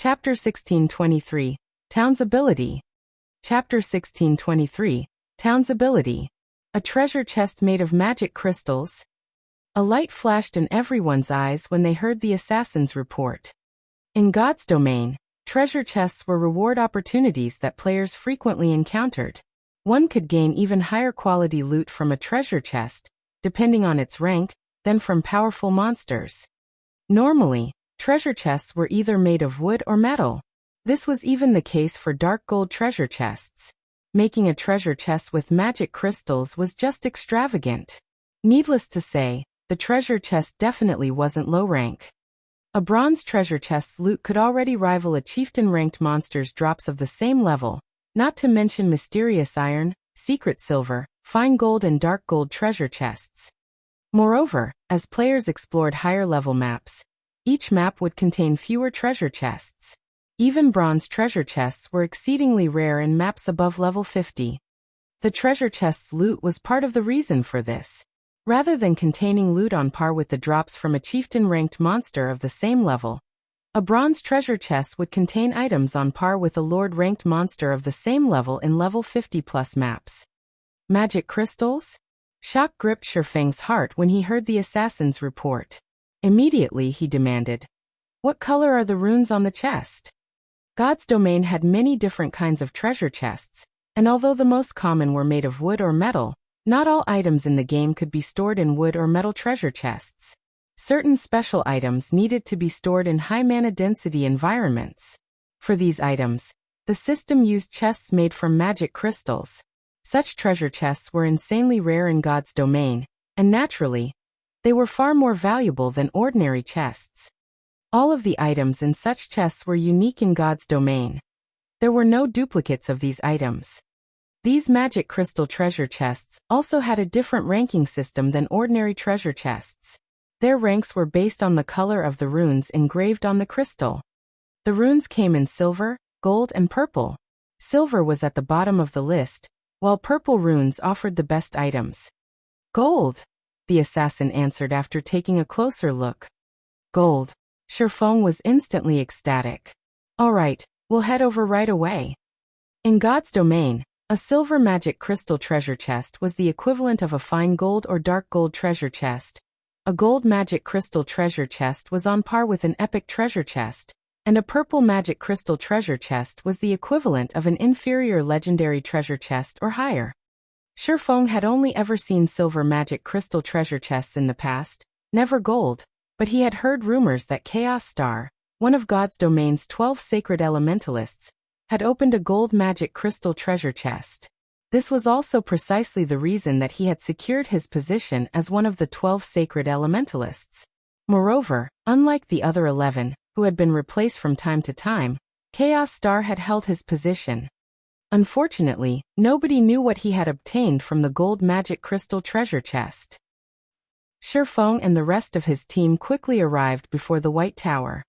Chapter 1623, Town's Ability. Chapter 1623, Town's Ability. A treasure chest made of magic crystals. A light flashed in everyone's eyes when they heard the assassin's report. In God's domain, treasure chests were reward opportunities that players frequently encountered. One could gain even higher quality loot from a treasure chest, depending on its rank, than from powerful monsters. Normally, treasure chests were either made of wood or metal. This was even the case for dark gold treasure chests. Making a treasure chest with magic crystals was just extravagant. Needless to say, the treasure chest definitely wasn't low rank. A bronze treasure chest's loot could already rival a chieftain-ranked monster's drops of the same level, not to mention mysterious iron, secret silver, fine gold and dark gold treasure chests. Moreover, as players explored higher-level maps, each map would contain fewer treasure chests. Even bronze treasure chests were exceedingly rare in maps above level 50. The treasure chest's loot was part of the reason for this. Rather than containing loot on par with the drops from a chieftain-ranked monster of the same level, a bronze treasure chest would contain items on par with a lord-ranked monster of the same level in level 50+ maps. Magic crystals? Shock gripped Shifeng's heart when he heard the assassin's report. Immediately he demanded, "What color are the runes on the chest?" God's domain had many different kinds of treasure chests, and although the most common were made of wood or metal, not all items in the game could be stored in wood or metal treasure chests. Certain special items needed to be stored in high mana density environments. For these items, the system used chests made from magic crystals. Such treasure chests were insanely rare in God's domain, and naturally, they were far more valuable than ordinary chests. All of the items in such chests were unique in God's domain. There were no duplicates of these items. These magic crystal treasure chests also had a different ranking system than ordinary treasure chests. Their ranks were based on the color of the runes engraved on the crystal. The runes came in silver, gold, and purple. Silver was at the bottom of the list, while purple runes offered the best items. "Gold," the assassin answered after taking a closer look. "Gold." Shifeng was instantly ecstatic. "All right, we'll head over right away." In God's domain, a silver magic crystal treasure chest was the equivalent of a fine gold or dark gold treasure chest. A gold magic crystal treasure chest was on par with an epic treasure chest, and a purple magic crystal treasure chest was the equivalent of an inferior legendary treasure chest or higher. Shifeng had only ever seen silver magic crystal treasure chests in the past, never gold, but he had heard rumors that Chaos Star, one of God's domain's 12 sacred elementalists, had opened a gold magic crystal treasure chest. This was also precisely the reason that he had secured his position as one of the 12 sacred elementalists. Moreover, unlike the other 11, who had been replaced from time to time, Chaos Star had held his position. Unfortunately, nobody knew what he had obtained from the gold magic crystal treasure chest. Shifeng and the rest of his team quickly arrived before the White Tower.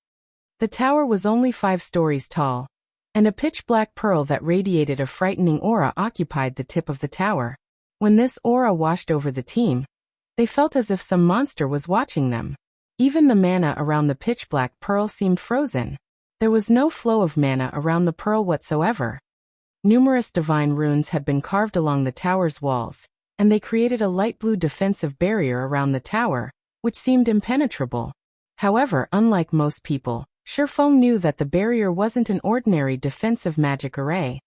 The tower was only 5 stories tall, and a pitch-black pearl that radiated a frightening aura occupied the tip of the tower. When this aura washed over the team, they felt as if some monster was watching them. Even the mana around the pitch-black pearl seemed frozen. There was no flow of mana around the pearl whatsoever. Numerous divine runes had been carved along the tower's walls, and they created a light blue defensive barrier around the tower, which seemed impenetrable. However, unlike most people, Shifeng knew that the barrier wasn't an ordinary defensive magic array.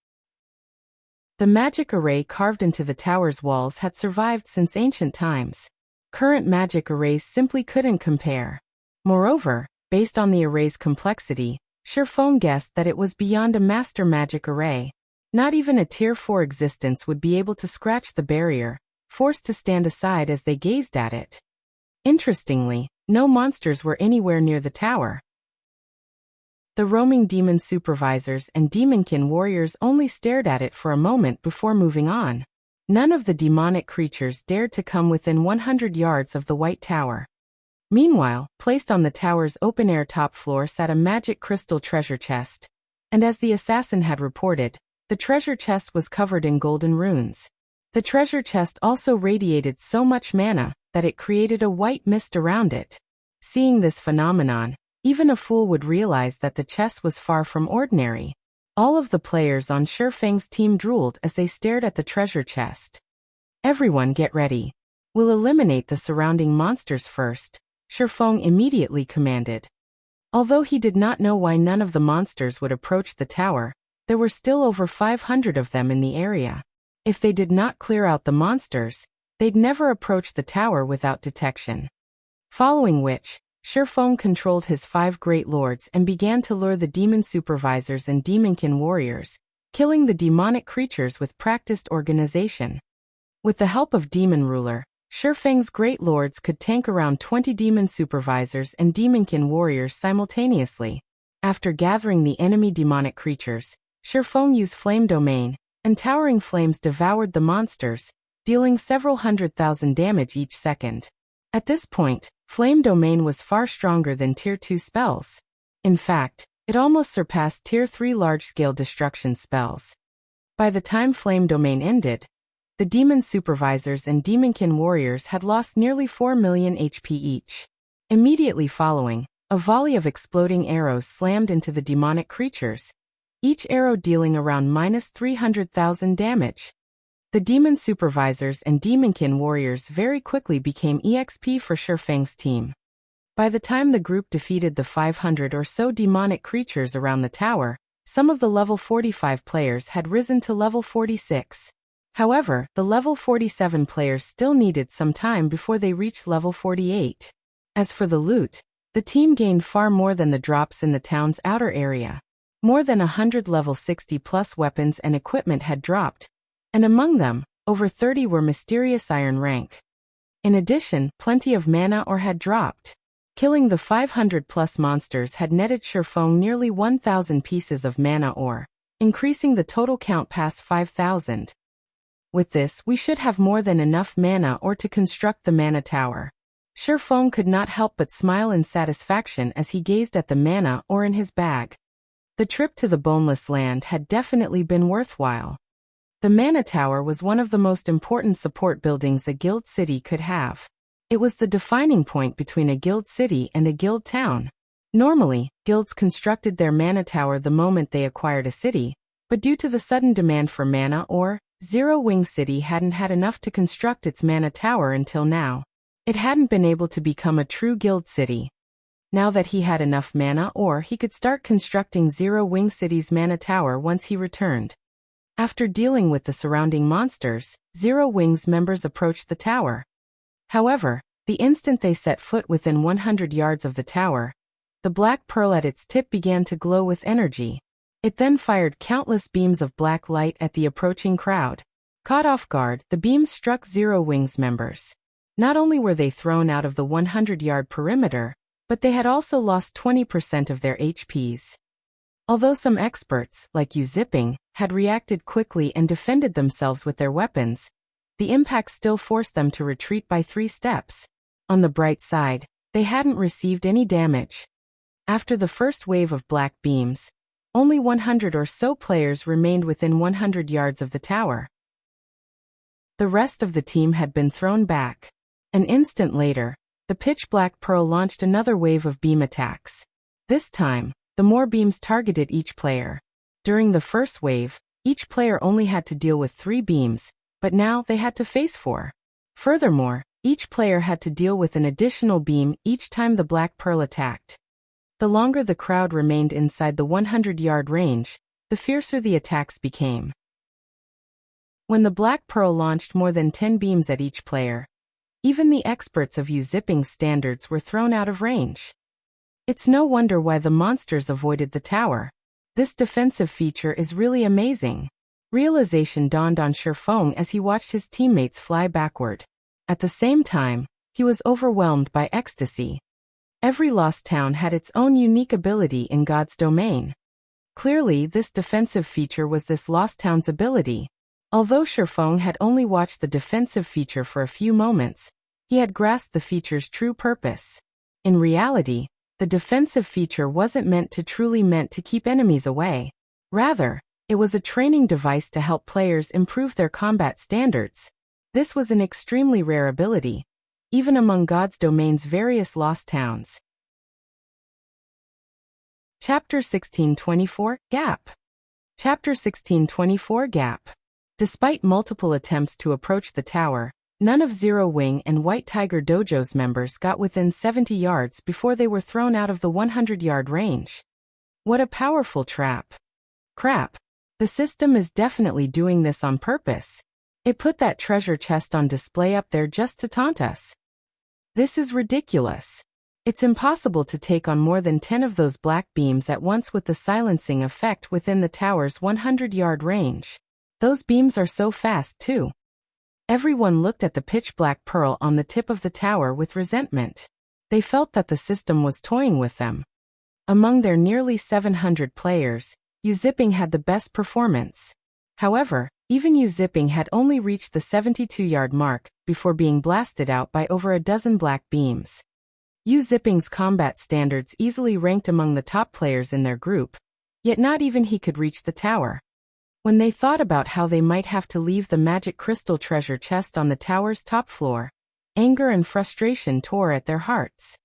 The magic array carved into the tower's walls had survived since ancient times. Current magic arrays simply couldn't compare. Moreover, based on the array's complexity, Shifeng guessed that it was beyond a master magic array. Not even a Tier 4 existence would be able to scratch the barrier, forced to stand aside as they gazed at it. Interestingly, no monsters were anywhere near the tower. The roaming demon supervisors and demonkin warriors only stared at it for a moment before moving on. None of the demonic creatures dared to come within 100 yards of the White Tower. Meanwhile, placed on the tower's open-air top floor sat a magic crystal treasure chest, and as the assassin had reported, the treasure chest was covered in golden runes. The treasure chest also radiated so much mana that it created a white mist around it. Seeing this phenomenon, Even a fool would realize that the chest was far from ordinary. All of the players on Shifeng's team drooled as they stared at the treasure chest. Everyone get ready. We'll eliminate the surrounding monsters first, Shifeng immediately commanded. Although he did not know why none of the monsters would approach the tower, there were still over 500 of them in the area. If they did not clear out the monsters, they'd never approach the tower without detection. Following which, Shifeng controlled his 5 great lords and began to lure the demon supervisors and demonkin warriors, killing the demonic creatures with practiced organization. With the help of Demon Ruler, Shifeng's great lords could tank around 20 demon supervisors and demonkin warriors simultaneously. After gathering the enemy demonic creatures, Shifeng used Flame Domain, and towering flames devoured the monsters, dealing several 100,000 damage each second. At this point, Flame Domain was far stronger than Tier 2 spells. In fact, it almost surpassed Tier 3 large-scale destruction spells. By the time Flame Domain ended, the demon supervisors and demonkin warriors had lost nearly 4 million HP each. Immediately following, a volley of exploding arrows slammed into the demonic creatures, each arrow dealing around -300,000 damage. The demon supervisors and demonkin warriors very quickly became EXP for Shifeng's team. By the time the group defeated the 500 or so demonic creatures around the tower, some of the level 45 players had risen to level 46. However, the level 47 players still needed some time before they reached level 48. As for the loot, the team gained far more than the drops in the town's outer area. More than 100 level 60+ weapons and equipment had dropped, and among them, over 30 were mysterious iron rank. In addition, plenty of mana ore had dropped. Killing the 500+ monsters had netted Shifeng nearly 1,000 pieces of mana ore, increasing the total count past 5,000. With this, we should have more than enough mana ore to construct the mana tower. Shifeng could not help but smile in satisfaction as he gazed at the mana ore in his bag. The trip to the Boneless Land had definitely been worthwhile. The mana tower was one of the most important support buildings a guild city could have. It was the defining point between a guild city and a guild town. Normally, guilds constructed their mana tower the moment they acquired a city, but due to the sudden demand for mana ore, Zero Wing City hadn't had enough to construct its mana tower until now. It hadn't been able to become a true guild city. Now that he had enough mana ore, he could start constructing Zero Wing City's mana tower once he returned. After dealing with the surrounding monsters, Zero Wing's members approached the tower. However, the instant they set foot within 100 yards of the tower, the black pearl at its tip began to glow with energy. It then fired countless beams of black light at the approaching crowd. Caught off guard, the beams struck Zero Wing's members. Not only were they thrown out of the 100-yard perimeter, but they had also lost 20% of their HPs. Although some experts, like Yu Zipping, had reacted quickly and defended themselves with their weapons, the impact still forced them to retreat by 3 steps. On the bright side, they hadn't received any damage. After the first wave of black beams, only 100 or so players remained within 100 yards of the tower. The rest of the team had been thrown back. An instant later, the pitch-black pearl launched another wave of beam attacks. This time, the more beams targeted each player. During the first wave, each player only had to deal with 3 beams, but now they had to face 4. Furthermore, each player had to deal with an additional beam each time the black pearl attacked. The longer the crowd remained inside the 100-yard range, the fiercer the attacks became. When the black pearl launched more than 10 beams at each player, even the experts of Yu Zipping's standards were thrown out of range. It's no wonder why the monsters avoided the tower. This defensive feature is really amazing. Realization dawned on Shifeng as he watched his teammates fly backward. At the same time, he was overwhelmed by ecstasy. Every lost town had its own unique ability in God's domain. Clearly, this defensive feature was this lost town's ability. Although Shifeng had only watched the defensive feature for a few moments, he had grasped the feature's true purpose. In reality, the defensive feature wasn't meant to keep enemies away. Rather, it was a training device to help players improve their combat standards. This was an extremely rare ability, even among God's domain's various lost towns. Chapter 1624, Gap. Chapter 1624, Gap. Despite multiple attempts to approach the tower, none of Zero Wing and White Tiger Dojo's members got within 70 yards before they were thrown out of the 100-yard range. What a powerful trap. Crap. The system is definitely doing this on purpose. It put that treasure chest on display up there just to taunt us. This is ridiculous. It's impossible to take on more than 10 of those black beams at once with the silencing effect within the tower's 100-yard range. Those beams are so fast, too. Everyone looked at the pitch-black pearl on the tip of the tower with resentment. They felt that the system was toying with them. Among their nearly 700 players, Yu-Zipping had the best performance. However, even Yu-Zipping had only reached the 72-yard mark before being blasted out by over a dozen black beams. Yu-Zipping's combat standards easily ranked among the top players in their group, yet not even he could reach the tower. When they thought about how they might have to leave the magic crystal treasure chest on the tower's top floor, anger and frustration tore at their hearts.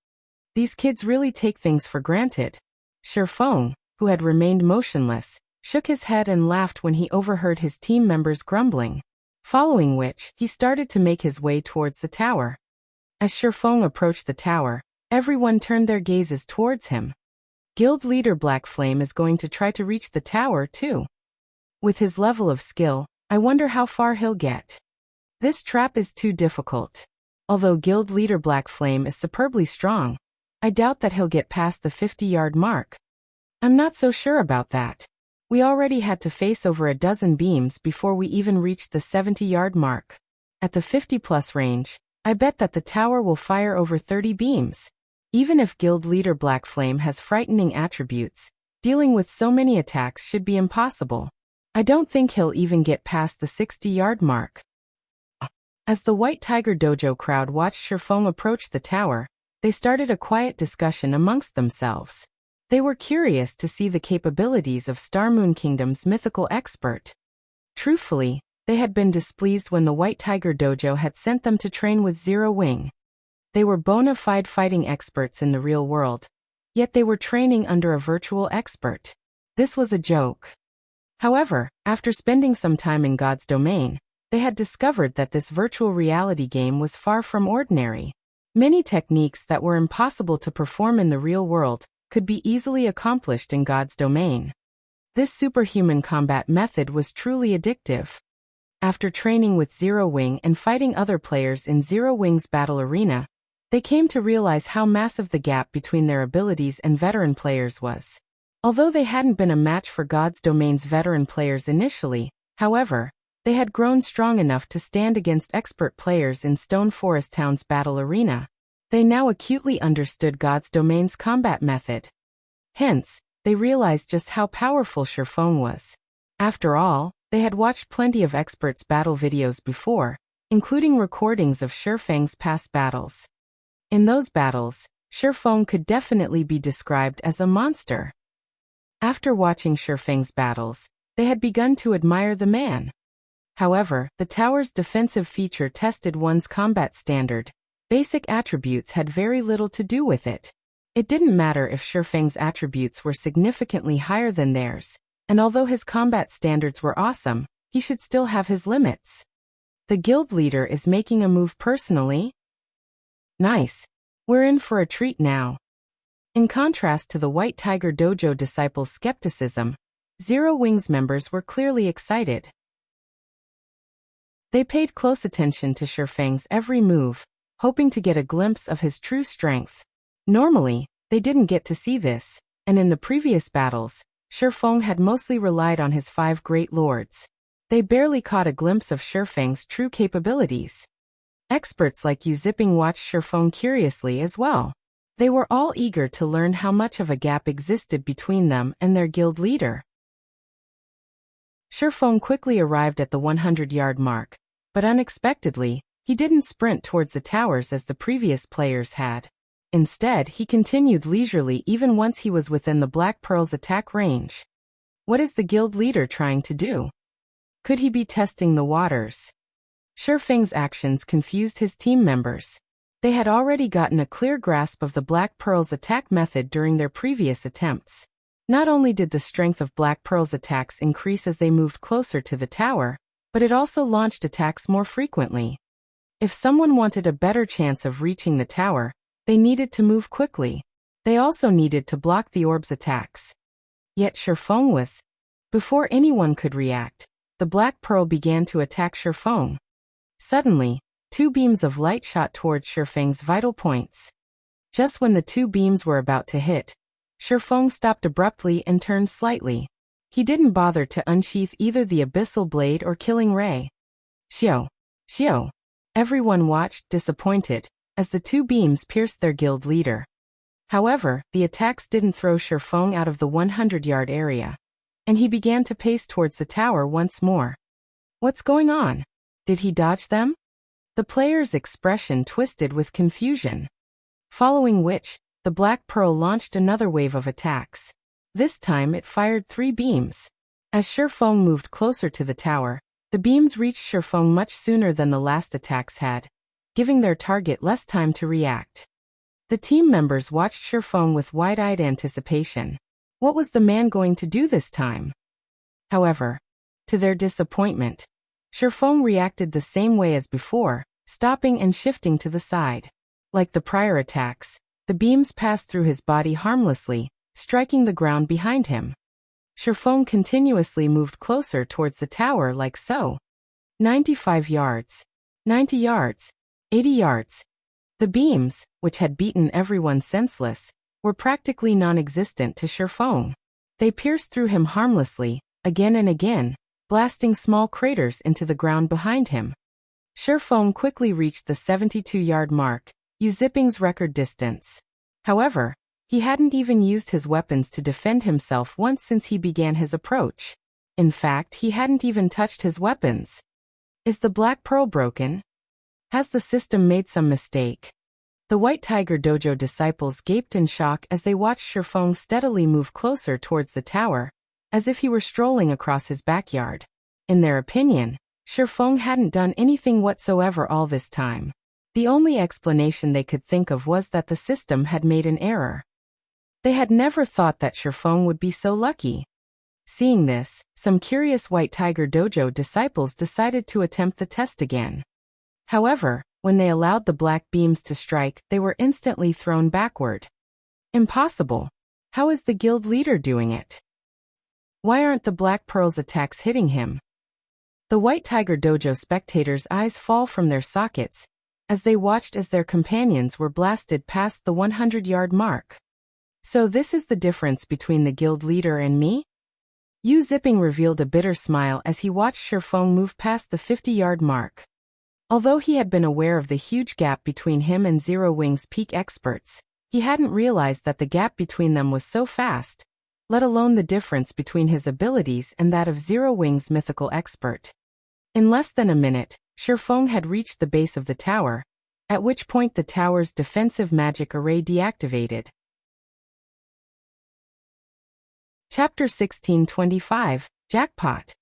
These kids really take things for granted. Shifeng, who had remained motionless, shook his head and laughed when he overheard his team members grumbling, following which, he started to make his way towards the tower. As Shifeng approached the tower, everyone turned their gazes towards him. Guild leader Black Flame is going to try to reach the tower, too. With his level of skill, I wonder how far he'll get. This trap is too difficult. Although Guild leader Black Flame is superbly strong, I doubt that he'll get past the 50-yard mark. I'm not so sure about that. We already had to face over a dozen beams before we even reached the 70-yard mark. At the 50-plus range, I bet that the tower will fire over 30 beams. Even if Guild leader Black Flame has frightening attributes, dealing with so many attacks should be impossible. I don't think he'll even get past the 60-yard mark. As the White Tiger Dojo crowd watched Shifeng approach the tower, they started a quiet discussion amongst themselves. They were curious to see the capabilities of Star Moon Kingdom's mythical expert. Truthfully, they had been displeased when the White Tiger Dojo had sent them to train with Zero Wing. They were bona fide fighting experts in the real world, yet they were training under a virtual expert. This was a joke. However, after spending some time in God's domain, they had discovered that this virtual reality game was far from ordinary. Many techniques that were impossible to perform in the real world could be easily accomplished in God's domain. This superhuman combat method was truly addictive. After training with Zero Wing and fighting other players in Zero Wing's battle arena, they came to realize how massive the gap between their abilities and veteran players was. Although they hadn't been a match for God's Domain's veteran players initially, however, they had grown strong enough to stand against expert players in Stone Forest Town's battle arena. They now acutely understood God's Domain's combat method. Hence, they realized just how powerful Shifeng was. After all, they had watched plenty of experts' battle videos before, including recordings of Shifeng's past battles. In those battles, Shifeng could definitely be described as a monster. After watching Shifeng's battles, they had begun to admire the man. However, the tower's defensive feature tested one's combat standard. Basic attributes had very little to do with it. It didn't matter if Shifeng's attributes were significantly higher than theirs, and although his combat standards were awesome, he should still have his limits. The guild leader is making a move personally? Nice. We're in for a treat now. In contrast to the White Tiger Dojo disciples' skepticism, Zero Wing's members were clearly excited. They paid close attention to Shifeng's every move, hoping to get a glimpse of his true strength. Normally, they didn't get to see this, and in the previous battles, Shifeng had mostly relied on his 5 great lords. They barely caught a glimpse of Shifeng's true capabilities. Experts like Yu-Zipping watched Shifeng curiously as well. They were all eager to learn how much of a gap existed between them and their guild leader. Shifeng quickly arrived at the 100-yard mark, but unexpectedly, he didn't sprint towards the towers as the previous players had. Instead, he continued leisurely even once he was within the Black Pearl's attack range. What is the guild leader trying to do? Could he be testing the waters? Shifeng's actions confused his team members. They had already gotten a clear grasp of the Black Pearl's attack method during their previous attempts. Not only did the strength of Black Pearl's attacks increase as they moved closer to the tower, but it also launched attacks more frequently. If someone wanted a better chance of reaching the tower, they needed to move quickly. They also needed to block the orb's attacks. Yet Shifeng was... Before anyone could react, the Black Pearl began to attack Shifeng. Suddenly, two beams of light shot towards Shifeng's vital points. Just when the two beams were about to hit, Shifeng stopped abruptly and turned slightly. He didn't bother to unsheath either the abyssal blade or killing ray. Xiao! Xiao! Everyone watched, disappointed, as the two beams pierced their guild leader. However, the attacks didn't throw Shifeng out of the 100-yard area, and he began to pace towards the tower once more. What's going on? Did he dodge them? The player's expression twisted with confusion. Following which, the Black Pearl launched another wave of attacks. This time it fired 3 beams. As Shifeng moved closer to the tower, the beams reached Shifeng much sooner than the last attacks had, giving their target less time to react. The team members watched Shifeng with wide-eyed anticipation. What was the man going to do this time? However, to their disappointment, Shifeng reacted the same way as before, stopping and shifting to the side. Like the prior attacks, the beams passed through his body harmlessly, striking the ground behind him. Shifeng continuously moved closer towards the tower like so. 95 yards. 90 yards. 80 yards. The beams, which had beaten everyone senseless, were practically non-existent to Shifeng. They pierced through him harmlessly, again and again, blasting small craters into the ground behind him. Shifeng quickly reached the 72-yard mark, Yuziping's record distance. However, he hadn't even used his weapons to defend himself once since he began his approach. In fact, he hadn't even touched his weapons. Is the Black Pearl broken? Has the system made some mistake? The White Tiger Dojo disciples gaped in shock as they watched Shifeng steadily move closer towards the tower, as if he were strolling across his backyard. In their opinion, Shifeng hadn't done anything whatsoever all this time. The only explanation they could think of was that the system had made an error. They had never thought that Shifeng would be so lucky. Seeing this, some curious White Tiger Dojo disciples decided to attempt the test again. However, when they allowed the black beams to strike, they were instantly thrown backward. Impossible. How is the guild leader doing it? Why aren't the Black Pearl's attacks hitting him? The White Tiger Dojo spectators' eyes fall from their sockets, as they watched as their companions were blasted past the 100-yard mark. So this is the difference between the guild leader and me? Yu Ziping revealed a bitter smile as he watched Shifeng move past the 50-yard mark. Although he had been aware of the huge gap between him and Zero Wing's peak experts, he hadn't realized that the gap between them was so fast, let alone the difference between his abilities and that of Zero Wing's mythical expert. In less than a minute, Shifeng had reached the base of the tower, at which point the tower's defensive magic array deactivated. Chapter 1625, Jackpot.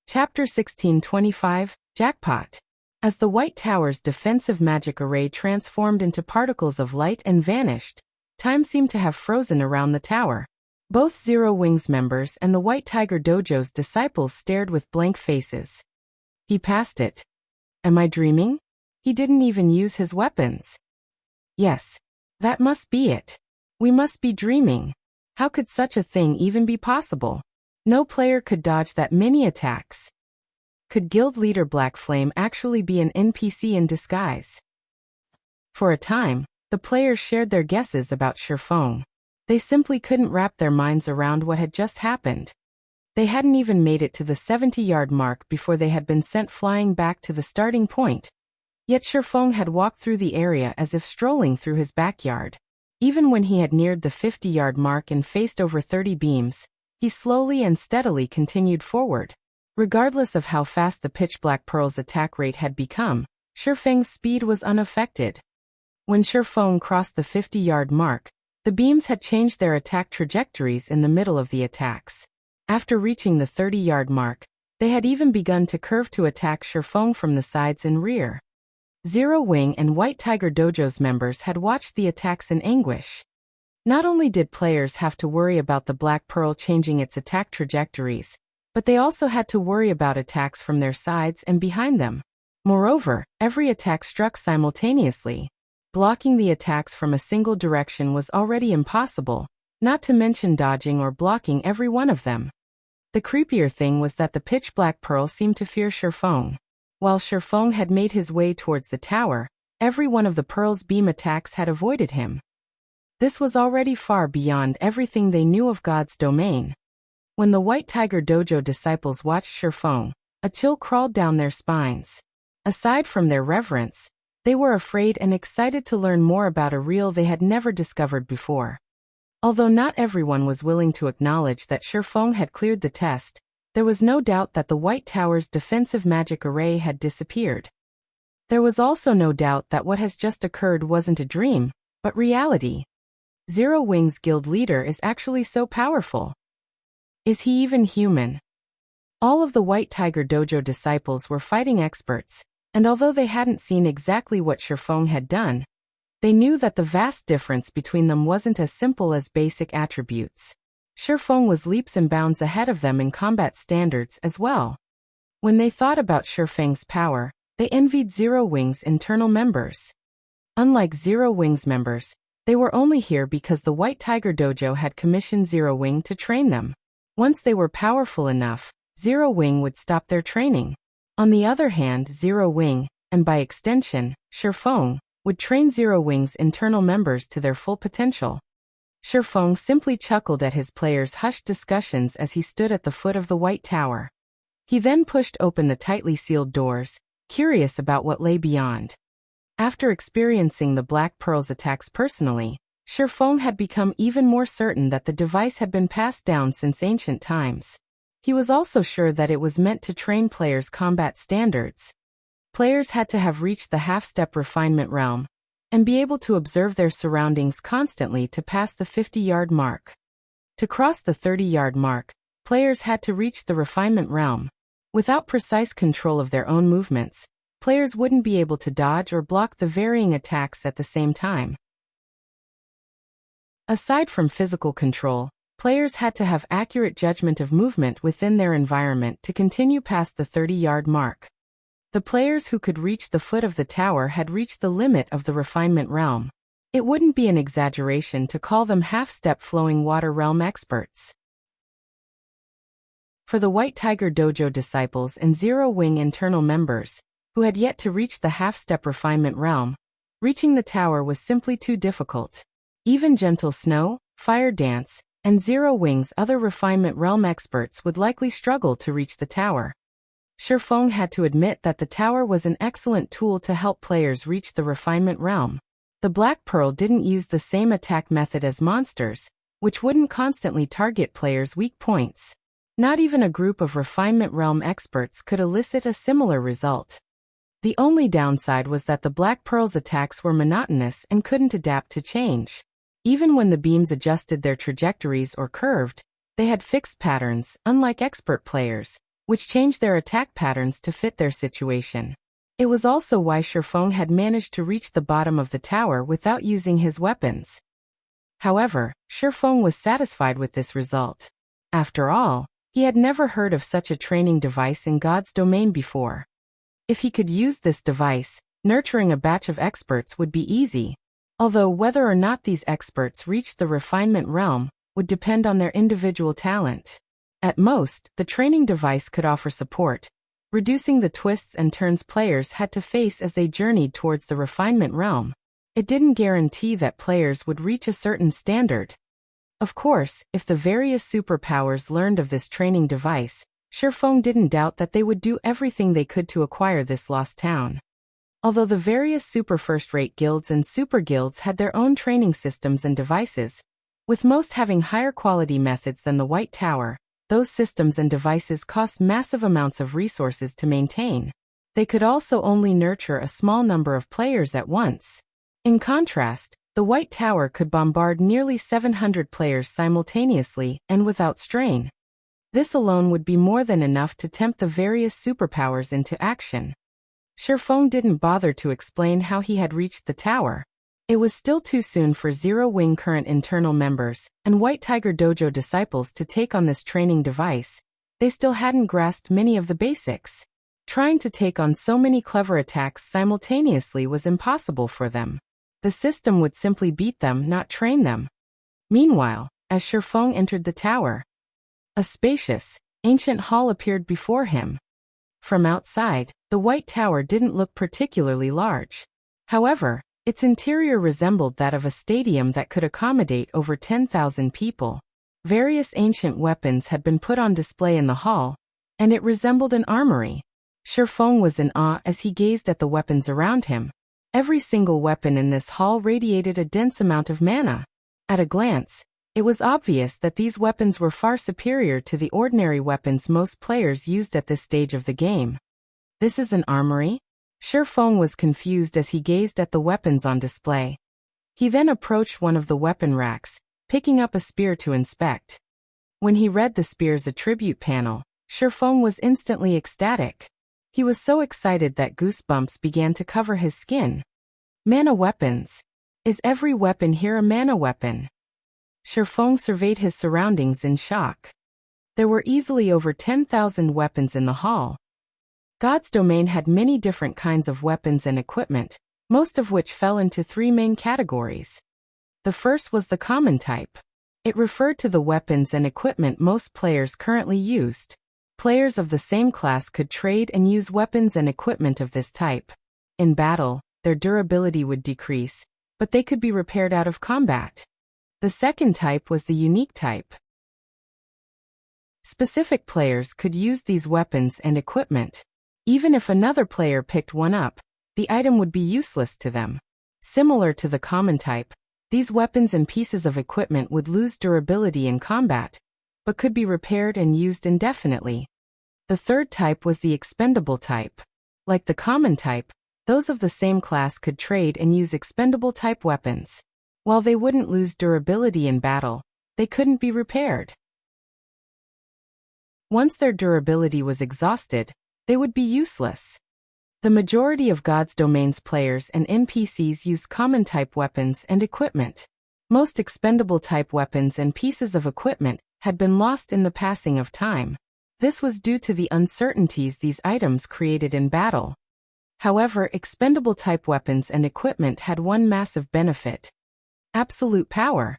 Chapter 1625, Jackpot. As the White Tower's defensive magic array transformed into particles of light and vanished, time seemed to have frozen around the tower. Both Zero Wing's members and the White Tiger Dojo's disciples stared with blank faces. He passed it. Am I dreaming? He didn't even use his weapons. Yes. That must be it. We must be dreaming. How could such a thing even be possible? No player could dodge that many attacks. Could Guild Leader Black Flame actually be an NPC in disguise? For a time, the players shared their guesses about Shifeng. They simply couldn't wrap their minds around what had just happened. They hadn't even made it to the 70-yard mark before they had been sent flying back to the starting point. Yet Shifeng had walked through the area as if strolling through his backyard. Even when he had neared the 50-yard mark and faced over 30 beams, he slowly and steadily continued forward. Regardless of how fast the Pitch Black Pearl's attack rate had become, Shifeng's speed was unaffected. When Shifeng crossed the 50-yard mark, the beams had changed their attack trajectories in the middle of the attacks. After reaching the 30-yard mark, they had even begun to curve to attack Shifeng from the sides and rear. Zero Wing and White Tiger Dojo's members had watched the attacks in anguish. Not only did players have to worry about the Black Pearl changing its attack trajectories, but they also had to worry about attacks from their sides and behind them. Moreover, every attack struck simultaneously. Blocking the attacks from a single direction was already impossible, not to mention dodging or blocking every one of them. The creepier thing was that the pitch black pearl seemed to fear Shifeng. While Shifeng had made his way towards the tower, every one of the pearl's beam attacks had avoided him. This was already far beyond everything they knew of God's domain. When the White Tiger Dojo disciples watched Shifeng, a chill crawled down their spines. Aside from their reverence, they were afraid and excited to learn more about a realm they had never discovered before. Although not everyone was willing to acknowledge that Shifeng had cleared the test, there was no doubt that the White Tower's defensive magic array had disappeared. There was also no doubt that what has just occurred wasn't a dream, but reality. Zero Wing's guild leader is actually so powerful. Is he even human? All of the White Tiger Dojo disciples were fighting experts, and although they hadn't seen exactly what Shifeng had done, they knew that the vast difference between them wasn't as simple as basic attributes. Shifeng was leaps and bounds ahead of them in combat standards as well. When they thought about Shifeng's power, they envied Zero Wing's internal members. Unlike Zero Wing's members, they were only here because the White Tiger Dojo had commissioned Zero Wing to train them. Once they were powerful enough, Zero Wing would stop their training. On the other hand, Zero Wing, and by extension, Shifeng, would train Zero Wing's internal members to their full potential. Shifeng simply chuckled at his players' hushed discussions as he stood at the foot of the White Tower. He then pushed open the tightly sealed doors, curious about what lay beyond. After experiencing the Black Pearl's attacks personally, Shifeng had become even more certain that the device had been passed down since ancient times. He was also sure that it was meant to train players' combat standards. Players had to have reached the half-step refinement realm and be able to observe their surroundings constantly to pass the 50-yard mark. To cross the 30-yard mark, players had to reach the refinement realm. Without precise control of their own movements, players wouldn't be able to dodge or block the varying attacks at the same time. Aside from physical control, players had to have accurate judgment of movement within their environment to continue past the 30-yard mark. The players who could reach the foot of the tower had reached the limit of the refinement realm. It wouldn't be an exaggeration to call them half-step flowing water realm experts. For the White Tiger Dojo disciples and Zero Wing internal members, who had yet to reach the half-step refinement realm, reaching the tower was simply too difficult. Even Gentle Snow, Fire Dance, and Zero Wing's other refinement realm experts would likely struggle to reach the tower. Shifeng had to admit that the tower was an excellent tool to help players reach the refinement realm. The Black Pearl didn't use the same attack method as monsters, which wouldn't constantly target players' weak points. Not even a group of refinement realm experts could elicit a similar result. The only downside was that the Black Pearl's attacks were monotonous and couldn't adapt to change. Even when the beams adjusted their trajectories or curved, they had fixed patterns, unlike expert players, which changed their attack patterns to fit their situation. It was also why Shifeng had managed to reach the bottom of the tower without using his weapons. However, Shifeng was satisfied with this result. After all, he had never heard of such a training device in God's domain before. If he could use this device, nurturing a batch of experts would be easy, although whether or not these experts reached the refinement realm would depend on their individual talent. At most, the training device could offer support, reducing the twists and turns players had to face as they journeyed towards the refinement realm. It didn't guarantee that players would reach a certain standard. Of course, if the various superpowers learned of this training device, Shifeng didn't doubt that they would do everything they could to acquire this lost town. Although the various super first-rate guilds and super guilds had their own training systems and devices, with most having higher quality methods than the White Tower, those systems and devices cost massive amounts of resources to maintain. They could also only nurture a small number of players at once. In contrast, the White Tower could bombard nearly 700 players simultaneously and without strain. This alone would be more than enough to tempt the various superpowers into action. Shifeng didn't bother to explain how he had reached the tower. It was still too soon for Zero-Wing Current internal members and White Tiger Dojo disciples to take on this training device. They still hadn't grasped many of the basics. Trying to take on so many clever attacks simultaneously was impossible for them. The system would simply beat them, not train them. Meanwhile, as Shifeng entered the tower, a spacious, ancient hall appeared before him. From outside, the White Tower didn't look particularly large. However, its interior resembled that of a stadium that could accommodate over 10,000 people. Various ancient weapons had been put on display in the hall, and it resembled an armory. Shifeng was in awe as he gazed at the weapons around him. Every single weapon in this hall radiated a dense amount of mana. At a glance, it was obvious that these weapons were far superior to the ordinary weapons most players used at this stage of the game. This is an armory? Shifeng was confused as he gazed at the weapons on display. He then approached one of the weapon racks, picking up a spear to inspect. When he read the spear's attribute panel, Shifeng was instantly ecstatic. He was so excited that goosebumps began to cover his skin. Mana weapons. Is every weapon here a mana weapon? Shifeng surveyed his surroundings in shock. There were easily over 10,000 weapons in the hall. God's domain had many different kinds of weapons and equipment, most of which fell into three main categories. The first was the common type. It referred to the weapons and equipment most players currently used. Players of the same class could trade and use weapons and equipment of this type. In battle, their durability would decrease, but they could be repaired out of combat. The second type was the unique type. Specific players could use these weapons and equipment. Even if another player picked one up, the item would be useless to them. Similar to the common type, these weapons and pieces of equipment would lose durability in combat, but could be repaired and used indefinitely. The third type was the expendable type. Like the common type, those of the same class could trade and use expendable type weapons. While they wouldn't lose durability in battle, they couldn't be repaired. Once their durability was exhausted, they would be useless. The majority of God's Domain's players and NPCs use common type weapons and equipment. Most expendable type weapons and pieces of equipment had been lost in the passing of time. This was due to the uncertainties these items created in battle. However, expendable type weapons and equipment had one massive benefit: absolute power.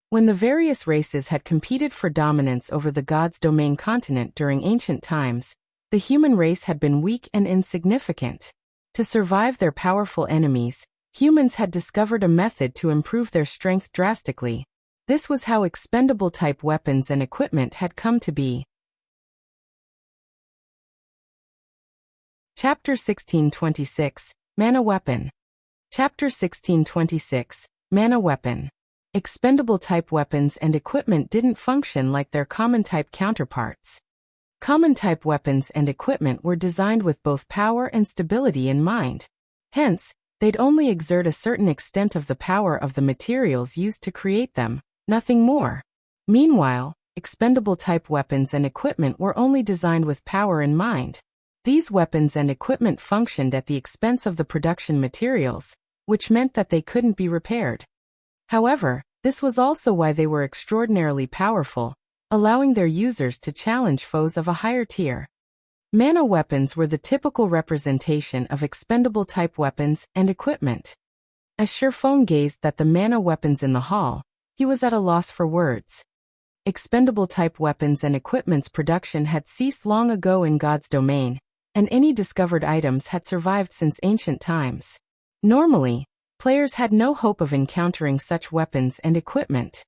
When the various races had competed for dominance over the God's Domain continent during ancient times, the human race had been weak and insignificant. To survive their powerful enemies, humans had discovered a method to improve their strength drastically. This was how expendable type weapons and equipment had come to be. Chapter 1626, Mana Weapon. Chapter 1626, Mana Weapon. Expendable type weapons and equipment didn't function like their common type counterparts. Common type weapons and equipment were designed with both power and stability in mind. Hence, they'd only exert a certain extent of the power of the materials used to create them, nothing more. Meanwhile, expendable type weapons and equipment were only designed with power in mind. These weapons and equipment functioned at the expense of the production materials, which meant that they couldn't be repaired. However, this was also why they were extraordinarily powerful, allowing their users to challenge foes of a higher tier. Mana weapons were the typical representation of expendable type weapons and equipment. As Shifeng gazed at the mana weapons in the hall, he was at a loss for words. Expendable type weapons and equipment's production had ceased long ago in God's Domain, and any discovered items had survived since ancient times. Normally, players had no hope of encountering such weapons and equipment.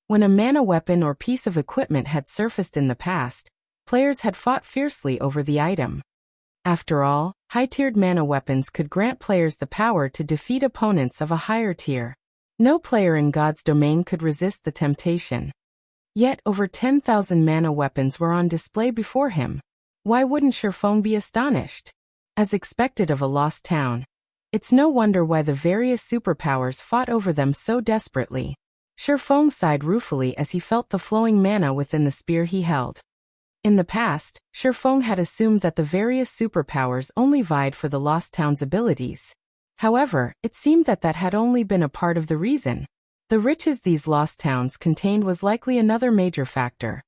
When a mana weapon or piece of equipment had surfaced in the past, players had fought fiercely over the item. After all, high-tiered mana weapons could grant players the power to defeat opponents of a higher tier. No player in God's Domain could resist the temptation. Yet over 10,000 mana weapons were on display before him. Why wouldn't Shifeng be astonished? As expected of a lost town, it's no wonder why the various superpowers fought over them so desperately. Shifeng sighed ruefully as he felt the flowing mana within the spear he held. In the past, Shifeng had assumed that the various superpowers only vied for the lost town's abilities. However, it seemed that that had only been a part of the reason. The riches these lost towns contained was likely another major factor.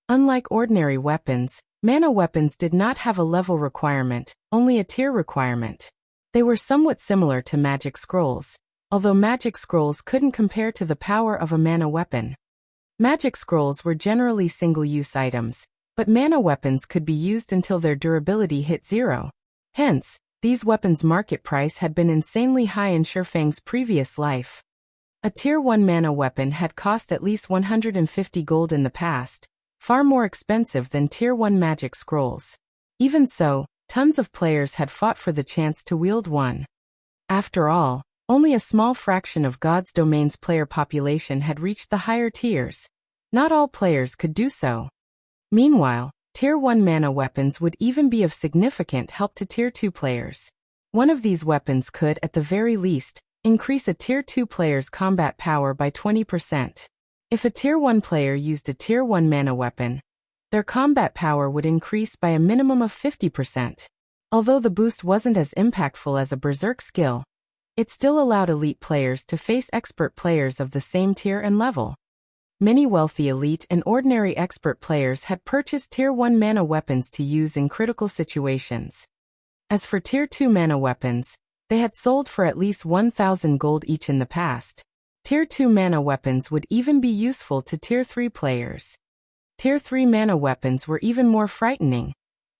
Unlike ordinary weapons, mana weapons did not have a level requirement, only a tier requirement. They were somewhat similar to magic scrolls, although magic scrolls couldn't compare to the power of a mana weapon. Magic scrolls were generally single-use items, but mana weapons could be used until their durability hit 0. Hence, these weapons' market price had been insanely high in Shifeng's previous life. A Tier 1 mana weapon had cost at least 150 gold in the past, far more expensive than Tier 1 magic scrolls. Even so, tons of players had fought for the chance to wield one. After all, only a small fraction of God's Domain's player population had reached the higher tiers. Not all players could do so. Meanwhile, Tier 1 mana weapons would even be of significant help to Tier 2 players. One of these weapons could, at the very least, increase a Tier 2 player's combat power by 20%. If a Tier 1 player used a Tier 1 mana weapon, their combat power would increase by a minimum of 50%. Although the boost wasn't as impactful as a berserk skill, it still allowed elite players to face expert players of the same tier and level. Many wealthy elite and ordinary expert players had purchased Tier 1 mana weapons to use in critical situations. As for Tier 2 mana weapons, they had sold for at least 1,000 gold each in the past. Tier 2 mana weapons would even be useful to Tier 3 players. Tier 3 mana weapons were even more frightening,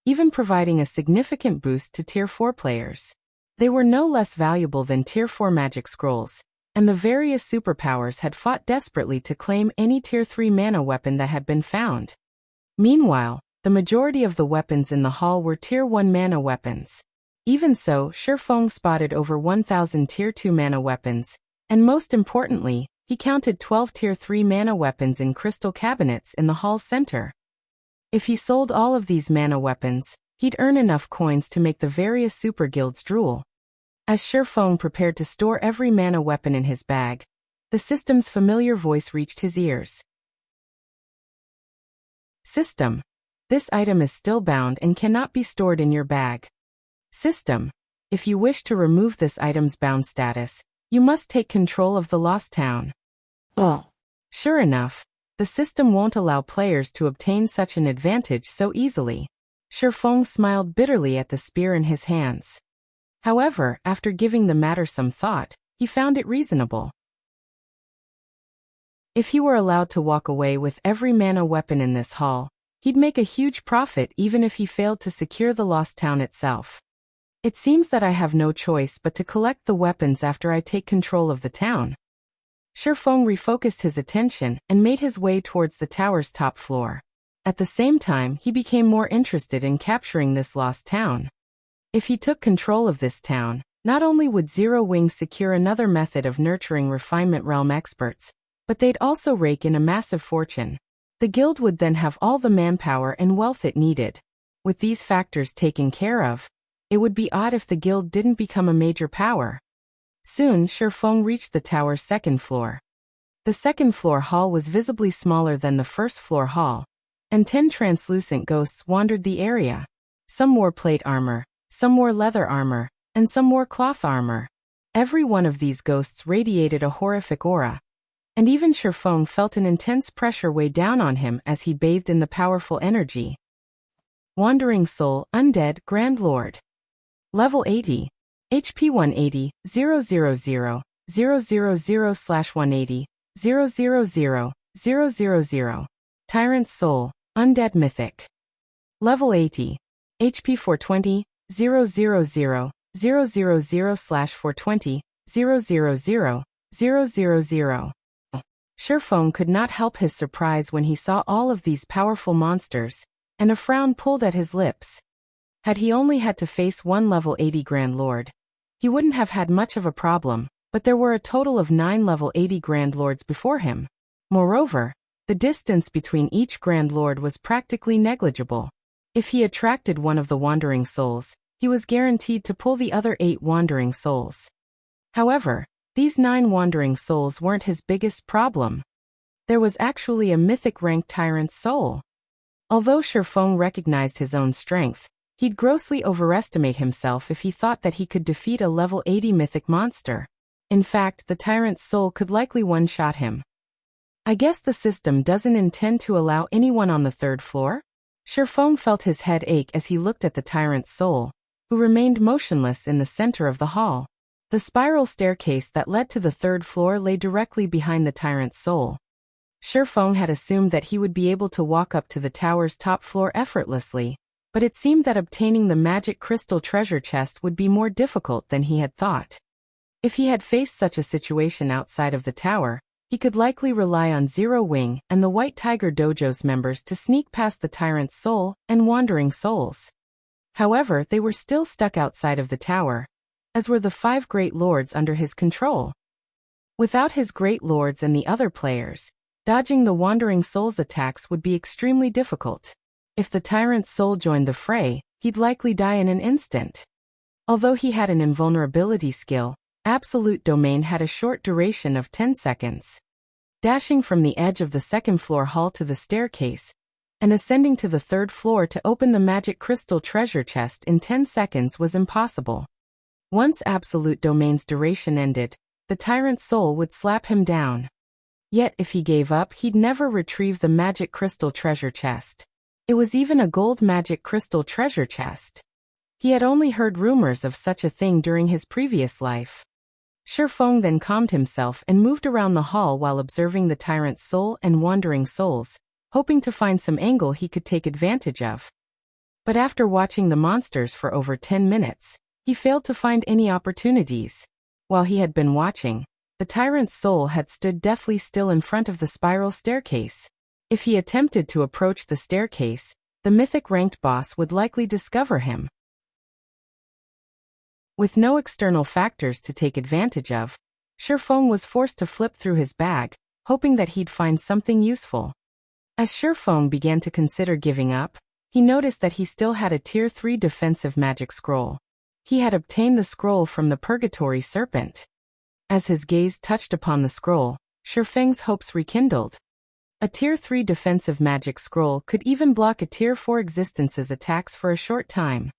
even providing a significant boost to Tier 4 players. They were no less valuable than Tier 4 magic scrolls, and the various superpowers had fought desperately to claim any Tier 3 mana weapon that had been found. Meanwhile, the majority of the weapons in the hall were Tier 1 mana weapons. Even so, Shifeng spotted over 1,000 Tier 2 mana weapons, and most importantly, he counted 12 Tier 3 mana weapons in crystal cabinets in the hall's center. If he sold all of these mana weapons, he'd earn enough coins to make the various super guilds drool. As Shifeng prepared to store every mana weapon in his bag, the system's familiar voice reached his ears. System. This item is still bound and cannot be stored in your bag. System. If you wish to remove this item's bound status, you must take control of the lost town. Sure enough, the system won't allow players to obtain such an advantage so easily. Shifeng smiled bitterly at the spear in his hands. However, after giving the matter some thought, he found it reasonable. If he were allowed to walk away with every mana weapon in this hall, he'd make a huge profit even if he failed to secure the lost town itself. It seems that I have no choice but to collect the weapons after I take control of the town. Shifeng refocused his attention and made his way towards the tower's top floor. At the same time, he became more interested in capturing this lost town. If he took control of this town, not only would Zero Wing secure another method of nurturing refinement realm experts, but they'd also rake in a massive fortune. The guild would then have all the manpower and wealth it needed. With these factors taken care of, it would be odd if the guild didn't become a major power. Soon, Shifeng reached the tower's second floor. The second floor hall was visibly smaller than the first floor hall, and 10 translucent ghosts wandered the area. Some wore plate armor, some wore leather armor, and some wore cloth armor. Every one of these ghosts radiated a horrific aura, and even Shifeng felt an intense pressure weigh down on him as he bathed in the powerful energy. Wandering Soul, Undead, Grand Lord. Level 80. HP 180, 000, 000/180, 000, 000. Tyrant Soul, Undead Mythic. Level 80. HP 420, 000, 000/420, 000, 000. Shifeng could not help his surprise when he saw all of these powerful monsters, and a frown pulled at his lips. Had he only had to face one level 80 Grand Lord, he wouldn't have had much of a problem, but there were a total of 9 level 80 Grand Lords before him. Moreover, the distance between each Grand Lord was practically negligible. If he attracted one of the Wandering Souls, he was guaranteed to pull the other 8 Wandering Souls. However, these 9 Wandering Souls weren't his biggest problem. There was actually a mythic-ranked Tyrant Soul. Although Shifeng recognized his own strength, He'd grossly overestimate himself if he thought that he could defeat a level 80 mythic monster. In fact, the Tyrant's soul could likely one-shot him. I guess the system doesn't intend to allow anyone on the third floor? Shifeng felt his head ache as he looked at the Tyrant's soul, who remained motionless in the center of the hall. The spiral staircase that led to the third floor lay directly behind the Tyrant's soul. Shifeng had assumed that he would be able to walk up to the tower's top floor effortlessly, but it seemed that obtaining the magic crystal treasure chest would be more difficult than he had thought. If he had faced such a situation outside of the tower, he could likely rely on Zero Wing and the White Tiger Dojo's members to sneak past the Tyrant's soul and Wandering Souls. However, they were still stuck outside of the tower, as were the 5 Great Lords under his control. Without his Great Lords and the other players, dodging the Wandering Souls' attacks would be extremely difficult. If the Tyrant's soul joined the fray, he'd likely die in an instant. Although he had an invulnerability skill, Absolute Domain had a short duration of 10 seconds. Dashing from the edge of the second-floor hall to the staircase, and ascending to the third floor to open the magic crystal treasure chest in 10 seconds was impossible. Once Absolute Domain's duration ended, the Tyrant's soul would slap him down. Yet if he gave up, he'd never retrieve the magic crystal treasure chest. It was even a gold magic crystal treasure chest. He had only heard rumors of such a thing during his previous life. Shifeng then calmed himself and moved around the hall while observing the Tyrant's soul and Wandering Souls, hoping to find some angle he could take advantage of. But after watching the monsters for over 10 minutes, he failed to find any opportunities. While he had been watching, the Tyrant's soul had stood deathly still in front of the spiral staircase. If he attempted to approach the staircase, the mythic ranked boss would likely discover him. With no external factors to take advantage of, Shifeng was forced to flip through his bag, hoping that he'd find something useful. As Shifeng began to consider giving up, he noticed that he still had a Tier 3 defensive magic scroll. He had obtained the scroll from the Purgatory Serpent. As his gaze touched upon the scroll, Shifeng's hopes rekindled. A Tier 3 defensive magic scroll could even block a Tier 4 existence's attacks for a short time.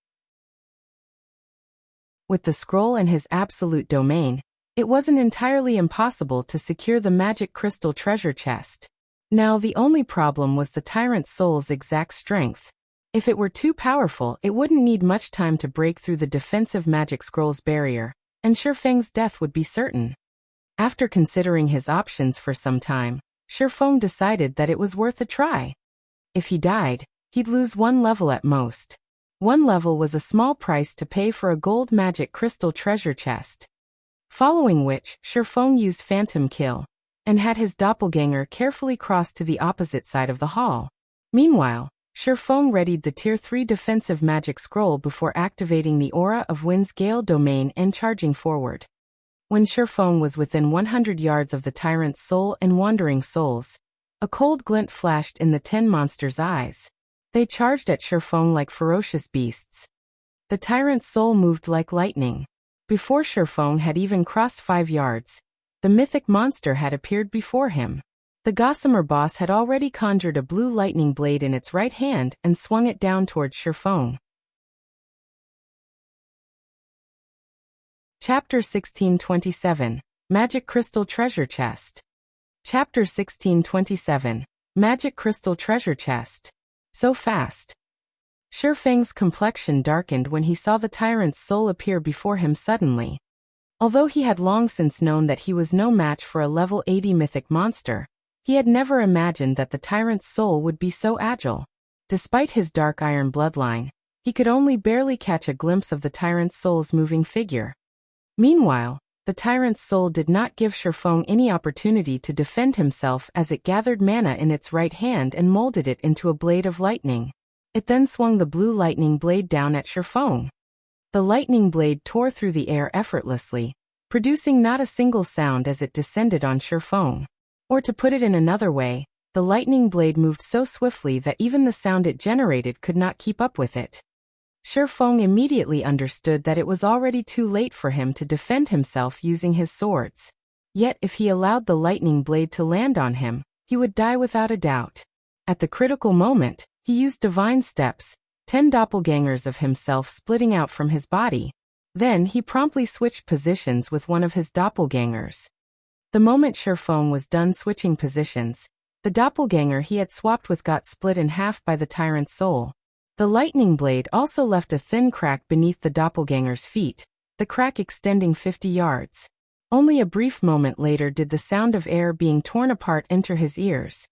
With the scroll and his absolute domain, it wasn't entirely impossible to secure the magic crystal treasure chest. Now the only problem was the Tyrant's soul's exact strength. If it were too powerful, it wouldn't need much time to break through the defensive magic scroll's barrier, and Shifeng's death would be certain. After considering his options for some time, Shifeng decided that it was worth a try. If he died, he'd lose 1 level at most. 1 level was a small price to pay for a gold magic crystal treasure chest. Following which, Shifeng used Phantom Kill, and had his doppelganger carefully cross to the opposite side of the hall. Meanwhile, Shifeng readied the Tier 3 defensive magic scroll before activating the Aura of Wind's Gale domain and charging forward. When Shifeng was within 100 yards of the Tyrant's soul and Wandering Souls, a cold glint flashed in the 10 monsters' eyes. They charged at Shifeng like ferocious beasts. The Tyrant's soul moved like lightning. Before Shifeng had even crossed 5 yards, the mythic monster had appeared before him. The Gossamer boss had already conjured a blue lightning blade in its right hand and swung it down towards Shifeng. Chapter 1627, Magic Crystal Treasure Chest. Chapter 1627, Magic Crystal Treasure Chest. So fast. Shifeng's complexion darkened when he saw the Tyrant's soul appear before him suddenly. Although he had long since known that he was no match for a level 80 mythic monster, he had never imagined that the Tyrant's soul would be so agile. Despite his dark iron bloodline, he could only barely catch a glimpse of the Tyrant's soul's moving figure. Meanwhile, the Tyrant's soul did not give Shifeng any opportunity to defend himself as it gathered mana in its right hand and molded it into a blade of lightning. It then swung the blue lightning blade down at Shifeng. The lightning blade tore through the air effortlessly, producing not a single sound as it descended on Shifeng. Or to put it in another way, the lightning blade moved so swiftly that even the sound it generated could not keep up with it. Shifeng immediately understood that it was already too late for him to defend himself using his swords. Yet if he allowed the lightning blade to land on him, he would die without a doubt. At the critical moment, he used divine steps, 10 doppelgangers of himself splitting out from his body. Then he promptly switched positions with one of his doppelgangers. The moment Shifeng was done switching positions, the doppelganger he had swapped with got split in half by the tyrant's soul. The lightning blade also left a thin crack beneath the doppelganger's feet, the crack extending 50 yards. Only a brief moment later did the sound of air being torn apart enter his ears.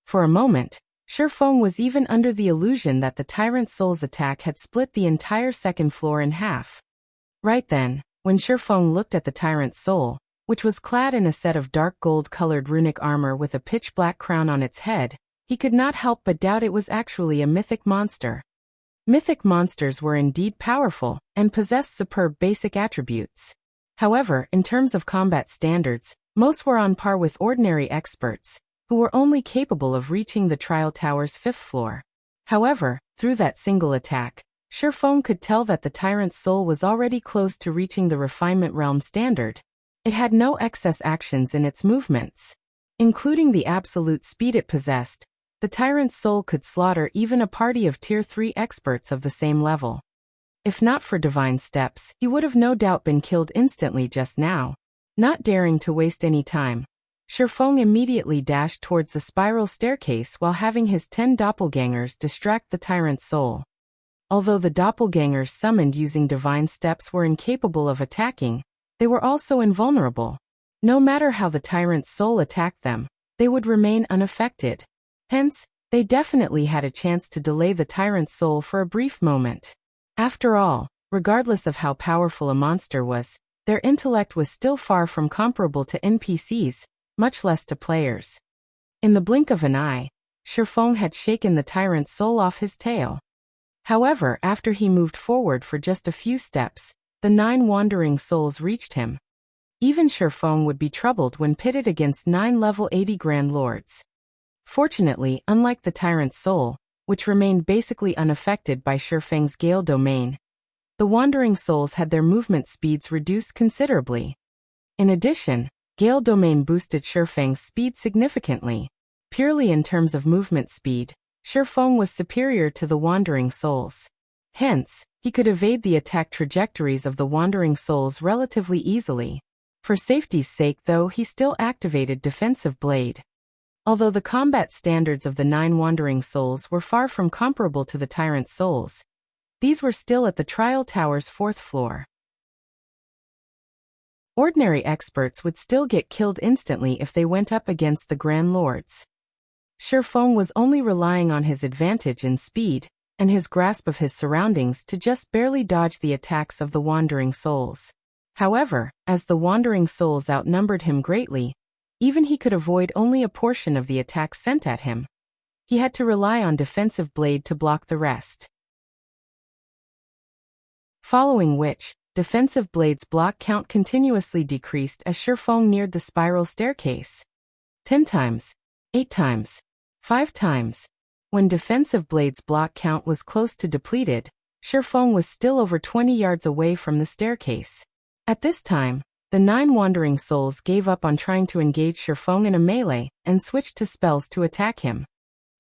For a moment, Shifeng was even under the illusion that the tyrant's soul's attack had split the entire second floor in half. Right then, when Shifeng looked at the tyrant's soul, which was clad in a set of dark gold-colored runic armor with a pitch-black crown on its head, he could not help but doubt it was actually a mythic monster. Mythic monsters were indeed powerful, and possessed superb basic attributes. However, in terms of combat standards, most were on par with ordinary experts, who were only capable of reaching the trial tower's 5th floor. However, through that single attack, Shifeng could tell that the tyrant's soul was already close to reaching the refinement realm standard. It had no excess actions in its movements. Including the absolute speed it possessed, the tyrant's soul could slaughter even a party of Tier 3 experts of the same level. If not for divine steps, he would have no doubt been killed instantly just now. Not daring to waste any time, Shifeng immediately dashed towards the spiral staircase while having his 10 doppelgangers distract the tyrant's soul. Although the doppelgangers summoned using divine steps were incapable of attacking, they were also invulnerable. No matter how the tyrant's soul attacked them, they would remain unaffected. Hence, they definitely had a chance to delay the tyrant's soul for a brief moment. After all, regardless of how powerful a monster was, their intellect was still far from comparable to NPCs, much less to players. In the blink of an eye, Shifeng had shaken the tyrant's soul off his tail. However, after he moved forward for just a few steps, the 9 wandering souls reached him. Even Shifeng would be troubled when pitted against 9 level 80 Grand Lords. Fortunately, unlike the tyrant's soul, which remained basically unaffected by Shifeng's Gale domain, the wandering souls had their movement speeds reduced considerably. In addition, Gale domain boosted Shifeng's speed significantly. Purely in terms of movement speed, Shifeng was superior to the wandering souls. Hence, he could evade the attack trajectories of the wandering souls relatively easily. For safety's sake though, he still activated Defensive Blade. Although the combat standards of the 9 wandering souls were far from comparable to the tyrant's souls, these were still at the trial tower's 4th floor. Ordinary experts would still get killed instantly if they went up against the Grand Lords. Shifeng was only relying on his advantage in speed, and his grasp of his surroundings to just barely dodge the attacks of the wandering souls. However, as the wandering souls outnumbered him greatly, even he could avoid only a portion of the attacks sent at him. He had to rely on Defensive Blade to block the rest. Following which, Defensive Blade's block count continuously decreased as Shifeng neared the spiral staircase. 10 times, 8 times, 5 times. When Defensive Blade's block count was close to depleted, Shifeng was still over 20 yards away from the staircase. At this time, the 9 wandering souls gave up on trying to engage Shifeng in a melee and switched to spells to attack him.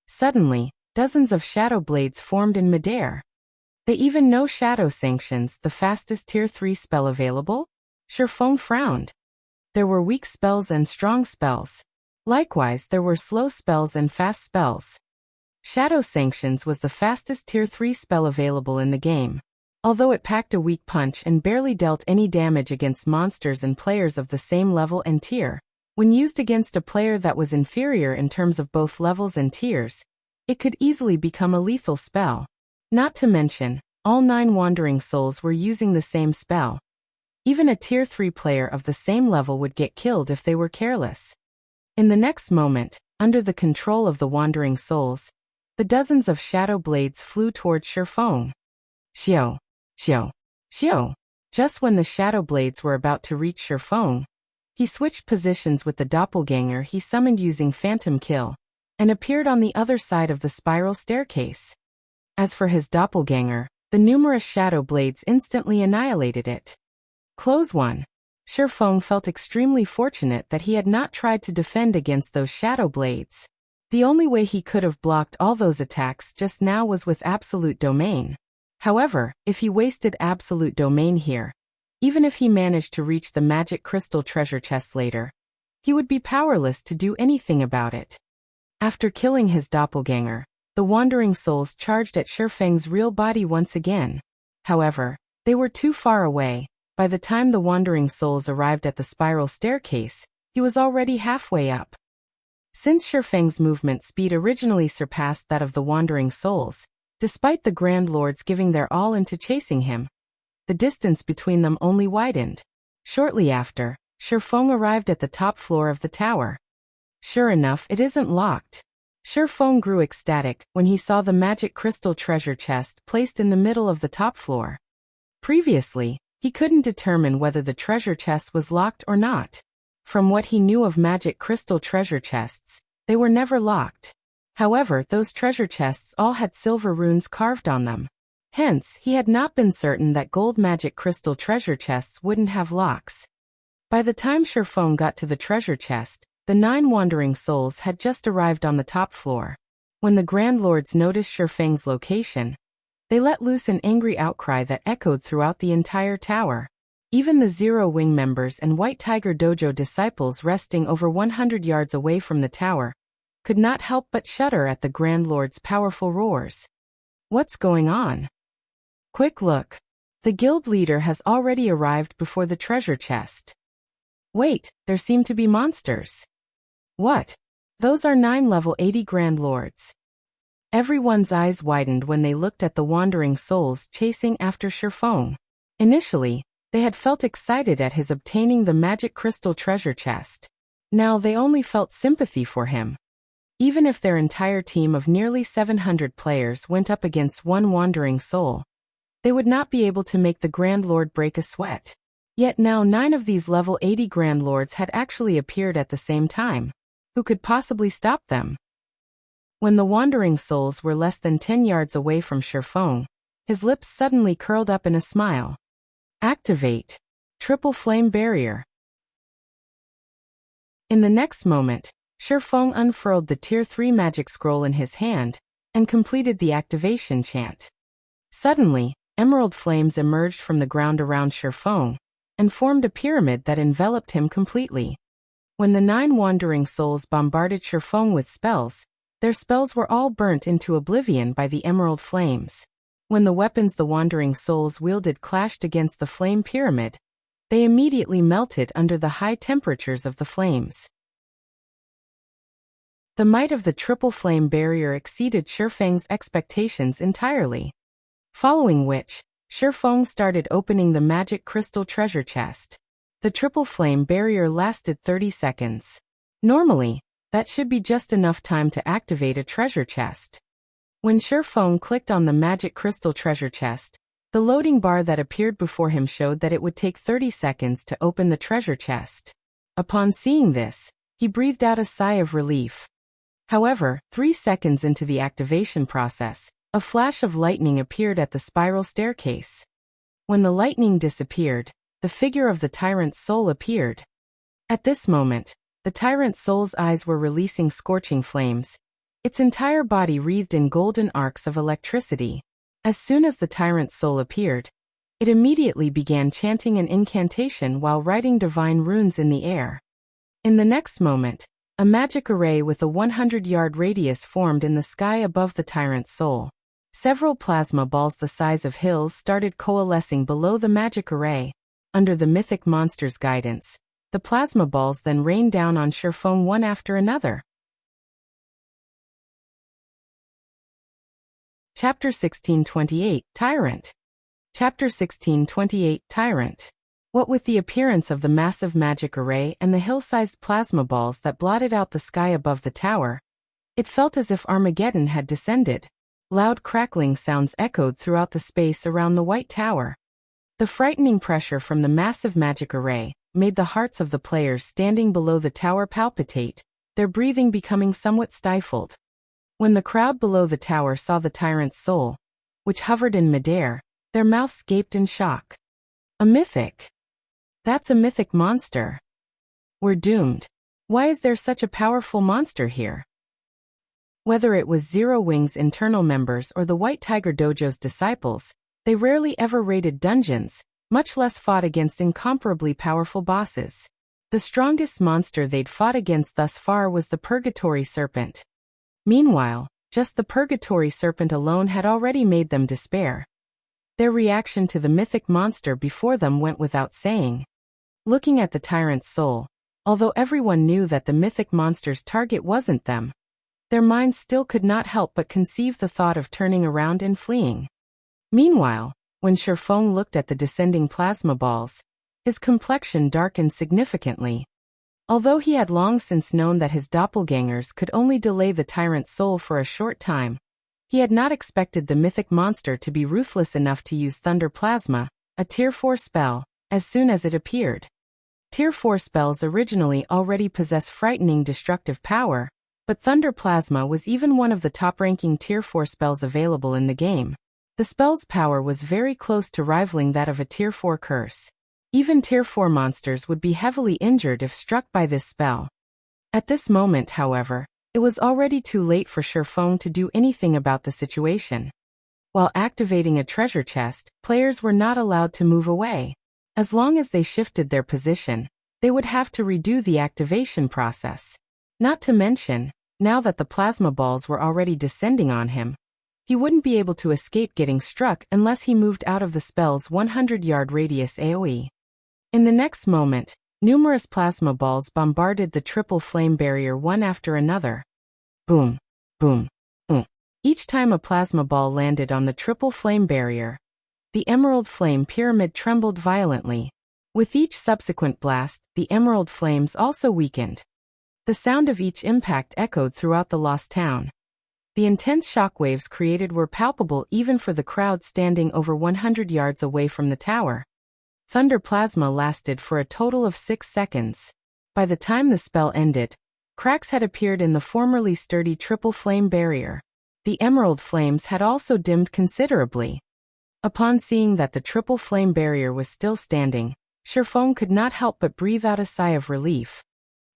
Suddenly, dozens of shadow blades formed in midair. They even know Shadow Sanctions, the fastest Tier 3 spell available? Shifeng frowned. There were weak spells and strong spells. Likewise, there were slow spells and fast spells. Shadow Sanctions was the fastest Tier 3 spell available in the game. Although it packed a weak punch and barely dealt any damage against monsters and players of the same level and tier, when used against a player that was inferior in terms of both levels and tiers, it could easily become a lethal spell. Not to mention, all 9 wandering souls were using the same spell. Even a Tier 3 player of the same level would get killed if they were careless. In the next moment, under the control of the wandering souls, the dozens of shadow blades flew towards Shifeng. Xiao, xiao, xiao. Just when the shadow blades were about to reach Shifeng, he switched positions with the doppelganger he summoned using Phantom Kill, and appeared on the other side of the spiral staircase. As for his doppelganger, the numerous shadow blades instantly annihilated it. Close one. Shifeng felt extremely fortunate that he had not tried to defend against those shadow blades. The only way he could have blocked all those attacks just now was with Absolute Domain. However, if he wasted Absolute Domain here, even if he managed to reach the magic crystal treasure chest later, he would be powerless to do anything about it. After killing his doppelganger, the Wandering Souls charged at Shifeng's real body once again. However, they were too far away. By the time the Wandering Souls arrived at the spiral staircase, he was already halfway up. Since Shifeng's movement speed originally surpassed that of the Wandering Souls, despite the Grand Lords giving their all into chasing him, the distance between them only widened. Shortly after, Shifeng arrived at the top floor of the tower. Sure enough, it isn't locked. Shifeng grew ecstatic when he saw the magic crystal treasure chest placed in the middle of the top floor. Previously, he couldn't determine whether the treasure chest was locked or not. From what he knew of magic crystal treasure chests, they were never locked. However, those treasure chests all had silver runes carved on them. Hence, he had not been certain that gold magic crystal treasure chests wouldn't have locks. By the time Shifeng got to the treasure chest, the 9 Wandering Souls had just arrived on the top floor. When the Grand Lords noticed Shifeng's location, they let loose an angry outcry that echoed throughout the entire tower. Even the Zero Wing members and White Tiger Dojo disciples resting over 100 yards away from the tower could not help but shudder at the Grand Lord's powerful roars. What's going on? Quick look. The guild leader has already arrived before the treasure chest. Wait, there seem to be monsters. What? Those are 9 level 80 Grand Lords. Everyone's eyes widened when they looked at the Wandering Souls chasing after Shifeng. Initially, they had felt excited at his obtaining the magic crystal treasure chest. Now they only felt sympathy for him. Even if their entire team of nearly 700 players went up against one Wandering Soul, they would not be able to make the Grand Lord break a sweat. Yet now 9 of these level 80 Grand Lords had actually appeared at the same time. Who could possibly stop them? When the Wandering Souls were less than 10 yards away from Shifeng, his lips suddenly curled up in a smile. Activate. Triple Flame Barrier. In the next moment, Shifeng unfurled the Tier 3 magic scroll in his hand and completed the activation chant. Suddenly, emerald flames emerged from the ground around Shifeng and formed a pyramid that enveloped him completely. When the 9 Wandering Souls bombarded Shifeng with spells, their spells were all burnt into oblivion by the emerald flames. When the weapons the Wandering Souls wielded clashed against the flame pyramid, they immediately melted under the high temperatures of the flames. The might of the triple flame barrier exceeded Shifeng's expectations entirely. Following which, Shifeng started opening the magic crystal treasure chest. The triple flame barrier lasted 30 seconds. Normally, that should be just enough time to activate a treasure chest. When Shifeng clicked on the magic crystal treasure chest, the loading bar that appeared before him showed that it would take 30 seconds to open the treasure chest. Upon seeing this, he breathed out a sigh of relief. However, 3 seconds into the activation process, a flash of lightning appeared at the spiral staircase. When the lightning disappeared, the figure of the Tyrant's soul appeared. At this moment, the Tyrant's soul's eyes were releasing scorching flames, its entire body wreathed in golden arcs of electricity. As soon as the Tyrant's soul appeared, it immediately began chanting an incantation while writing divine runes in the air. In the next moment, a magic array with a 100-yard radius formed in the sky above the Tyrant's soul. Several plasma balls the size of hills started coalescing below the magic array. Under the mythic monster's guidance, the plasma balls then rained down on Shifeng one after another. Chapter 1628, Tyrant. Chapter 1628, Tyrant. What with the appearance of the massive magic array and the hill-sized plasma balls that blotted out the sky above the tower, it felt as if Armageddon had descended. Loud crackling sounds echoed throughout the space around the White Tower. The frightening pressure from the massive magic array made the hearts of the players standing below the tower palpitate, their breathing becoming somewhat stifled. When the crowd below the tower saw the Tyrant's soul, which hovered in midair, their mouths gaped in shock. A mythic. That's a mythic monster. We're doomed. Why is there such a powerful monster here? Whether it was Zero Wing's internal members or the White Tiger Dojo's disciples, they rarely ever raided dungeons, much less fought against incomparably powerful bosses. The strongest monster they'd fought against thus far was the Purgatory Serpent. Meanwhile, just the Purgatory Serpent alone had already made them despair. Their reaction to the mythic monster before them went without saying. Looking at the Tyrant's soul, although everyone knew that the mythic monster's target wasn't them, their minds still could not help but conceive the thought of turning around and fleeing. Meanwhile, when Shifeng looked at the descending plasma balls, his complexion darkened significantly. Although he had long since known that his doppelgangers could only delay the Tyrant's soul for a short time, he had not expected the mythic monster to be ruthless enough to use Thunder Plasma, a Tier 4 spell, as soon as it appeared. Tier 4 spells originally already possess frightening destructive power, but Thunder Plasma was even one of the top-ranking Tier 4 spells available in the game. The spell's power was very close to rivaling that of a Tier 4 curse. Even Tier 4 monsters would be heavily injured if struck by this spell. At this moment, however, it was already too late for Shifeng to do anything about the situation. While activating a treasure chest, players were not allowed to move away. As long as they shifted their position, they would have to redo the activation process. Not to mention, now that the plasma balls were already descending on him, he wouldn't be able to escape getting struck unless he moved out of the spell's 100-yard radius AoE. In the next moment, numerous plasma balls bombarded the triple flame barrier one after another. Boom, boom, boom. Each time a plasma ball landed on the triple flame barrier, the emerald flame pyramid trembled violently. With each subsequent blast, the emerald flames also weakened. The sound of each impact echoed throughout the lost town. The intense shockwaves created were palpable even for the crowd standing over 100 yards away from the tower. Thunder Plasma lasted for a total of 6 seconds. By the time the spell ended, cracks had appeared in the formerly sturdy triple flame barrier. The emerald flames had also dimmed considerably. Upon seeing that the triple flame barrier was still standing, Shifeng could not help but breathe out a sigh of relief.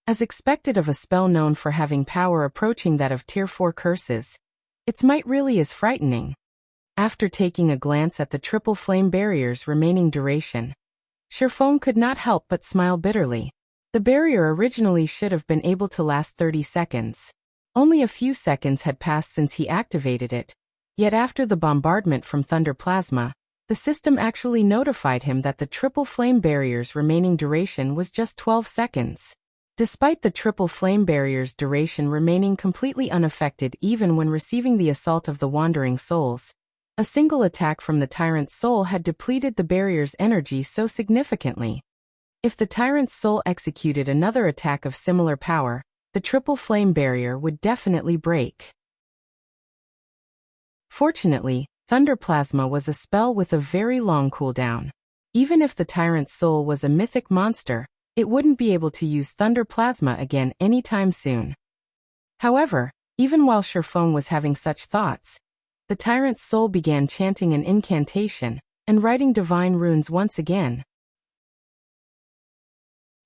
As expected of a spell known for having power approaching that of Tier 4 curses, its might really is frightening. After taking a glance at the triple flame barrier's remaining duration, Shifeng could not help but smile bitterly. The barrier originally should have been able to last 30 seconds. Only a few seconds had passed since he activated it, yet after the bombardment from Thunder Plasma, the system actually notified him that the triple flame barrier's remaining duration was just 12 seconds. Despite the triple flame barrier's duration remaining completely unaffected even when receiving the assault of the Wandering Souls, a single attack from the Tyrant's soul had depleted the barrier's energy so significantly. If the Tyrant's soul executed another attack of similar power, the triple flame barrier would definitely break. Fortunately, Thunder Plasma was a spell with a very long cooldown. Even if the Tyrant's soul was a mythic monster, it wouldn't be able to use Thunder Plasma again anytime soon. However, even while Shifeng was having such thoughts, the Tyrant's soul began chanting an incantation and writing divine runes once again.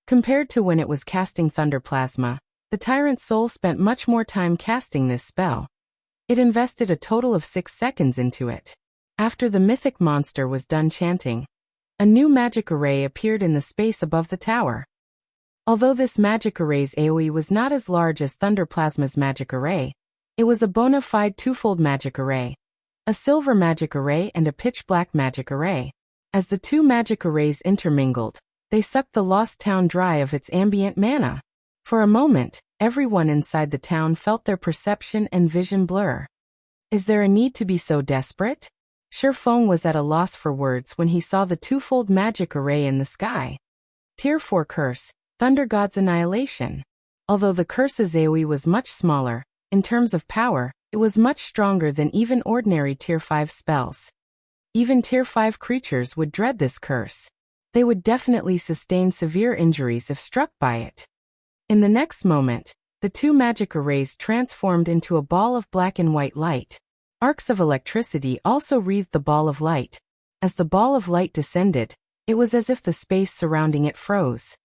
Compared to when it was casting Thunder Plasma, the Tyrant's soul spent much more time casting this spell. It invested a total of 6 seconds into it. After the mythic monster was done chanting, a new magic array appeared in the space above the tower. Although this magic array's AoE was not as large as Thunder Plasma's magic array, it was a bona fide twofold magic array, a silver magic array and a pitch-black magic array. As the two magic arrays intermingled, they sucked the lost town dry of its ambient mana. For a moment, everyone inside the town felt their perception and vision blur. Is there a need to be so desperate? Shifeng was at a loss for words when he saw the twofold magic array in the sky. Tier 4 Curse, Thunder God's Annihilation. Although the curse's AoE was much smaller, in terms of power, it was much stronger than even ordinary Tier 5 spells. Even Tier 5 creatures would dread this curse. They would definitely sustain severe injuries if struck by it. In the next moment, the two magic arrays transformed into a ball of black and white light. Arcs of electricity also wreathed the ball of light. As the ball of light, descended, it was as if the space surrounding it froze.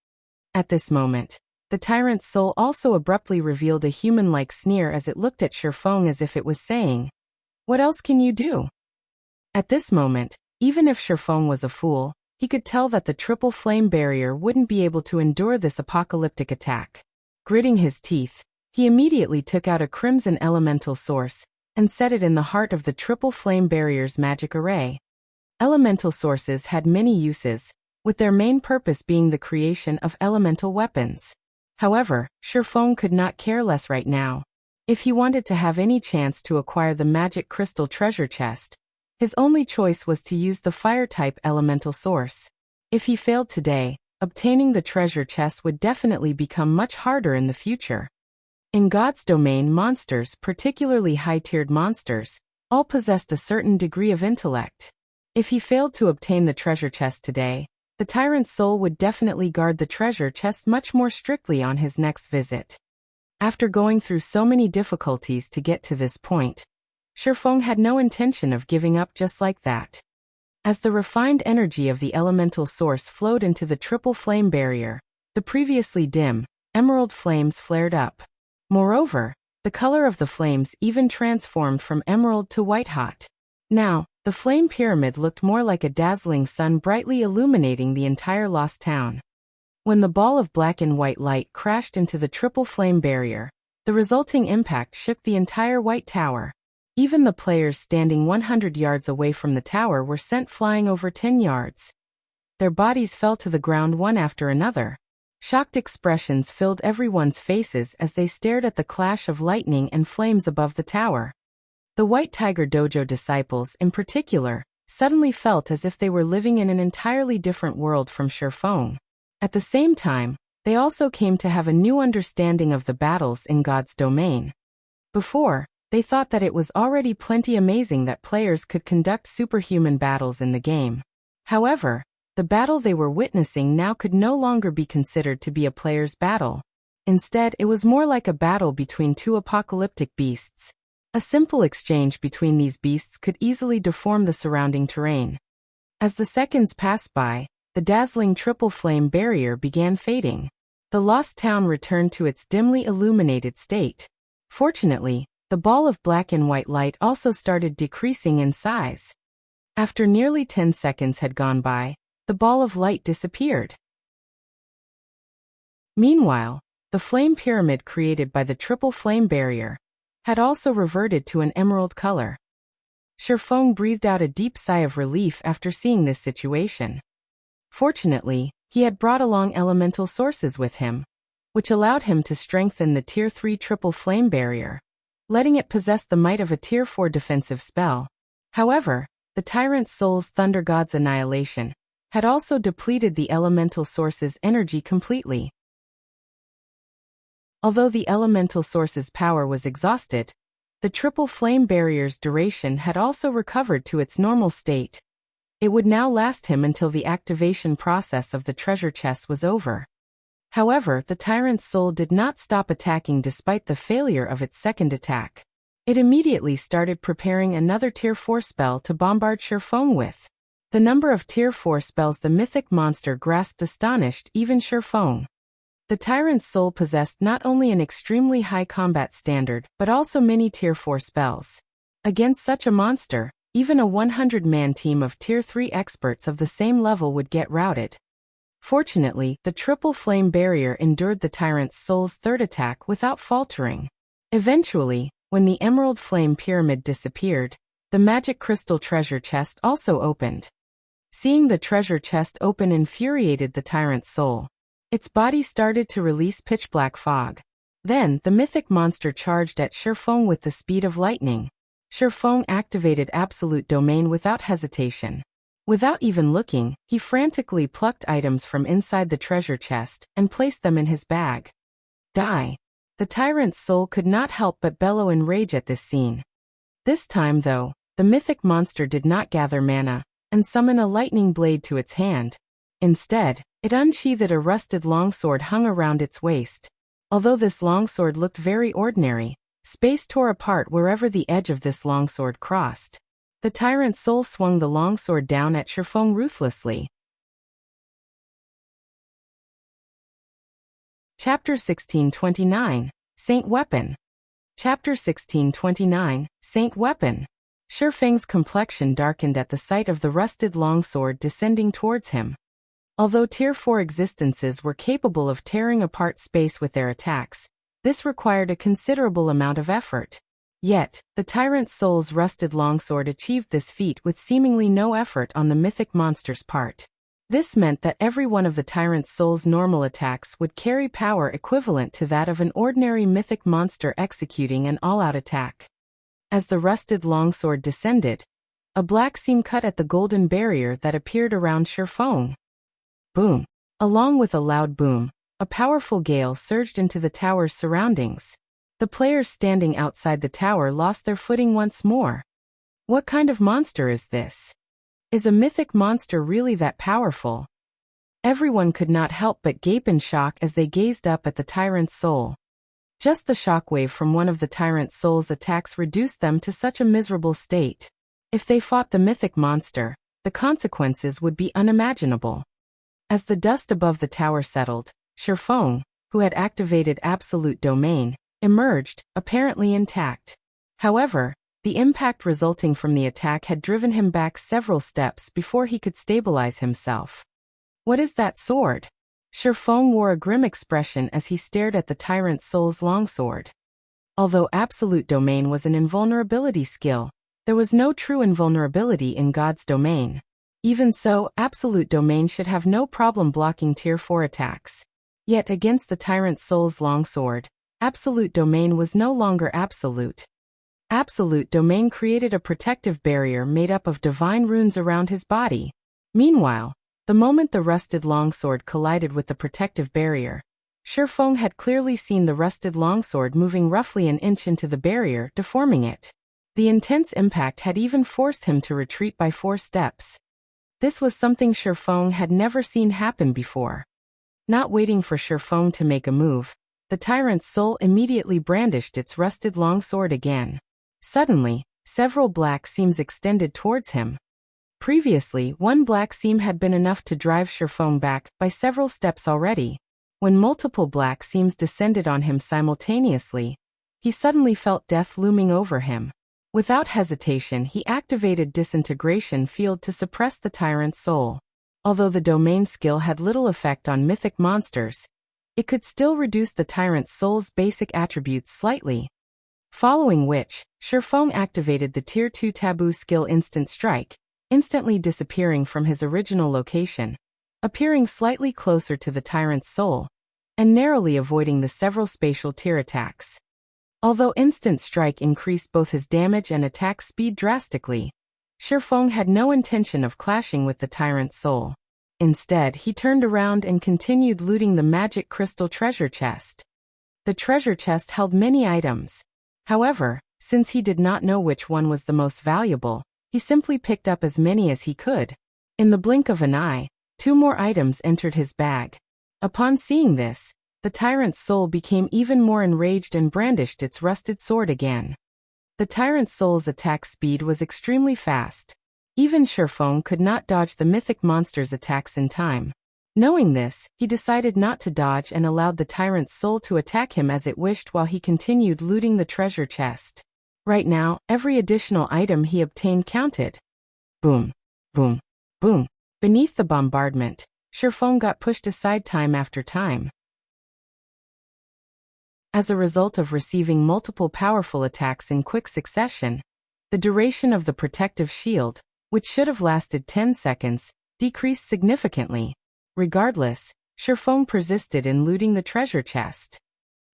At this moment, The tyrant's soul also abruptly revealed a human-like sneer as it looked at Shifeng as if it was saying, "What else can you do?" At this moment, even if Shifeng was a fool, he could tell that the triple flame barrier wouldn't be able to endure this apocalyptic attack. Gritting his teeth, he immediately took out a crimson elemental source and set it in the heart of the triple flame barrier's magic array. Elemental sources had many uses, with their main purpose being the creation of elemental weapons. However, Shifeng could not care less right now. If he wanted to have any chance to acquire the magic crystal treasure chest, his only choice was to use the fire-type elemental source. If he failed today, obtaining the treasure chest would definitely become much harder in the future. In God's domain, monsters, particularly high-tiered monsters, all possessed a certain degree of intellect. If he failed to obtain the treasure chest today, the tyrant's soul would definitely guard the treasure chest much more strictly on his next visit. After going through so many difficulties to get to this point, Shifeng had no intention of giving up just like that. As the refined energy of the elemental source flowed into the triple flame barrier, the previously dim, emerald flames flared up. Moreover, the color of the flames even transformed from emerald to white-hot. Now, the flame pyramid looked more like a dazzling sun brightly illuminating the entire lost town. When the ball of black and white light crashed into the triple flame barrier, the resulting impact shook the entire white tower. Even the players standing 100 yards away from the tower were sent flying over 10 yards. Their bodies fell to the ground one after another. Shocked expressions filled everyone's faces as they stared at the clash of lightning and flames above the tower. The White Tiger Dojo disciples, in particular, suddenly felt as if they were living in an entirely different world from Shifeng. At the same time, they also came to have a new understanding of the battles in God's domain. Before, they thought that it was already plenty amazing that players could conduct superhuman battles in the game. However, the battle they were witnessing now could no longer be considered to be a player's battle. Instead, it was more like a battle between two apocalyptic beasts. A simple exchange between these beasts could easily deform the surrounding terrain. As the seconds passed by, the dazzling triple flame barrier began fading. The lost town returned to its dimly illuminated state. Fortunately, the ball of black and white light also started decreasing in size. After nearly 10 seconds had gone by, the ball of light disappeared. Meanwhile, the flame pyramid created by the triple flame barrier had also reverted to an emerald color. Shifeng breathed out a deep sigh of relief after seeing this situation. Fortunately, he had brought along elemental sources with him, which allowed him to strengthen the Tier 3 triple flame barrier, letting it possess the might of a Tier 4 defensive spell. However, the Tyrant Soul's Thunder God's Annihilation had also depleted the elemental source's energy completely. Although the elemental source's power was exhausted, the triple flame barrier's duration had also recovered to its normal state. It would now last him until the activation process of the treasure chest was over. However, the Tyrant's soul did not stop attacking despite the failure of its second attack. It immediately started preparing another Tier 4 spell to bombard Shifeng with. The number of Tier 4 spells the mythic monster grasped astonished even Shifeng. The Tyrant's soul possessed not only an extremely high combat standard but also many Tier 4 spells. Against such a monster, even a 100-man team of Tier 3 experts of the same level would get routed. Fortunately, the triple flame barrier endured the Tyrant's soul's third attack without faltering. Eventually, when the emerald flame pyramid disappeared, the magic crystal treasure chest also opened. Seeing the treasure chest open infuriated the Tyrant's soul. Its body started to release pitch-black fog. Then, the mythic monster charged at Shifeng with the speed of lightning. Shifeng activated Absolute Domain without hesitation. Without even looking, he frantically plucked items from inside the treasure chest and placed them in his bag. Die! The Tyrant's soul could not help but bellow in rage at this scene. This time, though, the mythic monster did not gather mana and summon a lightning blade to its hand. Instead, it unsheathed a rusted longsword hung around its waist. Although this longsword looked very ordinary, space tore apart wherever the edge of this longsword crossed. The Tyrant's soul swung the longsword down at Shifeng ruthlessly. Chapter 1629, Saint Weapon. Chapter 1629, Saint Weapon. Shi Feng's complexion darkened at the sight of the rusted longsword descending towards him. Although Tier 4 existences were capable of tearing apart space with their attacks, this required a considerable amount of effort. Yet, the Tyrant Soul's rusted longsword achieved this feat with seemingly no effort on the mythic monster's part. This meant that every one of the Tyrant Soul's normal attacks would carry power equivalent to that of an ordinary mythic monster executing an all-out attack. As the rusted longsword descended, a black seam cut at the golden barrier that appeared around Shi Feng. Boom! Along with a loud boom, a powerful gale surged into the tower's surroundings. The players standing outside the tower lost their footing once more. What kind of monster is this? Is a mythic monster really that powerful? Everyone could not help but gape in shock as they gazed up at the Tyrant Soul. Just the shockwave from one of the Tyrant Soul's attacks reduced them to such a miserable state. If they fought the mythic monster, the consequences would be unimaginable. As the dust above the tower settled, Shi Feng, who had activated Absolute Domain, emerged, apparently intact. However, the impact resulting from the attack had driven him back several steps before he could stabilize himself. What is that sword? Shi Feng wore a grim expression as he stared at the Tyrant Soul's longsword. Although Absolute Domain was an invulnerability skill, there was no true invulnerability in God's domain. Even so, Absolute Domain should have no problem blocking Tier 4 attacks. Yet against the Tyrant Soul's longsword, Absolute Domain was no longer absolute. Absolute Domain created a protective barrier made up of divine runes around his body. Meanwhile, the moment the rusted longsword collided with the protective barrier, Shi Feng had clearly seen the rusted longsword moving roughly an inch into the barrier, deforming it. The intense impact had even forced him to retreat by 4 steps. This was something Shi Feng had never seen happen before. Not waiting for Shi Feng to make a move, the Tyrant's Soul immediately brandished its rusted longsword again. Suddenly, several black seams extended towards him. Previously, one black seam had been enough to drive Shi Feng back by several steps already. When multiple black seams descended on him simultaneously, he suddenly felt death looming over him. Without hesitation, he activated Disintegration Field to suppress the Tyrant's Soul. Although the domain skill had little effect on mythic monsters, it could still reduce the Tyrant's Soul's basic attributes slightly. Following which, Shi Feng activated the Tier 2 Taboo skill Instant Strike, instantly disappearing from his original location, appearing slightly closer to the Tyrant's Soul, and narrowly avoiding the several spatial tier attacks. Although Instant Strike increased both his damage and attack speed drastically, Shi Feng had no intention of clashing with the Tyrant's Soul. Instead, he turned around and continued looting the magic crystal treasure chest. The treasure chest held many items. However, since he did not know which one was the most valuable, he simply picked up as many as he could. In the blink of an eye, 2 more items entered his bag. Upon seeing this, the Tyrant's Soul became even more enraged and brandished its rusted sword again. The Tyrant's Soul's attack speed was extremely fast. Even Shi Feng could not dodge the mythic monster's attacks in time. Knowing this, he decided not to dodge and allowed the Tyrant's Soul to attack him as it wished while he continued looting the treasure chest. Right now, every additional item he obtained counted. Boom, boom, boom. Beneath the bombardment, Shi Feng got pushed aside time after time. As a result of receiving multiple powerful attacks in quick succession, the duration of the protective shield, which should have lasted 10 seconds, decreased significantly. Regardless, Shi Feng persisted in looting the treasure chest.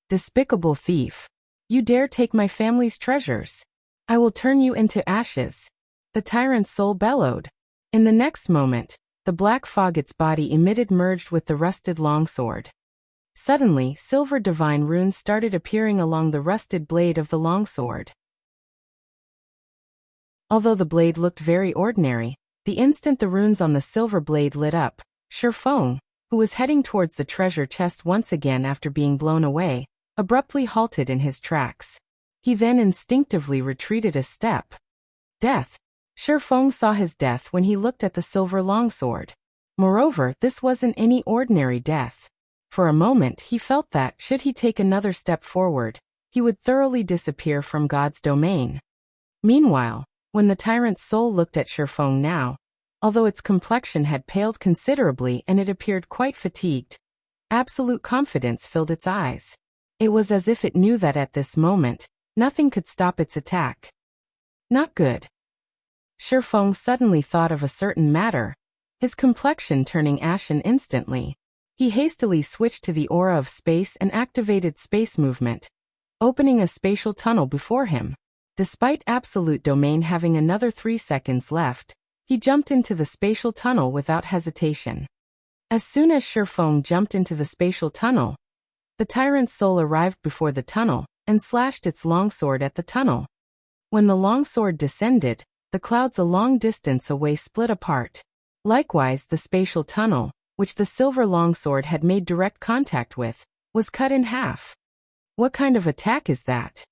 Despicable thief! You dare take my family's treasures? I will turn you into ashes! The Tyrant's Soul bellowed. In the next moment, the black fog its body emitted merged with the rusted longsword. Suddenly, silver divine runes started appearing along the rusted blade of the longsword. Although the blade looked very ordinary, the instant the runes on the silver blade lit up, Shi Feng, who was heading towards the treasure chest once again after being blown away, abruptly halted in his tracks. He then instinctively retreated a step. Death! Shi Feng saw his death when he looked at the silver longsword. Moreover, this wasn't any ordinary death. For a moment he felt that, should he take another step forward, he would thoroughly disappear from God's domain. Meanwhile, when the tyrant's soul looked at Shifeng now, although its complexion had paled considerably and it appeared quite fatigued, absolute confidence filled its eyes. It was as if it knew that at this moment, nothing could stop its attack. Not good. Shifeng suddenly thought of a certain matter, his complexion turning ashen instantly. He hastily switched to the aura of space and activated space movement, opening a spatial tunnel before him. Despite absolute domain having another 3 seconds left, he jumped into the spatial tunnel without hesitation. As soon as Shifeng jumped into the spatial tunnel, the tyrant's soul arrived before the tunnel and slashed its longsword at the tunnel. When the longsword descended, the clouds a long distance away split apart. Likewise, the spatial tunnel, which the silver longsword had made direct contact with, was cut in half. What kind of attack is that?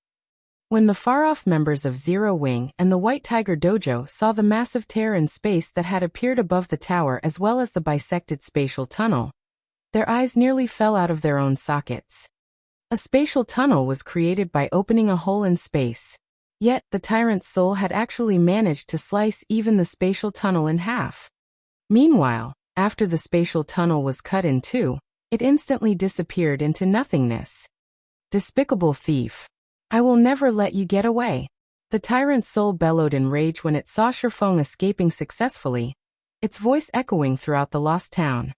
When the far-off members of Zero Wing and the White Tiger Dojo saw the massive tear in space that had appeared above the tower as well as the bisected spatial tunnel, their eyes nearly fell out of their own sockets. A spatial tunnel was created by opening a hole in space. Yet, the tyrant's soul had actually managed to slice even the spatial tunnel in half. Meanwhile, after the spatial tunnel was cut in two, it instantly disappeared into nothingness. Despicable thief. I will never let you get away. The tyrant's soul bellowed in rage when it saw Shifeng escaping successfully, its voice echoing throughout the lost town.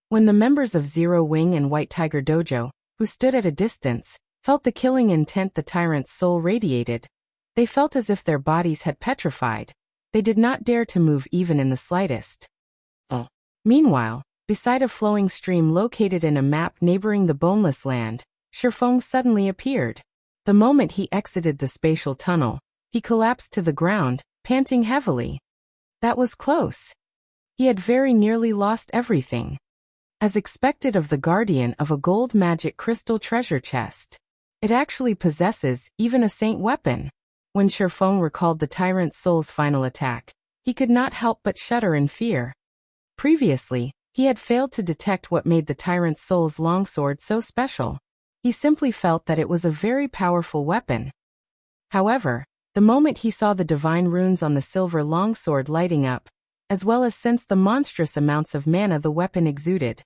When the members of Zero Wing and White Tiger Dojo, who stood at a distance, felt the killing intent the tyrant's soul radiated, they felt as if their bodies had petrified. They did not dare to move even in the slightest. Meanwhile, beside a flowing stream located in a map neighboring the Boneless Land, Shifeng suddenly appeared. The moment he exited the spatial tunnel, he collapsed to the ground, panting heavily. That was close. He had very nearly lost everything. As expected of the guardian of a gold magic crystal treasure chest, it actually possesses even a saint weapon. When Shifeng recalled the tyrant's soul's final attack, he could not help but shudder in fear. Previously, he had failed to detect what made the tyrant's soul's longsword so special. He simply felt that it was a very powerful weapon. However, the moment he saw the divine runes on the silver longsword lighting up, as well as sensed the monstrous amounts of mana the weapon exuded.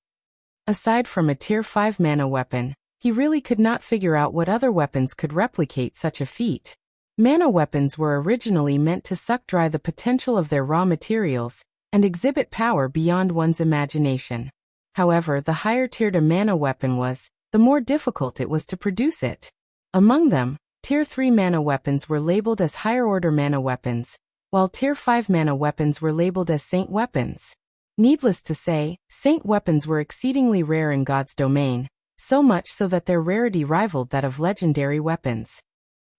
Aside from a Tier 5 mana weapon, he really could not figure out what other weapons could replicate such a feat. Mana weapons were originally meant to suck dry the potential of their raw materials and exhibit power beyond one's imagination. However, the higher tiered a mana weapon was, the more difficult it was to produce it. Among them, Tier 3 mana weapons were labeled as higher-order mana weapons, while Tier 5 mana weapons were labeled as saint weapons. Needless to say, saint weapons were exceedingly rare in God's domain, so much so that their rarity rivaled that of legendary weapons.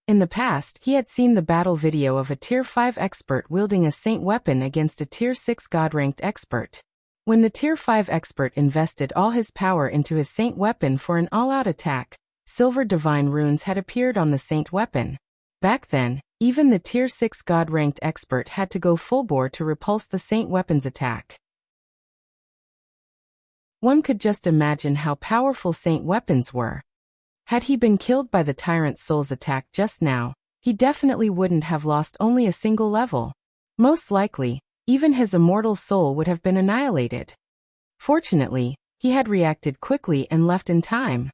In the past, he had seen the battle video of a Tier 5 expert wielding a saint weapon against a Tier 6 God-ranked expert. When the Tier 5 expert invested all his power into his saint weapon for an all-out attack, silver divine runes had appeared on the saint weapon. Back then, even the Tier 6 God-ranked expert had to go full bore to repulse the saint weapon's attack. One could just imagine how powerful saint weapons were. Had he been killed by the tyrant's soul's attack just now, he definitely wouldn't have lost only a single level. Most likely, even his immortal soul would have been annihilated. Fortunately, he had reacted quickly and left in time.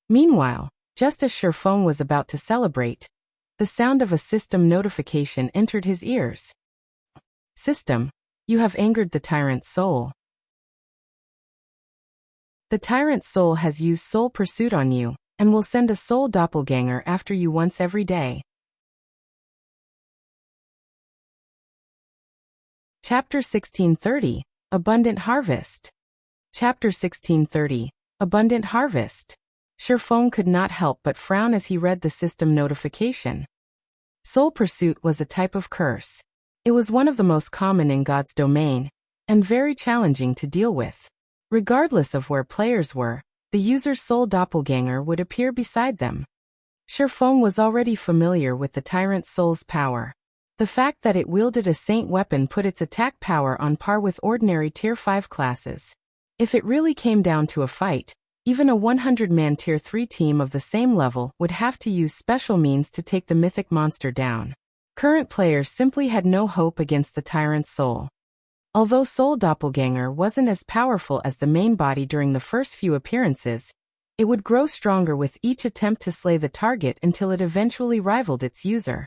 Meanwhile, just as Shifeng was about to celebrate, the sound of a system notification entered his ears. System, you have angered the tyrant's soul. The tyrant's soul has used soul pursuit on you, and will send a soul doppelganger after you once every day. Chapter 1630, Abundant Harvest. Chapter 1630, Abundant Harvest. Shifeng could not help but frown as he read the system notification. Soul pursuit was a type of curse. It was one of the most common in God's domain, and very challenging to deal with. Regardless of where players were, the user's soul doppelganger would appear beside them. Shifeng was already familiar with the tyrant's soul's power. The fact that it wielded a saint weapon put its attack power on par with ordinary Tier 5 classes. If it really came down to a fight, Even a 100-man Tier 3 team of the same level would have to use special means to take the mythic monster down. Current players simply had no hope against the Tyrant's soul. Although Soul Doppelganger wasn't as powerful as the main body during the first few appearances, it would grow stronger with each attempt to slay the target until it eventually rivaled its user.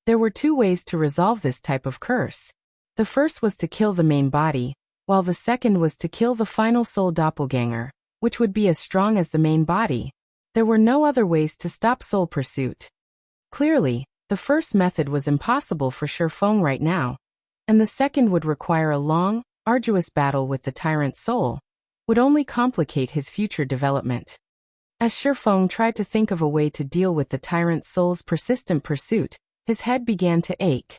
There were two ways to resolve this type of curse. The first was to kill the main body, while the second was to kill the final Soul Doppelganger, which would be as strong as the main body. There were no other ways to stop Soul Pursuit. Clearly, the first method was impossible for Shifeng right now, and the second would require a long, arduous battle with the Tyrant's soul, would only complicate his future development. As Shifeng tried to think of a way to deal with the Tyrant's soul's persistent pursuit, his head began to ache.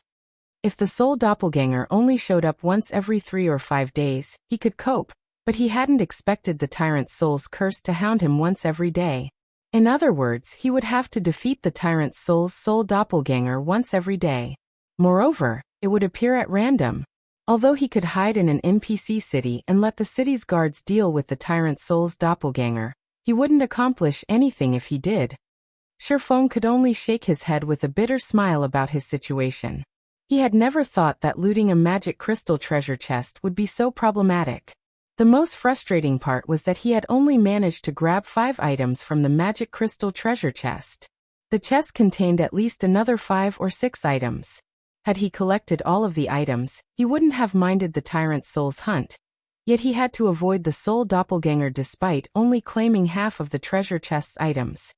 If the Soul Doppelganger only showed up once every 3 or 5 days, he could cope, but he hadn't expected the Tyrant's soul's curse to hound him once every day. In other words, he would have to defeat the Tyrant's soul's Soul Doppelganger once every day. Moreover, it would appear at random. Although he could hide in an NPC city and let the city's guards deal with the Tyrant's soul's doppelganger, he wouldn't accomplish anything if he did. Shifeng could only shake his head with a bitter smile about his situation. He had never thought that looting a magic crystal treasure chest would be so problematic. The most frustrating part was that he had only managed to grab 5 items from the magic crystal treasure chest. The chest contained at least another 5 or 6 items. Had he collected all of the items, he wouldn't have minded the Tyrant's soul's hunt. Yet he had to avoid the Soul Doppelganger despite only claiming half of the treasure chest's items.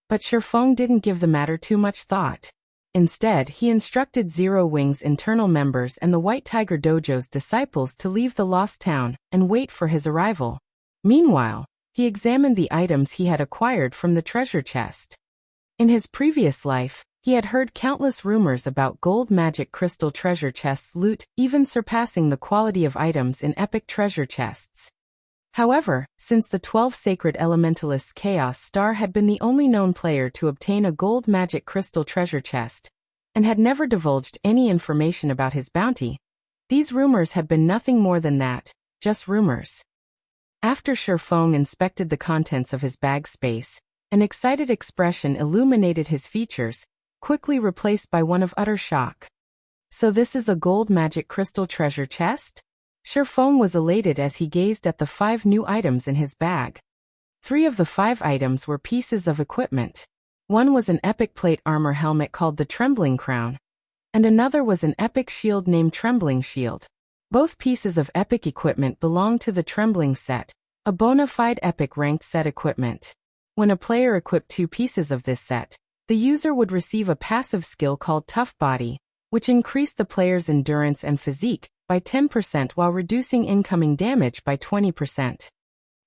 But Shifeng didn't give the matter too much thought. Instead, he instructed Zero Wing's internal members and the White Tiger Dojo's disciples to leave the lost town and wait for his arrival. Meanwhile, he examined the items he had acquired from the treasure chest. In his previous life, he had heard countless rumors about gold magic crystal treasure chests' loot, even surpassing the quality of items in epic treasure chests. However, since the 12 Sacred Elementalists' Chaos Star had been the only known player to obtain a gold magic crystal treasure chest, and had never divulged any information about his bounty, these rumors had been nothing more than that, just rumors. After Shifeng inspected the contents of his bag space, an excited expression illuminated his features, quickly replaced by one of utter shock. So this is a gold magic crystal treasure chest? Shifeng was elated as he gazed at the 5 new items in his bag. 3 of the 5 items were pieces of equipment. One was an epic plate armor helmet called the Trembling Crown, and another was an epic shield named Trembling Shield. Both pieces of epic equipment belonged to the Trembling set, a bona fide epic ranked set equipment. When a player equipped 2 pieces of this set, the user would receive a passive skill called Tough Body, which increased the player's endurance and physique by 10% while reducing incoming damage by 20%.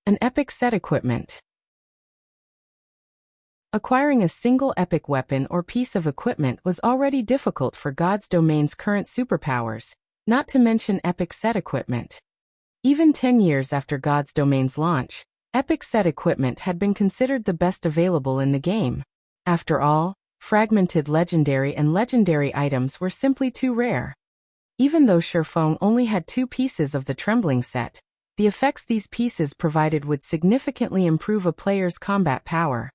An epic set equipment. Acquiring a single epic weapon or piece of equipment was already difficult for God's Domain's current superpowers, not to mention epic set equipment. Even 10 years after God's Domain's launch, epic set equipment had been considered the best available in the game. After all, fragmented legendary and legendary items were simply too rare. Even though Shifeng only had 2 pieces of the Trembling set, the effects these pieces provided would significantly improve a player's combat power.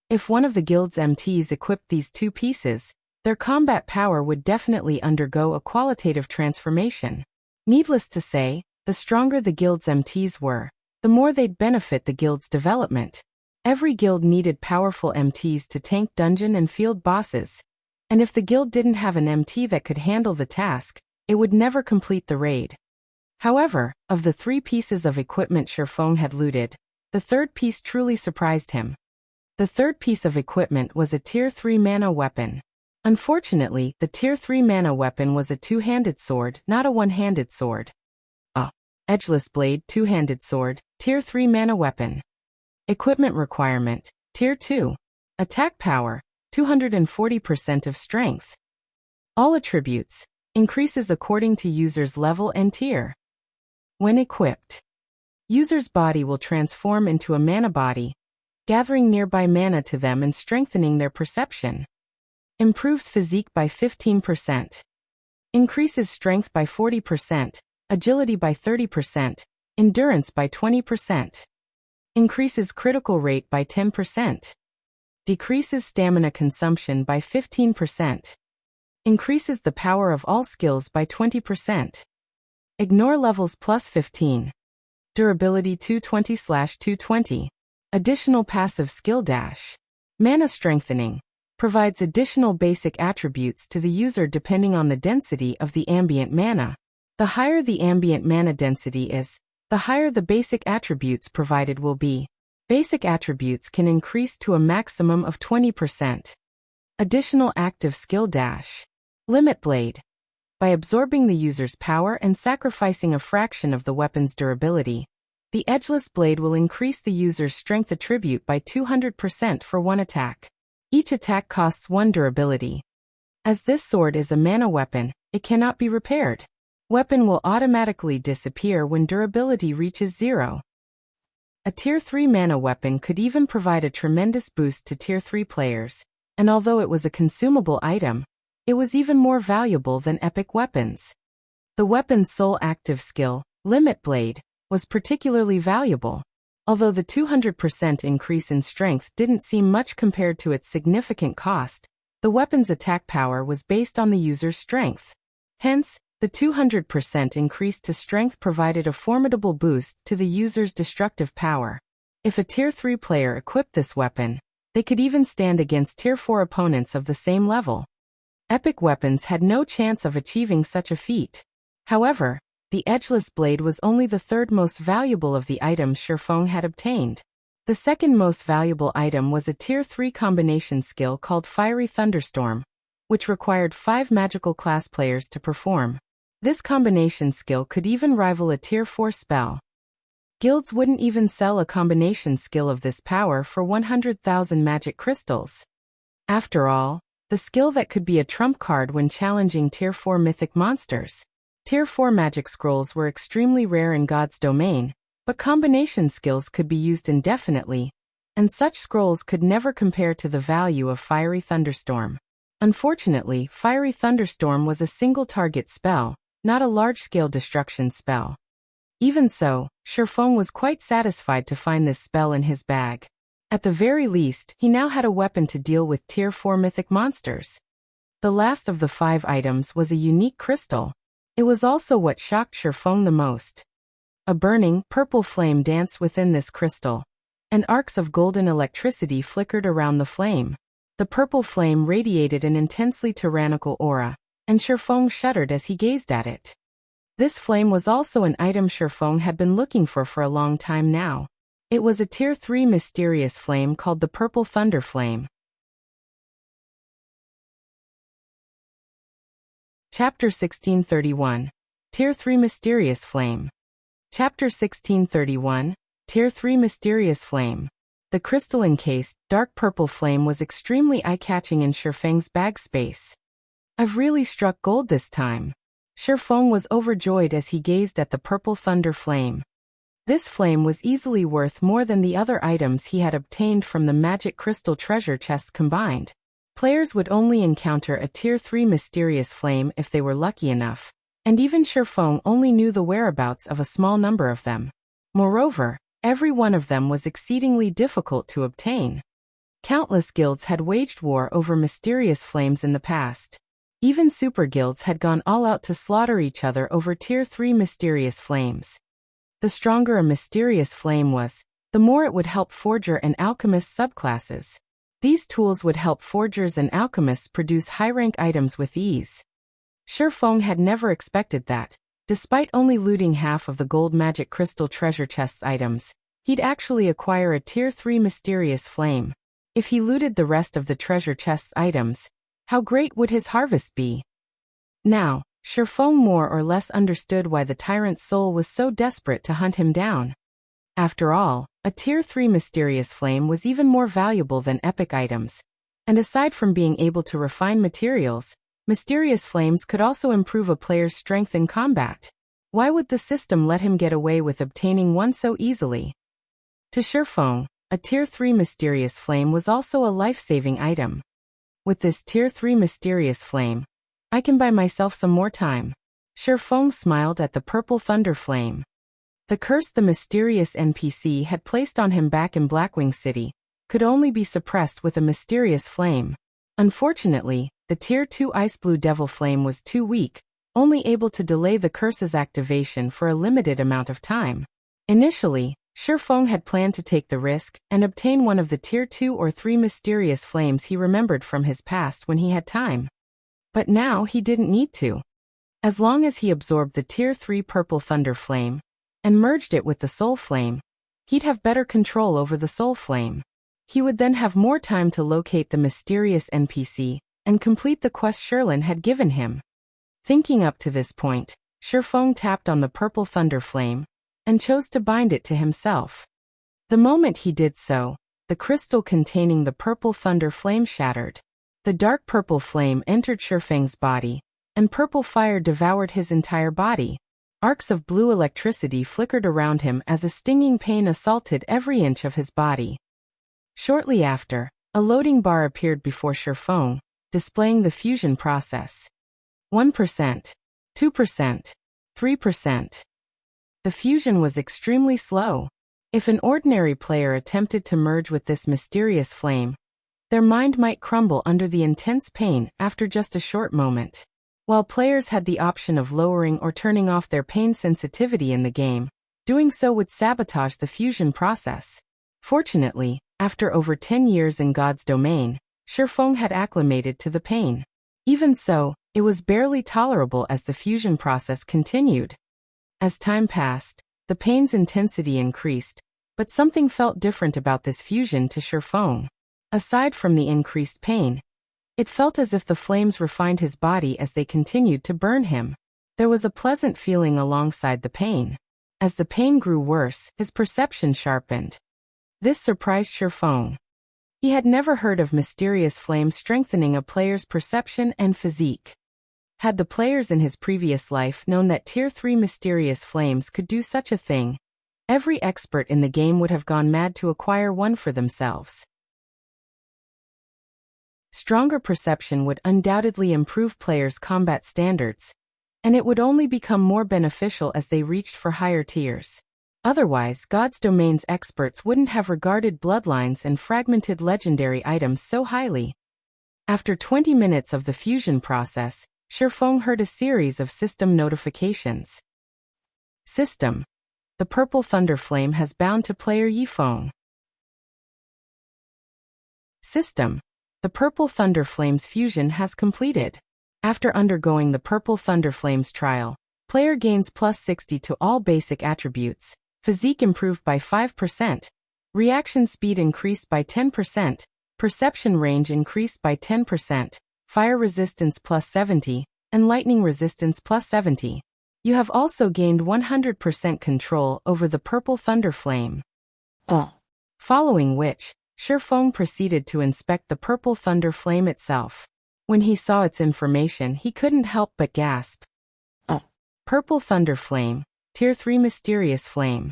If one of the guild's MTs equipped these 2 pieces, their combat power would definitely undergo a qualitative transformation. Needless to say, the stronger the guild's MTs were, the more they'd benefit the guild's development. Every guild needed powerful MTs to tank dungeon and field bosses, and if the guild didn't have an MT that could handle the task, it would never complete the raid. However, of the 3 pieces of equipment Shifeng had looted, the 3rd piece truly surprised him. The 3rd piece of equipment was a Tier 3 mana weapon. Unfortunately, the Tier 3 mana weapon was a 2-handed sword, not a 1-handed sword. A edgeless blade 2-handed sword, Tier 3 mana weapon. Equipment requirement, Tier 2. Attack power, 240% of strength. All attributes, increases according to user's level and tier. When equipped, user's body will transform into a mana body, gathering nearby mana to them and strengthening their perception. Improves physique by 15%. Increases strength by 40%, agility by 30%, endurance by 20%. Increases critical rate by 10%. Decreases stamina consumption by 15%. Increases the power of all skills by 20%. Ignore levels plus 15. Durability 220/220. Additional passive skill dash. Mana strengthening. Provides additional basic attributes to the user depending on the density of the ambient mana. The higher the ambient mana density is, the higher the basic attributes provided will be. Basic attributes can increase to a maximum of 20%. Additional active skill dash. Limit Blade. By absorbing the user's power and sacrificing a fraction of the weapon's durability, the edgeless blade will increase the user's strength attribute by 200% for one attack. Each attack costs 1 durability. As this sword is a mana weapon, it cannot be repaired. Weapon will automatically disappear when durability reaches 0. A Tier 3 mana weapon could even provide a tremendous boost to Tier 3 players, and although it was a consumable item, it was even more valuable than epic weapons. The weapon's sole active skill, Limit Blade, was particularly valuable. Although the 200% increase in strength didn't seem much compared to its significant cost, the weapon's attack power was based on the user's strength. Hence, the 200% increase to strength provided a formidable boost to the user's destructive power. If a Tier 3 player equipped this weapon, they could even stand against Tier 4 opponents of the same level. Epic weapons had no chance of achieving such a feat. However, the edgeless blade was only the third most valuable of the items Shifeng had obtained. The second most valuable item was a Tier 3 combination skill called Fiery Thunderstorm, which required 5 magical class players to perform. This combination skill could even rival a Tier 4 spell. Guilds wouldn't even sell a combination skill of this power for 100,000 magic crystals. After all, the skill that could be a trump card when challenging Tier 4 mythic monsters. Tier 4 magic scrolls were extremely rare in God's domain, but combination skills could be used indefinitely, and such scrolls could never compare to the value of Fiery Thunderstorm. Unfortunately, Fiery Thunderstorm was a single-target spell, not a large-scale destruction spell. Even so, Shifeng was quite satisfied to find this spell in his bag. At the very least, he now had a weapon to deal with Tier 4 mythic monsters. The last of the 5 items was a unique crystal. It was also what shocked Shifeng the most. A burning, purple flame danced within this crystal, and arcs of golden electricity flickered around the flame. The purple flame radiated an intensely tyrannical aura, and Shifeng shuddered as he gazed at it. This flame was also an item Shifeng had been looking for a long time now. It was a Tier 3 mysterious flame called the Purple Thunder Flame. Chapter 1631. Tier 3 Mysterious Flame. Chapter 1631. Tier 3 Mysterious Flame. The crystal-encased, dark purple flame was extremely eye-catching in Shifeng's bag space. "I've really struck gold this time." Shifeng was overjoyed as he gazed at the Purple Thunder Flame. This flame was easily worth more than the other items he had obtained from the magic crystal treasure chests combined. Players would only encounter a Tier 3 mysterious flame if they were lucky enough, and even Shifeng only knew the whereabouts of a small number of them. Moreover, every one of them was exceedingly difficult to obtain. Countless guilds had waged war over mysterious flames in the past. Even super guilds had gone all out to slaughter each other over Tier 3 mysterious flames. The stronger a mysterious flame was, the more it would help forger and alchemist subclasses. These tools would help forgers and alchemists produce high-rank items with ease. Shifeng had never expected that, despite only looting half of the gold magic crystal treasure chest's items, he'd actually acquire a Tier 3 mysterious flame. If he looted the rest of the treasure chest's items, how great would his harvest be? Now, Shifeng more or less understood why the Tyrant's soul was so desperate to hunt him down. After all, a Tier 3 mysterious flame was even more valuable than epic items, and aside from being able to refine materials, mysterious flames could also improve a player's strength in combat. Why would the system let him get away with obtaining one so easily? To Shifeng, a Tier 3 mysterious flame was also a life-saving item. With this Tier 3 mysterious flame, I can buy myself some more time. Shifeng smiled at the Purple Thunder Flame. The curse the mysterious NPC had placed on him back in Blackwing City could only be suppressed with a mysterious flame. Unfortunately, the Tier 2 Ice Blue Devil Flame was too weak, only able to delay the curse's activation for a limited amount of time. Initially, Shifeng had planned to take the risk and obtain one of the Tier 2 or 3 mysterious flames he remembered from his past when he had time. But now he didn't need to. As long as he absorbed the Tier 3 Purple Thunder Flame and merged it with the Soul Flame, he'd have better control over the Soul Flame. He would then have more time to locate the mysterious NPC and complete the quest Shirlin had given him. Thinking up to this point, Shifeng tapped on the Purple Thunder Flame and chose to bind it to himself. The moment he did so, the crystal containing the Purple Thunder Flame shattered. The dark purple flame entered Shifeng's body, and purple fire devoured his entire body. Arcs of blue electricity flickered around him as a stinging pain assaulted every inch of his body. Shortly after, a loading bar appeared before Shifeng, displaying the fusion process. 1%, 2%, 3%. The fusion was extremely slow. If an ordinary player attempted to merge with this mysterious flame, their mind might crumble under the intense pain after just a short moment. While players had the option of lowering or turning off their pain sensitivity in the game, doing so would sabotage the fusion process. Fortunately, after over 10 years in God's domain, Shifeng had acclimated to the pain. Even so, it was barely tolerable as the fusion process continued. As time passed, the pain's intensity increased, but something felt different about this fusion to Shifeng. Aside from the increased pain, it felt as if the flames refined his body as they continued to burn him. There was a pleasant feeling alongside the pain. As the pain grew worse, his perception sharpened. This surprised Shifeng. He had never heard of mysterious flames strengthening a player's perception and physique. Had the players in his previous life known that Tier 3 mysterious flames could do such a thing, every expert in the game would have gone mad to acquire one for themselves. Stronger perception would undoubtedly improve players' combat standards, and it would only become more beneficial as they reached for higher tiers. Otherwise, God's domain's experts wouldn't have regarded bloodlines and fragmented legendary items so highly. After 20 minutes of the fusion process, Shifeng heard a series of system notifications. System: the Purple Thunder Flame has bound to player Yifeng. System: the Purple Thunder Flame's fusion has completed. After undergoing the Purple Thunder Flame's trial, player gains plus 60 to all basic attributes. Physique improved by 5%, reaction speed increased by 10%, perception range increased by 10%, fire resistance plus 70, and lightning resistance plus 70. You have also gained 100% control over the Purple Thunder Flame. Following which, Shifeng proceeded to inspect the Purple Thunder Flame itself. When he saw its information, he couldn't help but gasp. Purple Thunder Flame, Tier 3 Mysterious Flame.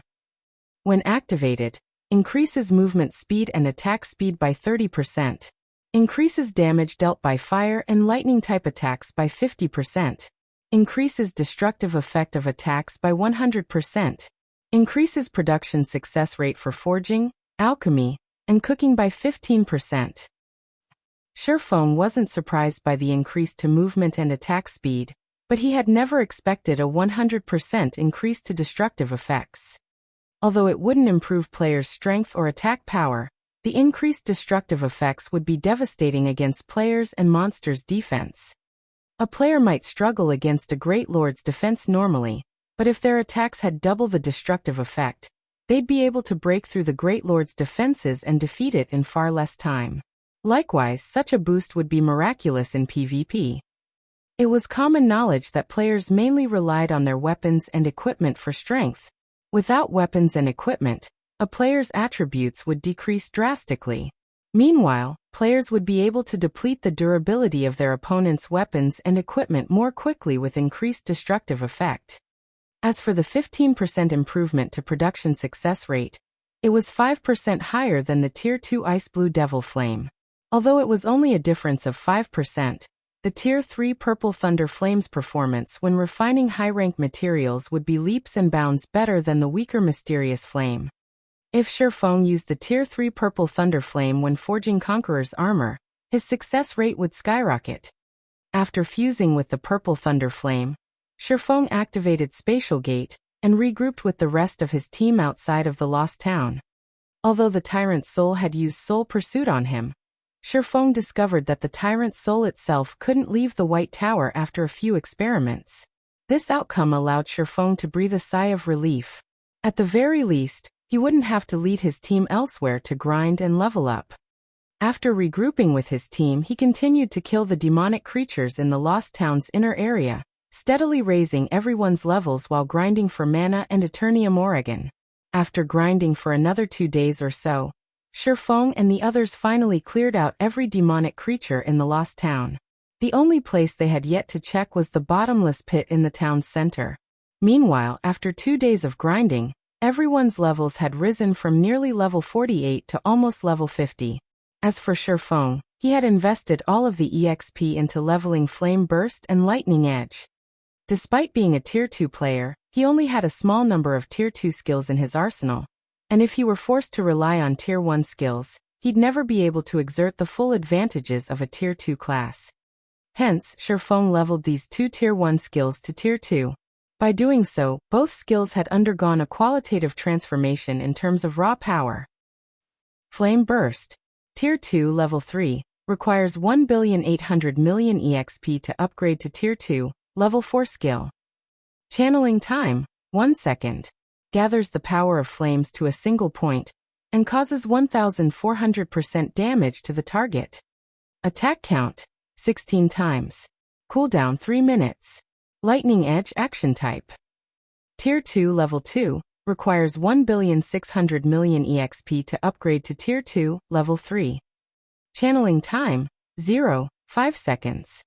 When activated, increases movement speed and attack speed by 30%. Increases damage dealt by fire and lightning type attacks by 50%. Increases destructive effect of attacks by 100%. Increases production success rate for forging, alchemy, and cooking by 15%. Shifeng wasn't surprised by the increase to movement and attack speed, but he had never expected a 100% increase to destructive effects. Although it wouldn't improve players' strength or attack power, the increased destructive effects would be devastating against players' and monsters' defense. A player might struggle against a Great Lord's defense normally, but if their attacks had double the destructive effect, they'd be able to break through the Great Lord's defenses and defeat it in far less time. Likewise, such a boost would be miraculous in PvP. It was common knowledge that players mainly relied on their weapons and equipment for strength. Without weapons and equipment, a player's attributes would decrease drastically. Meanwhile, players would be able to deplete the durability of their opponent's weapons and equipment more quickly with increased destructive effect. As for the 15% improvement to production success rate, it was 5% higher than the Tier 2 Ice Blue Devil Flame. Although it was only a difference of 5%, The Tier 3 Purple Thunder Flames performance when refining high-rank materials would be leaps and bounds better than the weaker Mysterious Flame. If Shifeng used the Tier 3 Purple Thunder Flame when forging Conqueror's armor, his success rate would skyrocket. After fusing with the Purple Thunder Flame, Shifeng activated Spatial Gate and regrouped with the rest of his team outside of the Lost Town. Although the Tyrant's soul had used Soul Pursuit on him, Shifeng discovered that the Tyrant's soul itself couldn't leave the White Tower after a few experiments. This outcome allowed Shifeng to breathe a sigh of relief. At the very least, he wouldn't have to lead his team elsewhere to grind and level up. After regrouping with his team, he continued to kill the demonic creatures in the Lost Town's inner area, steadily raising everyone's levels while grinding for mana and Eternium Oregon. After grinding for another 2 days or so, Shifeng and the others finally cleared out every demonic creature in the Lost Town. The only place they had yet to check was the bottomless pit in the town's center. Meanwhile, after 2 days of grinding, everyone's levels had risen from nearly level 48 to almost level 50. As for Shifeng, he had invested all of the EXP into leveling Flame Burst and Lightning Edge. Despite being a Tier 2 player, he only had a small number of Tier 2 skills in his arsenal, and if he were forced to rely on Tier 1 skills, he'd never be able to exert the full advantages of a Tier 2 class. Hence, Shifeng leveled these 2 Tier 1 skills to Tier 2. By doing so, both skills had undergone a qualitative transformation in terms of raw power. Flame Burst, Tier 2 Level 3, requires 1,800,000,000 EXP to upgrade to Tier 2, Level 4 skill. Channeling Time, 1 second. Gathers the power of flames to a single point, and causes 1,400% damage to the target. Attack count, 16 times. Cooldown 3 minutes. Lightning Edge Action Type. Tier 2 Level 2, requires 1,600,000,000 EXP to upgrade to Tier 2, Level 3. Channeling Time, 0.5 seconds.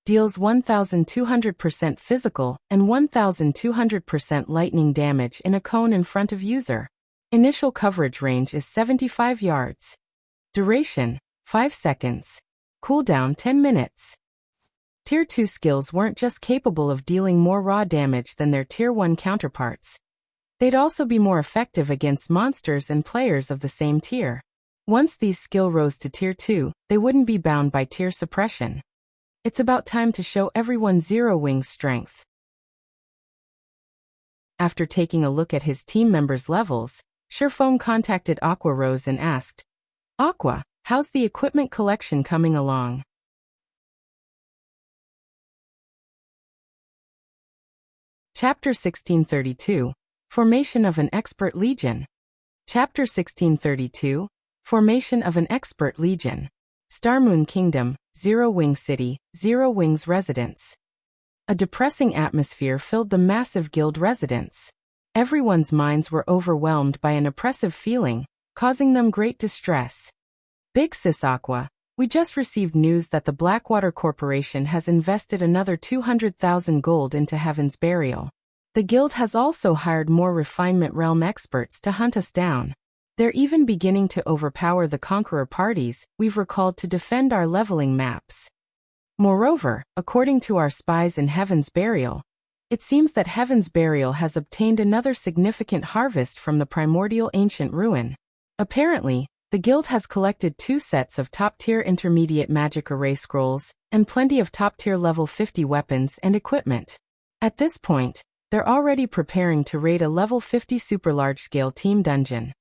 Deals 1,200% physical and 1,200% lightning damage in a cone in front of user. Initial coverage range is 75 yards. Duration, 5 seconds. Cooldown 10 minutes. Tier 2 skills weren't just capable of dealing more raw damage than their Tier 1 counterparts. They'd also be more effective against monsters and players of the same tier. Once these skills rose to Tier 2, they wouldn't be bound by tier suppression. It's about time to show everyone Zero Wing's strength. After taking a look at his team members' levels, Shifeng contacted Aqua Rose and asked, "Aqua, how's the equipment collection coming along?" Chapter 1632, Formation of an Expert Legion. Chapter 1632, Formation of an Expert Legion. Starmoon Kingdom, Zero Wing City, Zero Wing's residence. A depressing atmosphere filled the massive guild residence. Everyone's minds were overwhelmed by an oppressive feeling, causing them great distress. "Big Sis Aqua, we just received news that the Blackwater Corporation has invested another 200,000 gold into Heaven's Burial. The guild has also hired more Refinement Realm experts to hunt us down. They're even beginning to overpower the Conqueror parties we've recalled to defend our leveling maps. Moreover, according to our spies in Heaven's Burial, it seems that Heaven's Burial has obtained another significant harvest from the Primordial Ancient Ruin. Apparently, the guild has collected 2 sets of top-tier intermediate magic array scrolls and plenty of top-tier level 50 weapons and equipment. At this point, they're already preparing to raid a level 50 super large-scale team dungeon."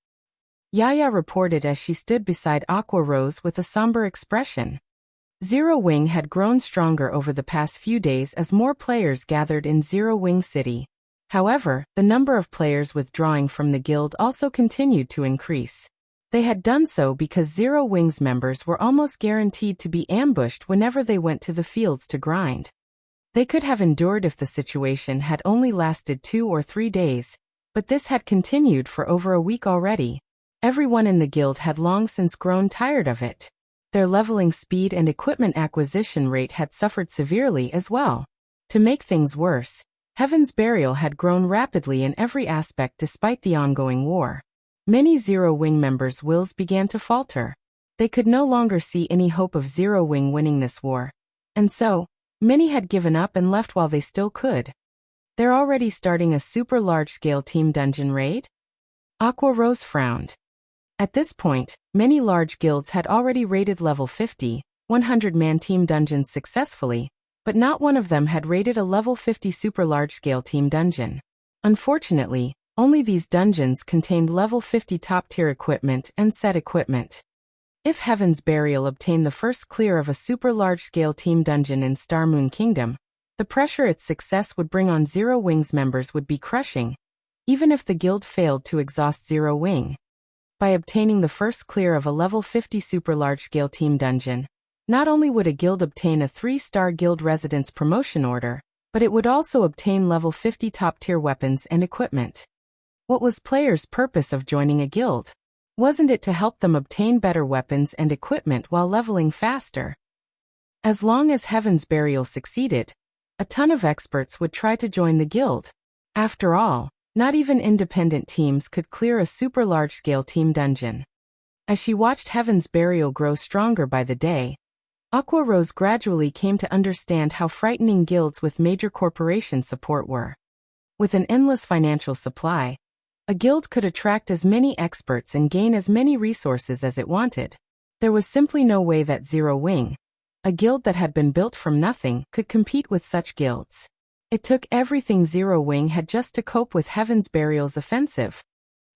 Yaya reported as she stood beside Aqua Rose with a somber expression. Zero Wing had grown stronger over the past few days as more players gathered in Zero Wing City. However, the number of players withdrawing from the guild also continued to increase. They had done so because Zero Wing's members were almost guaranteed to be ambushed whenever they went to the fields to grind. They could have endured if the situation had only lasted 2 or 3 days, but this had continued for over a week already. Everyone in the guild had long since grown tired of it. Their leveling speed and equipment acquisition rate had suffered severely as well. To make things worse, Heaven's Burial had grown rapidly in every aspect despite the ongoing war. Many Zero Wing members' wills began to falter. They could no longer see any hope of Zero Wing winning this war. And so, many had given up and left while they still could. They're already starting a super large-scale team dungeon raid? Aqua Rose frowned. At this point, many large guilds had already raided level 50, 100-man team dungeons successfully, but not one of them had raided a level 50 super large-scale team dungeon. Unfortunately, only these dungeons contained level 50 top-tier equipment and set equipment. If Heaven's Burial obtained the first clear of a super large-scale team dungeon in Star Moon Kingdom, the pressure its success would bring on Zero Wing's members would be crushing, even if the guild failed to exhaust Zero Wing. By obtaining the first clear of a level 50 super large-scale team dungeon, not only would a guild obtain a 3-star guild residence promotion order, but it would also obtain level 50 top-tier weapons and equipment. What was players' purpose of joining a guild? Wasn't it to help them obtain better weapons and equipment while leveling faster? As long as Heaven's Burial succeeded, a ton of experts would try to join the guild. After all, not even independent teams could clear a super large-scale team dungeon. As she watched Heaven's Burial grow stronger by the day, Aqua Rose gradually came to understand how frightening guilds with major corporation support were. With an endless financial supply, a guild could attract as many experts and gain as many resources as it wanted. There was simply no way that Zero Wing, a guild that had been built from nothing, could compete with such guilds. It took everything Zero Wing had just to cope with Heaven's Burial's offensive.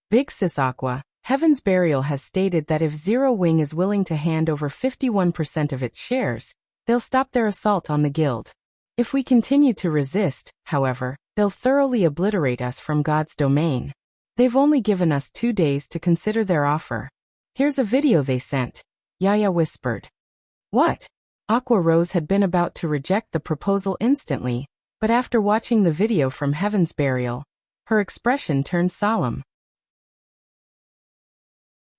Big Sis Aqua, Heaven's Burial has stated that if Zero Wing is willing to hand over 51% of its shares, they'll stop their assault on the guild. If we continue to resist, however, they'll thoroughly obliterate us from God's domain. They've only given us 2 days to consider their offer. Here's a video they sent, Yaya whispered. What? Aqua Rose had been about to reject the proposal instantly, but after watching the video from Heaven's Burial, her expression turned solemn.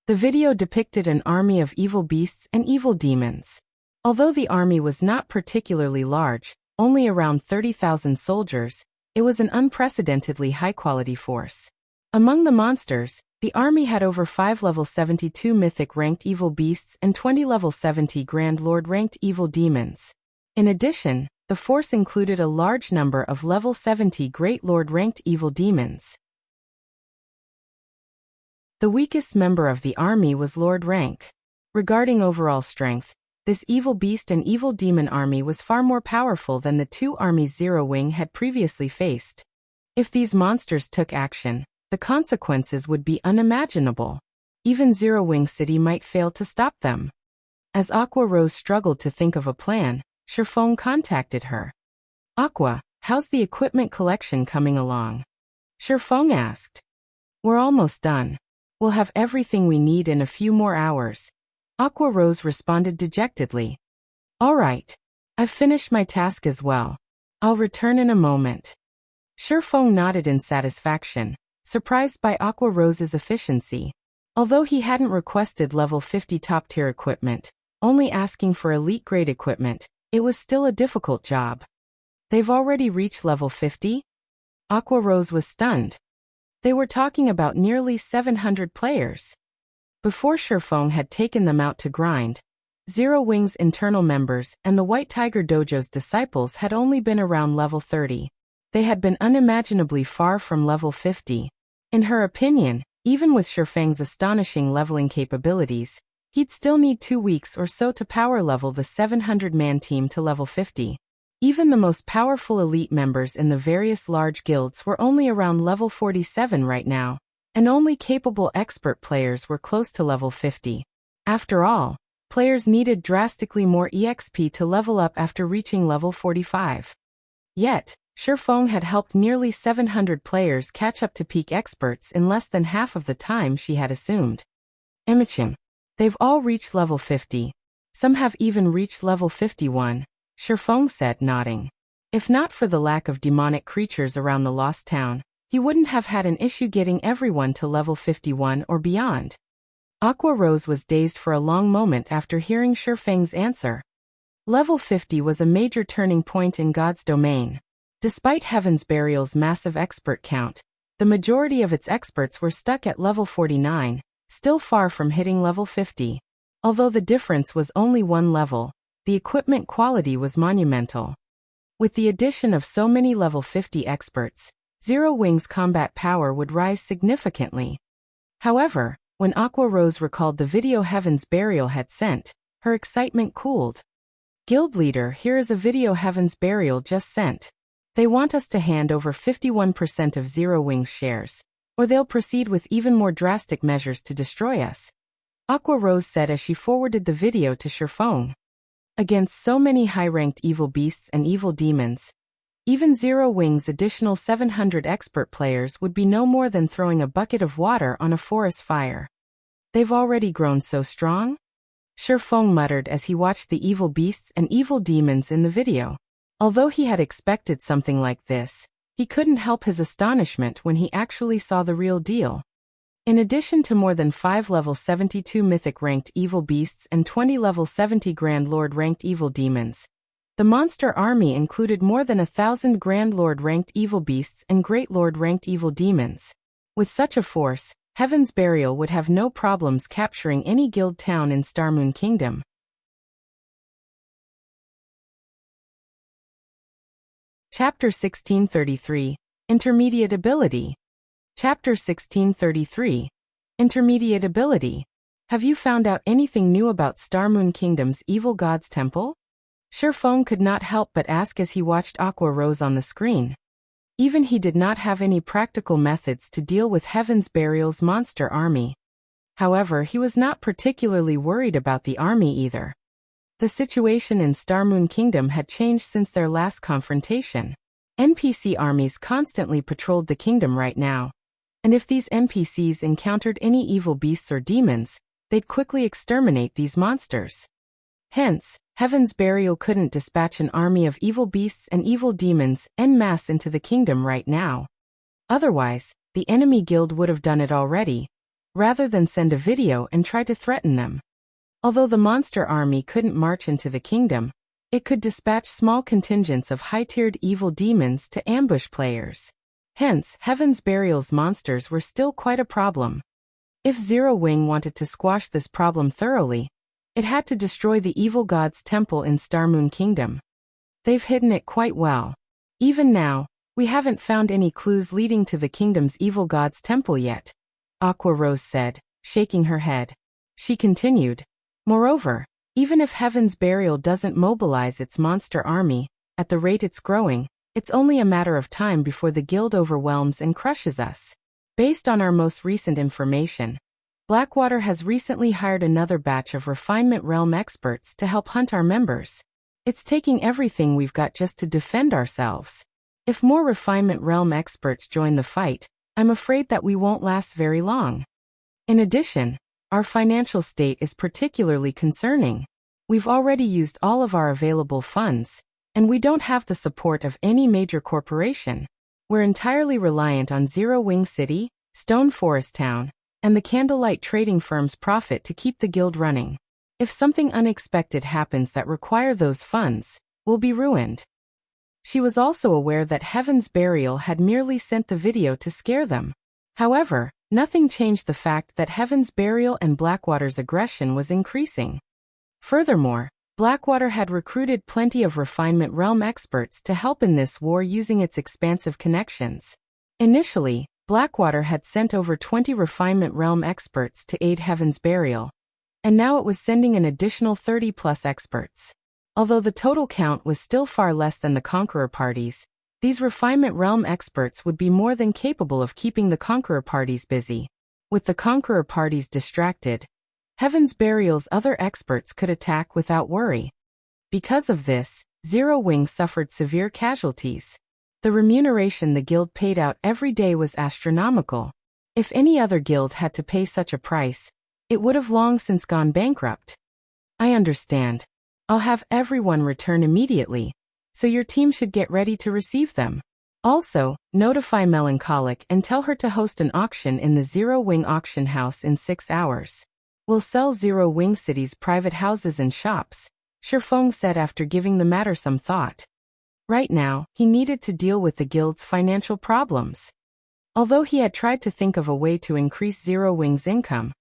The video depicted an army of evil beasts and evil demons. Although the army was not particularly large, only around 30,000 soldiers, it was an unprecedentedly high-quality force. Among the monsters, the army had over 5 level 72 mythic ranked evil beasts and 20 level 70 Grand Lord ranked evil demons. In addition, the force included a large number of level 70 Great Lord ranked evil demons. The weakest member of the army was Lord rank. Regarding overall strength, this evil beast and evil demon army was far more powerful than the 2 armies Zero Wing had previously faced. If these monsters took action, the consequences would be unimaginable. Even Zero Wing City might fail to stop them. As Aqua Rose struggled to think of a plan, Shifeng contacted her. Aqua, how's the equipment collection coming along? Shifeng asked. We're almost done. We'll have everything we need in a few more hours. Aqua Rose responded dejectedly. All right. I've finished my task as well. I'll return in a moment. Shifeng nodded in satisfaction, surprised by Aqua Rose's efficiency. Although he hadn't requested level 50 top-tier equipment, only asking for elite-grade equipment, it was still a difficult job. They've already reached level 50? Aqua Rose was stunned. They were talking about nearly 700 players. Before Shifeng had taken them out to grind, Zero Wing's internal members and the White Tiger Dojo's disciples had only been around level 30. They had been unimaginably far from level 50. In her opinion, even with Shifeng's astonishing leveling capabilities, he'd still need 2 weeks or so to power level the 700-man team to level 50. Even the most powerful elite members in the various large guilds were only around level 47 right now, and only capable expert players were close to level 50. After all, players needed drastically more EXP to level up after reaching level 45. Yet, Shifeng had helped nearly 700 players catch up to peak experts in less than half of the time she had assumed. Imichim. They've all reached level 50. Some have even reached level 51, Shifeng said, nodding. If not for the lack of demonic creatures around the lost town, he wouldn't have had an issue getting everyone to level 51 or beyond. Aqua Rose was dazed for a long moment after hearing Shifeng's answer. Level 50 was a major turning point in God's domain. Despite Heaven's Burial's massive expert count, the majority of its experts were stuck at level 49, still far from hitting level 50. Although the difference was only one level, the equipment quality was monumental. With the addition of so many level 50 experts, Zero Wing's combat power would rise significantly. However, when Aqua Rose recalled the video Heaven's Burial had sent, her excitement cooled. Guild leader, here is a video Heaven's Burial just sent. They want us to hand over 51% of Zero Wing's shares, or they'll proceed with even more drastic measures to destroy us, Aqua Rose said as she forwarded the video to Shifeng. Against so many high-ranked evil beasts and evil demons, even Zero Wing's additional 700 expert players would be no more than throwing a bucket of water on a forest fire. They've already grown so strong? Shifeng muttered as he watched the evil beasts and evil demons in the video. Although he had expected something like this, he couldn't help his astonishment when he actually saw the real deal. In addition to more than 5 level 72 mythic-ranked evil beasts and 20 level 70 Grand Lord-ranked evil demons, the monster army included more than 1,000 Grand Lord-ranked evil beasts and Great Lord-ranked evil demons. With such a force, Heaven's Burial would have no problems capturing any guild town in Starmoon Kingdom. Chapter 1633, Intermediate Ability. Chapter 1633, Intermediate Ability. Have you found out anything new about Starmoon Kingdom's Evil God's Temple? Shifeng could not help but ask as he watched Aqua Rose on the screen. Even he did not have any practical methods to deal with Heaven's Burial's monster army. However, he was not particularly worried about the army either. The situation in Starmoon Kingdom had changed since their last confrontation. NPC armies constantly patrolled the kingdom right now, and if these NPCs encountered any evil beasts or demons, they'd quickly exterminate these monsters. Hence, Heaven's Burial couldn't dispatch an army of evil beasts and evil demons en masse into the kingdom right now. Otherwise, the enemy guild would have done it already, rather than send a video and try to threaten them. Although the monster army couldn't march into the kingdom, it could dispatch small contingents of high-tiered evil demons to ambush players. Hence, Heaven's Burial's monsters were still quite a problem. If Zero Wing wanted to squash this problem thoroughly, it had to destroy the evil god's temple in Starmoon Kingdom. They've hidden it quite well. Even now, we haven't found any clues leading to the kingdom's evil god's temple yet, Aqua Rose said, shaking her head. She continued, moreover, even if Heaven's Burial doesn't mobilize its monster army, at the rate it's growing, it's only a matter of time before the guild overwhelms and crushes us. Based on our most recent information, Blackwater has recently hired another batch of Refinement Realm experts to help hunt our members. It's taking everything we've got just to defend ourselves. If more Refinement Realm experts join the fight, I'm afraid that we won't last very long. In addition, our financial state is particularly concerning. We've already used all of our available funds, and we don't have the support of any major corporation. We're entirely reliant on Zero Wing City, Stone Forest Town, and the Candlelight Trading Firm's profit to keep the guild running. If something unexpected happens that require those funds, we'll be ruined. She was also aware that Heaven's Burial had merely sent the video to scare them. However, nothing changed the fact that Heaven's Burial and Blackwater's aggression was increasing. Furthermore, Blackwater had recruited plenty of Refinement Realm experts to help in this war using its expansive connections. Initially, Blackwater had sent over 20 Refinement Realm experts to aid Heaven's Burial, and now it was sending an additional 30+ experts. Although the total count was still far less than the Conqueror parties, these Refinement Realm experts would be more than capable of keeping the Conqueror parties busy. With the Conqueror parties distracted, Heaven's Burial's other experts could attack without worry. Because of this, Zero Wing suffered severe casualties. The remuneration the guild paid out every day was astronomical. If any other guild had to pay such a price, it would have long since gone bankrupt. I understand. I'll have everyone return immediately, so your team should get ready to receive them. Also, notify Melancholic and tell her to host an auction in the Zero Wing auction house in 6 hours. We'll sell Zero Wing City's private houses and shops, Shifeng said after giving the matter some thought. Right now, he needed to deal with the guild's financial problems. Although he had tried to think of a way to increase Zero Wing's income,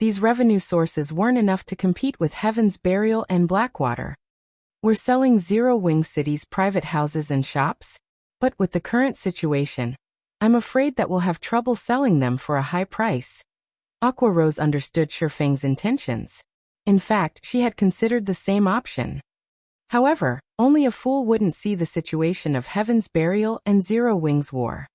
these revenue sources weren't enough to compete with Heaven's Burial and Blackwater. We're selling Zero Wing City's private houses and shops, but with the current situation, I'm afraid that we'll have trouble selling them for a high price. Aqua Rose understood Shifeng's intentions. In fact, she had considered the same option. However, only a fool wouldn't see the situation of Heaven's Burial and Zero Wing's war.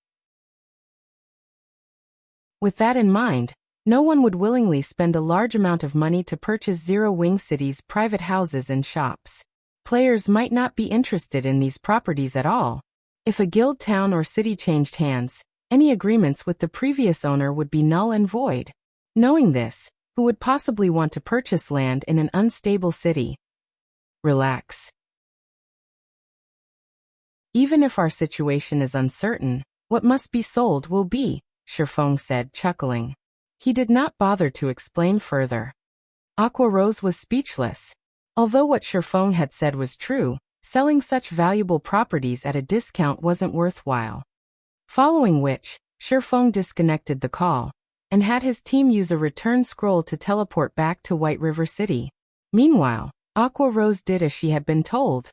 With that in mind, no one would willingly spend a large amount of money to purchase Zero Wing City's private houses and shops. Players might not be interested in these properties at all. If a guild town or city changed hands, any agreements with the previous owner would be null and void. Knowing this, who would possibly want to purchase land in an unstable city? Relax. Even if our situation is uncertain, what must be sold will be, Shifeng said, chuckling. He did not bother to explain further. Aqua Rose was speechless. Although what Shifeng had said was true, selling such valuable properties at a discount wasn't worthwhile. Following which, Shifeng disconnected the call, and had his team use a return scroll to teleport back to White River City. Meanwhile, Aqua Rose did as she had been told.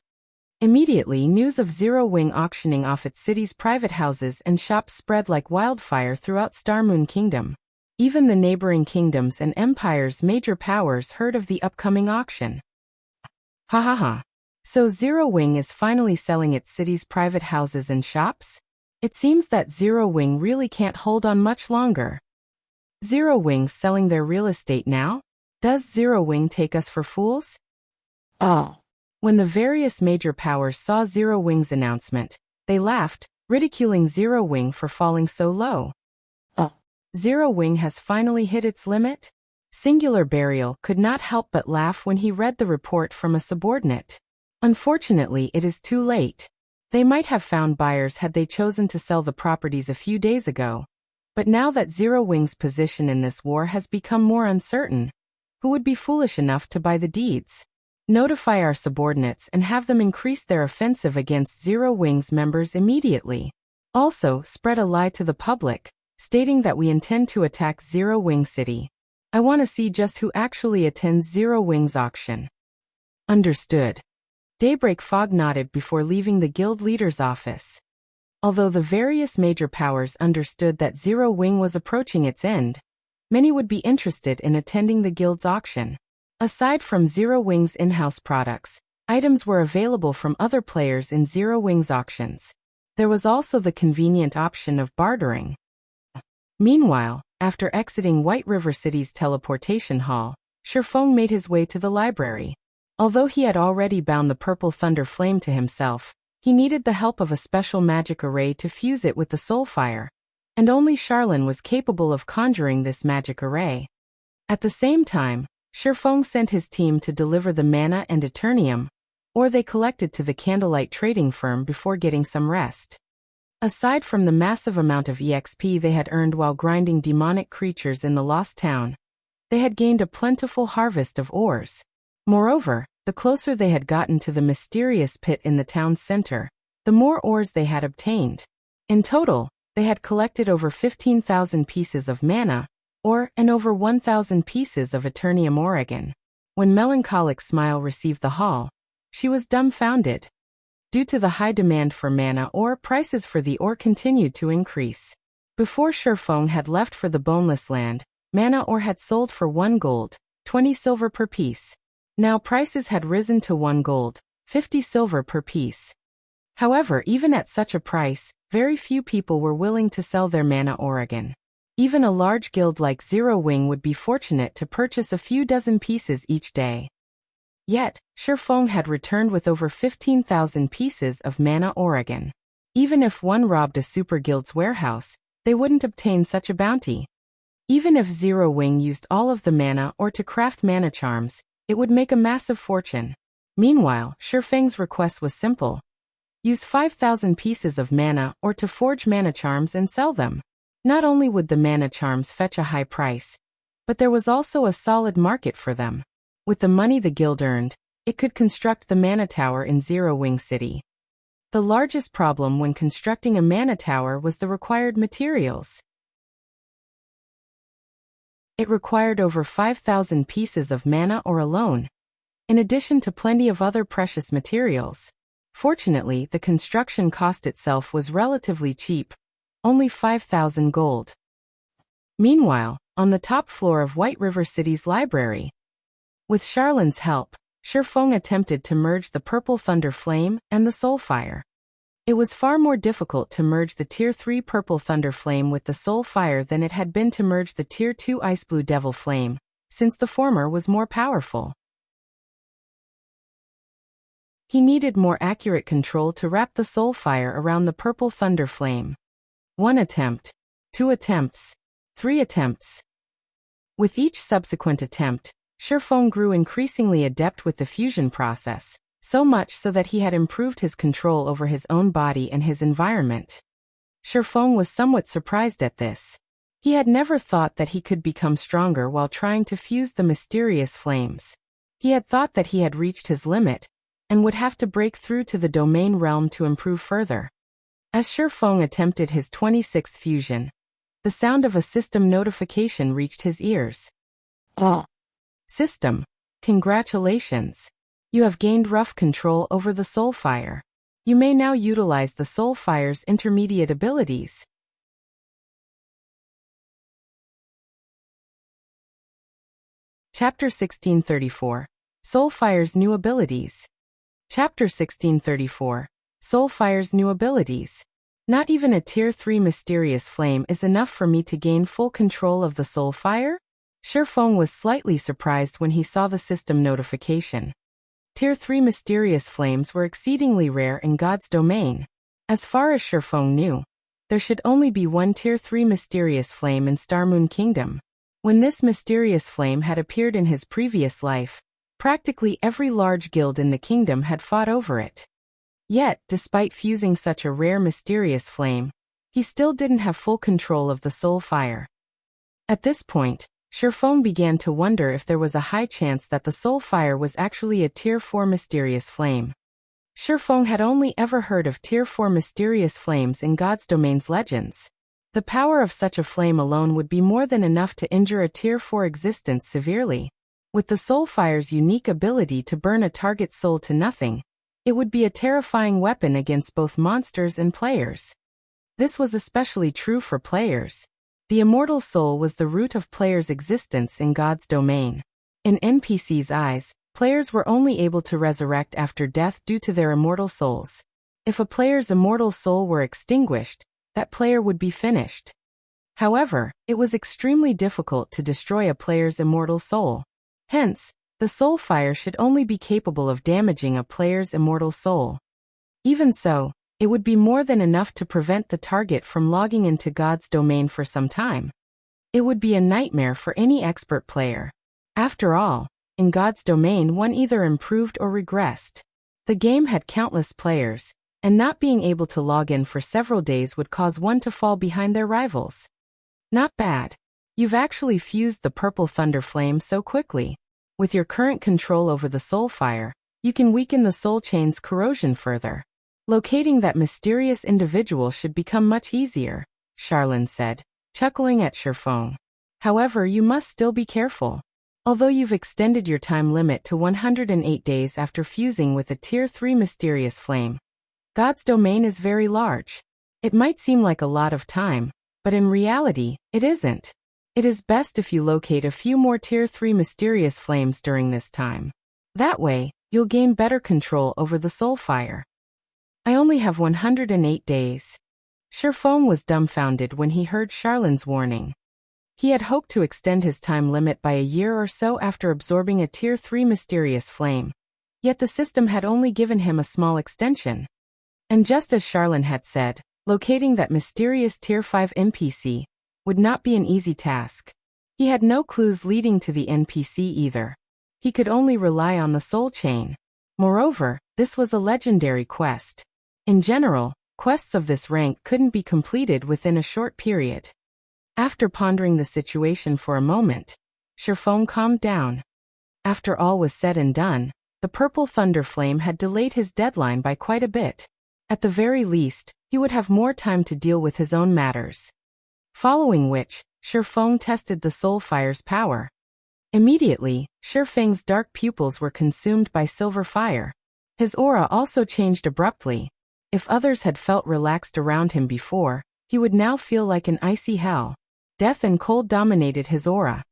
Immediately, news of Zero Wing auctioning off its city's private houses and shops spread like wildfire throughout Starmoon Kingdom. Even the neighboring kingdoms and empires' major powers heard of the upcoming auction. Ha ha ha. So Zero Wing is finally selling its city's private houses and shops? It seems that Zero Wing really can't hold on much longer. Zero Wing selling their real estate now? Does Zero Wing take us for fools? Oh. When the various major powers saw Zero Wing's announcement, they laughed, ridiculing Zero Wing for falling so low. Zero Wing has finally hit its limit? Singular Burial could not help but laugh when he read the report from a subordinate. Unfortunately, it is too late. They might have found buyers had they chosen to sell the properties a few days ago. But now that Zero Wing's position in this war has become more uncertain, who would be foolish enough to buy the deeds? Notify our subordinates and have them increase their offensive against Zero Wing's members immediately. Also, spread a lie to the public, stating that we intend to attack Zero Wing City. I want to see just who actually attends Zero Wing's auction. Understood. Daybreak Fog nodded before leaving the guild leader's office. Although the various major powers understood that Zero Wing was approaching its end, many would be interested in attending the guild's auction. Aside from Zero Wing's in-house products, items were available from other players in Zero Wing's auctions. There was also the convenient option of bartering. Meanwhile, after exiting White River City's teleportation hall, Shifeng made his way to the library. Although he had already bound the Purple Thunder Flame to himself, he needed the help of a special magic array to fuse it with the Soul Fire, and only Charlene was capable of conjuring this magic array. At the same time, Shifeng sent his team to deliver the mana and Eternium, or they collected to the Candlelight trading firm before getting some rest. Aside from the massive amount of EXP they had earned while grinding demonic creatures in the Lost Town, they had gained a plentiful harvest of ores. Moreover, the closer they had gotten to the mysterious pit in the town's center, the more ores they had obtained. In total, they had collected over 15,000 pieces of mana, and over 1,000 pieces of Eternium Oregon. When Melancholic Smile received the haul, she was dumbfounded. Due to the high demand for mana ore, prices for the ore continued to increase. Before Shifeng had left for the Boneless Land, mana ore had sold for 1 gold, 20 silver per piece. Now prices had risen to 1 gold, 50 silver per piece. However, even at such a price, very few people were willing to sell their mana Oregon. Even a large guild like Zero Wing would be fortunate to purchase a few dozen pieces each day. Yet, Shifeng had returned with over 15,000 pieces of mana Oregon. Even if one robbed a super guild's warehouse, they wouldn't obtain such a bounty. Even if Zero Wing used all of the mana ore to craft mana charms, it would make a massive fortune. Meanwhile, Shifeng's request was simple. Use 5,000 pieces of mana ore to forge mana charms and sell them. Not only would the mana charms fetch a high price, but there was also a solid market for them. With the money the guild earned, it could construct the mana tower in Zero Wing City. The largest problem when constructing a mana tower was the required materials. It required over 5,000 pieces of mana ore alone, in addition to plenty of other precious materials. Fortunately, the construction cost itself was relatively cheap, only 5,000 gold. Meanwhile, on the top floor of White River City's library, with Charlin's help, Shifeng attempted to merge the Purple Thunder Flame and the Soul Fire. It was far more difficult to merge the Tier 3 Purple Thunder Flame with the Soul Fire than it had been to merge the Tier 2 Ice Blue Devil Flame, since the former was more powerful. He needed more accurate control to wrap the Soul Fire around the Purple Thunder Flame. 1 attempt, 2 attempts, 3 attempts. With each subsequent attempt, Shifeng grew increasingly adept with the fusion process, so much so that he had improved his control over his own body and his environment. Shifeng was somewhat surprised at this. He had never thought that he could become stronger while trying to fuse the mysterious flames. He had thought that he had reached his limit, and would have to break through to the domain realm to improve further. As Shifeng attempted his 26th fusion, the sound of a system notification reached his ears. System, congratulations. You have gained rough control over the Soul Fire. You may now utilize the Soul Fire's intermediate abilities. Chapter 1634. Soul Fire's New Abilities. Chapter 1634. Soul Fire's New Abilities. Not even a Tier 3 Mysterious Flame is enough for me to gain full control of the Soul Fire? Shifeng was slightly surprised when he saw the system notification. Tier 3 Mysterious Flames were exceedingly rare in God's domain. As far as Shifeng knew, there should only be one Tier 3 Mysterious Flame in Starmoon Kingdom. When this mysterious flame had appeared in his previous life, practically every large guild in the kingdom had fought over it. Yet, despite fusing such a rare mysterious flame, he still didn't have full control of the Soul Fire. At this point, Shifeng began to wonder if there was a high chance that the Soul Fire was actually a Tier 4 Mysterious Flame. Shifeng had only ever heard of Tier 4 Mysterious Flames in God's Domain's legends. The power of such a flame alone would be more than enough to injure a Tier 4 existence severely. With the Soul Fire's unique ability to burn a target's soul to nothing, it would be a terrifying weapon against both monsters and players. This was especially true for players. The immortal soul was the root of players' existence in God's domain. In NPC's eyes, players were only able to resurrect after death due to their immortal souls. If a player's immortal soul were extinguished, that player would be finished. However, it was extremely difficult to destroy a player's immortal soul. Hence, the Soul Fire should only be capable of damaging a player's immortal soul. Even so, it would be more than enough to prevent the target from logging into God's domain for some time. It would be a nightmare for any expert player. After all, in God's domain one either improved or regressed. The game had countless players, and not being able to log in for several days would cause one to fall behind their rivals. Not bad. You've actually fused the Purple Thunder Flame so quickly. With your current control over the Soul Fire, you can weaken the Soul Chain's corrosion further. Locating that mysterious individual should become much easier, Charlin said, chuckling at Shifeng. However, you must still be careful. Although you've extended your time limit to 108 days after fusing with a Tier 3 Mysterious Flame, God's domain is very large. It might seem like a lot of time, but in reality, it isn't. It is best if you locate a few more Tier 3 Mysterious Flames during this time. That way, you'll gain better control over the Soul Fire. I only have 108 days. Shifeng was dumbfounded when he heard Charlin's warning. He had hoped to extend his time limit by a year or so after absorbing a Tier 3 Mysterious Flame, yet the system had only given him a small extension. And just as Charlin had said, locating that mysterious Tier 5 NPC would not be an easy task. He had no clues leading to the NPC either. He could only rely on the Soul Chain. Moreover, this was a legendary quest. In general, quests of this rank couldn't be completed within a short period. After pondering the situation for a moment, Shifeng calmed down. After all was said and done, the Purple Thunder Flame had delayed his deadline by quite a bit. At the very least, he would have more time to deal with his own matters. Following which, Shifeng tested the soul fire's power. Immediately, Shifeng's dark pupils were consumed by silver fire. His aura also changed abruptly. If others had felt relaxed around him before, he would now feel like an icy hell. Death and cold dominated his aura.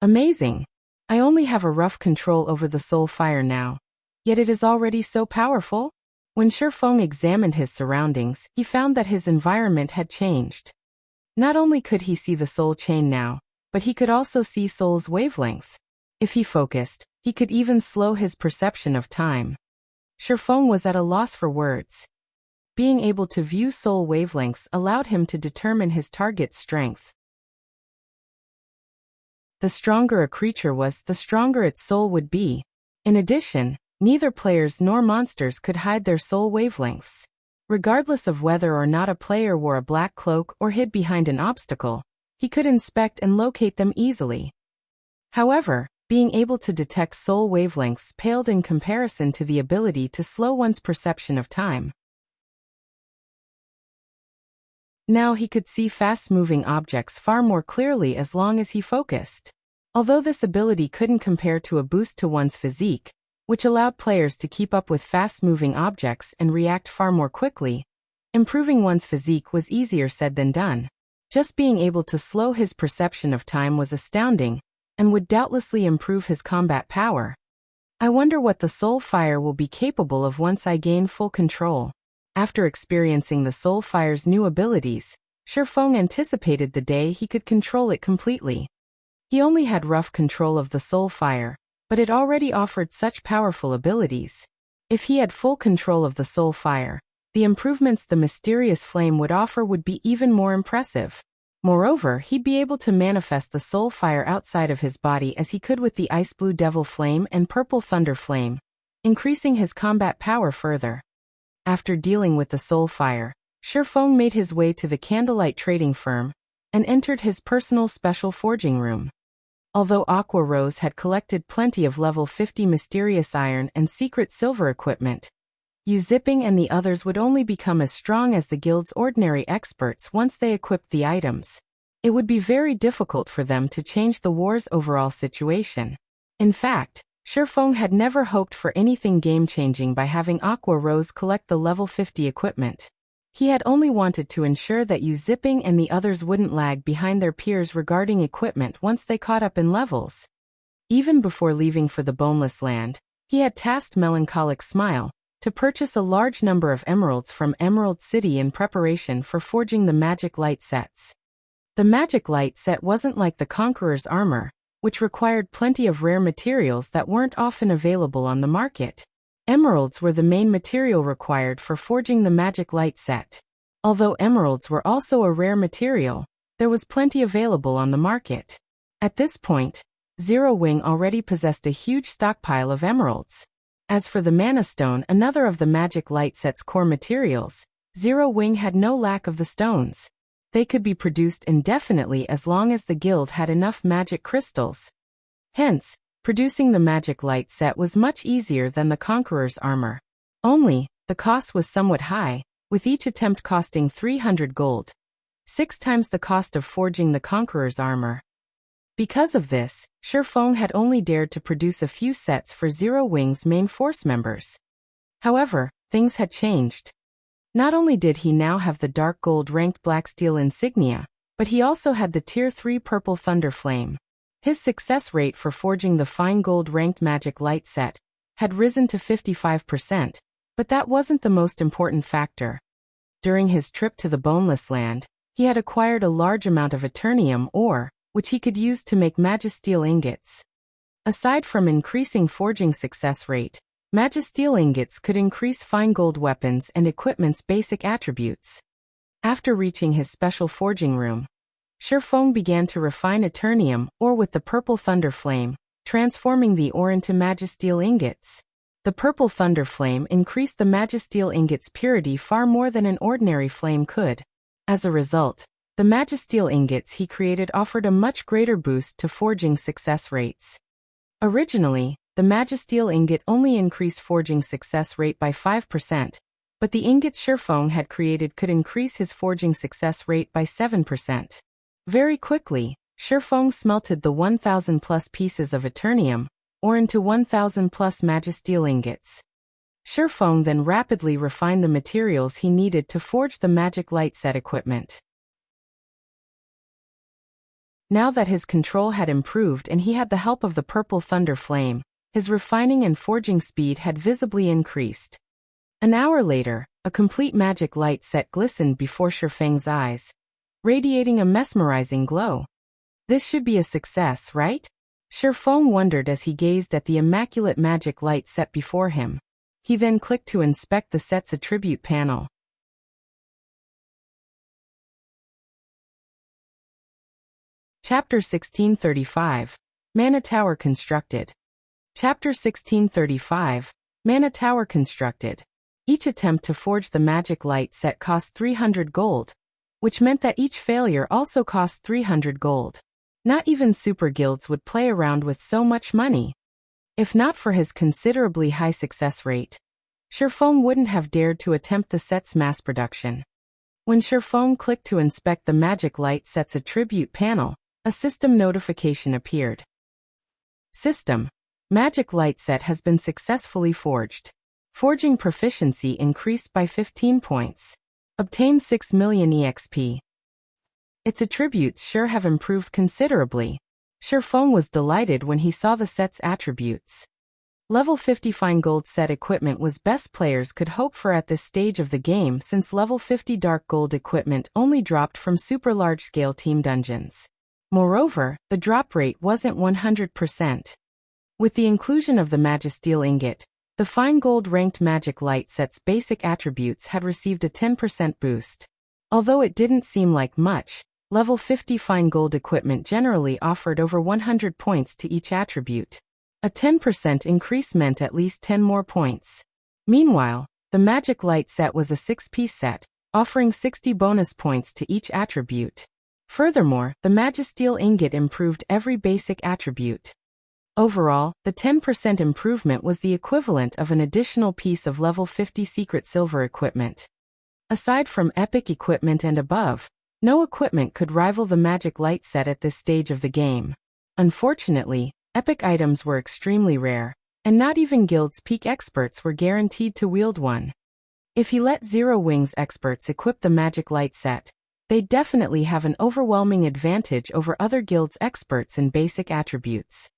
Amazing! I only have a rough control over the soul fire now. Yet it is already so powerful? When Shifeng examined his surroundings, he found that his environment had changed. Not only could he see the soul chain now, but he could also see soul's wavelength. If he focused, he could even slow his perception of time. Shifeng was at a loss for words. Being able to view soul wavelengths allowed him to determine his target's strength. The stronger a creature was, the stronger its soul would be. In addition, neither players nor monsters could hide their soul wavelengths. Regardless of whether or not a player wore a black cloak or hid behind an obstacle, he could inspect and locate them easily. However, being able to detect soul wavelengths paled in comparison to the ability to slow one's perception of time. Now he could see fast-moving objects far more clearly as long as he focused. Although this ability couldn't compare to a boost to one's physique, which allowed players to keep up with fast-moving objects and react far more quickly, improving one's physique was easier said than done. Just being able to slow his perception of time was astounding, and would doubtlessly improve his combat power. I wonder what the soul fire will be capable of once I gain full control. After experiencing the soul fire's new abilities, Shifeng anticipated the day he could control it completely. He only had rough control of the soul fire, but it already offered such powerful abilities. If he had full control of the soul fire, the improvements the mysterious flame would offer would be even more impressive. Moreover, he'd be able to manifest the soul fire outside of his body as he could with the ice blue devil flame and purple thunder flame, increasing his combat power further. After dealing with the soul fire, Shifeng made his way to the candlelight trading firm and entered his personal special forging room. Although Aqua Rose had collected plenty of level 50 mysterious iron and secret silver equipment, Zipping and the others would only become as strong as the guild's ordinary experts once they equipped the items. It would be very difficult for them to change the war's overall situation. In fact, Shifeng had never hoped for anything game-changing by having Aqua Rose collect the level 50 equipment. He had only wanted to ensure that Zipping and the others wouldn't lag behind their peers regarding equipment once they caught up in levels. Even before leaving for the Boneless Land, he had tasked Melancholic Smile to purchase a large number of emeralds from Emerald City in preparation for forging the magic light sets. The magic light set wasn't like the Conqueror's armor, which required plenty of rare materials that weren't often available on the market. Emeralds were the main material required for forging the magic light set. Although emeralds were also a rare material, there was plenty available on the market. At this point, Zero Wing already possessed a huge stockpile of emeralds. As for the Mana Stone, another of the magic light set's core materials, Zero Wing had no lack of the stones. They could be produced indefinitely as long as the guild had enough magic crystals. Hence, producing the magic light set was much easier than the Conqueror's armor. Only, the cost was somewhat high, with each attempt costing 300 gold. 6 times the cost of forging the Conqueror's armor. Because of this, Shifeng had only dared to produce a few sets for Zero Wing's main force members. However, things had changed. Not only did he now have the dark gold ranked black steel insignia, but he also had the tier 3 purple thunder flame. His success rate for forging the fine gold ranked magic light set had risen to 55%, but that wasn't the most important factor. During his trip to the Boneless Land, he had acquired a large amount of Eternium ore, which he could use to make Magisteel ingots. Aside from increasing forging success rate, Magisteel ingots could increase fine gold weapons and equipment's basic attributes. After reaching his special forging room, Shifeng began to refine Eternium ore with the purple thunder flame, transforming the ore into Magisteel ingots. The purple thunder flame increased the Magisteel ingot's purity far more than an ordinary flame could. As a result, the Magisteel ingots he created offered a much greater boost to forging success rates. Originally, the Magisteel ingot only increased forging success rate by 5%, but the ingots Shifeng had created could increase his forging success rate by 7%. Very quickly, Shifeng smelted the 1,000 plus pieces of Eternium, or into 1,000 plus Magisteel ingots. Shifeng then rapidly refined the materials he needed to forge the magic light set equipment. Now that his control had improved and he had the help of the purple thunder flame, his refining and forging speed had visibly increased. An hour later, a complete magic light set glistened before Shifeng's eyes, radiating a mesmerizing glow. This should be a success, right? Shifeng wondered as he gazed at the immaculate magic light set before him. He then clicked to inspect the set's attribute panel. Chapter 1635. Mana Tower constructed. Chapter 1635. Mana Tower constructed. Each attempt to forge the magic light set cost 300 gold, which meant that each failure also cost 300 gold. Not even super guilds would play around with so much money. If not for his considerably high success rate, Shifeng wouldn't have dared to attempt the set's mass production. When Shifeng clicked to inspect the magic light set's attribute panel, a system notification appeared. System. Magic light set has been successfully forged. Forging proficiency increased by 15 points. Obtained 6 million EXP. Its attributes sure have improved considerably. Shifeng was delighted when he saw the set's attributes. Level 50 fine gold set equipment was best players could hope for at this stage of the game, since level 50 dark gold equipment only dropped from super large-scale team dungeons. Moreover, the drop rate wasn't 100%. With the inclusion of the Magisteel ingot, the fine gold ranked magic light set's basic attributes had received a 10% boost. Although it didn't seem like much, level 50 fine gold equipment generally offered over 100 points to each attribute. A 10% increase meant at least 10 more points. Meanwhile, the magic light set was a 6-piece set, offering 60 bonus points to each attribute. Furthermore, the Magisteel ingot improved every basic attribute. Overall, the 10% improvement was the equivalent of an additional piece of level 50 secret silver equipment. Aside from epic equipment and above, no equipment could rival the magic light set at this stage of the game. Unfortunately, epic items were extremely rare, and not even guild's peak experts were guaranteed to wield one. If he let Zero Wings experts equip the magic light set, they'd definitely have an overwhelming advantage over other guilds' experts in basic attributes.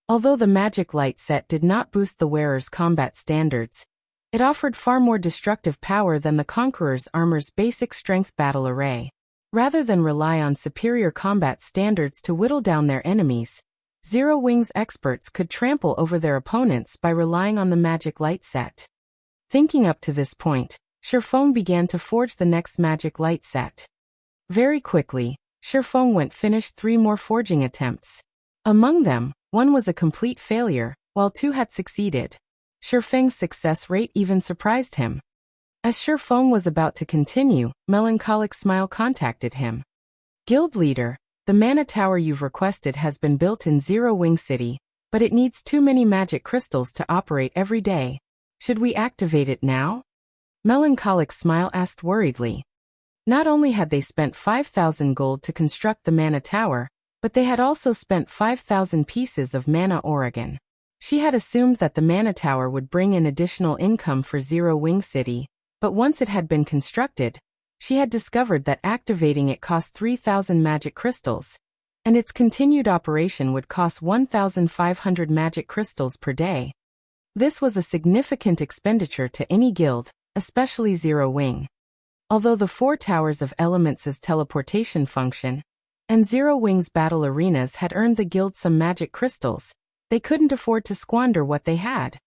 Although the magic light set did not boost the wearer's combat standards, it offered far more destructive power than the Conqueror's armor's basic strength battle array. Rather than rely on superior combat standards to whittle down their enemies, Zero Wings experts could trample over their opponents by relying on the magic light set. Thinking up to this point, Shifeng began to forge the next magic light set. Very quickly, Shifeng finished 3 more forging attempts. Among them, one was a complete failure, while 2 had succeeded. Shifeng's success rate even surprised him. As Shifeng was about to continue, Melancholic Smile contacted him. Guild leader, the mana tower you've requested has been built in Zero Wing City, but it needs too many magic crystals to operate every day. Should we activate it now? Melancholic Smile asked worriedly. Not only had they spent 5,000 gold to construct the mana tower, but they had also spent 5,000 pieces of mana Oregon. She had assumed that the mana tower would bring in additional income for Zero Wing City, but once it had been constructed, she had discovered that activating it cost 3,000 magic crystals, and its continued operation would cost 1,500 magic crystals per day. This was a significant expenditure to any guild, especially Zero Wing. Although the 4 Towers of Elements' teleportation function and Zero Wing's battle arenas had earned the guild some magic crystals, they couldn't afford to squander what they had.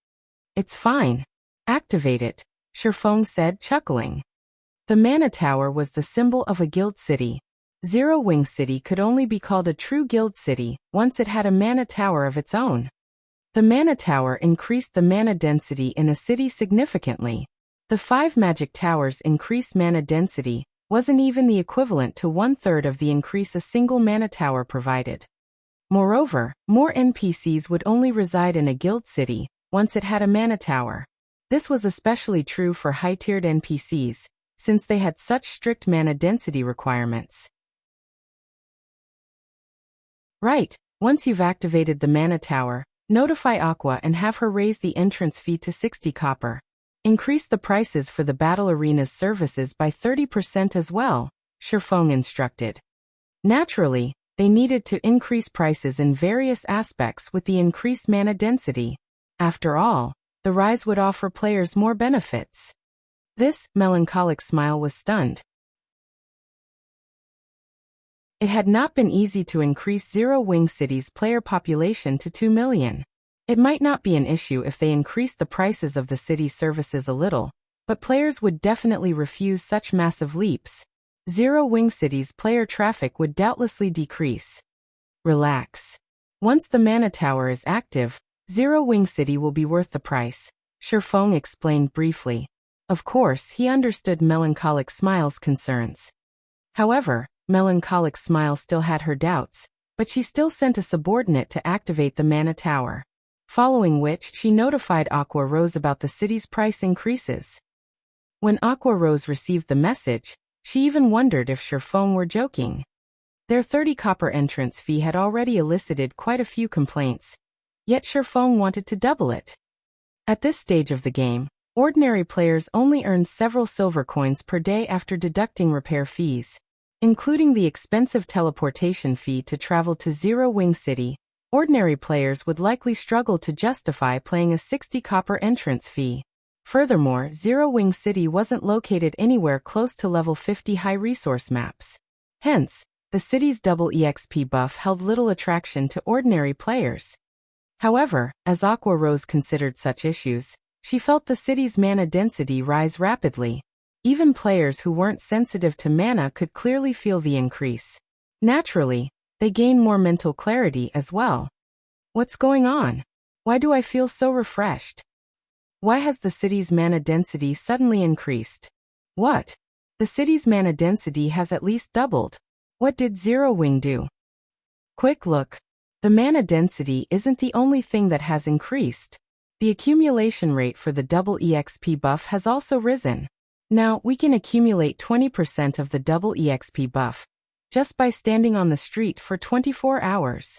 It's fine. Activate it, Shifeng said, chuckling. The mana tower was the symbol of a guild city. Zero Wing City could only be called a true guild city once it had a mana tower of its own. The mana tower increased the mana density in a city significantly. The 5 magic towers' increased mana density wasn't even the equivalent to 1/3 of the increase a single mana tower provided. Moreover, more NPCs would only reside in a guild city once it had a mana tower. This was especially true for high-tiered NPCs, since they had such strict mana density requirements. Right, once you've activated the mana tower, notify Aqua and have her raise the entrance fee to 60 copper. Increase the prices for the Battle Arena's services by 30% as well, Shifeng instructed. Naturally, they needed to increase prices in various aspects with the increased mana density. After all, the rise would offer players more benefits. This melancholic smile was stunned. It had not been easy to increase Zero Wing City's player population to 2 million. It might not be an issue if they increased the prices of the city's services a little, but players would definitely refuse such massive leaps. Zero Wing City's player traffic would doubtlessly decrease. Relax. Once the mana tower is active, Zero Wing City will be worth the price, Shifeng explained briefly. Of course, he understood Melancholic Smile's concerns. However, Melancholic Smile still had her doubts, but she still sent a subordinate to activate the mana tower. Following which, she notified Aqua Rose about the city's price increases. When Aqua Rose received the message, she even wondered if Shifeng were joking. Their 30 copper entrance fee had already elicited quite a few complaints, yet Shifeng wanted to double it. At this stage of the game, ordinary players only earned several silver coins per day after deducting repair fees. Including the expensive teleportation fee to travel to Zero Wing City, ordinary players would likely struggle to justify paying a 60 copper entrance fee. Furthermore, Zero Wing City wasn't located anywhere close to level 50 high resource maps. Hence, the city's double EXP buff held little attraction to ordinary players. However, as Aqua Rose considered such issues, she felt the city's mana density rise rapidly. Even players who weren't sensitive to mana could clearly feel the increase. Naturally, they gained more mental clarity as well. What's going on? Why do I feel so refreshed? Why has the city's mana density suddenly increased? What? The city's mana density has at least doubled. What did Zero Wing do? Quick look. The mana density isn't the only thing that has increased. The accumulation rate for the double EXP buff has also risen. Now, we can accumulate 20% of the double EXP buff, just by standing on the street for 24 hours.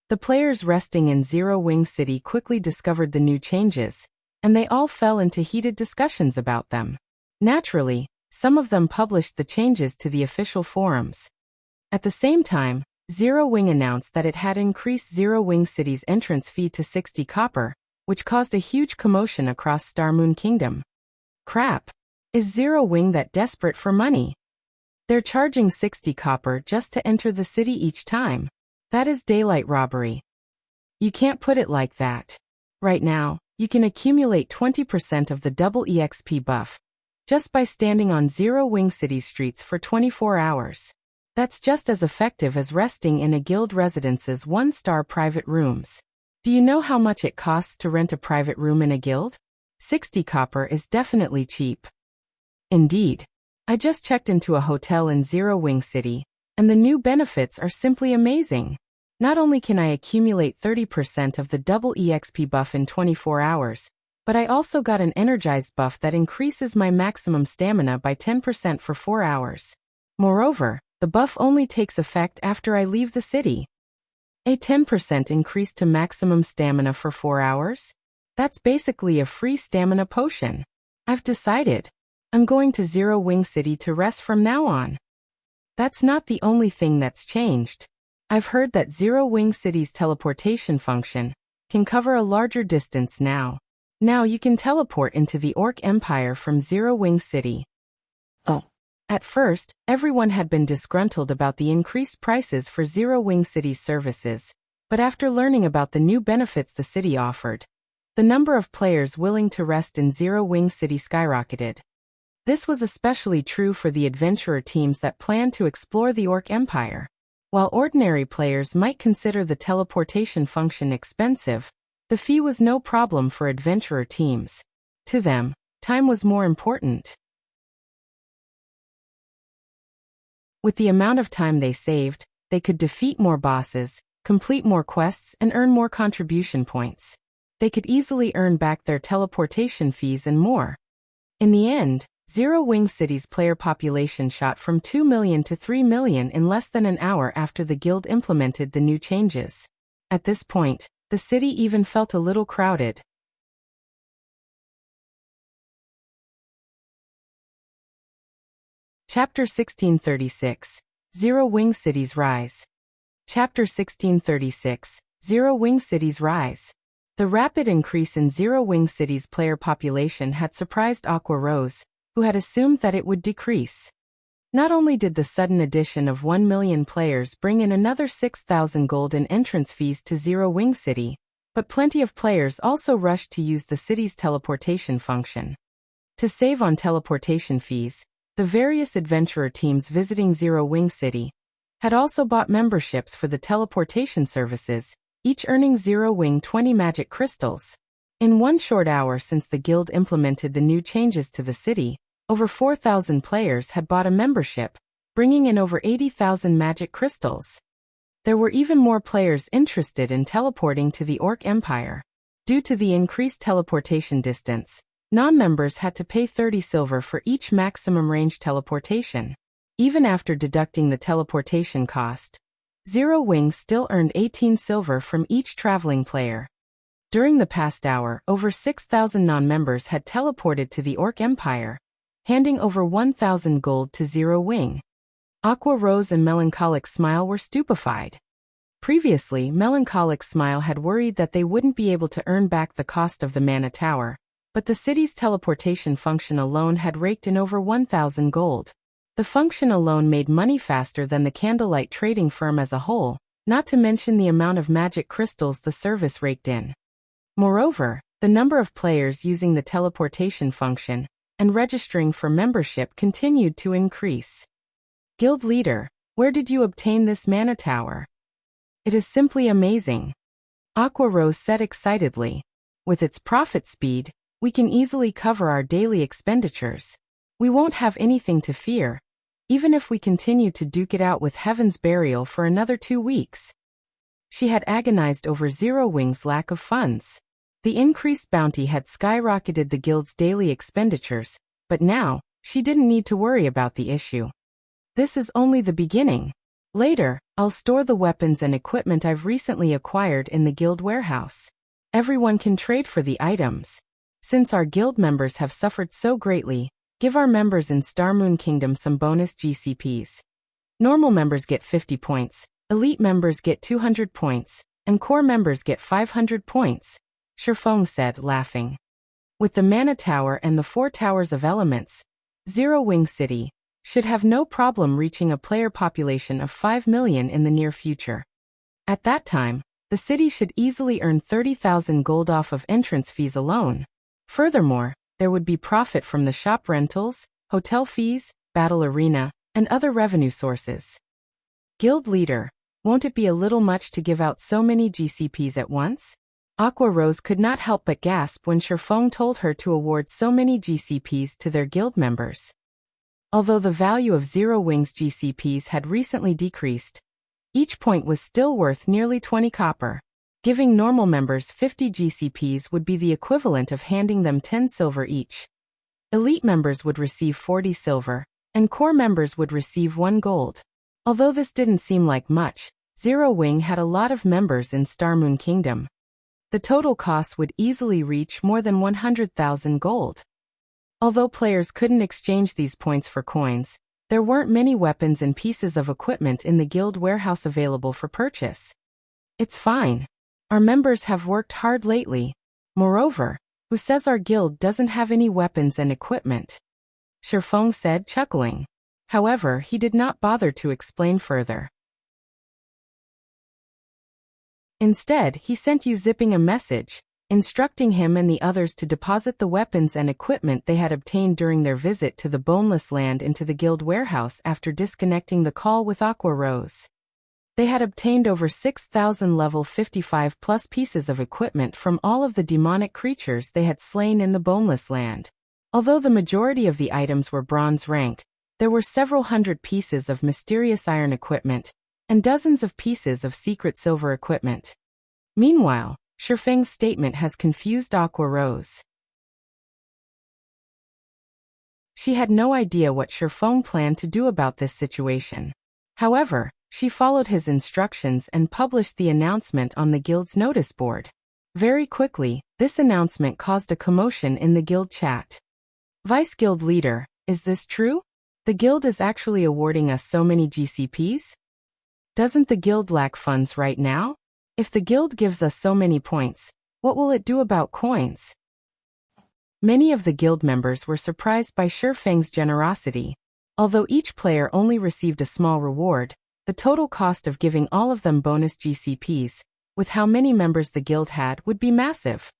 The players resting in Zero Wing City quickly discovered the new changes, and they all fell into heated discussions about them. Naturally, some of them published the changes to the official forums. At the same time, Zero Wing announced that it had increased Zero Wing City's entrance fee to 60 copper, which caused a huge commotion across Star Moon Kingdom. Crap! Is Zero Wing that desperate for money? They're charging 60 copper just to enter the city each time. That is daylight robbery. You can't put it like that. Right now, you can accumulate 20% of the double EXP buff, just by standing on Zero Wing City streets for 24 hours. That's just as effective as resting in a guild residence's 1-star private rooms. Do you know how much it costs to rent a private room in a guild? 60 copper is definitely cheap. Indeed. I just checked into a hotel in Zero Wing City, and the new benefits are simply amazing. Not only can I accumulate 30% of the double EXP buff in 24 hours, but I also got an energized buff that increases my maximum stamina by 10% for 4 hours. Moreover, the buff only takes effect after I leave the city. A 10% increase to maximum stamina for 4 hours? That's basically a free stamina potion. I've decided. I'm going to Zero Wing City to rest from now on. That's not the only thing that's changed. I've heard that Zero Wing City's teleportation function can cover a larger distance now. Now you can teleport into the Orc Empire from Zero Wing City. Oh. At first, everyone had been disgruntled about the increased prices for Zero Wing City's services, but after learning about the new benefits the city offered, the number of players willing to rest in Zero Wing City skyrocketed. This was especially true for the adventurer teams that planned to explore the Orc Empire. While ordinary players might consider the teleportation function expensive, the fee was no problem for adventurer teams. To them, time was more important. With the amount of time they saved, they could defeat more bosses, complete more quests, and earn more contribution points. They could easily earn back their teleportation fees and more. In the end, Zero Wing City's player population shot from 2 million to 3 million in less than an hour after the guild implemented the new changes. At this point, the city even felt a little crowded. Chapter 1636. Zero Wing City's Rise. Chapter 1636. Zero Wing City's Rise. The rapid increase in Zero Wing City's player population had surprised Aqua Rose, who had assumed that it would decrease. Not only did the sudden addition of 1 million players bring in another 6,000 gold in entrance fees to Zero Wing City, but plenty of players also rushed to use the city's teleportation function. To save on teleportation fees, the various adventurer teams visiting Zero Wing City had also bought memberships for the teleportation services, each earning Zero Wing 20 magic crystals. In one short hour since the guild implemented the new changes to the city, over 4,000 players had bought a membership, bringing in over 80,000 magic crystals. There were even more players interested in teleporting to the Orc Empire. Due to the increased teleportation distance, non-members had to pay 30 silver for each maximum range teleportation. Even after deducting the teleportation cost, Zero Wing still earned 18 silver from each traveling player. During the past hour, over 6,000 non-members had teleported to the Orc Empire, handing over 1,000 gold to Zero Wing. Aqua Rose and Melancholic Smile were stupefied. Previously, Melancholic Smile had worried that they wouldn't be able to earn back the cost of the Mana Tower, but the city's teleportation function alone had raked in over 1,000 gold. The function alone made money faster than the Candlelight trading firm as a whole, not to mention the amount of magic crystals the service raked in. Moreover, the number of players using the teleportation function and registering for membership continued to increase. Guild Leader, where did you obtain this Mana Tower? It is simply amazing. Aqua Rose said excitedly. With its profit speed, we can easily cover our daily expenditures. We won't have anything to fear, even if we continue to duke it out with Heaven's Burial for another 2 weeks. She had agonized over Zero Wing's lack of funds. The increased bounty had skyrocketed the guild's daily expenditures, but now, she didn't need to worry about the issue. This is only the beginning. Later, I'll store the weapons and equipment I've recently acquired in the guild warehouse. Everyone can trade for the items. Since our guild members have suffered so greatly, give our members in Star Moon Kingdom some bonus GCPs. Normal members get 50 points, elite members get 200 points, and core members get 500 points, Shifeng said, laughing. With the Mana Tower and the 4 Towers of Elements, Zero Wing City should have no problem reaching a player population of 5 million in the near future. At that time, the city should easily earn 30,000 gold off of entrance fees alone. Furthermore, there would be profit from the shop rentals, hotel fees, battle arena, and other revenue sources. Guild Leader, won't it be a little much to give out so many GCPs at once? Aqua Rose could not help but gasp when Shifeng told her to award so many GCPs to their guild members. Although the value of Zero Wing's GCPs had recently decreased, each point was still worth nearly 20 copper. Giving normal members 50 GCPs would be the equivalent of handing them 10 silver each. Elite members would receive 40 silver, and core members would receive 1 gold. Although this didn't seem like much, Zero Wing had a lot of members in Star Moon Kingdom. The total cost would easily reach more than 100,000 gold. Although players couldn't exchange these points for coins, there weren't many weapons and pieces of equipment in the guild warehouse available for purchase. It's fine. Our members have worked hard lately. Moreover, who says our guild doesn't have any weapons and equipment? Shifeng said, chuckling. However, he did not bother to explain further. Instead, he sent Yu Zipping a message, instructing him and the others to deposit the weapons and equipment they had obtained during their visit to the Boneless Land into the guild warehouse after disconnecting the call with Aqua Rose. They had obtained over 6,000 level 55 plus pieces of equipment from all of the demonic creatures they had slain in the Boneless Land. Although the majority of the items were bronze rank, there were several hundred pieces of mysterious iron equipment, and dozens of pieces of secret silver equipment. Meanwhile, Shifeng's statement has confused Aqua Rose. She had no idea what Shifeng planned to do about this situation. However, she followed his instructions and published the announcement on the guild's notice board. Very quickly, this announcement caused a commotion in the guild chat. Vice Guild Leader, is this true? The guild is actually awarding us so many GCPs? Doesn't the guild lack funds right now? If the guild gives us so many points, what will it do about coins? Many of the guild members were surprised by Shifeng's generosity. Although each player only received a small reward, the total cost of giving all of them bonus GCPs, with how many members the guild had, would be massive.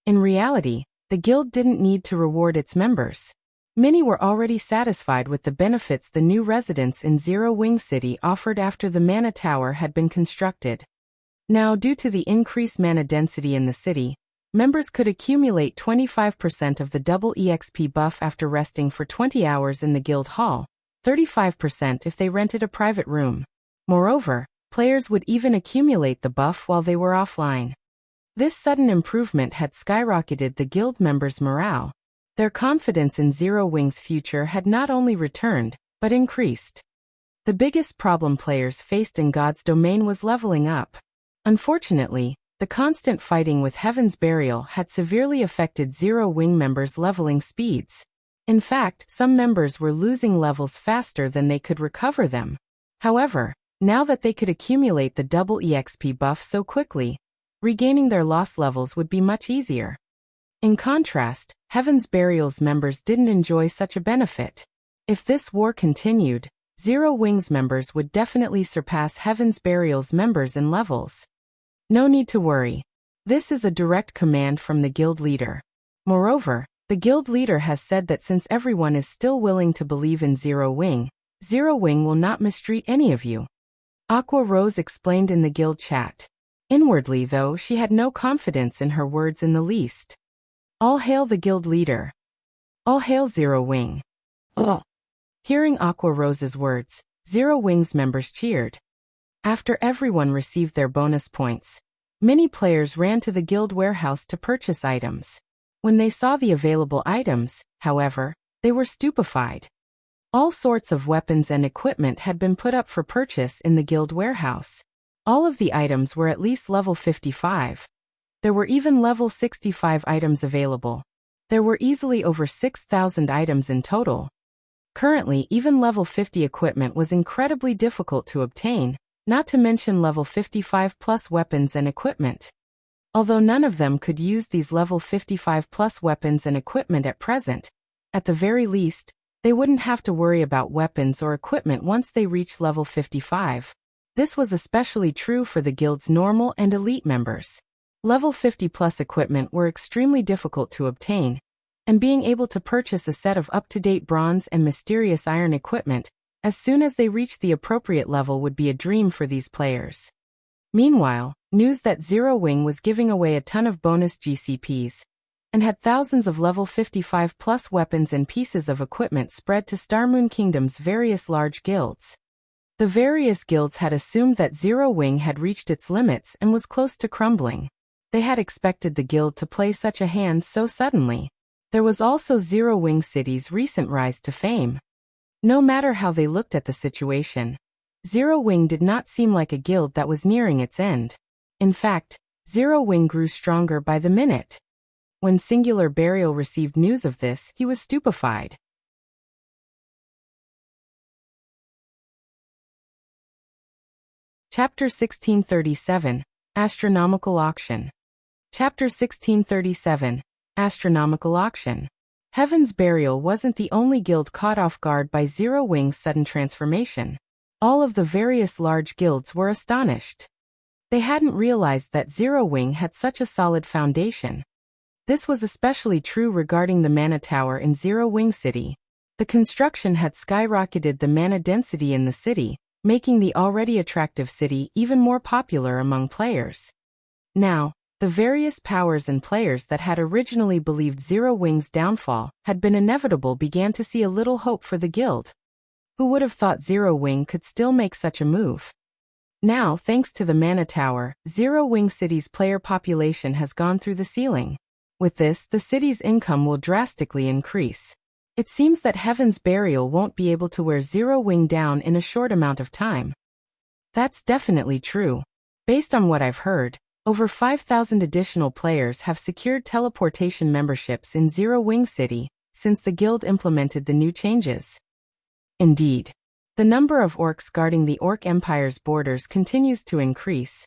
In reality, the guild didn't need to reward its members. Many were already satisfied with the benefits the new residents in Zero Wing City offered after the mana tower had been constructed. Now, due to the increased mana density in the city, members could accumulate 25% of the double EXP buff after resting for 20 hours in the guild hall, 35% if they rented a private room. Moreover, players would even accumulate the buff while they were offline. This sudden improvement had skyrocketed the guild members' morale. Their confidence in Zero Wing's future had not only returned, but increased. The biggest problem players faced in God's domain was leveling up. Unfortunately, the constant fighting with Heaven's Burial had severely affected Zero Wing members' leveling speeds. In fact, some members were losing levels faster than they could recover them. However, now that they could accumulate the double EXP buff so quickly, regaining their lost levels would be much easier. In contrast, Heaven's Burial's members didn't enjoy such a benefit. If this war continued, Zero Wing's members would definitely surpass Heaven's Burial's members in levels. No need to worry. This is a direct command from the guild leader. Moreover, the guild leader has said that since everyone is still willing to believe in Zero Wing will not mistreat any of you. Aqua Rose explained in the guild chat. Inwardly, though, she had no confidence in her words in the least. All hail the guild leader. All hail Zero Wing. Ugh. Hearing Aqua Rose's words, Zero Wing's members cheered. After everyone received their bonus points, many players ran to the guild warehouse to purchase items. When they saw the available items, however, they were stupefied. All sorts of weapons and equipment had been put up for purchase in the guild warehouse. All of the items were at least level 55. There were even level 65 items available. There were easily over 6,000 items in total. Currently, even level 50 equipment was incredibly difficult to obtain, not to mention level 55 plus weapons and equipment. Although none of them could use these level 55 plus weapons and equipment at present, at the very least, they wouldn't have to worry about weapons or equipment once they reach level 55. This was especially true for the guild's normal and elite members. Level 50 plus equipment were extremely difficult to obtain, and being able to purchase a set of up-to-date bronze and mysterious iron equipment as soon as they reached the appropriate level would be a dream for these players. Meanwhile, news that Zero Wing was giving away a ton of bonus GCPs and had thousands of level 55 plus weapons and pieces of equipment spread to Starmoon Kingdom's various large guilds. The various guilds had assumed that Zero Wing had reached its limits and was close to crumbling. They had expected the guild to play such a hand so suddenly. There was also Zero Wing City's recent rise to fame. No matter how they looked at the situation, Zero Wing did not seem like a guild that was nearing its end. In fact, Zero Wing grew stronger by the minute. When Singular Burial received news of this, he was stupefied. Chapter 1637, Astronomical Auction. Chapter 1637, Astronomical Auction. Heaven's Burial wasn't the only guild caught off guard by Zero Wing's sudden transformation. All of the various large guilds were astonished. They hadn't realized that Zero Wing had such a solid foundation. This was especially true regarding the mana tower in Zero Wing City. The construction had skyrocketed the mana density in the city, making the already attractive city even more popular among players. Now, the various powers and players that had originally believed Zero Wing's downfall had been inevitable began to see a little hope for the guild. Who would have thought Zero Wing could still make such a move? Now, thanks to the mana tower, Zero Wing City's player population has gone through the ceiling. With this, the city's income will drastically increase. It seems that Heaven's Burial won't be able to wear Zero Wing down in a short amount of time. That's definitely true. Based on what I've heard, over 5,000 additional players have secured teleportation memberships in Zero Wing City since the guild implemented the new changes. Indeed, the number of orcs guarding the Orc Empire's borders continues to increase,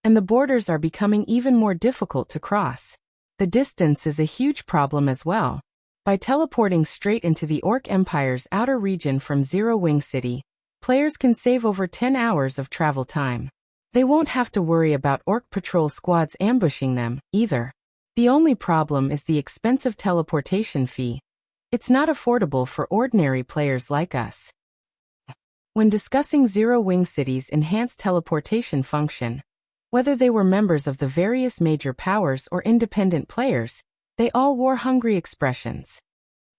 and the borders are becoming even more difficult to cross. The distance is a huge problem as well. By teleporting straight into the Orc Empire's outer region from Zero Wing City, players can save over 10 hours of travel time. They won't have to worry about Orc patrol squads ambushing them, either. The only problem is the expensive teleportation fee. It's not affordable for ordinary players like us. When discussing Zero Wing City's enhanced teleportation function, whether they were members of the various major powers or independent players, they all wore hungry expressions.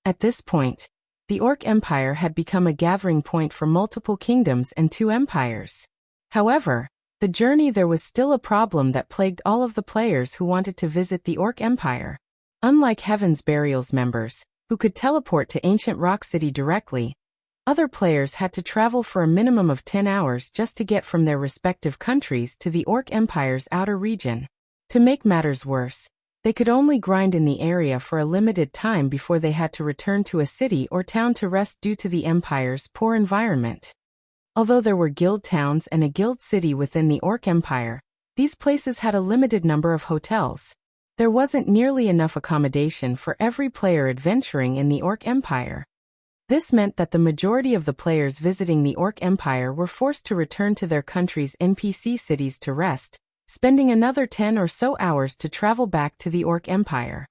At this point, the Orc Empire had become a gathering point for multiple kingdoms and 2 empires. However, the journey there was still a problem that plagued all of the players who wanted to visit the Orc Empire. Unlike Heaven's Burial's members, who could teleport to Ancient Rock City directly, other players had to travel for a minimum of 10 hours just to get from their respective countries to the Orc Empire's outer region. To make matters worse, they could only grind in the area for a limited time before they had to return to a city or town to rest due to the Empire's poor environment. Although there were guild towns and a guild city within the Orc Empire, these places had a limited number of hotels. There wasn't nearly enough accommodation for every player adventuring in the Orc Empire. This meant that the majority of the players visiting the Orc Empire were forced to return to their country's NPC cities to rest, spending another 10 or so hours to travel back to the Orc Empire.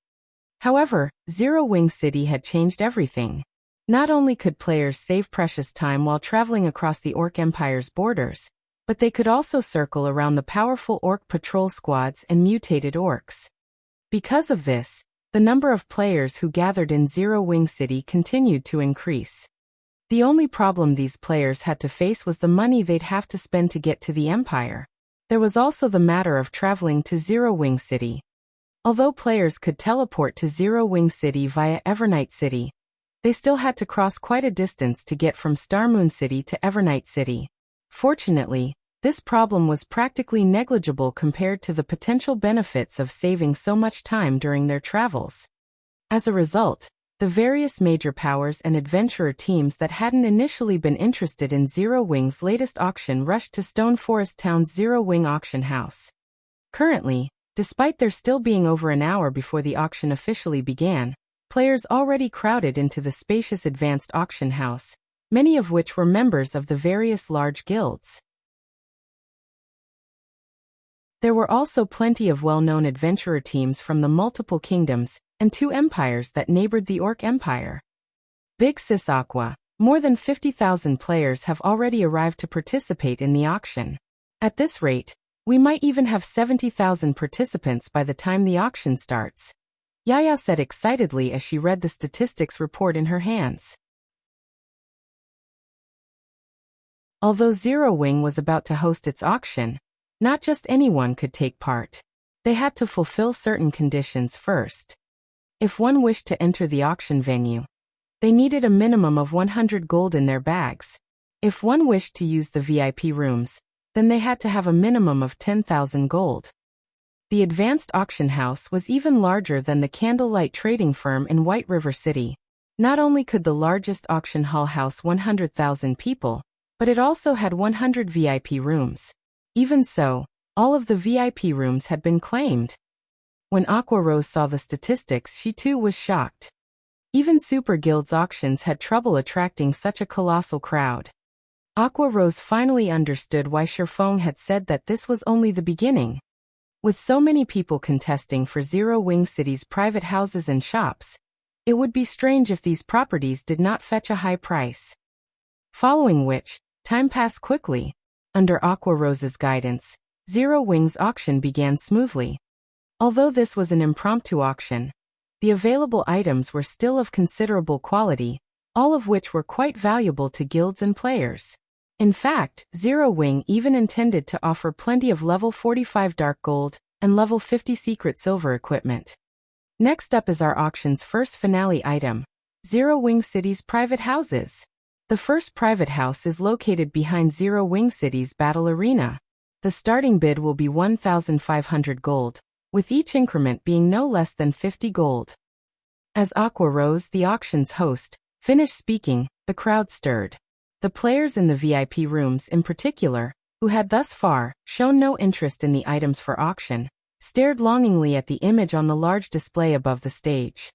However, Zero Wing City had changed everything. Not only could players save precious time while traveling across the Orc Empire's borders, but they could also circle around the powerful Orc patrol squads and mutated orcs. Because of this, the number of players who gathered in Zero Wing City continued to increase. The only problem these players had to face was the money they'd have to spend to get to the Empire. There was also the matter of traveling to Zero Wing City. Although players could teleport to Zero Wing City via Evernight City, they still had to cross quite a distance to get from Starmoon City to Evernight City. Fortunately, this problem was practically negligible compared to the potential benefits of saving so much time during their travels. As a result, the various major powers and adventurer teams that hadn't initially been interested in Zero Wing's latest auction rushed to Stone Forest Town's Zero Wing auction house. Currently, despite there still being over an hour before the auction officially began, players already crowded into the spacious advanced auction house, many of which were members of the various large guilds. There were also plenty of well-known adventurer teams from the multiple kingdoms and 2 empires that neighbored the Orc Empire. Big Sis Aqua, more than 50,000 players have already arrived to participate in the auction. At this rate, we might even have 70,000 participants by the time the auction starts, Yaya said excitedly as she read the statistics report in her hands. Although Zero Wing was about to host its auction, not just anyone could take part. They had to fulfill certain conditions first. If one wished to enter the auction venue, they needed a minimum of 100 gold in their bags. If one wished to use the VIP rooms, then they had to have a minimum of 10,000 gold. The advanced auction house was even larger than the Candlelight Trading Firm in White River City. Not only could the largest auction hall house 100,000 people, but it also had 100 VIP rooms. Even so, all of the VIP rooms had been claimed. When Aqua Rose saw the statistics, she too was shocked. Even Super Guild's auctions had trouble attracting such a colossal crowd. Aqua Rose finally understood why Sherfong had said that this was only the beginning. With so many people contesting for Zero Wing City's private houses and shops, it would be strange if these properties did not fetch a high price. Following which, time passed quickly. Under Aqua Rose's guidance, Zero Wing's auction began smoothly. Although this was an impromptu auction, the available items were still of considerable quality, all of which were quite valuable to guilds and players. In fact, Zero Wing even intended to offer plenty of level 45 dark gold and level 50 secret silver equipment. Next up is our auction's first finale item, Zero Wing City's private houses. The first private house is located behind Zero Wing City's battle arena. The starting bid will be 1,500 gold, with each increment being no less than 50 gold. As Aqua Rose, the auction's host, finished speaking, the crowd stirred. The players in the VIP rooms in particular, who had thus far shown no interest in the items for auction, stared longingly at the image on the large display above the stage.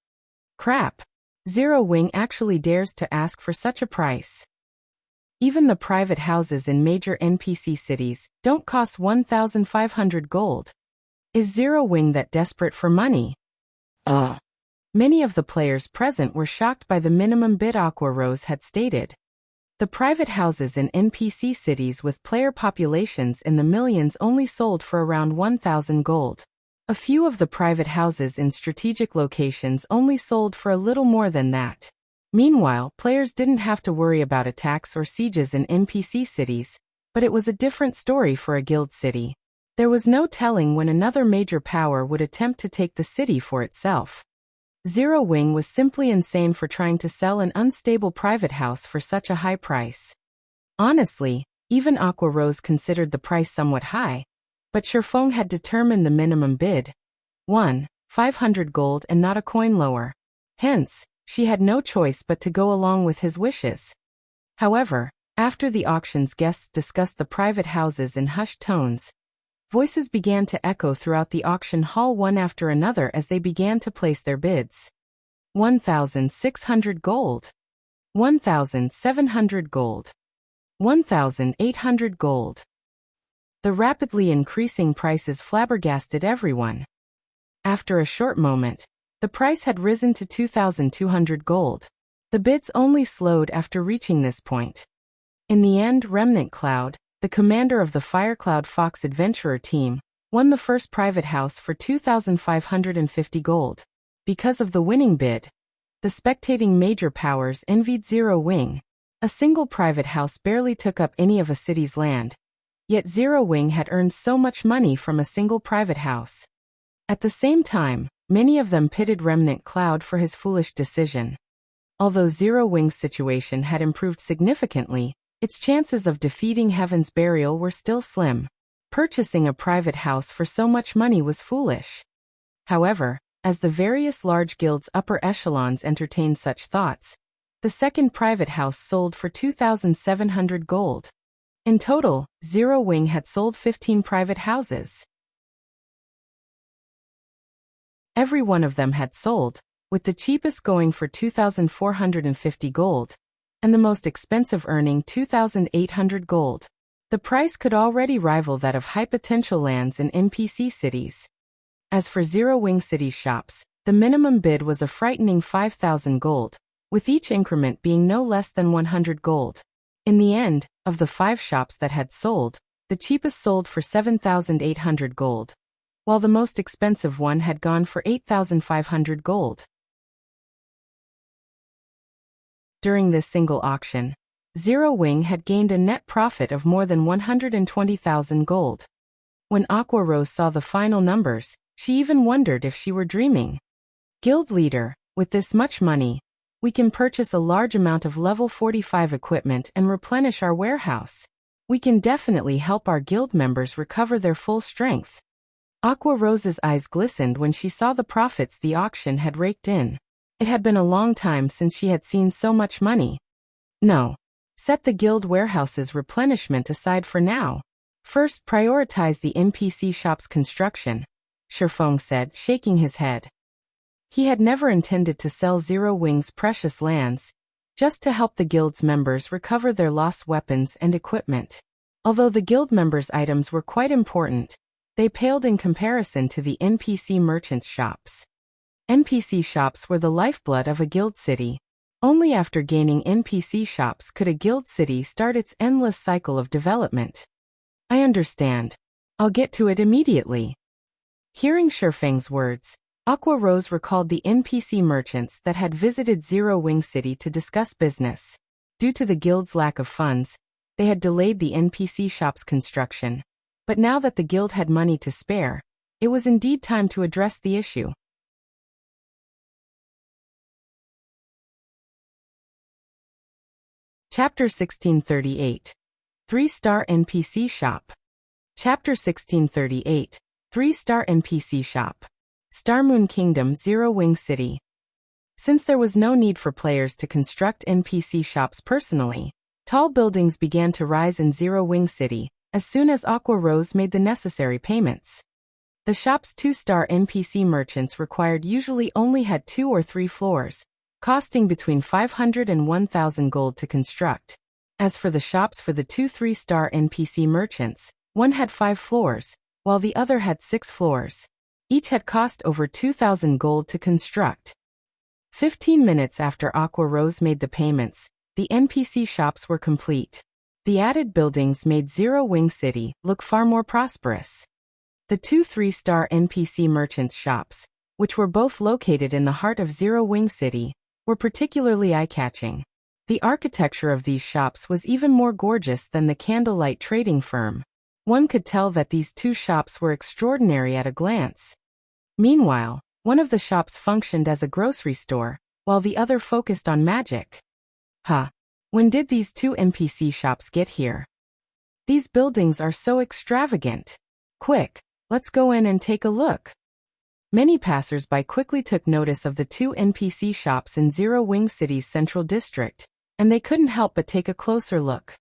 Crap! Zero Wing actually dares to ask for such a price. Even the private houses in major NPC cities don't cost 1,500 gold. Is Zero Wing that desperate for money? Many of the players present were shocked by the minimum bid Aqua Rose had stated. The private houses in NPC cities with player populations in the millions only sold for around 1,000 gold. A few of the private houses in strategic locations only sold for a little more than that. Meanwhile, players didn't have to worry about attacks or sieges in NPC cities, but it was a different story for a guild city. There was no telling when another major power would attempt to take the city for itself. Zero Wing was simply insane for trying to sell an unstable private house for such a high price. Honestly, even Aqua Rose considered the price somewhat high, but Shifeng had determined the minimum bid. 1,500 gold and not a coin lower. Hence, she had no choice but to go along with his wishes. However, after the auction's guests discussed the private houses in hushed tones, voices began to echo throughout the auction hall one after another as they began to place their bids. 1,600 gold. 1,700 gold. 1,800 gold. The rapidly increasing prices flabbergasted everyone. After a short moment, the price had risen to 2,200 gold. The bids only slowed after reaching this point. In the end, Remnant Cloud, the commander of the Firecloud Fox Adventurer team, won the first private house for 2,550 gold. Because of the winning bid, the spectating major powers envied Zero Wing. A single private house barely took up any of a city's land, yet Zero Wing had earned so much money from a single private house. At the same time, many of them pitted Remnant Cloud for his foolish decision. Although Zero Wing's situation had improved significantly, its chances of defeating Heaven's Burial were still slim. Purchasing a private house for so much money was foolish. However, as the various large guilds' upper echelons entertained such thoughts, the second private house sold for 2,700 gold. In total, Zero Wing had sold 15 private houses. Every one of them had sold, with the cheapest going for 2,450 gold, and the most expensive earning 2,800 gold. The price could already rival that of high-potential lands in NPC cities. As for Zero Wing City's shops, the minimum bid was a frightening 5,000 gold, with each increment being no less than 100 gold. In the end, of the 5 shops that had sold, the cheapest sold for 7,800 gold, while the most expensive one had gone for 8,500 gold. During this single auction, Zero Wing had gained a net profit of more than 120,000 gold. When Aqua Rose saw the final numbers, she even wondered if she were dreaming. Guild leader, with this much money, we can purchase a large amount of level 45 equipment and replenish our warehouse. We can definitely help our guild members recover their full strength. Aqua Rose's eyes glistened when she saw the profits the auction had raked in. It had been a long time since she had seen so much money. No. Set the guild warehouse's replenishment aside for now. First, prioritize the NPC shop's construction, Shifeng said, shaking his head. He had never intended to sell Zero Wing's precious lands, just to help the guild's members recover their lost weapons and equipment. Although the guild members' items were quite important, they paled in comparison to the NPC merchants' shops. NPC shops were the lifeblood of a guild city. Only after gaining NPC shops could a guild city start its endless cycle of development. I understand. I'll get to it immediately. Hearing Shifeng's words, Aqua Rose recalled the NPC merchants that had visited Zero Wing City to discuss business. Due to the guild's lack of funds, they had delayed the NPC shop's construction. But now that the guild had money to spare, it was indeed time to address the issue. Chapter 1638. 3-Star NPC Shop. Chapter 1638. 3-Star NPC Shop. Starmoon Kingdom, Zero Wing City. Since there was no need for players to construct NPC shops personally, tall buildings began to rise in Zero Wing City as soon as Aqua Rose made the necessary payments. The shop's 2-star NPC merchants required usually only had 2 or 3 floors, costing between 500 and 1,000 gold to construct. As for the shops for the 2 3-star NPC merchants, one had 5 floors, while the other had 6 floors. Each had cost over 2,000 gold to construct. 15 minutes after Aqua Rose made the payments, the NPC shops were complete. The added buildings made Zero Wing City look far more prosperous. The 2 3-star NPC merchants' shops, which were both located in the heart of Zero Wing City, were particularly eye-catching. The architecture of these shops was even more gorgeous than the candlelight trading firm. One could tell that these 2 shops were extraordinary at a glance. Meanwhile, one of the shops functioned as a grocery store, while the other focused on magic. When did these 2 NPC shops get here? These buildings are so extravagant. Quick, let's go in and take a look. Many passers-by quickly took notice of the 2 NPC shops in Zero Wing City's central district, and they couldn't help but take a closer look.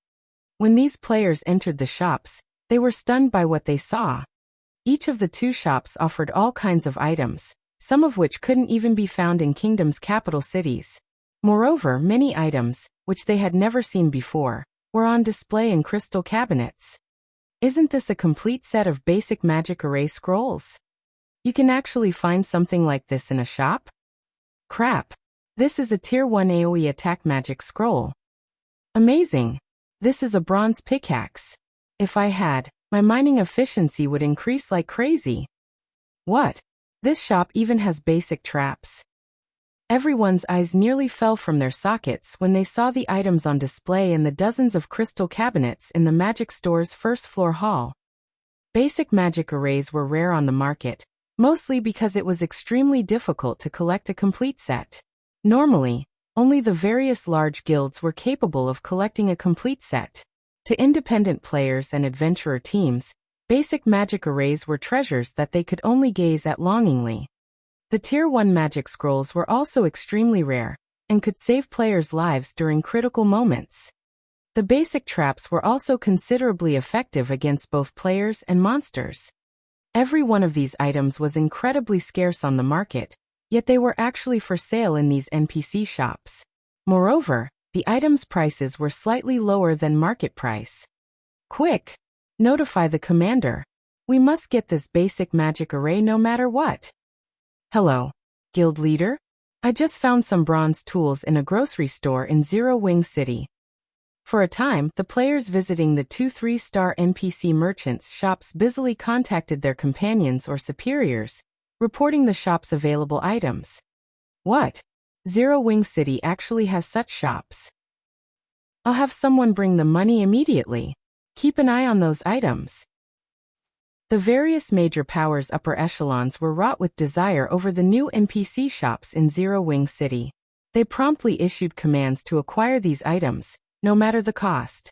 When these players entered the shops, they were stunned by what they saw. Each of the 2 shops offered all kinds of items, some of which couldn't even be found in Kingdom's capital cities. Moreover, many items, which they had never seen before, were on display in crystal cabinets. Isn't this a complete set of basic magic array scrolls? You can actually find something like this in a shop? Crap! This is a Tier 1 AoE attack magic scroll. Amazing! This is a bronze pickaxe. If I had, my mining efficiency would increase like crazy. What? This shop even has basic traps. Everyone's eyes nearly fell from their sockets when they saw the items on display in the dozens of crystal cabinets in the magic store's first-floor hall. Basic magic arrays were rare on the market, mostly because it was extremely difficult to collect a complete set. Normally, only the various large guilds were capable of collecting a complete set. To independent players and adventurer teams, basic magic arrays were treasures that they could only gaze at longingly. The Tier 1 magic scrolls were also extremely rare, and could save players' lives during critical moments. The basic traps were also considerably effective against both players and monsters. Every one of these items was incredibly scarce on the market, yet they were actually for sale in these NPC shops. Moreover, the items' prices were slightly lower than market price. Quick! Notify the commander. We must get this basic magic array no matter what. Hello, guild leader? I just found some bronze tools in a grocery store in Zero Wing City. For a time, the players visiting the 2 3-star NPC merchants' shops busily contacted their companions or superiors, reporting the shop's available items. What? Zero Wing City actually has such shops. I'll have someone bring the money immediately. Keep an eye on those items. The various major powers' upper echelons were wrought with desire over the new NPC shops in Zero Wing City. They promptly issued commands to acquire these items, no matter the cost.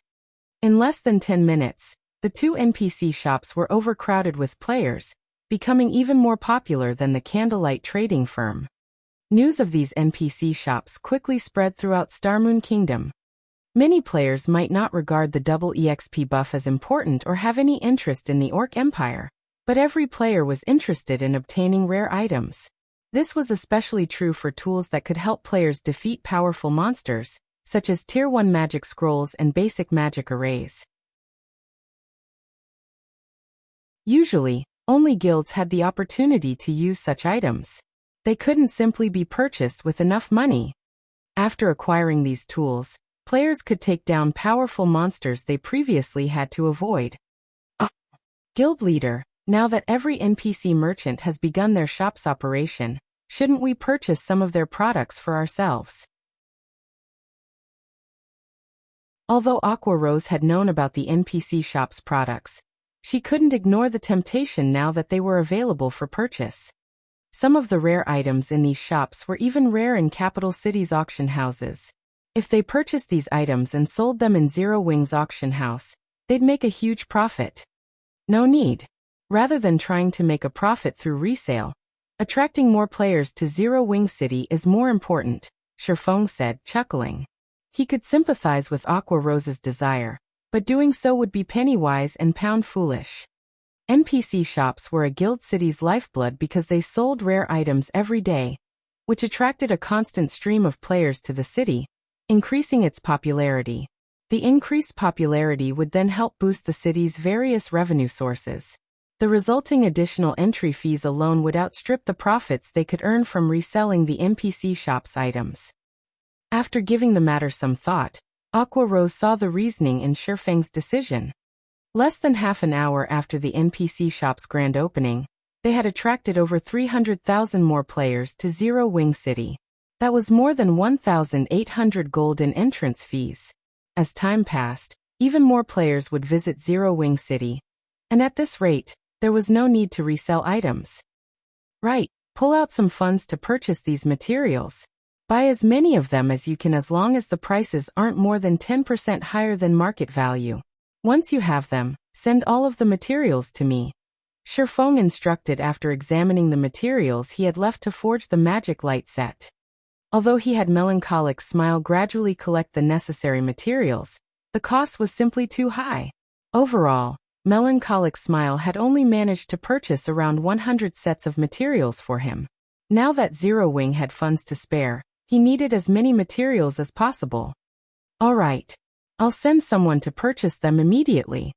In less than 10 minutes, the 2 NPC shops were overcrowded with players, becoming even more popular than the candlelight trading firm. News of these NPC shops quickly spread throughout Starmoon Kingdom. Many players might not regard the double EXP buff as important or have any interest in the Orc Empire, but every player was interested in obtaining rare items. This was especially true for tools that could help players defeat powerful monsters, such as Tier 1 magic scrolls and basic magic arrays. Usually, only guilds had the opportunity to use such items. They couldn't simply be purchased with enough money. After acquiring these tools, players could take down powerful monsters they previously had to avoid. Guild leader, now that every NPC merchant has begun their shop's operation, shouldn't we purchase some of their products for ourselves? Although Aqua Rose had known about the NPC shop's products, she couldn't ignore the temptation now that they were available for purchase. Some of the rare items in these shops were even rare in capital cities' auction houses. If they purchased these items and sold them in Zero Wing's auction house, they'd make a huge profit. No need. Rather than trying to make a profit through resale, attracting more players to Zero Wing City is more important, Shifeng said, chuckling. He could sympathize with Aqua Rose's desire, but doing so would be penny-wise and pound-foolish. NPC shops were a guild city's lifeblood because they sold rare items every day, which attracted a constant stream of players to the city, increasing its popularity. The increased popularity would then help boost the city's various revenue sources. The resulting additional entry fees alone would outstrip the profits they could earn from reselling the NPC shop's items. After giving the matter some thought, Aqua Rose saw the reasoning in Shifeng's decision. Less than half an hour after the NPC shop's grand opening, they had attracted over 300,000 more players to Zero Wing City. That was more than 1,800 gold in entrance fees. As time passed, even more players would visit Zero Wing City. And at this rate, there was no need to resell items. Right, pull out some funds to purchase these materials. Buy as many of them as you can as long as the prices aren't more than 10% higher than market value. Once you have them, send all of the materials to me. Shifeng instructed after examining the materials he had left to forge the magic light set. Although he had Melancholic Smile gradually collect the necessary materials, the cost was simply too high. Overall, Melancholic Smile had only managed to purchase around 100 sets of materials for him. Now that Zero Wing had funds to spare, he needed as many materials as possible. All right. I'll send someone to purchase them immediately.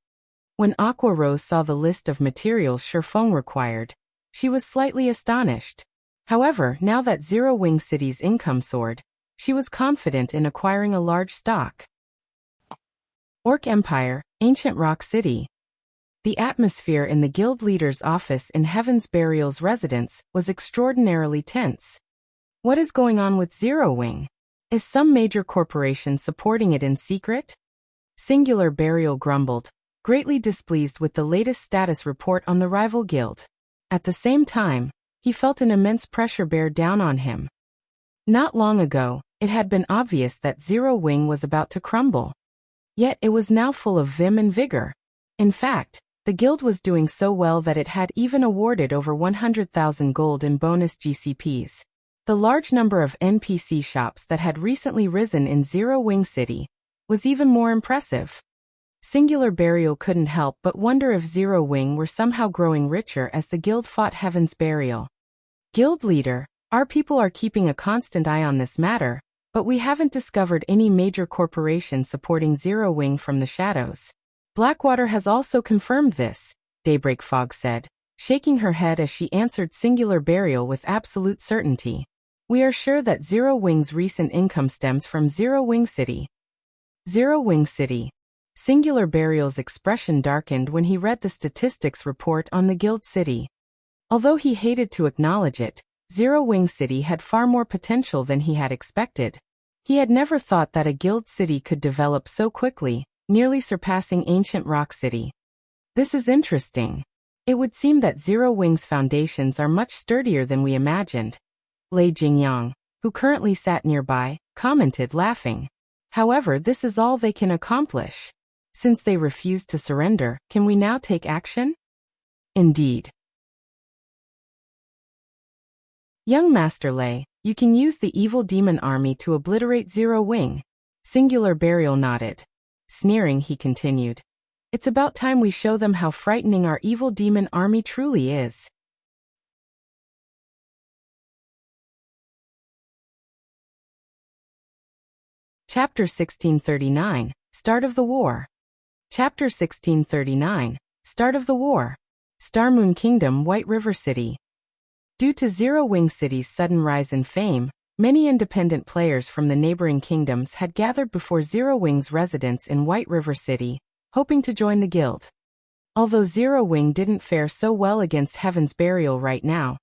When Aqua Rose saw the list of materials Shifeng required, she was slightly astonished. However, now that Zero Wing City's income soared, she was confident in acquiring a large stock. Orc Empire, Ancient Rock City. The atmosphere in the guild leader's office in Heaven's Burial's residence was extraordinarily tense. What is going on with Zero Wing? Is some major corporation supporting it in secret? Singular Burial grumbled, greatly displeased with the latest status report on the rival guild. At the same time, he felt an immense pressure bear down on him. Not long ago, it had been obvious that Zero Wing was about to crumble. Yet it was now full of vim and vigor. In fact, the guild was doing so well that it had even awarded over 100,000 gold in bonus GCPs. The large number of NPC shops that had recently risen in Zero Wing City was even more impressive. Singular Burial couldn't help but wonder if Zero Wing were somehow growing richer as the guild fought Heaven's Burial. Guild leader, our people are keeping a constant eye on this matter, but we haven't discovered any major corporation supporting Zero Wing from the shadows. Blackwater has also confirmed this, Daybreak Fog said, shaking her head as she answered Singular Burial with absolute certainty. We are sure that Zero Wing's recent income stems from Zero Wing City. Zero Wing City. Singular Burial's expression darkened when he read the statistics report on the guild city. Although he hated to acknowledge it, Zero Wing City had far more potential than he had expected. He had never thought that a guild city could develop so quickly, nearly surpassing Ancient Rock City. This is interesting. It would seem that Zero Wing's foundations are much sturdier than we imagined. Lei Jingyang, who currently sat nearby, commented laughing. However, this is all they can accomplish. Since they refused to surrender, can we now take action? Indeed. Young Master Lei, you can use the evil demon army to obliterate Zero Wing. Singular Burial nodded. Sneering, he continued. It's about time we show them how frightening our evil demon army truly is. Chapter 1639, Start of the War. Chapter 1639, Start of the War. Starmoon Kingdom, White River City. Due to Zero Wing City's sudden rise in fame, many independent players from the neighboring kingdoms had gathered before Zero Wing's residence in White River City, hoping to join the guild. Although Zero Wing didn't fare so well against Heaven's Burial right now,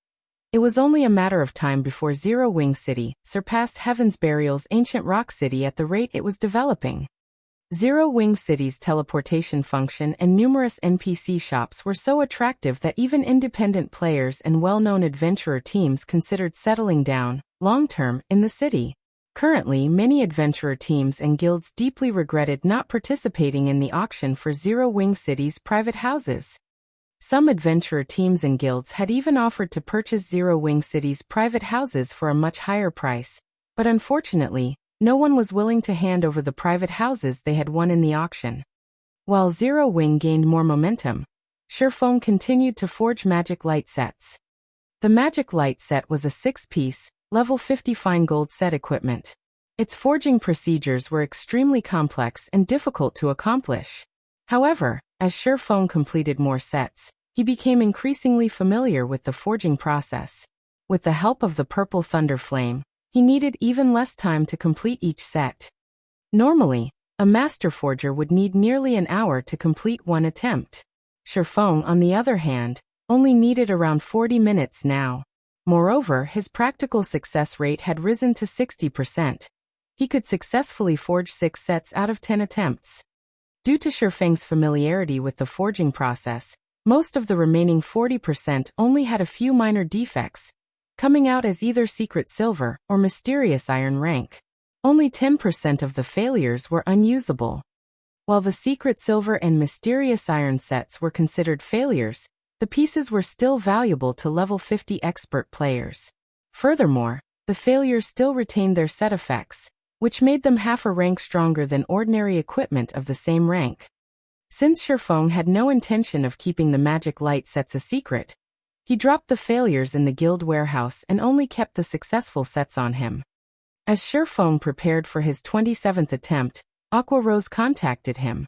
it was only a matter of time before Zero Wing City surpassed Heaven's Burial's Ancient Rock City at the rate it was developing. Zero Wing City's teleportation function and numerous NPC shops were so attractive that even independent players and well-known adventurer teams considered settling down, long-term, in the city. Currently, many adventurer teams and guilds deeply regretted not participating in the auction for Zero Wing City's private houses. Some adventurer teams and guilds had even offered to purchase Zero Wing City's private houses for a much higher price, but unfortunately, no one was willing to hand over the private houses they had won in the auction. While Zero Wing gained more momentum, Shifeng continued to forge magic light sets. The magic light set was a 6-piece, level 50 fine gold set equipment. Its forging procedures were extremely complex and difficult to accomplish. However, as Shifeng completed more sets, he became increasingly familiar with the forging process. With the help of the purple thunder flame, he needed even less time to complete each set. Normally, a master forger would need nearly an hour to complete one attempt. Shifeng, on the other hand, only needed around 40 minutes now. Moreover, his practical success rate had risen to 60%. He could successfully forge 6 sets out of 10 attempts. Due to Shifeng's familiarity with the forging process, most of the remaining 40% only had a few minor defects, coming out as either secret silver or mysterious iron rank. Only 10% of the failures were unusable. While the secret silver and mysterious iron sets were considered failures, the pieces were still valuable to level 50 expert players. Furthermore, the failures still retained their set effects, which made them half a rank stronger than ordinary equipment of the same rank. Since Shifeng had no intention of keeping the magic light sets a secret, he dropped the failures in the guild warehouse and only kept the successful sets on him. As Shifeng prepared for his 27th attempt, Aqua Rose contacted him.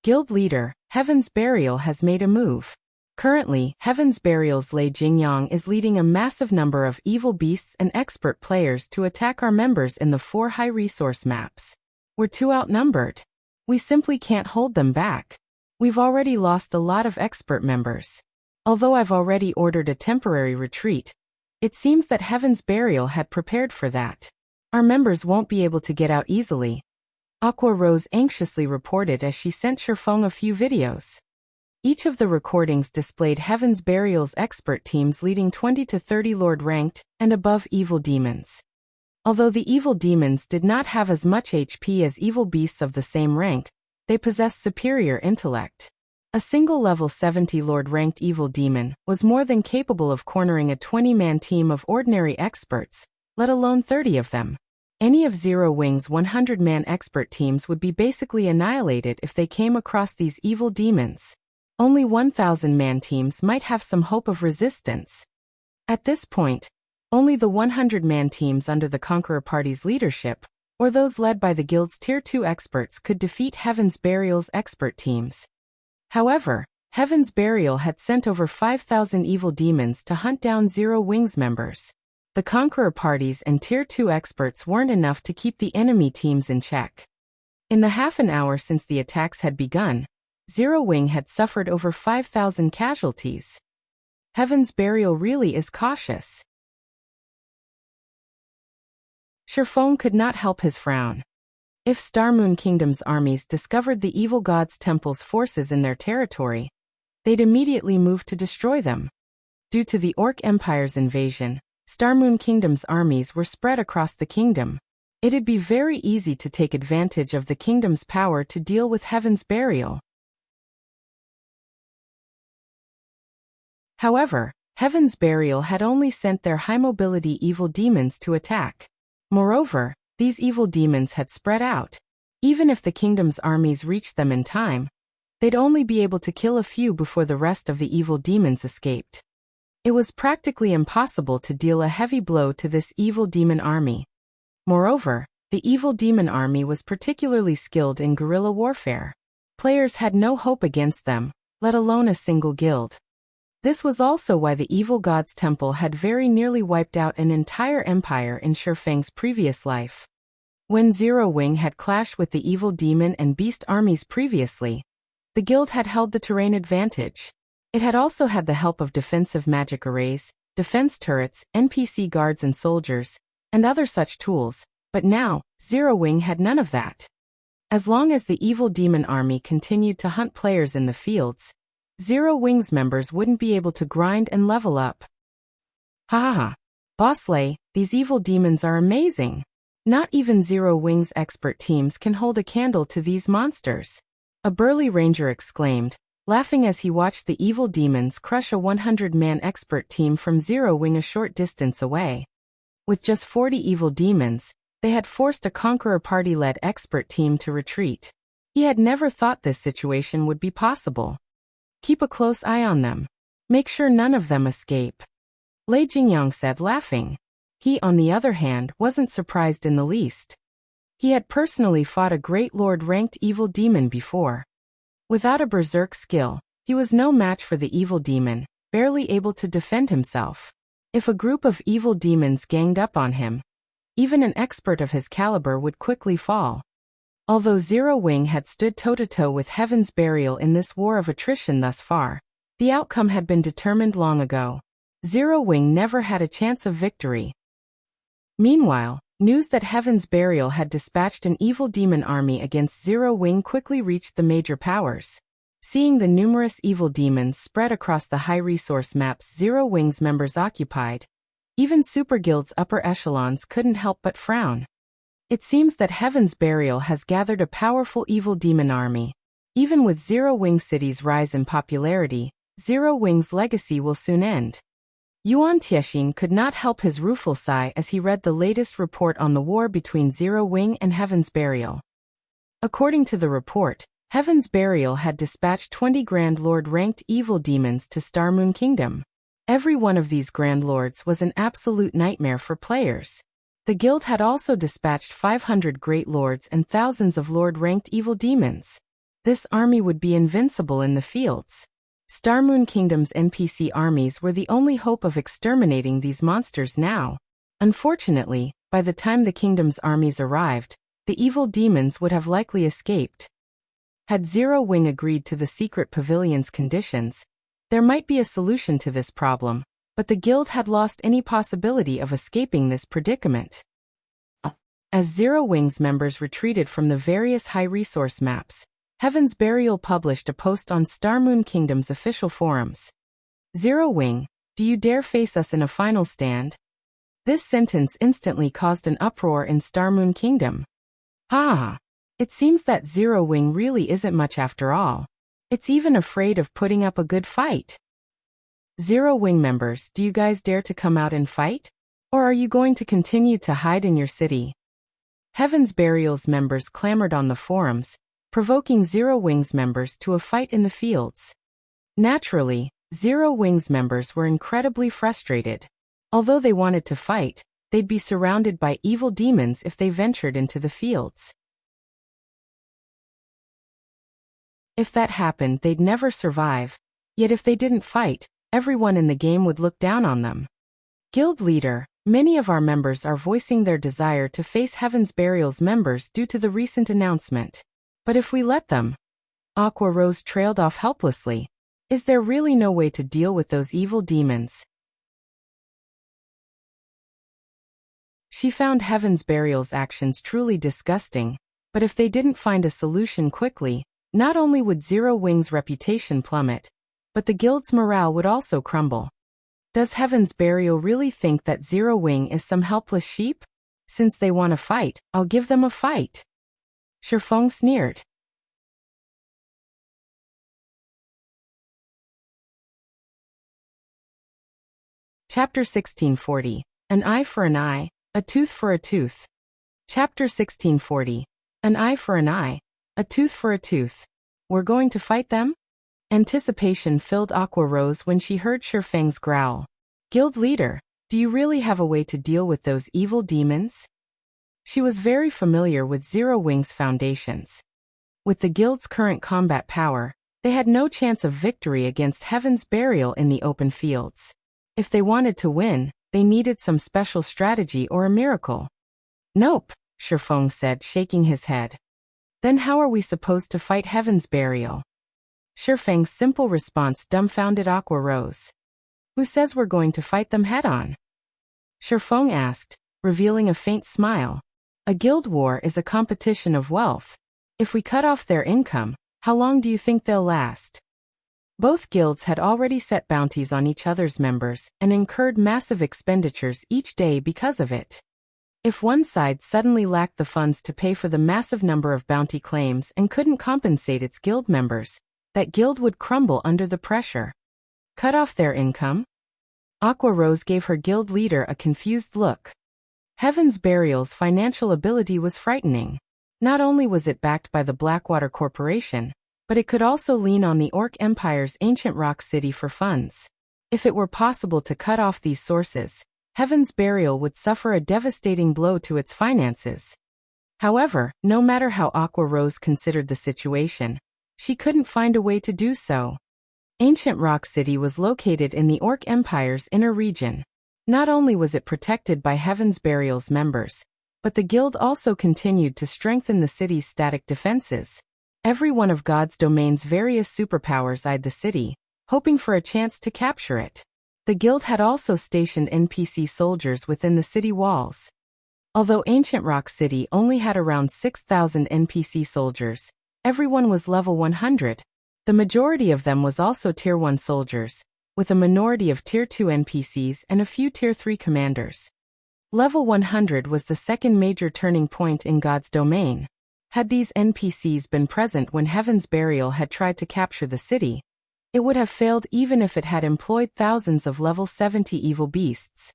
Guild leader, Heaven's Burial has made a move. Currently, Heaven's Burial's Lei Jingyang is leading a massive number of evil beasts and expert players to attack our members in the 4 high-resource maps. We're too outnumbered. We simply can't hold them back. We've already lost a lot of expert members. Although I've already ordered a temporary retreat, it seems that Heaven's Burial had prepared for that. Our members won't be able to get out easily. Aqua Rose anxiously reported as she sent Shifeng a few videos. Each of the recordings displayed Heaven's Burial's expert teams leading 20 to 30 Lord-ranked and above evil demons. Although the evil demons did not have as much HP as evil beasts of the same rank, they possessed superior intellect. A single level 70 Lord-ranked evil demon was more than capable of cornering a 20-man team of ordinary experts, let alone 30 of them. Any of Zero Wing's 100-man expert teams would be basically annihilated if they came across these evil demons. Only 1,000-man teams might have some hope of resistance. At this point, only the 100-man teams under the Conqueror Party's leadership, or those led by the guild's Tier 2 experts, could defeat Heaven's Burial's expert teams. However, Heaven's Burial had sent over 5,000 evil demons to hunt down Zero Wing's members. The Conqueror Parties and Tier 2 experts weren't enough to keep the enemy teams in check. In the half an hour since the attacks had begun, Zero Wing had suffered over 5,000 casualties. Heaven's Burial really is cautious. Shifeng could not help his frown. If Starmoon Kingdom's armies discovered the evil god's temple's forces in their territory, they'd immediately move to destroy them. Due to the Orc Empire's invasion, Starmoon Kingdom's armies were spread across the kingdom. It'd be very easy to take advantage of the kingdom's power to deal with Heaven's Burial. However, Heaven's Burial had only sent their high-mobility evil demons to attack. Moreover, these evil demons had spread out. Even if the kingdom's armies reached them in time, they'd only be able to kill a few before the rest of the evil demons escaped. It was practically impossible to deal a heavy blow to this evil demon army. Moreover, the evil demon army was particularly skilled in guerrilla warfare. Players had no hope against them, let alone a single guild. This was also why the evil god's temple had very nearly wiped out an entire empire in Shifeng's previous life. When Zero Wing had clashed with the evil demon and beast armies previously, the guild had held the terrain advantage. It had also had the help of defensive magic arrays, defense turrets, NPC guards and soldiers, and other such tools, but now, Zero Wing had none of that. As long as the evil demon army continued to hunt players in the fields, Zero Wing's members wouldn't be able to grind and level up. Ha ha ha. Boss Lei, these evil demons are amazing. Not even Zero Wing's expert teams can hold a candle to these monsters. A burly ranger exclaimed, laughing as he watched the evil demons crush a 100-man expert team from Zero Wing a short distance away. With just 40 evil demons, they had forced a Conqueror party-led expert team to retreat. He had never thought this situation would be possible. Keep a close eye on them. Make sure none of them escape. Lei Jingyang said, laughing. He, on the other hand, wasn't surprised in the least. He had personally fought a great lord-ranked evil demon before. Without a berserk skill, he was no match for the evil demon, barely able to defend himself. If a group of evil demons ganged up on him, even an expert of his caliber would quickly fall. Although Zero Wing had stood toe-to-toe with Heaven's Burial in this war of attrition thus far, the outcome had been determined long ago. Zero Wing never had a chance of victory. Meanwhile, news that Heaven's Burial had dispatched an evil demon army against Zero Wing quickly reached the major powers. Seeing the numerous evil demons spread across the high-resource maps Zero Wing's members occupied, even Super Guild's upper echelons couldn't help but frown. It seems that Heaven's Burial has gathered a powerful evil demon army. Even with Zero Wing City's rise in popularity, Zero Wing's legacy will soon end. Yuan Tiexin could not help his rueful sigh as he read the latest report on the war between Zero Wing and Heaven's Burial. According to the report, Heaven's Burial had dispatched 20 Grand Lord-ranked evil demons to Starmoon Kingdom. Every one of these Grand Lords was an absolute nightmare for players. The guild had also dispatched 500 Great Lords and thousands of Lord-ranked evil demons. This army would be invincible in the fields. Starmoon Kingdom's NPC armies were the only hope of exterminating these monsters now. Unfortunately, by the time the kingdom's armies arrived, the evil demons would have likely escaped. Had Zero Wing agreed to the secret pavilion's conditions, there might be a solution to this problem, but the guild had lost any possibility of escaping this predicament. As Zero Wing's members retreated from the various high-resource maps, Heaven's Burial published a post on Starmoon Kingdom's official forums. Zero Wing, do you dare face us in a final stand? This sentence instantly caused an uproar in Starmoon Kingdom. Ha! It seems that Zero Wing really isn't much after all. It's even afraid of putting up a good fight. Zero Wing members, do you guys dare to come out and fight? Or are you going to continue to hide in your city? Heaven's Burial's members clamored on the forums, provoking Zero Wing's members to a fight in the fields. Naturally, Zero Wing's members were incredibly frustrated. Although they wanted to fight, they'd be surrounded by evil demons if they ventured into the fields. If that happened, they'd never survive. Yet if they didn't fight, everyone in the game would look down on them. Guild leader, many of our members are voicing their desire to face Heaven's Burial's members due to the recent announcement. But if we let them... Aqua Rose trailed off helplessly. Is there really no way to deal with those evil demons? She found Heaven's Burial's actions truly disgusting, but if they didn't find a solution quickly, not only would Zero Wing's reputation plummet, but the guild's morale would also crumble. Does Heaven's Burial really think that Zero Wing is some helpless sheep? Since they want to fight, I'll give them a fight. Shifeng sneered. Chapter 1640. An eye for an eye, a tooth for a tooth. Chapter 1640. An eye for an eye, a tooth for a tooth. We're going to fight them? Anticipation filled Aqua Rose when she heard Shifeng's growl. Guild leader, do you really have a way to deal with those evil demons? She was very familiar with Zero Wing's foundations. With the guild's current combat power, they had no chance of victory against Heaven's Burial in the open fields. If they wanted to win, they needed some special strategy or a miracle. Nope, Shifeng said, shaking his head. Then how are we supposed to fight Heaven's Burial? Shifeng's simple response dumbfounded Aqua Rose. Who says we're going to fight them head-on? Shifeng asked, revealing a faint smile. A guild war is a competition of wealth. If we cut off their income, how long do you think they'll last? Both guilds had already set bounties on each other's members and incurred massive expenditures each day because of it. If one side suddenly lacked the funds to pay for the massive number of bounty claims and couldn't compensate its guild members, that guild would crumble under the pressure. Cut off their income? Aqua Rose gave her guild leader a confused look. Heaven's Burial's financial ability was frightening. Not only was it backed by the Blackwater Corporation, but it could also lean on the Orc Empire's ancient rock city for funds. If it were possible to cut off these sources, Heaven's Burial would suffer a devastating blow to its finances. However, no matter how Aqua Rose considered the situation, she couldn't find a way to do so. Ancient Rock City was located in the Orc Empire's inner region. Not only was it protected by Heaven's Burial's members, but the guild also continued to strengthen the city's static defenses. Every one of God's domain's various superpowers eyed the city, hoping for a chance to capture it. The guild had also stationed NPC soldiers within the city walls. Although Ancient Rock City only had around 6,000 NPC soldiers, everyone was level 100. The majority of them was also Tier 1 soldiers, with a minority of Tier 2 NPCs and a few Tier 3 commanders. Level 100 was the second major turning point in God's domain. Had these NPCs been present when Heaven's Burial had tried to capture the city, it would have failed even if it had employed thousands of level 70 evil beasts.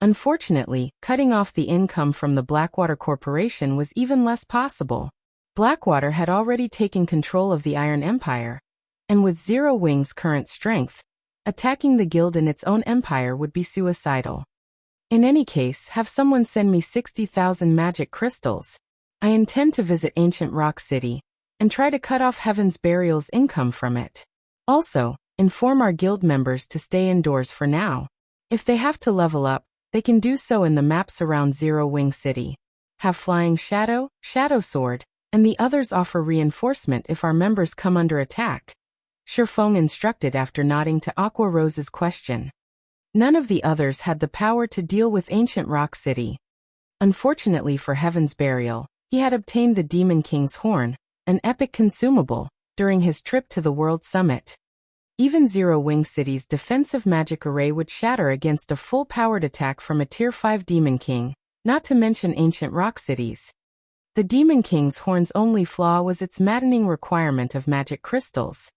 Unfortunately, cutting off the income from the Blackwater Corporation was even less possible. Blackwater had already taken control of the Iron Empire, and with Zero Wing's current strength, attacking the guild in its own empire would be suicidal. In any case, have someone send me 60,000 magic crystals. I intend to visit Ancient Rock City, and try to cut off Heaven's Burial's income from it. Also, inform our guild members to stay indoors for now. If they have to level up, they can do so in the maps around Zero Wing City. Have Flying Shadow, Shadow Sword, and the others offer reinforcement if our members come under attack. Shifeng instructed after nodding to Aqua Rose's question. None of the others had the power to deal with Ancient Rock City. Unfortunately for Heaven's Burial, he had obtained the Demon King's Horn, an epic consumable, during his trip to the World Summit. Even Zero Wing City's defensive magic array would shatter against a full-powered attack from a Tier 5 Demon King, not to mention Ancient Rock Cities. The Demon King's Horn's only flaw was its maddening requirement of magic crystals.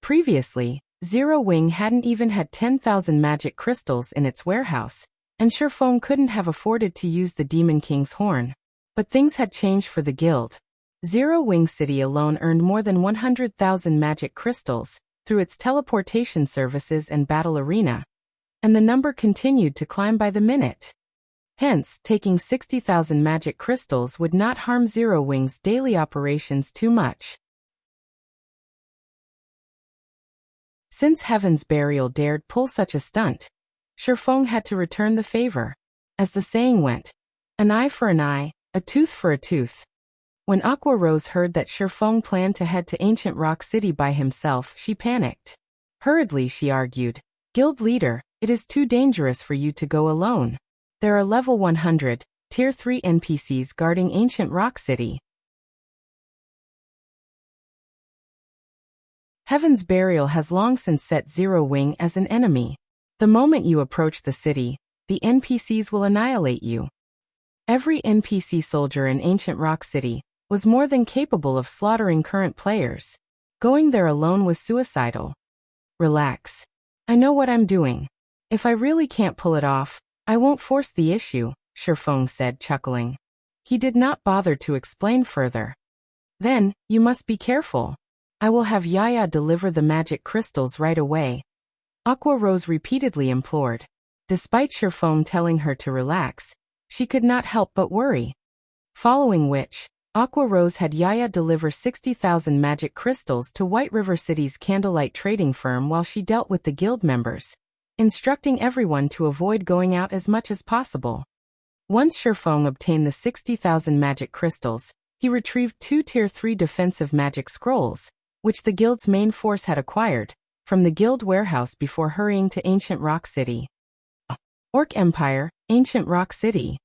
Previously, Zero Wing hadn't even had 10,000 magic crystals in its warehouse, and Shifeng couldn't have afforded to use the Demon King's Horn. But things had changed for the guild. Zero Wing City alone earned more than 100,000 magic crystals through its teleportation services and battle arena, and the number continued to climb by the minute. Hence, taking 60,000 magic crystals would not harm Zero Wing's daily operations too much. Since Heaven's Burial dared pull such a stunt, Shifeng had to return the favor. As the saying went, an eye for an eye, a tooth for a tooth. When Aqua Rose heard that Shifeng planned to head to Ancient Rock City by himself, she panicked. Hurriedly, she argued, "Guild leader, it is too dangerous for you to go alone. There are level 100, Tier 3 NPCs guarding Ancient Rock City." Heaven's Burial has long since set Zero Wing as an enemy. The moment you approach the city, the NPCs will annihilate you. Every NPC soldier in Ancient Rock City was more than capable of slaughtering current players. Going there alone was suicidal. Relax. I know what I'm doing. If I really can't pull it off, I won't force the issue, Shifeng said, chuckling. He did not bother to explain further. Then, you must be careful. I will have Yaya deliver the magic crystals right away. Aqua Rose repeatedly implored. Despite Shifeng telling her to relax, she could not help but worry. Following which, Aqua Rose had Yaya deliver 60,000 magic crystals to White River City's candlelight trading firm while she dealt with the guild members, instructing everyone to avoid going out as much as possible. Once Shifeng obtained the 60,000 magic crystals, he retrieved 2 Tier 3 defensive magic scrolls, which the guild's main force had acquired, from the guild warehouse before hurrying to Ancient Rock City. Orc Empire, Ancient Rock City.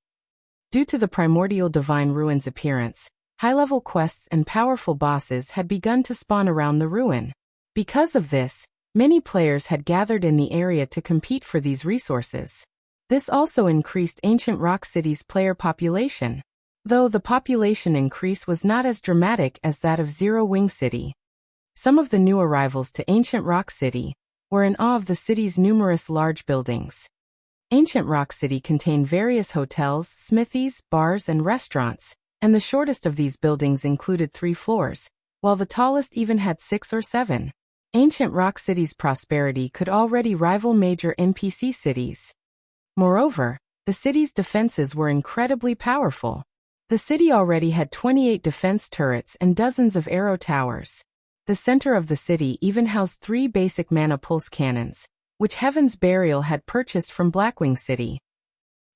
Due to the Primordial Divine Ruin's appearance, high-level quests and powerful bosses had begun to spawn around the ruin. Because of this, many players had gathered in the area to compete for these resources. This also increased Ancient Rock City's player population, though the population increase was not as dramatic as that of Zero Wing City. Some of the new arrivals to Ancient Rock City were in awe of the city's numerous large buildings. Ancient Rock City contained various hotels, smithies, bars, and restaurants, and the shortest of these buildings included 3 floors, while the tallest even had 6 or 7. Ancient Rock City's prosperity could already rival major NPC cities. Moreover, the city's defenses were incredibly powerful. The city already had 28 defense turrets and dozens of arrow towers. The center of the city even housed 3 basic mana pulse cannons, which Heaven's Burial had purchased from Blackwing City.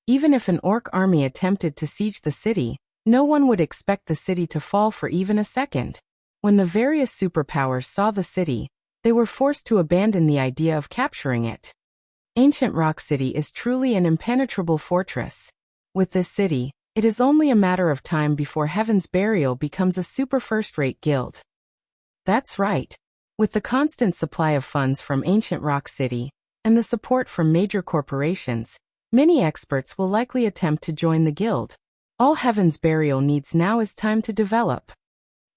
Even if an orc army attempted to siege the city, no one would expect the city to fall for even a second. When the various superpowers saw the city, they were forced to abandon the idea of capturing it. Ancient Rock City is truly an impenetrable fortress. With this city, it is only a matter of time before Heaven's Burial becomes a super first-rate guild. That's right. With the constant supply of funds from Ancient Rock City, and the support from major corporations, many experts will likely attempt to join the guild. All Heaven's Burial needs now is time to develop.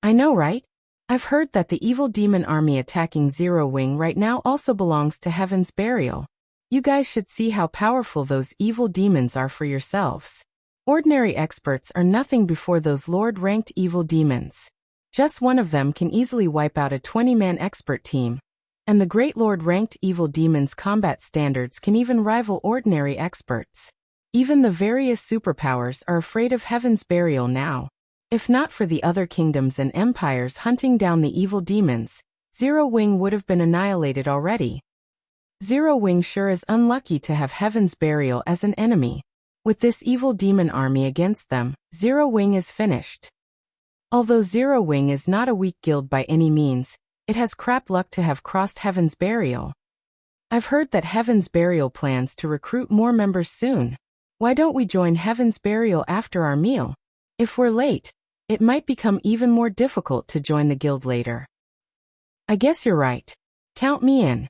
I know, right? I've heard that the evil demon army attacking Zero Wing right now also belongs to Heaven's Burial. You guys should see how powerful those evil demons are for yourselves. Ordinary experts are nothing before those Lord-ranked evil demons. Just one of them can easily wipe out a 20-man expert team, and the Great Lord-ranked evil demons' combat standards can even rival ordinary experts. Even the various superpowers are afraid of Heaven's Burial now. If not for the other kingdoms and empires hunting down the evil demons, Zero Wing would have been annihilated already. Zero Wing sure is unlucky to have Heaven's Burial as an enemy. With this evil demon army against them, Zero Wing is finished. Although Zero Wing is not a weak guild by any means, it has crap luck to have crossed Heaven's Burial. I've heard that Heaven's Burial plans to recruit more members soon. Why don't we join Heaven's Burial after our meal? If we're late, it might become even more difficult to join the guild later. I guess you're right. Count me in.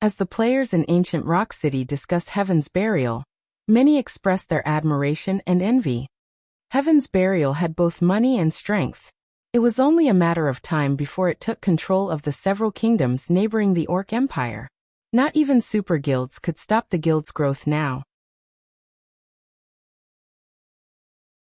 As the players in Ancient Rock City discussed Heaven's Burial, many expressed their admiration and envy. Heaven's Burial had both money and strength. It was only a matter of time before it took control of the several kingdoms neighboring the Orc Empire. Not even super guilds could stop the guild's growth now.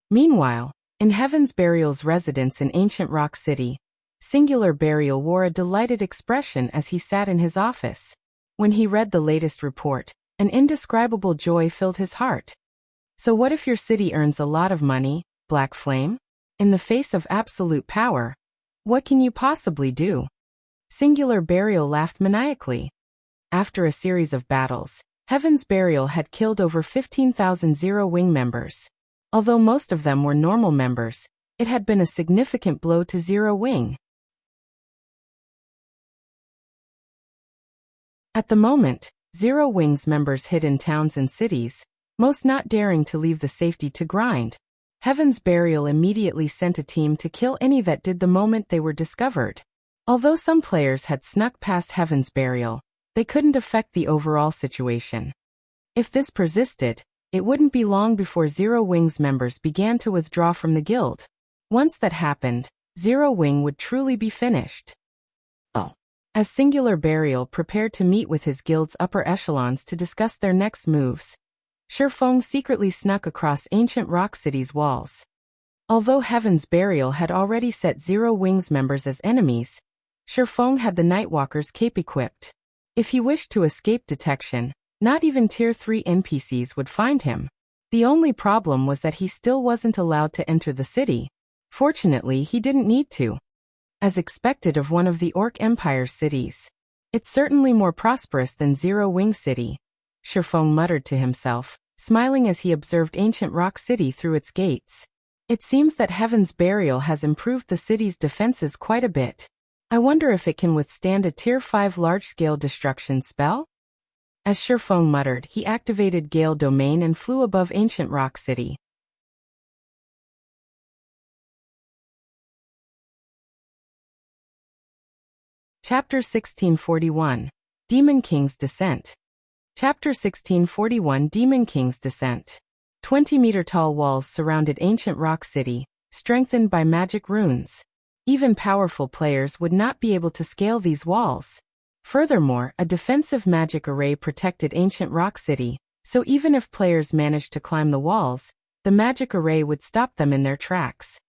Meanwhile, in Heaven's Burial's residence in Ancient Rock City, Singular Burial wore a delighted expression as he sat in his office. When he read the latest report, an indescribable joy filled his heart. So what if your city earns a lot of money, Black Flame? In the face of absolute power, what can you possibly do? Singular Burial laughed maniacally. After a series of battles, Heaven's Burial had killed over 15,000 Zero Wing members. Although most of them were normal members, it had been a significant blow to Zero Wing. At the moment, Zero Wing's members hid in towns and cities, most not daring to leave the safety to grind. Heaven's Burial immediately sent a team to kill any that did the moment they were discovered. Although some players had snuck past Heaven's Burial, they couldn't affect the overall situation. If this persisted, it wouldn't be long before Zero Wing's members began to withdraw from the guild. Once that happened, Zero Wing would truly be finished. As Singular Burial prepared to meet with his guild's upper echelons to discuss their next moves, Shifeng secretly snuck across Ancient Rock City's walls. Although Heaven's Burial had already set Zero Wing's members as enemies, Shifeng had the Nightwalker's cape equipped. If he wished to escape detection, not even Tier 3 NPCs would find him. The only problem was that he still wasn't allowed to enter the city. Fortunately, he didn't need to. As expected of one of the Orc Empire's cities, it's certainly more prosperous than Zero Wing City, Shifeng muttered to himself, smiling as he observed Ancient Rock City through its gates. It seems that Heaven's Burial has improved the city's defenses quite a bit. I wonder if it can withstand a Tier 5 large-scale destruction spell? As Shifeng muttered, he activated Gale Domain and flew above Ancient Rock City. Chapter 1641. Demon King's Descent. Chapter 1641 Demon King's Descent. 20-meter-tall walls surrounded ancient rock city, strengthened by magic runes. Even powerful players would not be able to scale these walls. Furthermore, a defensive magic array protected ancient rock city, so even if players managed to climb the walls, the magic array would stop them in their tracks.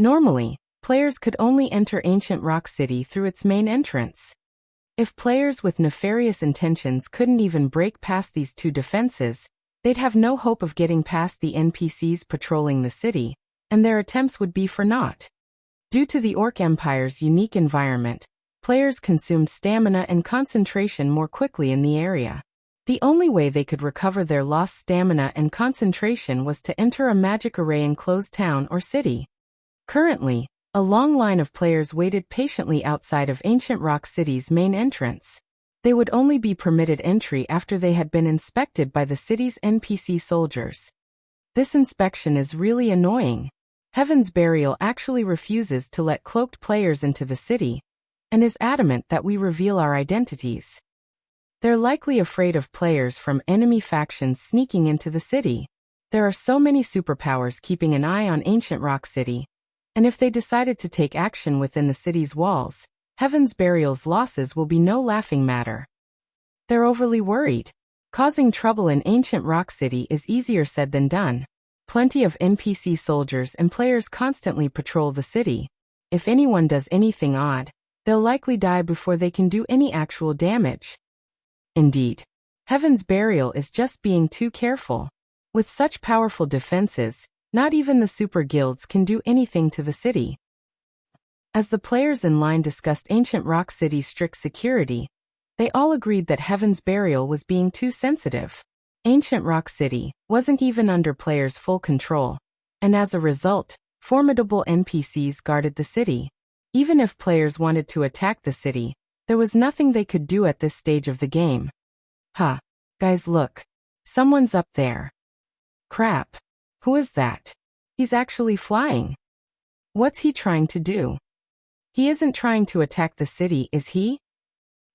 Normally, players could only enter ancient rock city through its main entrance. If players with nefarious intentions couldn't even break past these two defenses, they'd have no hope of getting past the NPCs patrolling the city, and their attempts would be for naught. Due to the Orc Empire's unique environment, players consumed stamina and concentration more quickly in the area. The only way they could recover their lost stamina and concentration was to enter a magic array enclosed town or city. Currently, a long line of players waited patiently outside of Ancient Rock City's main entrance. They would only be permitted entry after they had been inspected by the city's NPC soldiers. This inspection is really annoying. Heaven's Burial actually refuses to let cloaked players into the city, and is adamant that we reveal our identities. They're likely afraid of players from enemy factions sneaking into the city. There are so many superpowers keeping an eye on Ancient Rock City, and if they decided to take action within the city's walls, Heaven's Burial's losses will be no laughing matter. They're overly worried. Causing trouble in Ancient Rock City is easier said than done. Plenty of NPC soldiers and players constantly patrol the city. If anyone does anything odd, they'll likely die before they can do any actual damage. Indeed, Heaven's Burial is just being too careful. With such powerful defenses, not even the super guilds can do anything to the city. As the players in line discussed Ancient Rock City's strict security, they all agreed that Heaven's Burial was being too sensitive. Ancient Rock City wasn't even under players' full control, and as a result, formidable NPCs guarded the city. Even if players wanted to attack the city, there was nothing they could do at this stage of the game. Guys, look. Someone's up there. Crap. Who is that? He's actually flying. What's he trying to do? He isn't trying to attack the city, is he?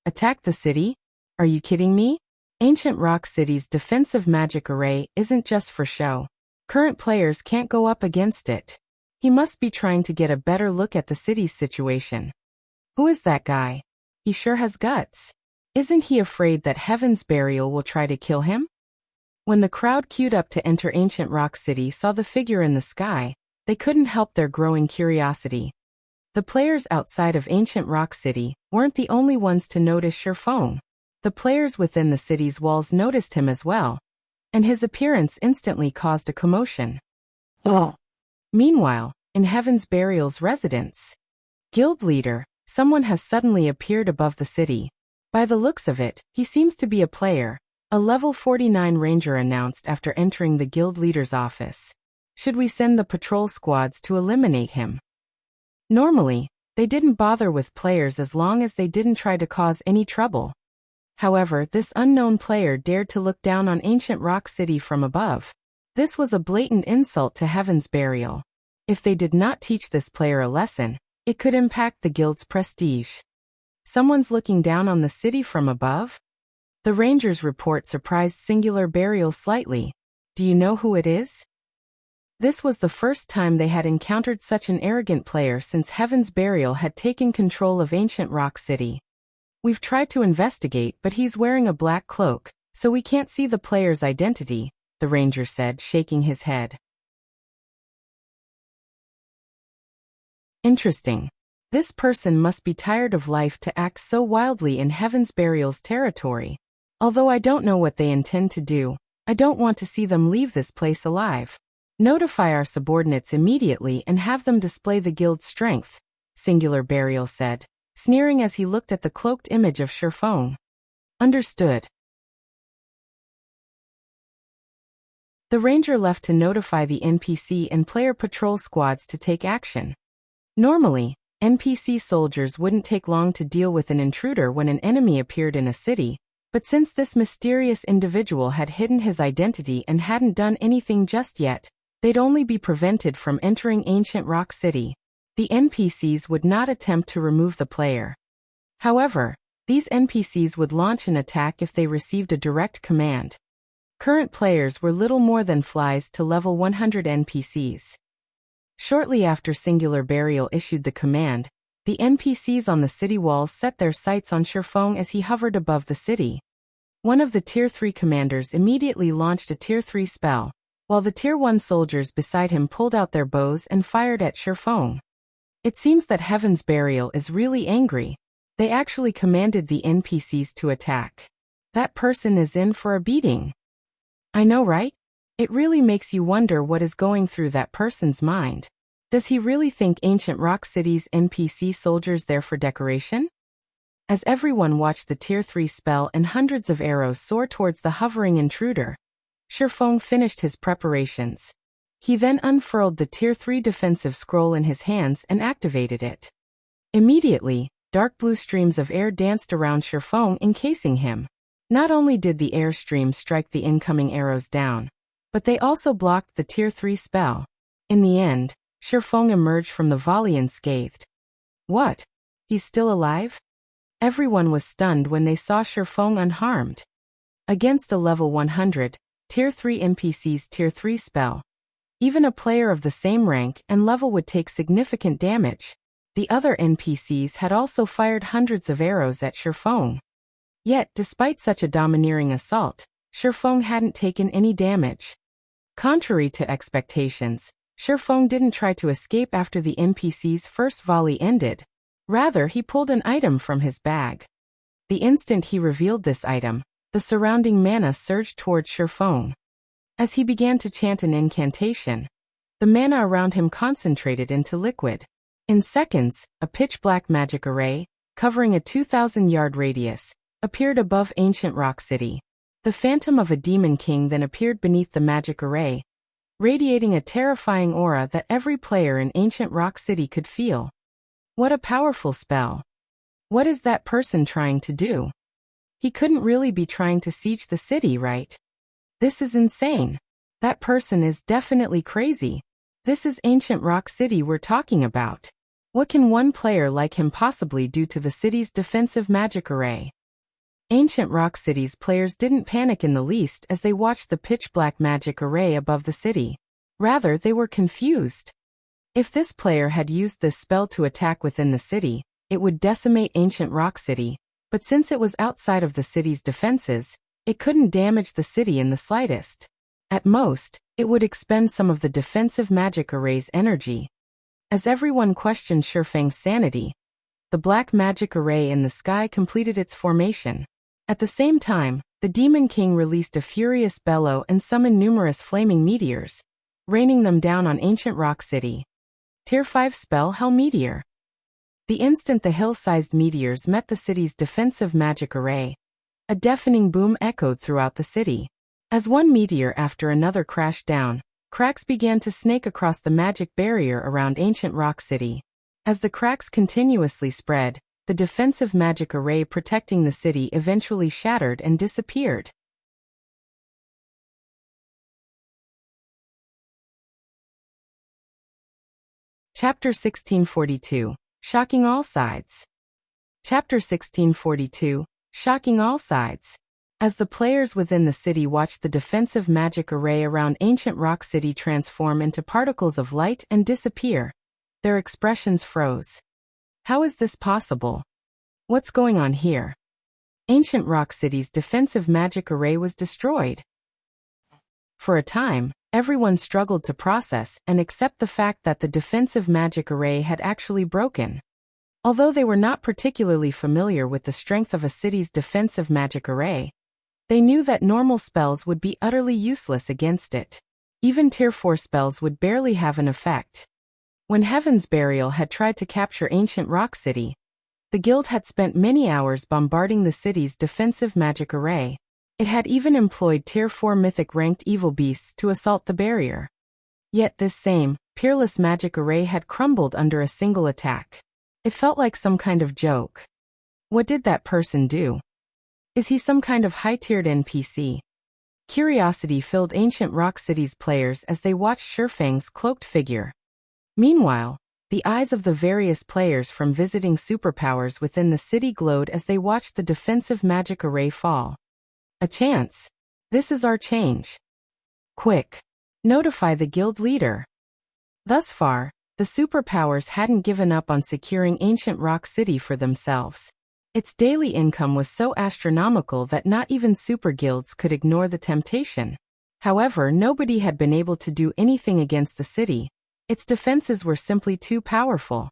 Attack the city? Are you kidding me? Ancient Rock City's defensive magic array isn't just for show. Current players can't go up against it. He must be trying to get a better look at the city's situation. Who is that guy? He sure has guts. Isn't he afraid that Heaven's Burial will try to kill him? When the crowd queued up to enter Ancient Rock City saw the figure in the sky, they couldn't help their growing curiosity. The players outside of Ancient Rock City weren't the only ones to notice Sherfong. The players within the city's walls noticed him as well, and his appearance instantly caused a commotion. Meanwhile, in Heaven's Burial's residence, guild leader, someone has suddenly appeared above the city. By the looks of it, he seems to be a player. A level 49 ranger announced after entering the guild leader's office. Should we send the patrol squads to eliminate him? Normally, they didn't bother with players as long as they didn't try to cause any trouble. However, this unknown player dared to look down on Ancient Rock City from above. This was a blatant insult to Heaven's Burial. If they did not teach this player a lesson, it could impact the guild's prestige. Someone's looking down on the city from above? The ranger's report surprised Singular Burial slightly. Do you know who it is? This was the first time they had encountered such an arrogant player since Heaven's Burial had taken control of Ancient Rock City. We've tried to investigate, but he's wearing a black cloak, so we can't see the player's identity, the ranger said, shaking his head. Interesting. This person must be tired of life to act so wildly in Heaven's Burial's territory. Although I don't know what they intend to do, I don't want to see them leave this place alive. Notify our subordinates immediately and have them display the guild's strength, Singular Burial said, sneering as he looked at the cloaked image of Sherfong. Understood. The ranger left to notify the NPC and player patrol squads to take action. Normally, NPC soldiers wouldn't take long to deal with an intruder when an enemy appeared in a city, but since this mysterious individual had hidden his identity and hadn't done anything just yet, they'd only be prevented from entering Ancient Rock City. The NPCs would not attempt to remove the player. However, These NPCs would launch an attack if they received a direct command. Current players were little more than flies to level 100 NPCs. Shortly after Singular Burial issued the command, the NPCs on the city walls set their sights on Shifeng as he hovered above the city. One of the Tier 3 commanders immediately launched a Tier 3 spell, while the Tier 1 soldiers beside him pulled out their bows and fired at Shifeng. It seems that Heaven's Burial is really angry. They actually commanded the NPCs to attack. That person is in for a beating. I know, right? It really makes you wonder what is going through that person's mind. Does he really think Ancient Rock City's NPC soldiers there for decoration? As everyone watched the Tier 3 spell and hundreds of arrows soar towards the hovering intruder, Shifeng finished his preparations. He then unfurled the Tier 3 defensive scroll in his hands and activated it. Immediately, dark blue streams of air danced around Shifeng, encasing him. Not only did the air stream strike the incoming arrows down, but they also blocked the Tier 3 spell. In the end, Shifeng emerged from the volley unscathed. What? He's still alive? Everyone was stunned when they saw Shifeng unharmed. Against a level 100, Tier 3 NPC's Tier 3 spell, even a player of the same rank and level would take significant damage. The other NPCs had also fired hundreds of arrows at Shifeng. Yet, despite such a domineering assault, Shifeng hadn't taken any damage. Contrary to expectations, Shifeng didn't try to escape after the NPC's first volley ended. Rather, he pulled an item from his bag. The instant he revealed this item, the surrounding mana surged towards Shifeng. As he began to chant an incantation, the mana around him concentrated into liquid. In seconds, a pitch-black magic array, covering a 2,000-yard radius, appeared above Ancient Rock City. The phantom of a demon king then appeared beneath the magic array, radiating a terrifying aura that every player in Ancient Rock City could feel. What a powerful spell. What is that person trying to do? He couldn't really be trying to siege the city, right? This is insane. That person is definitely crazy. This is Ancient Rock City we're talking about. What can one player like him possibly do to the city's defensive magic array? Ancient Rock City's players didn't panic in the least as they watched the pitch-black magic array above the city. Rather, they were confused. If this player had used this spell to attack within the city, it would decimate Ancient Rock City, but since it was outside of the city's defenses, it couldn't damage the city in the slightest. At most, it would expend some of the defensive magic array's energy. As everyone questioned Shifeng's sanity, the black magic array in the sky completed its formation. At the same time, the Demon King released a furious bellow and summoned numerous flaming meteors, raining them down on Ancient Rock City. Tier 5 spell Hell Meteor. The instant the hill-sized meteors met the city's defensive magic array, a deafening boom echoed throughout the city. As one meteor after another crashed down, cracks began to snake across the magic barrier around Ancient Rock City. As the cracks continuously spread, the defensive magic array protecting the city eventually shattered and disappeared. Chapter 1642. Shocking All Sides. Chapter 1642. Shocking All Sides. As the players within the city watched the defensive magic array around Ancient Rock City transform into particles of light and disappear, their expressions froze. How is this possible? What's going on here? Ancient Rock City's defensive magic array was destroyed. For a time, everyone struggled to process and accept the fact that the defensive magic array had actually broken. Although they were not particularly familiar with the strength of a city's defensive magic array, they knew that normal spells would be utterly useless against it. Even Tier 4 spells would barely have an effect. When Heaven's Burial had tried to capture Ancient Rock City, the guild had spent many hours bombarding the city's defensive magic array. It had even employed Tier 4 mythic-ranked evil beasts to assault the barrier. Yet this same, peerless magic array had crumbled under a single attack. It felt like some kind of joke. What did that person do? Is he some kind of high-tiered NPC? Curiosity filled Ancient Rock City's players as they watched Shifeng's cloaked figure. Meanwhile, The eyes of the various players from visiting superpowers within the city glowed as they watched the defensive magic array fall. A chance. This is our change. Quick. Notify the guild leader. Thus far, the superpowers hadn't given up on securing ancient Rock City for themselves. Its daily income was so astronomical that not even super guilds could ignore the temptation. However, nobody had been able to do anything against the city. Its defenses were simply too powerful.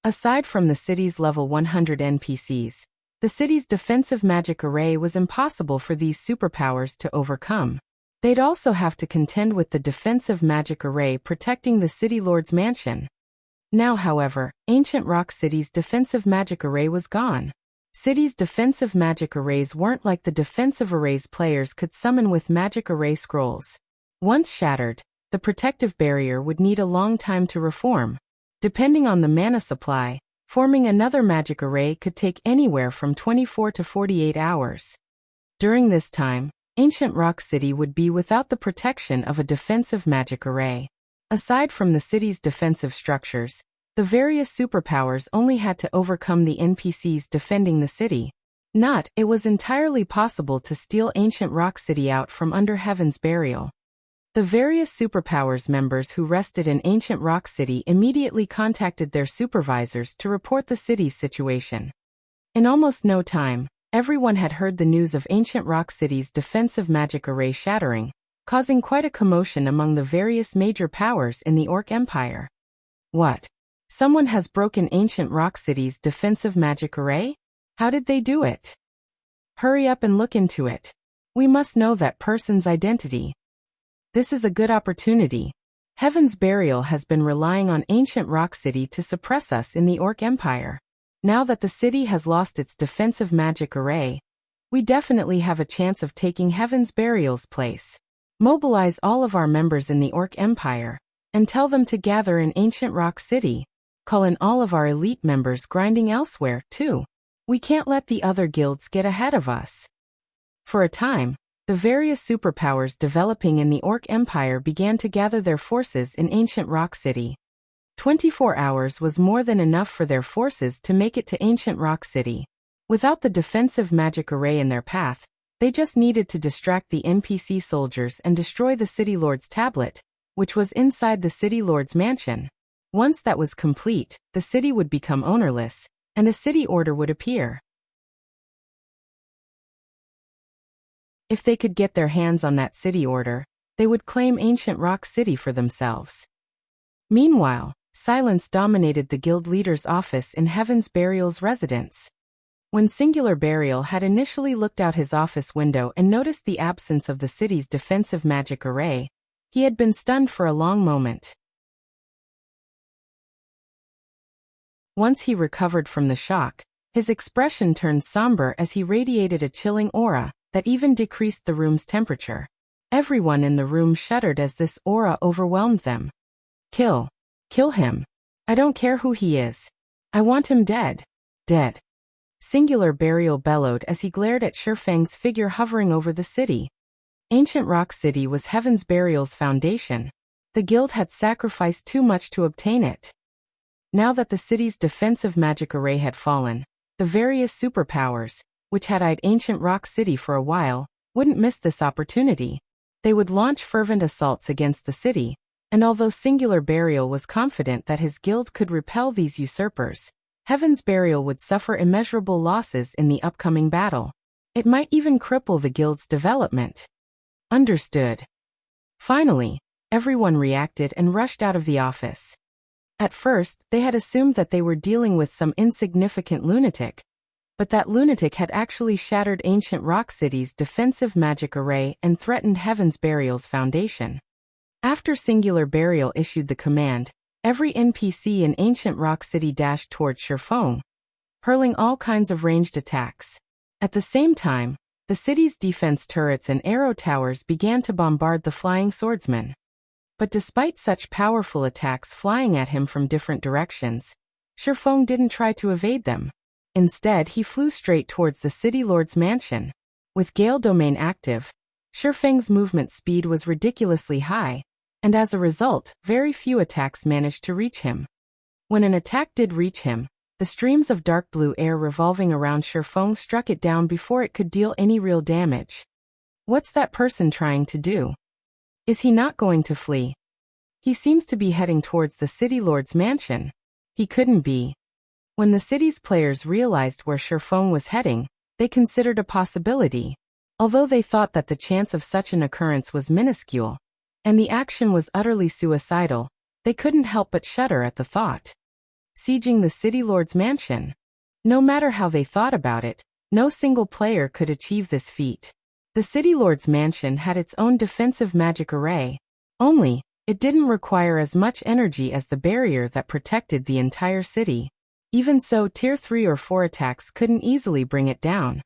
Aside from the city's level 100 NPCs, the city's defensive magic array was impossible for these superpowers to overcome. They'd also have to contend with the defensive magic array protecting the city lord's mansion. Now, however, ancient Rock City's defensive magic array was gone. City's defensive magic arrays weren't like the defensive arrays players could summon with magic array scrolls. Once shattered, the protective barrier would need a long time to reform. Depending on the mana supply, forming another magic array could take anywhere from 24 to 48 hours. During this time, ancient Rock City would be without the protection of a defensive magic array. Aside from the city's defensive structures, the various superpowers only had to overcome the NPCs defending the city. It was entirely possible to steal ancient Rock City out from under Heaven's Burial. The various superpowers members who rested in ancient Rock City immediately contacted their supervisors to report the city's situation. In almost no time, everyone had heard the news of ancient Rock City's defensive magic array shattering, causing quite a commotion among the various major powers in the Orc Empire. What? Someone has broken ancient Rock City's defensive magic array? How did they do it? Hurry up and look into it. We must know that person's identity. This is a good opportunity. Heaven's Burial has been relying on ancient Rock City to suppress us in the Orc Empire. Now that the city has lost its defensive magic array, we definitely have a chance of taking Heaven's Burial's place. Mobilize all of our members in the Orc Empire, and tell them to gather in ancient Rock City. Call in all of our elite members grinding elsewhere, too. We can't let the other guilds get ahead of us. For a time, the various superpowers developing in the Orc Empire began to gather their forces in ancient Rock City. 24 hours was more than enough for their forces to make it to ancient Rock City. Without the defensive magic array in their path, they just needed to distract the NPC soldiers and destroy the City Lord's tablet, which was inside the City Lord's mansion. Once that was complete, the city would become ownerless, and a city order would appear. If they could get their hands on that city order, they would claim ancient Rock City for themselves. Meanwhile, silence dominated the guild leader's office in Heaven's Burial's residence. When Singular Burial had initially looked out his office window and noticed the absence of the city's defensive magic array, he had been stunned for a long moment. Once he recovered from the shock, his expression turned somber as he radiated a chilling aura that even decreased the room's temperature. Everyone in the room shuddered as this aura overwhelmed them. Kill him. I don't care who he is. I want him dead. Dead. Singular Burial bellowed as he glared at Shifeng's figure hovering over the city. Ancient Rock City was Heaven's Burial's foundation. The guild had sacrificed too much to obtain it. Now that the city's defensive magic array had fallen, the various superpowers, which had eyed ancient Rock City for a while, wouldn't miss this opportunity. They would launch fervent assaults against the city, and although Singular Burial was confident that his guild could repel these usurpers, Heaven's Burial would suffer immeasurable losses in the upcoming battle. It might even cripple the guild's development. Understood. Finally, everyone reacted and rushed out of the office. At first, they had assumed that they were dealing with some insignificant lunatic, but that lunatic had actually shattered ancient Rock City's defensive magic array and threatened Heaven's Burial's foundation. After Singular Burial issued the command, every NPC in ancient Rock City dashed towards Shifeng, hurling all kinds of ranged attacks. At the same time, the city's defense turrets and arrow towers began to bombard the flying swordsmen. But despite such powerful attacks flying at him from different directions, Shifeng didn't try to evade them. Instead, he flew straight towards the City Lord's mansion. With Gale Domain active, Shifeng's movement speed was ridiculously high, and as a result, very few attacks managed to reach him. When an attack did reach him, the streams of dark blue air revolving around Shifeng struck it down before it could deal any real damage. What's that person trying to do? Is he not going to flee? He seems to be heading towards the City Lord's mansion. He couldn't be. When the city's players realized where Shifeng was heading, they considered a possibility. Although they thought that the chance of such an occurrence was minuscule, and the action was utterly suicidal, they couldn't help but shudder at the thought. Sieging the City Lord's mansion. No matter how they thought about it, no single player could achieve this feat. The City Lord's mansion had its own defensive magic array. Only, it didn't require as much energy as the barrier that protected the entire city. Even so, Tier 3 or 4 attacks couldn't easily bring it down.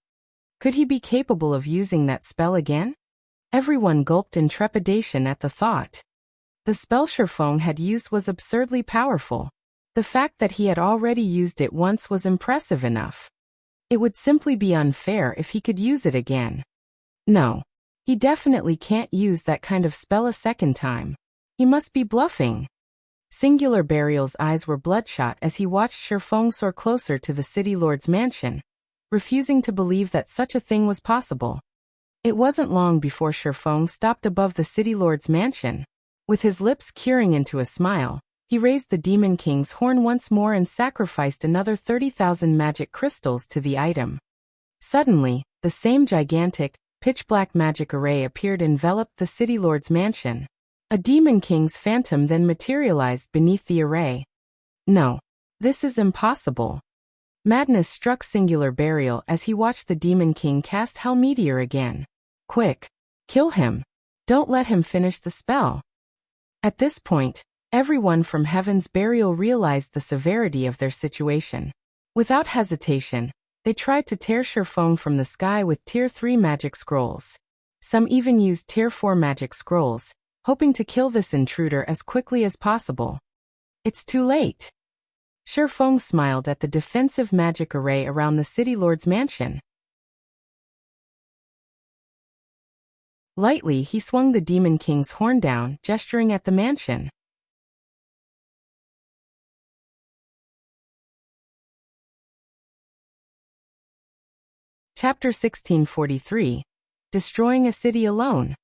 Could he be capable of using that spell again? Everyone gulped in trepidation at the thought. The spell Shifeng had used was absurdly powerful. The fact that he had already used it once was impressive enough. It would simply be unfair if he could use it again. No. He definitely can't use that kind of spell a second time. He must be bluffing. Singular Burial's eyes were bloodshot as he watched Shifeng soar closer to the City Lord's mansion, refusing to believe that such a thing was possible. It wasn't long before Shifeng stopped above the City Lord's mansion. With his lips curing into a smile, he raised the Demon King's horn once more and sacrificed another 30,000 magic crystals to the item. Suddenly, the same gigantic, pitch-black magic array appeared and enveloped the City Lord's mansion. A Demon King's phantom then materialized beneath the array. No. This is impossible. Madness struck Singular Burial as he watched the Demon King cast Hell Meteor again. Quick! Kill him! Don't let him finish the spell! At this point, everyone from Heaven's Burial realized the severity of their situation. Without hesitation, they tried to tear Shifeng from the sky with Tier 3 magic scrolls. Some even used Tier 4 magic scrolls, hoping to kill this intruder as quickly as possible. It's too late. Shifeng smiled at the defensive magic array around the City Lord's mansion. Lightly, he swung the Demon King's horn down, gesturing at the mansion. Chapter 1643. Destroying a City Alone.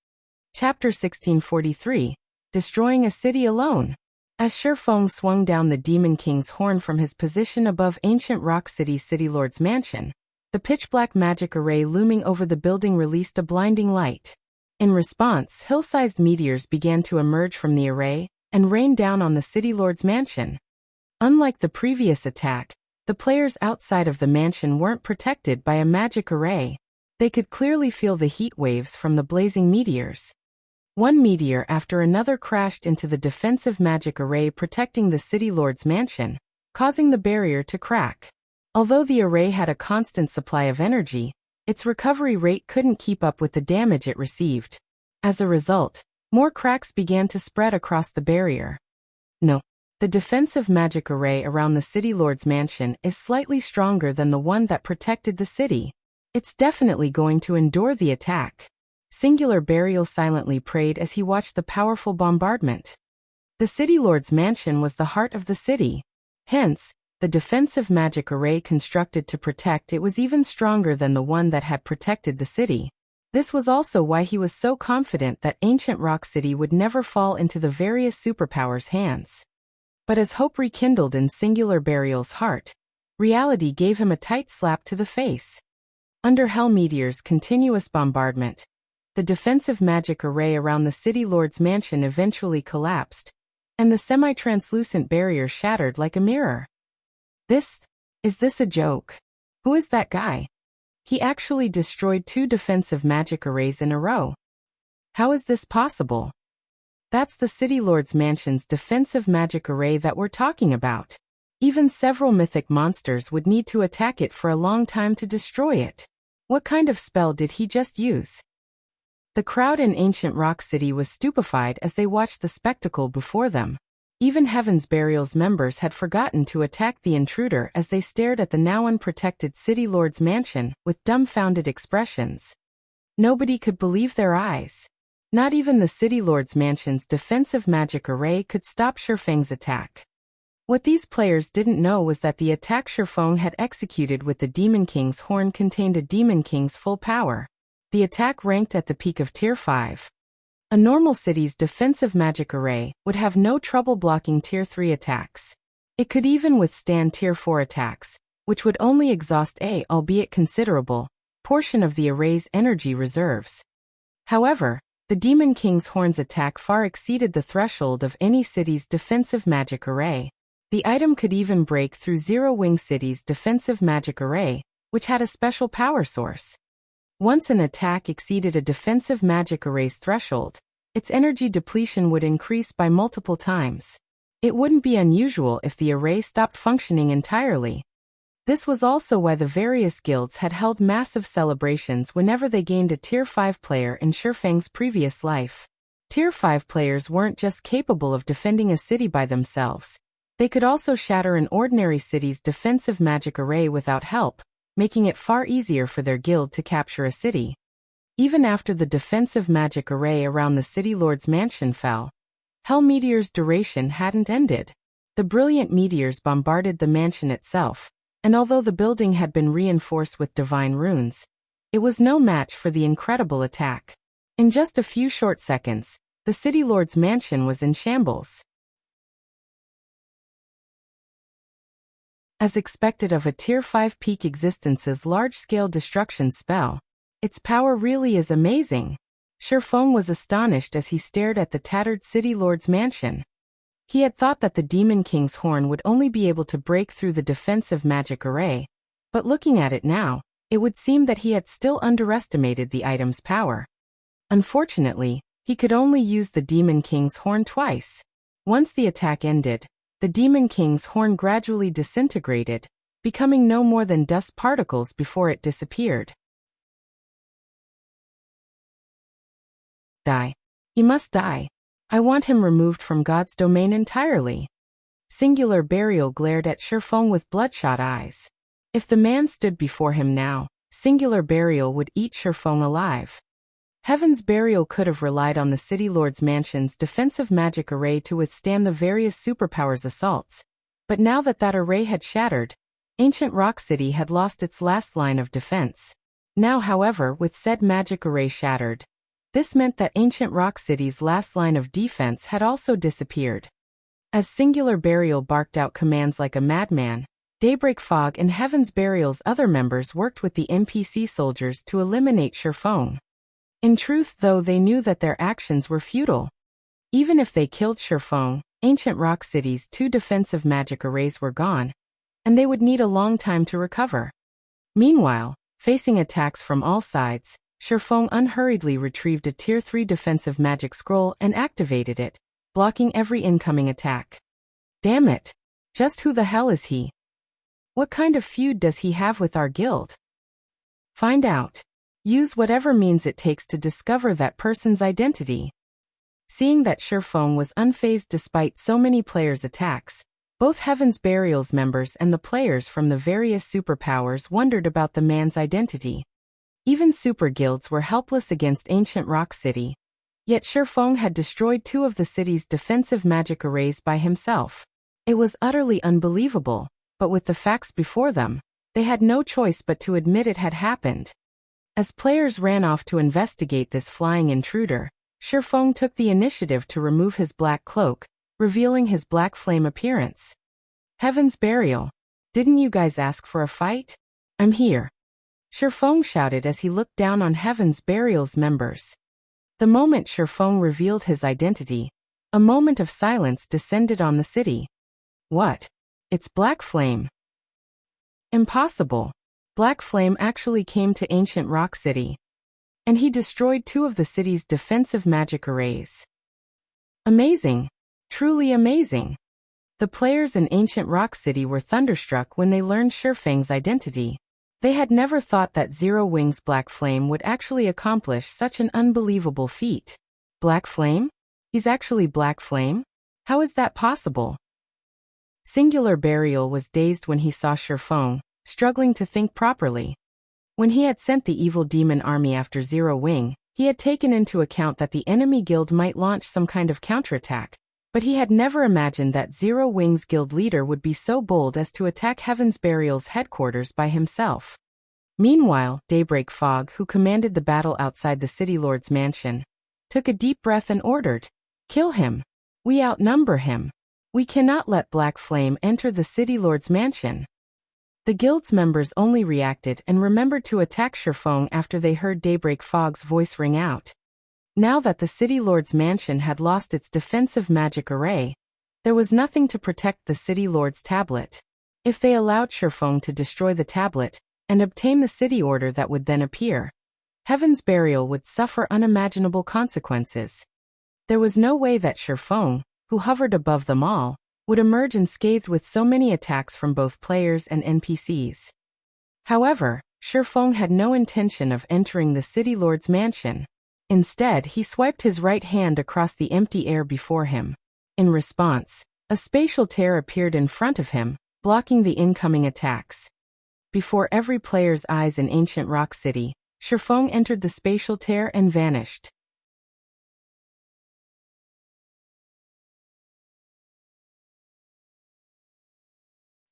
Chapter 1643. Destroying a City Alone. As Shifeng swung down the Demon King's horn from his position above ancient Rock City's City Lord's mansion, the pitch-black magic array looming over the building released a blinding light. In response, hill-sized meteors began to emerge from the array and rain down on the City Lord's mansion. Unlike the previous attack, the players outside of the mansion weren't protected by a magic array. They could clearly feel the heat waves from the blazing meteors. One meteor after another crashed into the defensive magic array protecting the City Lord's mansion, causing the barrier to crack. Although the array had a constant supply of energy, its recovery rate couldn't keep up with the damage it received. As a result, more cracks began to spread across the barrier. No. The defensive magic array around the City Lord's mansion is slightly stronger than the one that protected the city. It's definitely going to endure the attack. Singular Burial silently prayed as he watched the powerful bombardment. The City Lord's mansion was the heart of the city. Hence, the defensive magic array constructed to protect it was even stronger than the one that had protected the city. This was also why he was so confident that ancient Rock City would never fall into the various superpowers' hands. But as hope rekindled in Singular Burial's heart, reality gave him a tight slap to the face. Under Hell Meteor's continuous bombardment, the defensive magic array around the City Lord's mansion eventually collapsed, and the semi-translucent barrier shattered like a mirror. Is this a joke? Who is that guy? He actually destroyed 2 defensive magic arrays in a row. How is this possible? That's the City Lord's mansion's defensive magic array that we're talking about. Even several mythic monsters would need to attack it for a long time to destroy it. What kind of spell did he just use? The crowd in ancient Rock City was stupefied as they watched the spectacle before them. Even Heaven's Burial's members had forgotten to attack the intruder as they stared at the now unprotected City Lord's mansion with dumbfounded expressions. Nobody could believe their eyes. Not even the City Lord's mansion's defensive magic array could stop Shifeng's attack. What these players didn't know was that the attack Shifeng had executed with the Demon King's horn contained a Demon King's full power. The attack ranked at the peak of Tier 5. A normal city's defensive magic array would have no trouble blocking Tier 3 attacks. It could even withstand Tier 4 attacks, which would only exhaust a, albeit considerable, portion of the array's energy reserves. However, the Demon King's horn's attack far exceeded the threshold of any city's defensive magic array. The item could even break through Zero Wing City's defensive magic array, which had a special power source. Once an attack exceeded a defensive magic array's threshold, its energy depletion would increase by multiple times. It wouldn't be unusual if the array stopped functioning entirely. This was also why the various guilds had held massive celebrations whenever they gained a Tier 5 player in Shifeng's previous life. Tier 5 players weren't just capable of defending a city by themselves. They could also shatter an ordinary city's defensive magic array without help, making it far easier for their guild to capture a city. Even after the defensive magic array around the City Lord's mansion fell, Hell Meteor's duration hadn't ended. The brilliant meteors bombarded the mansion itself, and although the building had been reinforced with divine runes, it was no match for the incredible attack. In just a few short seconds, the City Lord's mansion was in shambles. As expected of a Tier 5 peak existence's large-scale destruction spell, its power really is amazing. Shifeng was astonished as he stared at the tattered City Lord's mansion. He had thought that the Demon King's horn would only be able to break through the defensive magic array, but looking at it now, it would seem that he had still underestimated the item's power. Unfortunately, he could only use the Demon King's horn twice. Once the attack ended, the Demon King's horn gradually disintegrated, becoming no more than dust particles before it disappeared. Die. He must die. I want him removed from God's domain entirely. Singular Burial glared at Shifeng with bloodshot eyes. If the man stood before him now, Singular Burial would eat Shifeng alive. Heaven's Burial could have relied on the City Lord's mansion's defensive magic array to withstand the various superpowers' assaults, but now that that array had shattered, Ancient Rock City had lost its last line of defense. Now, however, with said magic array shattered, this meant that Ancient Rock City's last line of defense had also disappeared. As Singular Burial barked out commands like a madman, Daybreak Fog and Heaven's Burial's other members worked with the NPC soldiers to eliminate Shifeng. In truth, though, they knew that their actions were futile. Even if they killed Shifeng, Ancient Rock City's 2 defensive magic arrays were gone, and they would need a long time to recover. Meanwhile, facing attacks from all sides, Shifeng unhurriedly retrieved a Tier 3 defensive magic scroll and activated it, blocking every incoming attack. Damn it! Just who the hell is he? What kind of feud does he have with our guild? Find out. Use whatever means it takes to discover that person's identity. Seeing that Shifeng was unfazed despite so many players' attacks, both Heaven's Burial's members and the players from the various superpowers wondered about the man's identity. Even super guilds were helpless against Ancient Rock City. Yet Shifeng had destroyed 2 of the city's defensive magic arrays by himself. It was utterly unbelievable, but with the facts before them, they had no choice but to admit it had happened. As players ran off to investigate this flying intruder, Shifeng took the initiative to remove his black cloak, revealing his black flame appearance. Heaven's Burial. Didn't you guys ask for a fight? I'm here. Shifeng shouted as he looked down on Heaven's Burial's members. The moment Shifeng revealed his identity, a moment of silence descended on the city. What? It's Black Flame. Impossible. Black Flame actually came to Ancient Rock City. And he destroyed 2 of the city's defensive magic arrays. Amazing. Truly amazing. The players in Ancient Rock City were thunderstruck when they learned Shifeng's identity. They had never thought that Zero Wing's Black Flame would actually accomplish such an unbelievable feat. Black Flame? He's actually Black Flame? How is that possible? Singular Burial was dazed when he saw Shifeng, struggling to think properly. When he had sent the evil demon army after Zero Wing, he had taken into account that the enemy guild might launch some kind of counterattack, But he had never imagined that Zero Wing's guild leader would be so bold as to attack Heaven's Burial's headquarters by himself. Meanwhile, Daybreak Fog, who commanded the battle outside the City Lord's mansion, took a deep breath and ordered, "Kill him. We outnumber him. We cannot let Black Flame enter the City Lord's mansion." The guild's members only reacted and remembered to attack Shifeng after they heard Daybreak Fog's voice ring out. Now that the City Lord's mansion had lost its defensive magic array, there was nothing to protect the City Lord's tablet. If they allowed Shifeng to destroy the tablet and obtain the city order that would then appear, Heaven's Burial would suffer unimaginable consequences. There was no way that Shifeng, who hovered above them all, would emerge unscathed with so many attacks from both players and NPCs. However, Shifeng had no intention of entering the City Lord's mansion. Instead, he swiped his right hand across the empty air before him. In response, a spatial tear appeared in front of him, blocking the incoming attacks. Before every player's eyes in Ancient Rock City, Shifeng entered the spatial tear and vanished.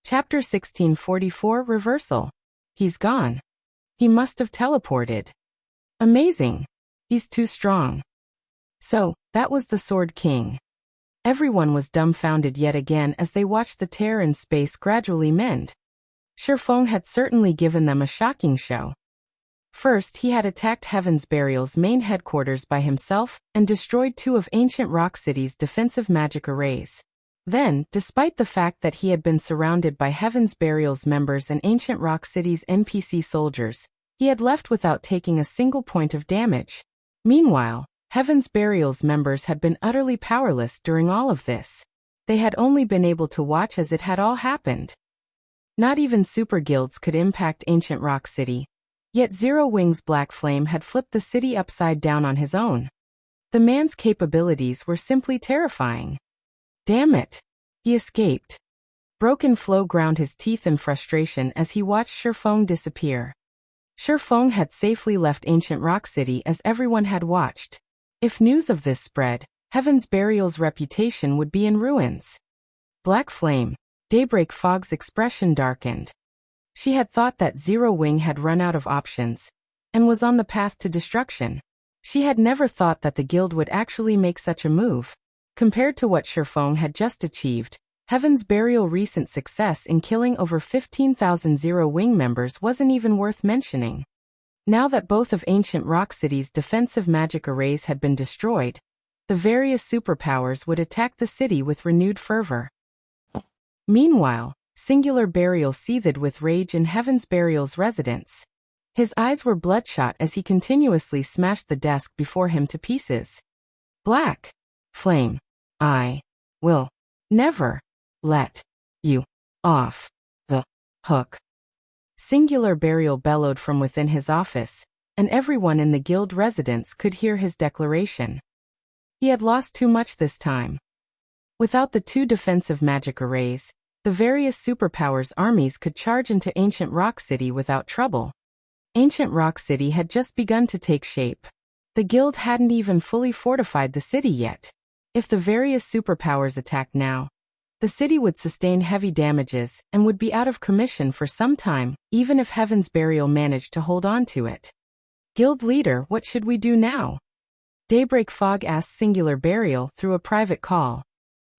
Chapter 1644 Reversal. He's gone. He must have teleported. Amazing. He's too strong. So, that was the Sword King. Everyone was dumbfounded yet again as they watched the tear in space gradually mend. Shifeng had certainly given them a shocking show. First, he had attacked Heaven's Burial's main headquarters by himself and destroyed 2 of Ancient Rock City's defensive magic arrays. Then, despite the fact that he had been surrounded by Heaven's Burial's members and Ancient Rock City's NPC soldiers, he had left without taking a single point of damage. Meanwhile, Heaven's Burial's members had been utterly powerless during all of this. They had only been able to watch as it had all happened. Not even super guilds could impact Ancient Rock City. Yet Zero Wing's Black Flame had flipped the city upside down on his own. The man's capabilities were simply terrifying. Damn it! He escaped. Broken Flow ground his teeth in frustration as he watched Shifeng disappear. Shifeng had safely left Ancient Rock City as everyone had watched. If news of this spread, Heaven's Burial's reputation would be in ruins. Black Flame. Daybreak Fog's expression darkened. She had thought that Zero Wing had run out of options and was on the path to destruction. She had never thought that the guild would actually make such a move. Compared to what Shifeng had just achieved, Heaven's Burial's recent success in killing over 15,000 Zero Wing members wasn't even worth mentioning. Now that both of Ancient Rock City's defensive magic arrays had been destroyed, the various superpowers would attack the city with renewed fervor. Meanwhile, Singular Burial seethed with rage in Heaven's Burial's residence. His eyes were bloodshot as he continuously smashed the desk before him to pieces. Black Flame. I will never let you off the hook. Singular Burial bellowed from within his office, and everyone in the guild residence could hear his declaration. He had lost too much this time. Without the 2 defensive magic arrays, the various superpowers' armies could charge into Ancient Rock City without trouble. Ancient Rock City had just begun to take shape. The guild hadn't even fully fortified the city yet. If the various superpowers attacked now, the city would sustain heavy damages and would be out of commission for some time, even if Heaven's Burial managed to hold on to it. Guild leader, what should we do now? Daybreak Fog asked Singular Burial through a private call.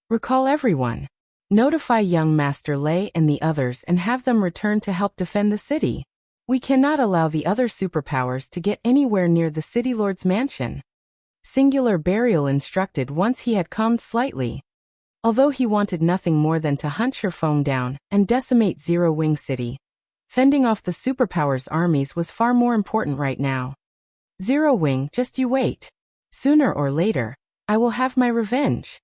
Recall everyone. Notify young Master Lei and the others and have them return to help defend the city. We cannot allow the other superpowers to get anywhere near the City Lord's mansion. Singular Burial instructed once he had calmed slightly. Although he wanted nothing more than to hunt Shifeng down and decimate Zero Wing City, fending off the superpowers' armies was far more important right now. Zero Wing, just you wait. Sooner or later, I will have my revenge.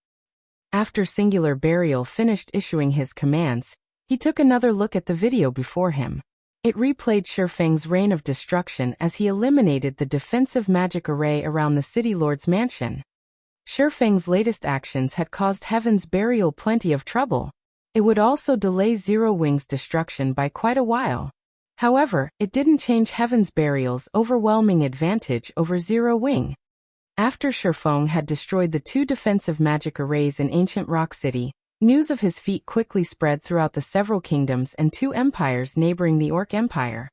After Singular Burial finished issuing his commands, he took another look at the video before him. It replayed Shifeng's reign of destruction as he eliminated the defensive magic array around the City Lord's mansion. Shifeng's latest actions had caused Heaven's Burial plenty of trouble. It would also delay Zero Wing's destruction by quite a while. However, it didn't change Heaven's Burial's overwhelming advantage over Zero Wing. After Shifeng had destroyed the 2 defensive magic arrays in ancient Rock City, news of his feat quickly spread throughout the several kingdoms and 2 empires neighboring the Orc Empire.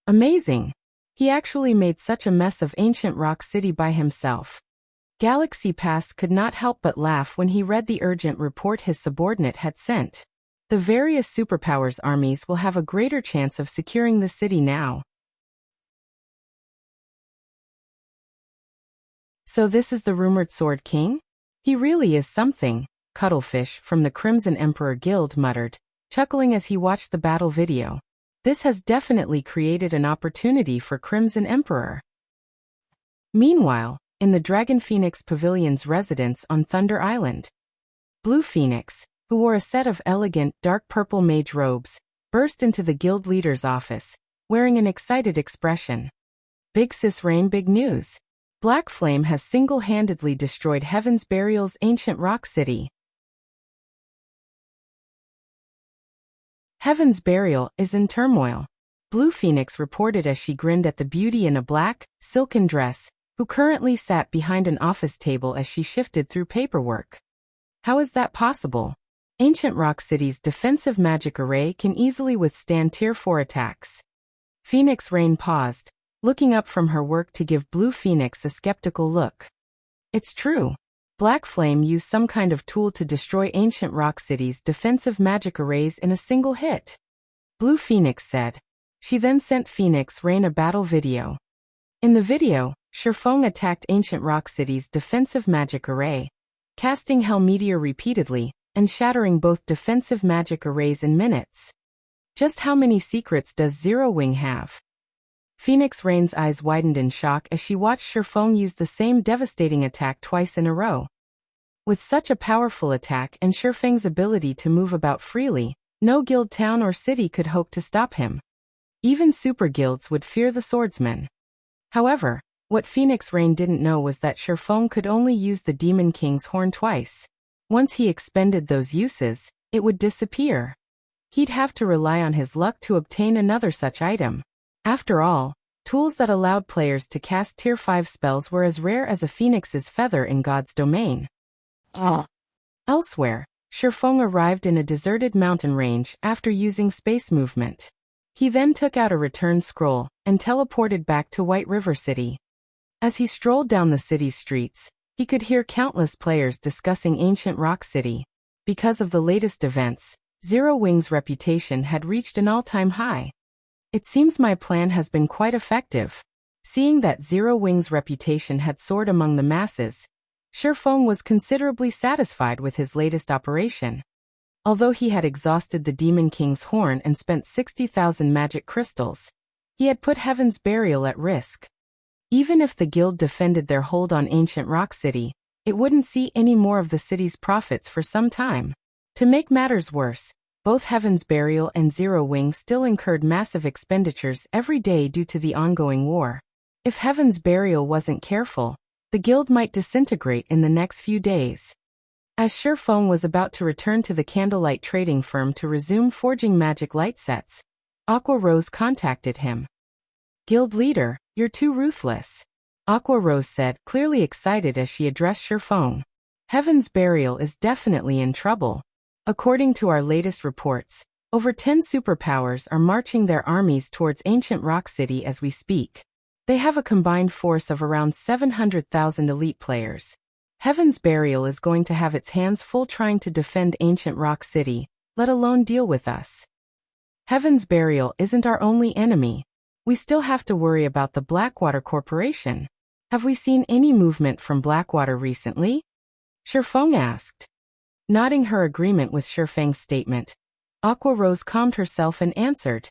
Amazing! He actually made such a mess of ancient Rock City by himself. Galaxy Pass could not help but laugh when he read the urgent report his subordinate had sent. The various superpowers armies will have a greater chance of securing the city now. So this is the rumored Sword King? He really is something, Cuttlefish from the Crimson Emperor Guild muttered, chuckling as he watched the battle video. This has definitely created an opportunity for Crimson Emperor. Meanwhile, in the Dragon Phoenix Pavilion's residence on Thunder Island, Blue Phoenix, who wore a set of elegant, dark purple mage robes, burst into the guild leader's office, wearing an excited expression. Big Sis Rain, big news. Black Flame has single-handedly destroyed Heaven's Burial's ancient rock city. Heaven's Burial is in turmoil, Blue Phoenix reported as she grinned at the beauty in a black, silken dress, who currently sat behind an office table as she shifted through paperwork. How is that possible? Ancient Rock City's defensive magic array can easily withstand Tier 4 attacks. Phoenix Rain paused, looking up from her work to give Blue Phoenix a skeptical look. It's true. Black Flame used some kind of tool to destroy Ancient Rock City's defensive magic arrays in a single hit, Blue Phoenix said. She then sent Phoenix Rain a battle video. In the video, Shifeng attacked Ancient Rock City's defensive magic array, casting Hell Meteor repeatedly, and shattering both defensive magic arrays in minutes. Just how many secrets does Zero Wing have? Phoenix Rain's eyes widened in shock as she watched Shifeng use the same devastating attack twice in a row. With such a powerful attack and Shifeng's ability to move about freely, no guild town or city could hope to stop him. Even super guilds would fear the swordsman. However, what Phoenix Rain didn't know was that Shifeng could only use the Demon King's horn twice. Once he expended those uses, it would disappear. He'd have to rely on his luck to obtain another such item. After all, tools that allowed players to cast Tier 5 spells were as rare as a phoenix's feather in God's domain. Elsewhere, Shifeng arrived in a deserted mountain range after using space movement. He then took out a return scroll and teleported back to White River City. As he strolled down the city's streets, he could hear countless players discussing Ancient Rock City. Because of the latest events, Zero Wing's reputation had reached an all-time high. It seems my plan has been quite effective. Seeing that Zero Wing's reputation had soared among the masses, Shifeng was considerably satisfied with his latest operation. Although he had exhausted the Demon King's horn and spent 60,000 magic crystals, he had put Heaven's Burial at risk. Even if the guild defended their hold on Ancient Rock City, it wouldn't see any more of the city's profits for some time. To make matters worse, both Heaven's Burial and Zero Wing still incurred massive expenditures every day due to the ongoing war. If Heaven's Burial wasn't careful, the guild might disintegrate in the next few days. As Shifeng was about to return to the candlelight trading firm to resume forging magic light sets, Aqua Rose contacted him. Guild leader, you're too ruthless, Aqua Rose said, clearly excited as she addressed Shifeng. Heaven's Burial is definitely in trouble. According to our latest reports, over 10 superpowers are marching their armies towards Ancient Rock City as we speak. They have a combined force of around 700,000 elite players. Heaven's Burial is going to have its hands full trying to defend Ancient Rock City, let alone deal with us. Heaven's Burial isn't our only enemy. We still have to worry about the Blackwater Corporation. Have we seen any movement from Blackwater recently? Shifeng asked. Nodding her agreement with Shifeng's statement, Aqua Rose calmed herself and answered.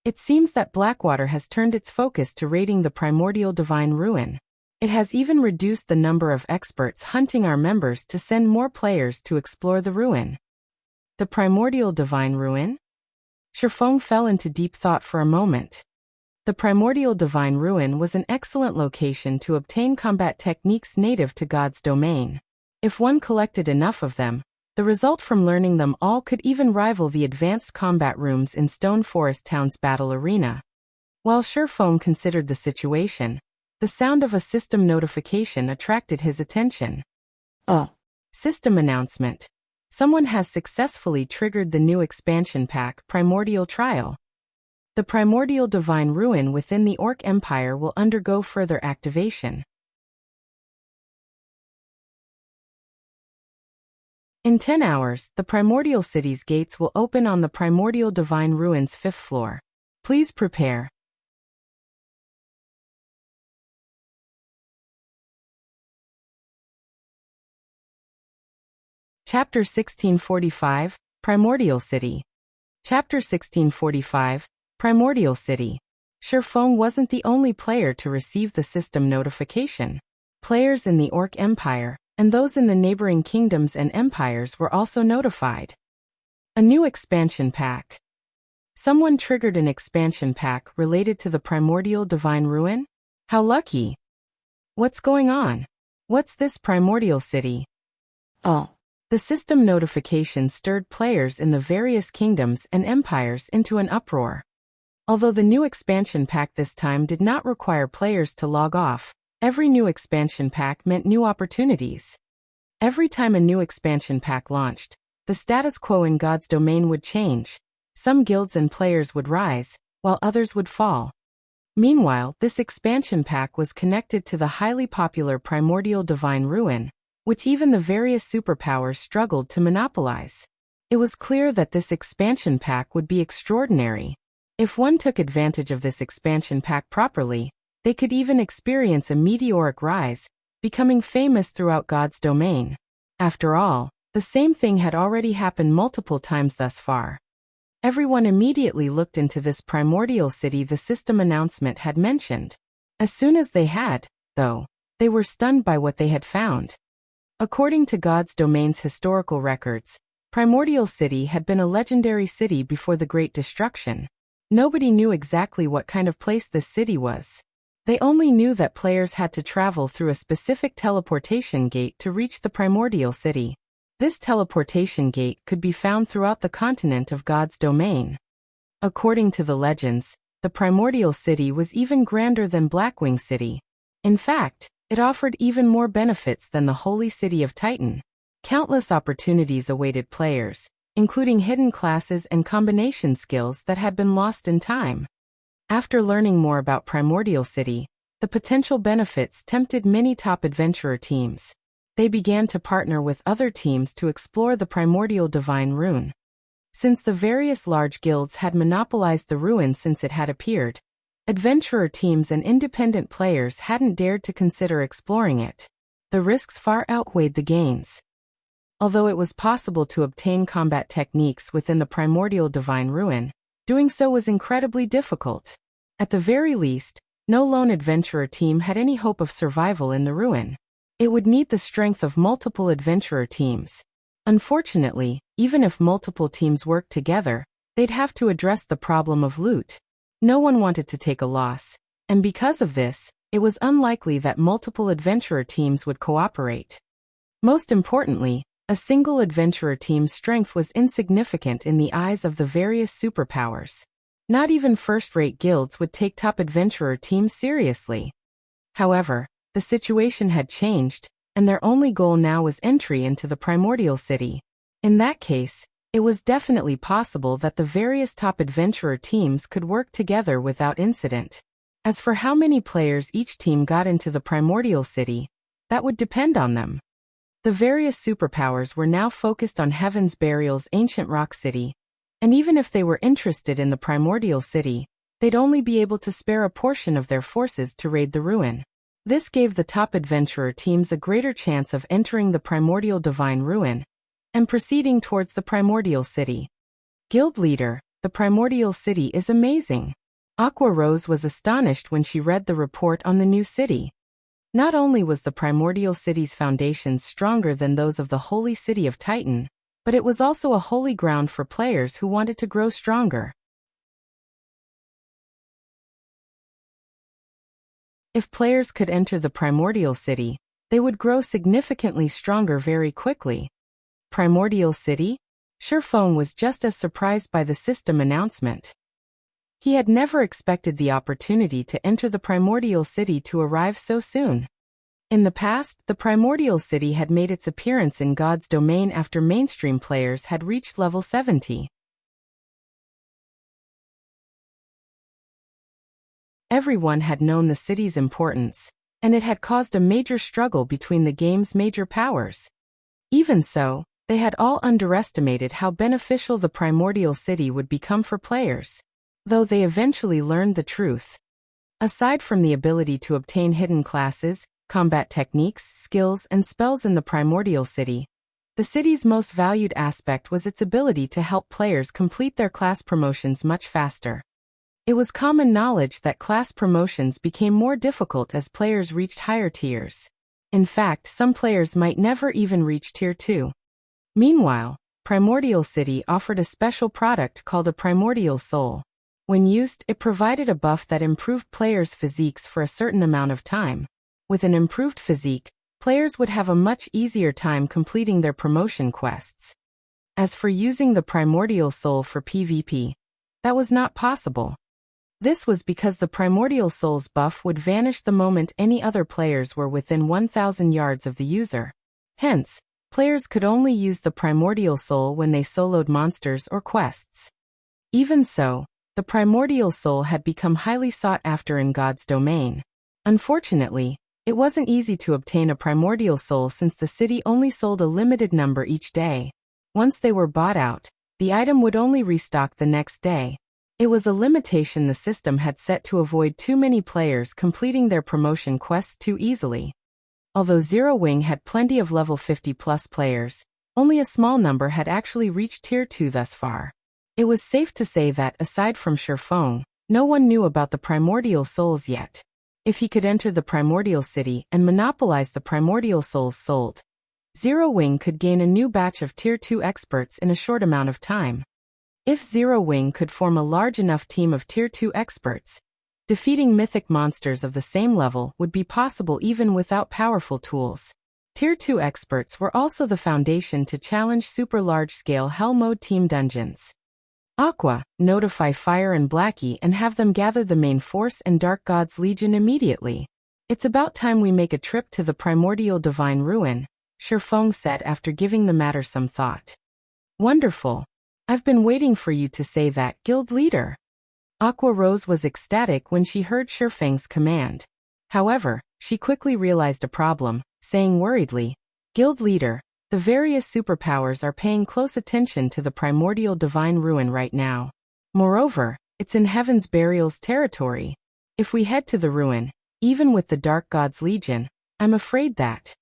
It seems that Blackwater has turned its focus to raiding the Primordial Divine Ruin. It has even reduced the number of experts hunting our members to send more players to explore the ruin. The Primordial Divine Ruin? Shifeng fell into deep thought for a moment. The Primordial Divine Ruin was an excellent location to obtain combat techniques native to God's domain. If one collected enough of them, the result from learning them all could even rival the advanced combat rooms in Stone Forest Town's battle arena. While Shifeng considered the situation, The sound of a system notification attracted his attention. System announcement. Someone has successfully triggered the new expansion pack, Primordial Trial. The Primordial Divine Ruin within the Orc Empire will undergo further activation. In 10 hours, the Primordial City's gates will open on the Primordial Divine Ruin's 5th floor. Please prepare. Chapter 1645, Primordial City. Chapter 1645, Primordial City. Shifeng wasn't the only player to receive the system notification. Players in the Orc Empire, and those in the neighboring kingdoms and empires were also notified. A new expansion pack. Someone triggered an expansion pack related to the Primordial Divine Ruin? How lucky! What's going on? What's this Primordial City? The system notification stirred players in the various kingdoms and empires into an uproar. Although the new expansion pack this time did not require players to log off, every new expansion pack meant new opportunities. Every time a new expansion pack launched, the status quo in God's domain would change. Some guilds and players would rise, while others would fall. Meanwhile, this expansion pack was connected to the highly popular Primordial Divine Ruin, which even the various superpowers struggled to monopolize. It was clear that this expansion pack would be extraordinary. If one took advantage of this expansion pack properly, they could even experience a meteoric rise, becoming famous throughout God's domain. After all, the same thing had already happened multiple times thus far. Everyone immediately looked into this Primordial City the system announcement had mentioned. As soon as they had, though, they were stunned by what they had found. According to God's domain's historical records, Primordial City had been a legendary city before the Great Destruction. Nobody knew exactly what kind of place this city was. They only knew that players had to travel through a specific teleportation gate to reach the Primordial City. This teleportation gate could be found throughout the continent of God's domain. According to the legends, the Primordial City was even grander than Blackwing City. In fact, it offered even more benefits than the Holy City of Titan. Countless opportunities awaited players, including hidden classes and combination skills that had been lost in time. After learning more about Primordial City, the potential benefits tempted many top adventurer teams. They began to partner with other teams to explore the Primordial Divine Ruin. Since the various large guilds had monopolized the ruin since it had appeared, adventurer teams and independent players hadn't dared to consider exploring it. The risks far outweighed the gains. Although it was possible to obtain combat techniques within the Primordial Divine Ruin, doing so was incredibly difficult. At the very least, no lone adventurer team had any hope of survival in the ruin. It would need the strength of multiple adventurer teams. Unfortunately, even if multiple teams worked together, they'd have to address the problem of loot. No one wanted to take a loss, and because of this, it was unlikely that multiple adventurer teams would cooperate. Most importantly, a single adventurer team's strength was insignificant in the eyes of the various superpowers. Not even first-rate guilds would take top adventurer teams seriously. However, the situation had changed, and their only goal now was entry into the Primordial City. In that case, it was definitely possible that the various top adventurer teams could work together without incident. As for how many players each team got into the Primordial City, that would depend on them. The various superpowers were now focused on Heaven's Burial's ancient rock city, and even if they were interested in the Primordial City, they'd only be able to spare a portion of their forces to raid the ruin. This gave the top adventurer teams a greater chance of entering the Primordial Divine Ruin and proceeding towards the Primordial City. Guild Leader, the Primordial City is amazing. Aqua Rose was astonished when she read the report on the new city. Not only was the Primordial City's foundations stronger than those of the Holy City of Titan, but it was also a holy ground for players who wanted to grow stronger. If players could enter the Primordial City, they would grow significantly stronger very quickly. Primordial City? Shifeng was just as surprised by the system announcement. He had never expected the opportunity to enter the Primordial City to arrive so soon. In the past, the Primordial City had made its appearance in God's domain after mainstream players had reached level 70. Everyone had known the city's importance, and it had caused a major struggle between the game's major powers. Even so, they had all underestimated how beneficial the Primordial City would become for players, though they eventually learned the truth. Aside from the ability to obtain hidden classes, combat techniques, skills, and spells in the Primordial City, the city's most valued aspect was its ability to help players complete their class promotions much faster. It was common knowledge that class promotions became more difficult as players reached higher tiers. In fact, some players might never even reach Tier 2. Meanwhile, Primordial City offered a special product called a Primordial Soul. When used, it provided a buff that improved players' physiques for a certain amount of time. With an improved physique, players would have a much easier time completing their promotion quests. As for using the Primordial Soul for PvP, that was not possible. This was because the Primordial Soul's buff would vanish the moment any other players were within 1,000 yards of the user. Hence, players could only use the Primordial Soul when they soloed monsters or quests. Even so, the Primordial Soul had become highly sought after in God's domain. Unfortunately, it wasn't easy to obtain a Primordial Soul since the city only sold a limited number each day. Once they were bought out, the item would only restock the next day. It was a limitation the system had set to avoid too many players completing their promotion quests too easily. Although Zero Wing had plenty of level 50+ players, only a small number had actually reached Tier 2 thus far. It was safe to say that, aside from Shifeng, no one knew about the Primordial Souls yet. If he could enter the Primordial City and monopolize the Primordial Souls sold, Zero Wing could gain a new batch of Tier 2 experts in a short amount of time. If Zero Wing could form a large enough team of Tier 2 experts, defeating mythic monsters of the same level would be possible even without powerful tools. Tier 2 experts were also the foundation to challenge super large-scale Hell Mode team dungeons. Aqua, notify Fire and Blackie and have them gather the main force and Dark God's Legion immediately. It's about time we make a trip to the Primordial Divine Ruin, Shifeng said after giving the matter some thought. Wonderful. I've been waiting for you to say that, guild leader. Aqua Rose was ecstatic when she heard Shifeng's command. However, she quickly realized a problem, saying worriedly, Guild leader, the various superpowers are paying close attention to the Primordial Divine Ruin right now. Moreover, it's in Heaven's Burial's territory. If we head to the ruin, even with the Dark God's Legion, I'm afraid that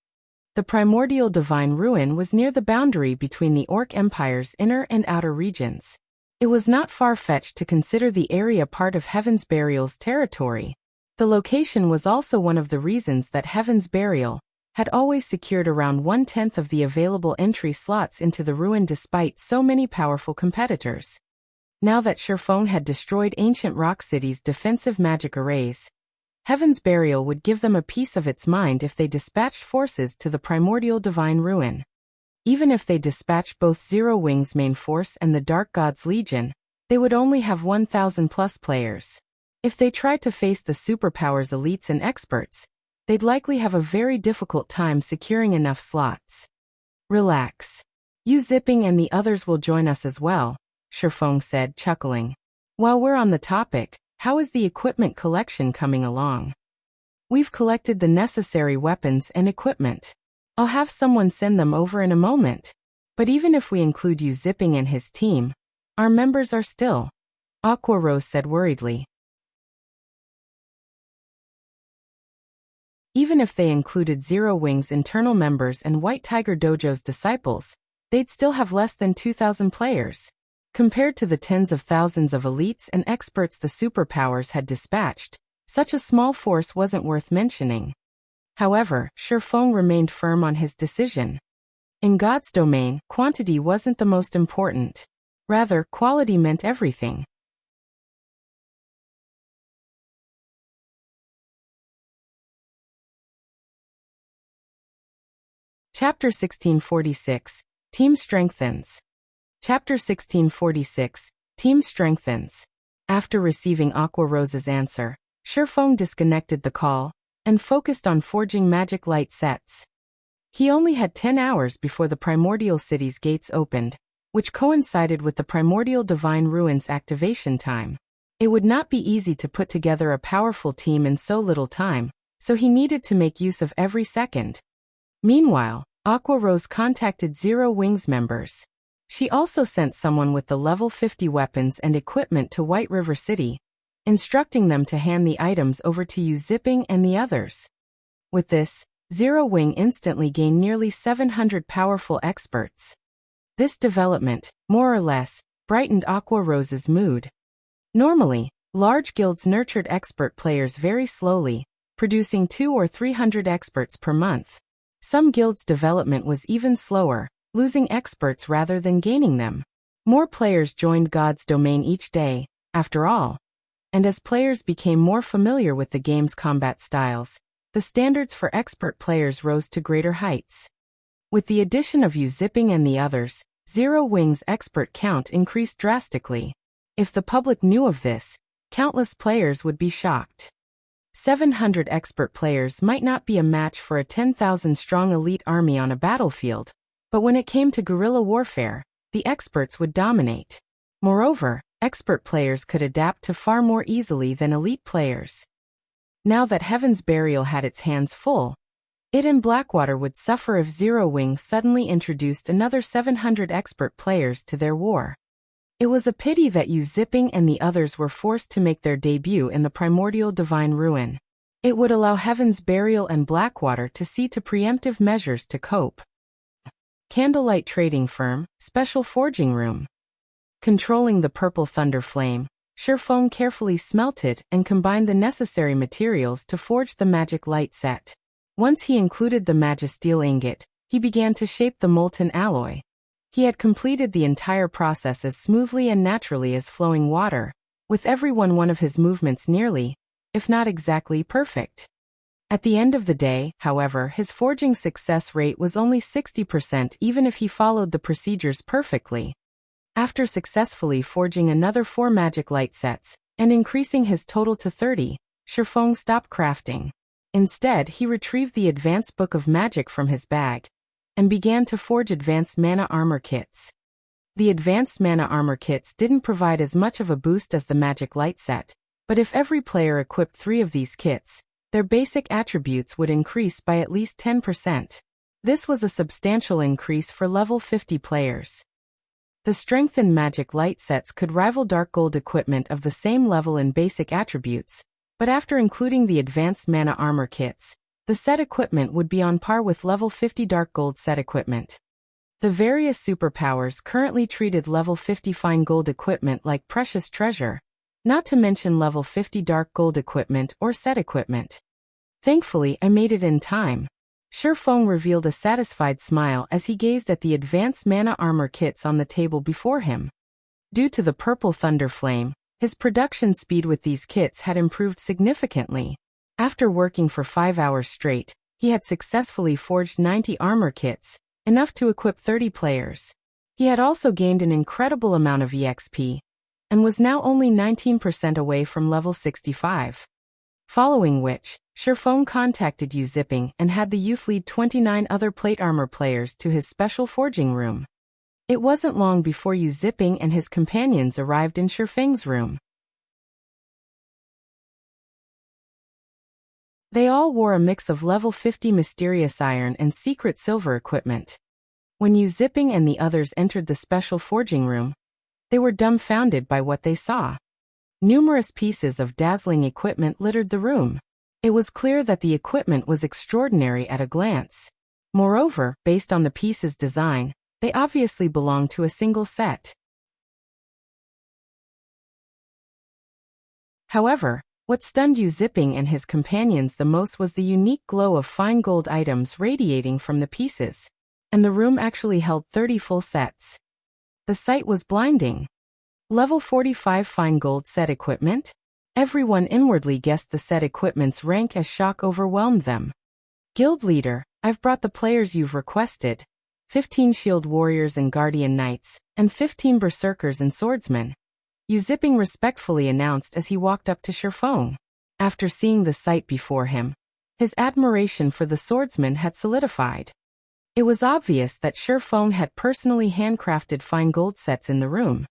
the Primordial Divine Ruin was near the boundary between the Orc Empire's inner and outer regions. It was not far-fetched to consider the area part of Heaven's Burial's territory. The location was also one of the reasons that Heaven's Burial had always secured around 1/10 of the available entry slots into the ruin despite so many powerful competitors. Now that Shifeng had destroyed Ancient Rock City's defensive magic arrays, Heaven's Burial would give them a piece of its mind if they dispatched forces to the Primordial Divine Ruin. Even if they dispatched both Zero Wing's main force and the Dark God's Legion, they would only have 1,000+ players. If they tried to face the superpowers elites and experts, they'd likely have a very difficult time securing enough slots. Relax. You Zipping and the others will join us as well, Shifeng said, chuckling. While we're on the topic, how is the equipment collection coming along? We've collected the necessary weapons and equipment. I'll have someone send them over in a moment. But even if we include you Zipping and his team, our members are still. Aqua Rose said worriedly. Even if they included Zero Wing's internal members and White Tiger Dojo's disciples, they'd still have less than 2,000 players. Compared to the tens of thousands of elites and experts the superpowers had dispatched, such a small force wasn't worth mentioning. However, Shifeng remained firm on his decision. In God's domain, quantity wasn't the most important. Rather, quality meant everything. Chapter 1646, Team Strengthens. Chapter 1646, Team Strengthens. After receiving Aqua Rose's answer, Shifeng disconnected the call and focused on forging magic light sets. He only had 10 hours before the Primordial City's gates opened, which coincided with the Primordial Divine Ruins activation time. It would not be easy to put together a powerful team in so little time, so he needed to make use of every second. Meanwhile, Aqua Rose contacted Zero Wings members. She also sent someone with the level 50 weapons and equipment to White River City, instructing them to hand the items over to Yu Zipping and the others. With this, Zero Wing instantly gained nearly 700 powerful experts. This development, more or less, brightened Aqua Rose's mood. Normally, large guilds nurtured expert players very slowly, producing 200 or 300 experts per month. Some guilds' development was even slower, losing experts rather than gaining them. More players joined God's domain each day, after all. And as players became more familiar with the game's combat styles, the standards for expert players rose to greater heights. With the addition of Yu Zipping and the others, Zero Wing's expert count increased drastically. If the public knew of this, countless players would be shocked. 700 expert players might not be a match for a 10,000-strong elite army on a battlefield, but when it came to guerrilla warfare, the experts would dominate. Moreover, expert players could adapt to far more easily than elite players. Now that Heaven's Burial had its hands full, it and Blackwater would suffer if Zero Wing suddenly introduced another 700 expert players to their war. It was a pity that Yu Zipping and the others were forced to make their debut in the Primordial Divine Ruin. It would allow Heaven's Burial and Blackwater to see to preemptive measures to cope. Candlelight Trading Firm, Special Forging Room. Controlling the purple thunder flame, Shifeng carefully smelted and combined the necessary materials to forge the magic light set. Once he included the magisteel ingot, he began to shape the molten alloy. He had completed the entire process as smoothly and naturally as flowing water, with every one of his movements nearly, if not exactly, perfect. At the end of the day, however, his forging success rate was only 60% even if he followed the procedures perfectly. After successfully forging another 4 magic light sets, and increasing his total to 30, Shifeng stopped crafting. Instead, he retrieved the Advanced Book of Magic from his bag, and began to forge Advanced Mana Armor Kits. The Advanced Mana Armor Kits didn't provide as much of a boost as the Magic Light set, but if every player equipped 3 of these kits, their basic attributes would increase by at least 10%. This was a substantial increase for level 50 players. The strengthened magic light sets could rival dark gold equipment of the same level in basic attributes, but after including the advanced mana armor kits, the set equipment would be on par with level 50 dark gold set equipment. The various superpowers currently treated level 50 fine gold equipment like precious treasure, not to mention level 50 dark gold equipment or set equipment. Thankfully, I made it in time. Shifeng revealed a satisfied smile as he gazed at the advanced mana armor kits on the table before him. Due to the purple thunder flame, his production speed with these kits had improved significantly. After working for 5 hours straight, he had successfully forged 90 armor kits, enough to equip 30 players. He had also gained an incredible amount of EXP, and was now only 19% away from level 65. Following which, Shifeng contacted Yu Zipping and had the youth lead 29 other plate armor players to his special forging room. It wasn't long before Yu Zipping and his companions arrived in Shifeng's room. They all wore a mix of level 50 mysterious iron and secret silver equipment. When Yu Zipping and the others entered the special forging room, they were dumbfounded by what they saw. Numerous pieces of dazzling equipment littered the room. It was clear that the equipment was extraordinary at a glance. Moreover, based on the piece's design, they obviously belonged to a single set. However, what stunned Yu Zipping and his companions the most was the unique glow of fine gold items radiating from the pieces. And the room actually held 30 full sets. The sight was blinding. Level 45 fine gold set equipment? Everyone inwardly guessed the set equipment's rank as shock overwhelmed them. Guild leader, I've brought the players you've requested. 15 shield warriors and guardian knights, and 15 berserkers and swordsmen. Yu Zipping respectfully announced as he walked up to Shifeng. After seeing the sight before him, his admiration for the swordsman had solidified. It was obvious that Shifeng had personally handcrafted fine gold sets in the room.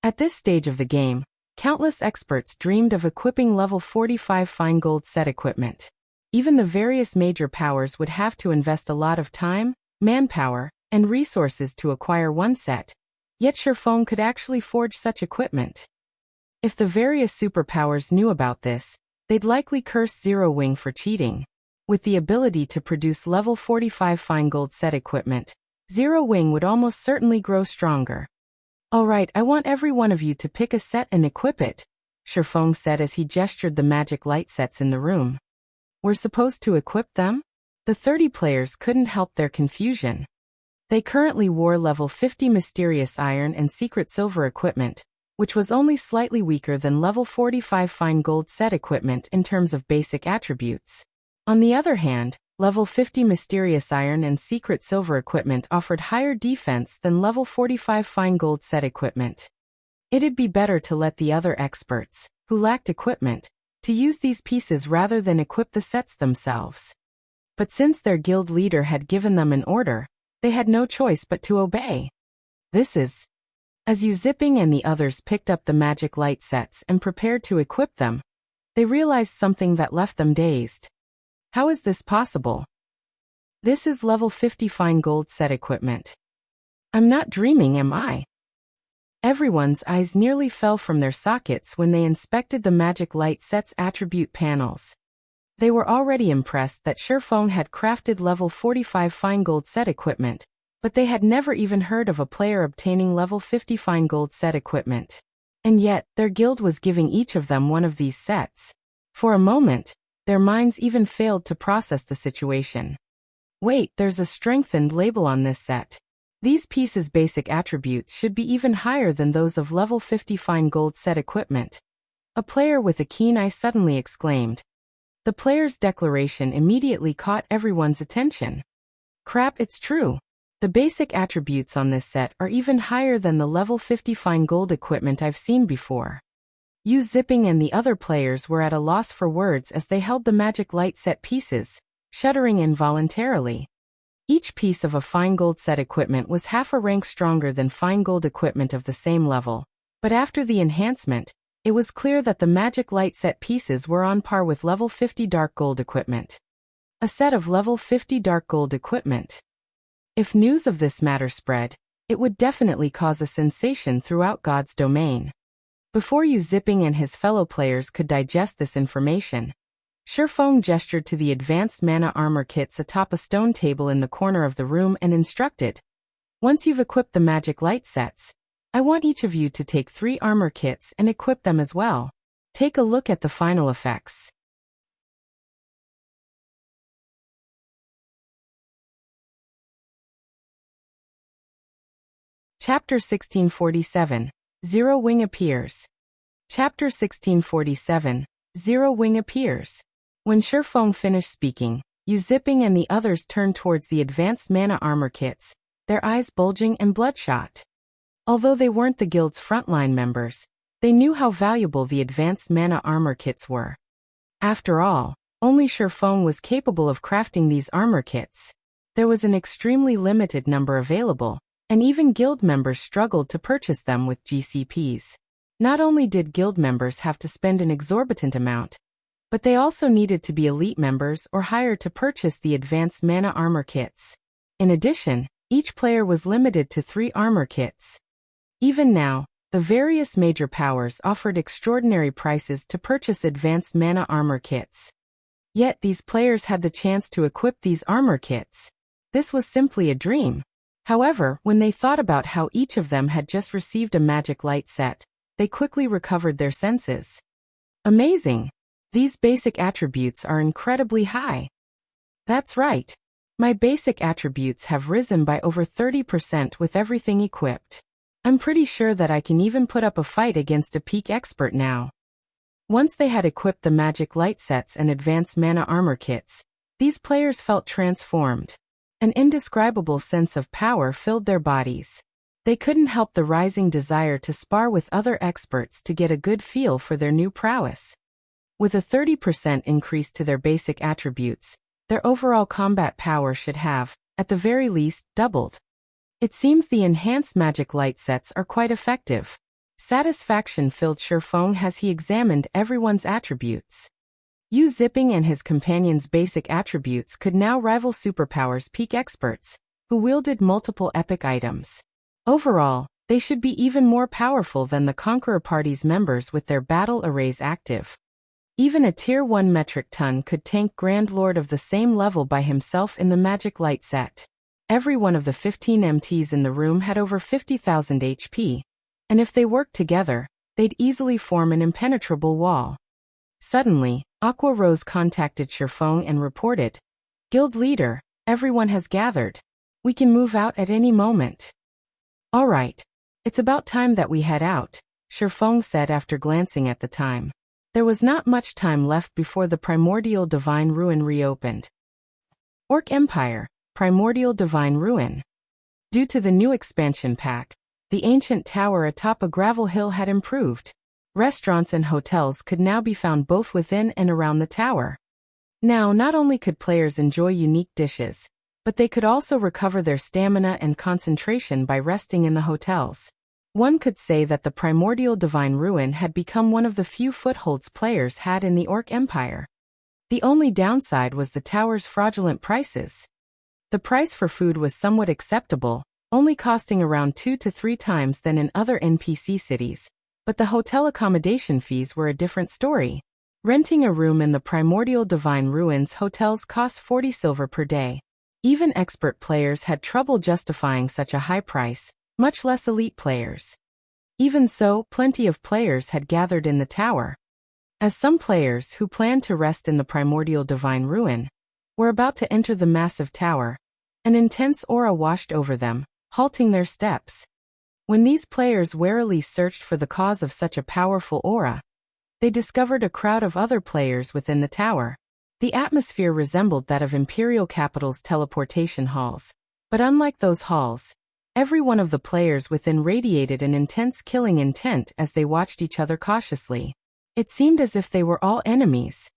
At this stage of the game, countless experts dreamed of equipping level 45 fine gold set equipment. Even the various major powers would have to invest a lot of time, manpower, and resources to acquire one set. Yet Shifeng could actually forge such equipment. If the various superpowers knew about this, they'd likely curse Zero Wing for cheating. With the ability to produce level 45 fine gold set equipment, Zero Wing would almost certainly grow stronger. Alright, I want every one of you to pick a set and equip it, Shifeng said as he gestured the magic light sets in the room. We're supposed to equip them? The 30 players couldn't help their confusion. They currently wore level 50 mysterious iron and secret silver equipment, which was only slightly weaker than level 45 fine gold set equipment in terms of basic attributes. On the other hand, level 50 mysterious iron and secret silver equipment offered higher defense than level 45 fine gold set equipment. It'd be better to let the other experts, who lacked equipment, to use these pieces rather than equip the sets themselves. But since their guild leader had given them an order, they had no choice but to obey. This is. As Yu Zipping and the others picked up the magic light sets and prepared to equip them, they realized something that left them dazed. How is this possible? This is level 50 fine gold set equipment. I'm not dreaming, am I? Everyone's eyes nearly fell from their sockets when they inspected the magic light set's attribute panels. They were already impressed that Shifeng had crafted level 45 fine gold set equipment, but they had never even heard of a player obtaining level 50 fine gold set equipment. And yet, their guild was giving each of them one of these sets. For a moment, their minds even failed to process the situation. Wait, there's a strengthened label on this set. These pieces' basic attributes should be even higher than those of level 50 fine gold set equipment. A player with a keen eye suddenly exclaimed. The player's declaration immediately caught everyone's attention. Crap, it's true. The basic attributes on this set are even higher than the level 50 fine gold equipment I've seen before. Yu Zipping and the other players were at a loss for words as they held the magic light set pieces, shuddering involuntarily. Each piece of a fine gold set equipment was half a rank stronger than fine gold equipment of the same level, but after the enhancement, it was clear that the magic light set pieces were on par with level 50 dark gold equipment. A set of level 50 dark gold equipment. If news of this matter spread, it would definitely cause a sensation throughout God's domain. Before Yu Zipping and his fellow players could digest this information, Shifeng gestured to the advanced mana armor kits atop a stone table in the corner of the room and instructed, once you've equipped the magic light sets, I want each of you to take 3 armor kits and equip them as well. Take a look at the final effects. Chapter 1647, Zero Wing appears. Chapter 1647, Zero Wing appears. When Shifeng finished speaking, Yu Zipping and the others turned towards the advanced mana armor kits, their eyes bulging and bloodshot. Although they weren't the guild's frontline members, they knew how valuable the advanced mana armor kits were. After all, only Shifeng was capable of crafting these armor kits. There was an extremely limited number available, and even guild members struggled to purchase them with GCPs. Not only did guild members have to spend an exorbitant amount, but they also needed to be elite members or higher to purchase the advanced mana armor kits. In addition, each player was limited to 3 armor kits. Even now, the various major powers offered extraordinary prices to purchase advanced mana armor kits. Yet these players had the chance to equip these armor kits. This was simply a dream. However, when they thought about how each of them had just received a magic light set, they quickly recovered their senses. Amazing! These basic attributes are incredibly high. That's right. My basic attributes have risen by over 30% with everything equipped. I'm pretty sure that I can even put up a fight against a peak expert now. Once they had equipped the magic light sets and advanced mana armor kits, these players felt transformed. An indescribable sense of power filled their bodies. They couldn't help the rising desire to spar with other experts to get a good feel for their new prowess. With a 30% increase to their basic attributes, their overall combat power should have, at the very least, doubled. It seems the enhanced magic light sets are quite effective. Satisfaction filled Shifeng as he examined everyone's attributes. Yu Zipping and his companions' basic attributes could now rival Superpower's peak experts, who wielded multiple epic items. Overall, they should be even more powerful than the Conqueror Party's members with their battle arrays active. Even a Tier 1 metric ton could tank Grand Lord of the same level by himself in the Magic Light set. Every one of the 15 MTs in the room had over 50,000 HP, and if they worked together, they'd easily form an impenetrable wall. Suddenly, Aqua Rose contacted Shifeng and reported, "Guild leader, everyone has gathered. We can move out at any moment." "All right. It's about time that we head out," Shifeng said after glancing at the time. There was not much time left before the Primordial Divine Ruin reopened. Orc Empire, Primordial Divine Ruin. Due to the new expansion pack, the ancient tower atop a gravel hill had improved. Restaurants and hotels could now be found both within and around the tower. Now, not only could players enjoy unique dishes, but they could also recover their stamina and concentration by resting in the hotels. One could say that the Primordial Divine Ruin had become one of the few footholds players had in the Orc Empire. The only downside was the tower's fraudulent prices. The price for food was somewhat acceptable, only costing around 2 to 3 times than in other NPC cities, but the hotel accommodation fees were a different story. Renting a room in the Primordial Divine Ruins hotels cost 40 silver per day. Even expert players had trouble justifying such a high price, much less elite players. Even so, plenty of players had gathered in the tower. As some players who planned to rest in the Primordial Divine Ruin were about to enter the massive tower, an intense aura washed over them, halting their steps. When these players warily searched for the cause of such a powerful aura, they discovered a crowd of other players within the tower. The atmosphere resembled that of Imperial Capital's teleportation halls, but unlike those halls, every one of the players within radiated an intense killing intent as they watched each other cautiously. It seemed as if they were all enemies.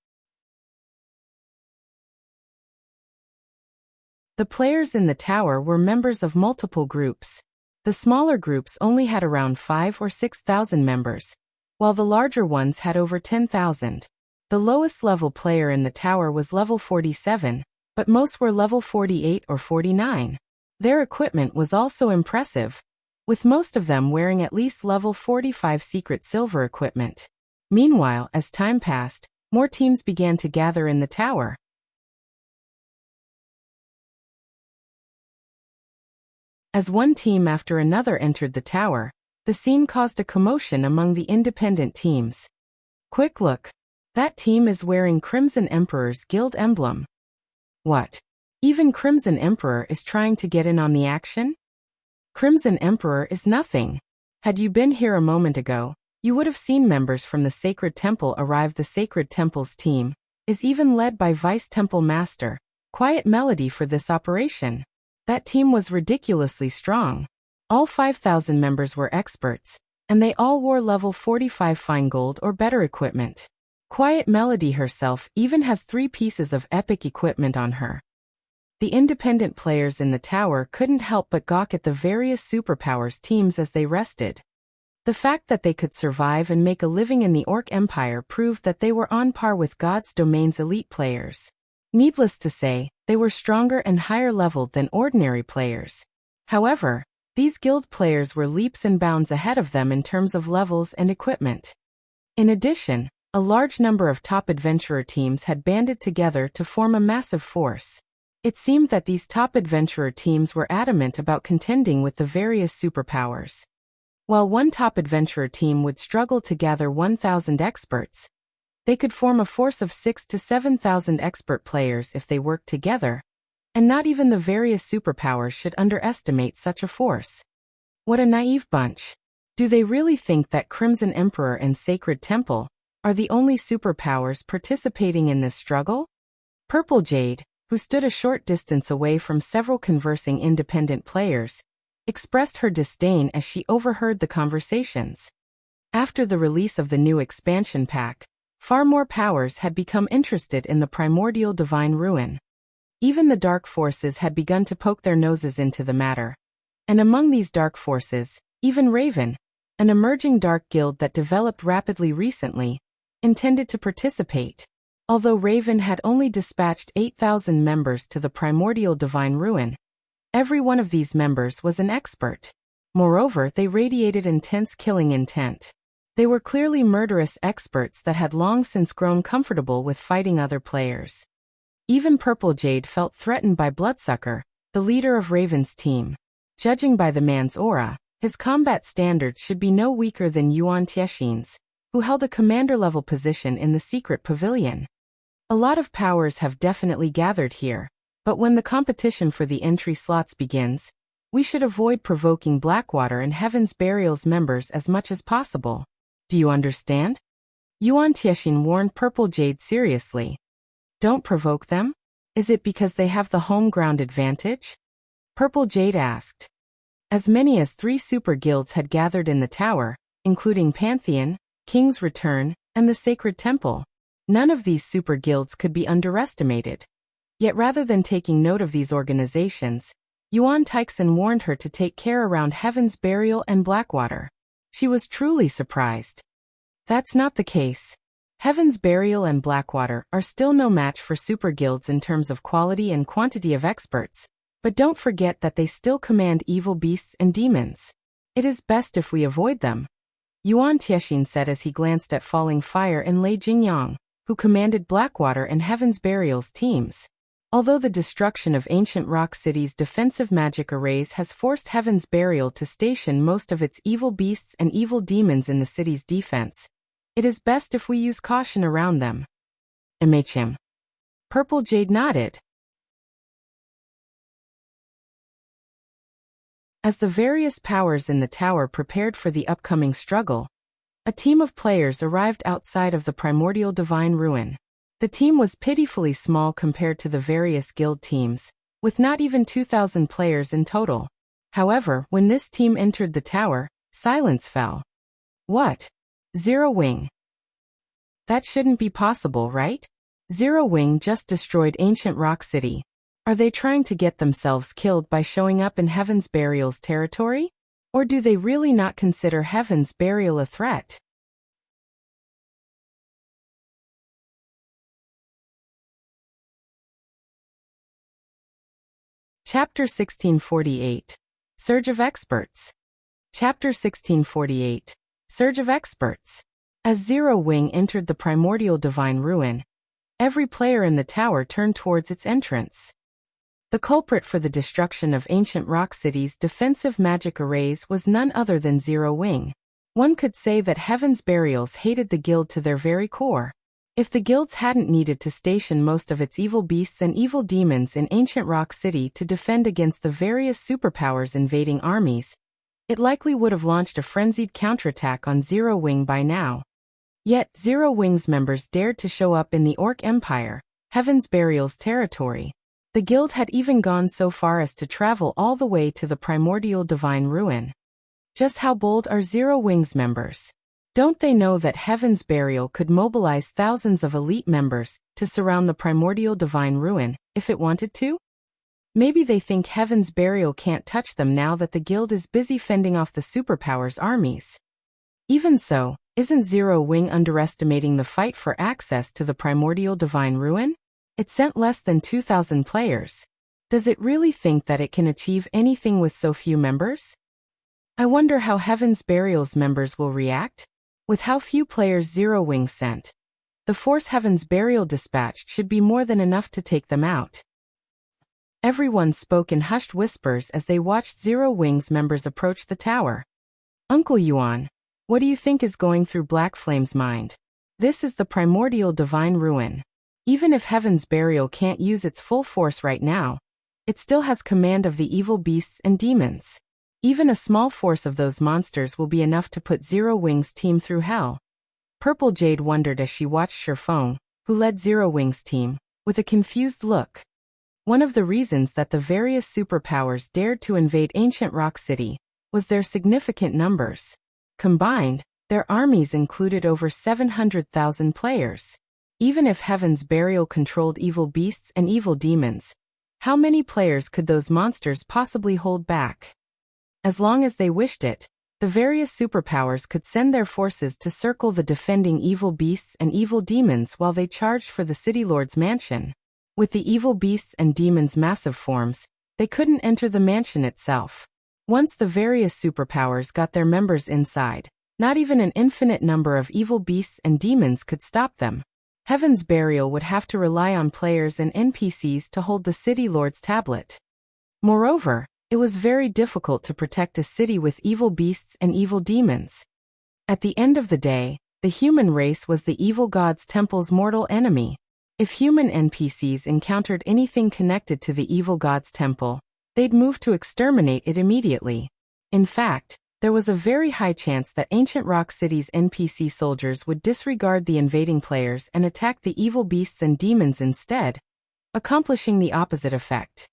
The players in the tower were members of multiple groups. The smaller groups only had around 5,000 or 6,000 members, while the larger ones had over 10,000. The lowest level player in the tower was level 47, but most were level 48 or 49. Their equipment was also impressive, with most of them wearing at least level 45 secret silver equipment. Meanwhile, as time passed, more teams began to gather in the tower. As one team after another entered the tower, the scene caused a commotion among the independent teams. "Quick look! That team is wearing Crimson Emperor's guild emblem." "What? Even Crimson Emperor is trying to get in on the action?" "Crimson Emperor is nothing. Had you been here a moment ago, you would have seen members from the Sacred Temple arrive. The Sacred Temple's team is even led by Vice Temple Master Quiet Melody for this operation. That team was ridiculously strong. All 5,000 members were experts, and they all wore level 45 fine gold or better equipment. Quiet Melody herself even has 3 pieces of epic equipment on her." The independent players in the tower couldn't help but gawk at the various superpowers teams as they rested. The fact that they could survive and make a living in the Orc Empire proved that they were on par with God's Domain's elite players. Needless to say, they were stronger and higher leveled than ordinary players. However, these guild players were leaps and bounds ahead of them in terms of levels and equipment. In addition, a large number of top adventurer teams had banded together to form a massive force. It seemed that these top adventurer teams were adamant about contending with the various superpowers. While one top adventurer team would struggle to gather 1,000 experts, they could form a force of 6,000 to 7,000 expert players if they worked together, and not even the various superpowers should underestimate such a force. What a naive bunch. Do they really think that Crimson Emperor and Sacred Temple are the only superpowers participating in this struggle? Purple Jade, who stood a short distance away from several conversing independent players, expressed her disdain as she overheard the conversations. After the release of the new expansion pack, far more powers had become interested in the Primordial Divine Ruin. Even the dark forces had begun to poke their noses into the matter. And among these dark forces, even Raven, an emerging dark guild that developed rapidly recently, intended to participate. Although Raven had only dispatched 8,000 members to the Primordial Divine Ruin, every one of these members was an expert. Moreover, they radiated intense killing intent. They were clearly murderous experts that had long since grown comfortable with fighting other players. Even Purple Jade felt threatened by Bloodsucker, the leader of Raven's team. Judging by the man's aura, his combat standards should be no weaker than Yuan Tiexin's, who held a commander-level position in the secret pavilion. A lot of powers have definitely gathered here, but when the competition for the entry slots begins, we should avoid provoking Blackwater and Heaven's Burial's members as much as possible. Do you understand? Yuan Tiexin warned Purple Jade seriously. Don't provoke them? Is it because they have the home ground advantage? Purple Jade asked. As many as 3 super guilds had gathered in the tower, including Pantheon, King's Return, and the Sacred Temple. None of these super guilds could be underestimated. Yet rather than taking note of these organizations, Yuan Tiexin warned her to take care around Heaven's Burial and Blackwater. She was truly surprised. That's not the case. Heaven's Burial and Blackwater are still no match for super guilds in terms of quality and quantity of experts, but don't forget that they still command evil beasts and demons. It is best if we avoid them, Yuan Tiexin said as he glanced at Falling Fire and Lei Jingyang, who commanded Blackwater and Heaven's Burial's teams. Although the destruction of Ancient Rock City's defensive magic arrays has forced Heaven's Burial to station most of its evil beasts and evil demons in the city's defense, it is best if we use caution around them. MHM. Purple Jade nodded. As the various powers in the tower prepared for the upcoming struggle, a team of players arrived outside of the Primordial Divine Ruin. The team was pitifully small compared to the various guild teams, with not even 2,000 players in total. However, when this team entered the tower, silence fell. What? Zero Wing. That shouldn't be possible, right? Zero Wing just destroyed Ancient Rock City. Are they trying to get themselves killed by showing up in Heaven's Burial's territory? Or do they really not consider Heaven's Burial a threat? Chapter 1648. Surge of Experts. Chapter 1648. Surge of Experts. As Zero Wing entered the Primordial Divine Ruin, every player in the tower turned towards its entrance. The culprit for the destruction of Ancient Rock City's defensive magic arrays was none other than Zero Wing. One could say that Heaven's Burials hated the guild to their very core. If the guilds hadn't needed to station most of its evil beasts and evil demons in Ancient Rock City to defend against the various superpowers invading armies, it likely would have launched a frenzied counterattack on Zero Wing by now. Yet, Zero Wing's members dared to show up in the Orc Empire, Heaven's Burial's territory. The guild had even gone so far as to travel all the way to the Primordial Divine Ruin. Just how bold are Zero Wing's members? Don't they know that Heaven's Burial could mobilize thousands of elite members to surround the Primordial Divine Ruin, if it wanted to? Maybe they think Heaven's Burial can't touch them now that the guild is busy fending off the superpowers' armies. Even so, isn't Zero Wing underestimating the fight for access to the Primordial Divine Ruin? It sent less than 2,000 players. Does it really think that it can achieve anything with so few members? I wonder how Heaven's Burial's members will react? With how few players Zero Wing sent, the force Heaven's Burial dispatched should be more than enough to take them out. Everyone spoke in hushed whispers as they watched Zero Wing's members approach the tower. Uncle Yuan, what do you think is going through Black Flame's mind? This is the Primordial Divine Ruin. Even if Heaven's Burial can't use its full force right now, it still has command of the evil beasts and demons. Even a small force of those monsters will be enough to put Zero Wing's team through hell. Purple Jade wondered as she watched Sherfeng, who led Zero Wing's team, with a confused look. One of the reasons that the various superpowers dared to invade ancient Rock City was their significant numbers. Combined, their armies included over 700,000 players. Even if Heaven's Burial controlled evil beasts and evil demons, how many players could those monsters possibly hold back? As long as they wished it, the various superpowers could send their forces to circle the defending evil beasts and evil demons while they charged for the City Lord's mansion. With the evil beasts and demons' massive forms, they couldn't enter the mansion itself. Once the various superpowers got their members inside, not even an infinite number of evil beasts and demons could stop them. Heaven's Burial would have to rely on players and NPCs to hold the City Lord's tablet. Moreover, it was very difficult to protect a city with evil beasts and evil demons. At the end of the day, the human race was the evil god's temple's mortal enemy. If human NPCs encountered anything connected to the evil god's temple, they'd move to exterminate it immediately. In fact, there was a very high chance that ancient Rock City's NPC soldiers would disregard the invading players and attack the evil beasts and demons instead, accomplishing the opposite effect.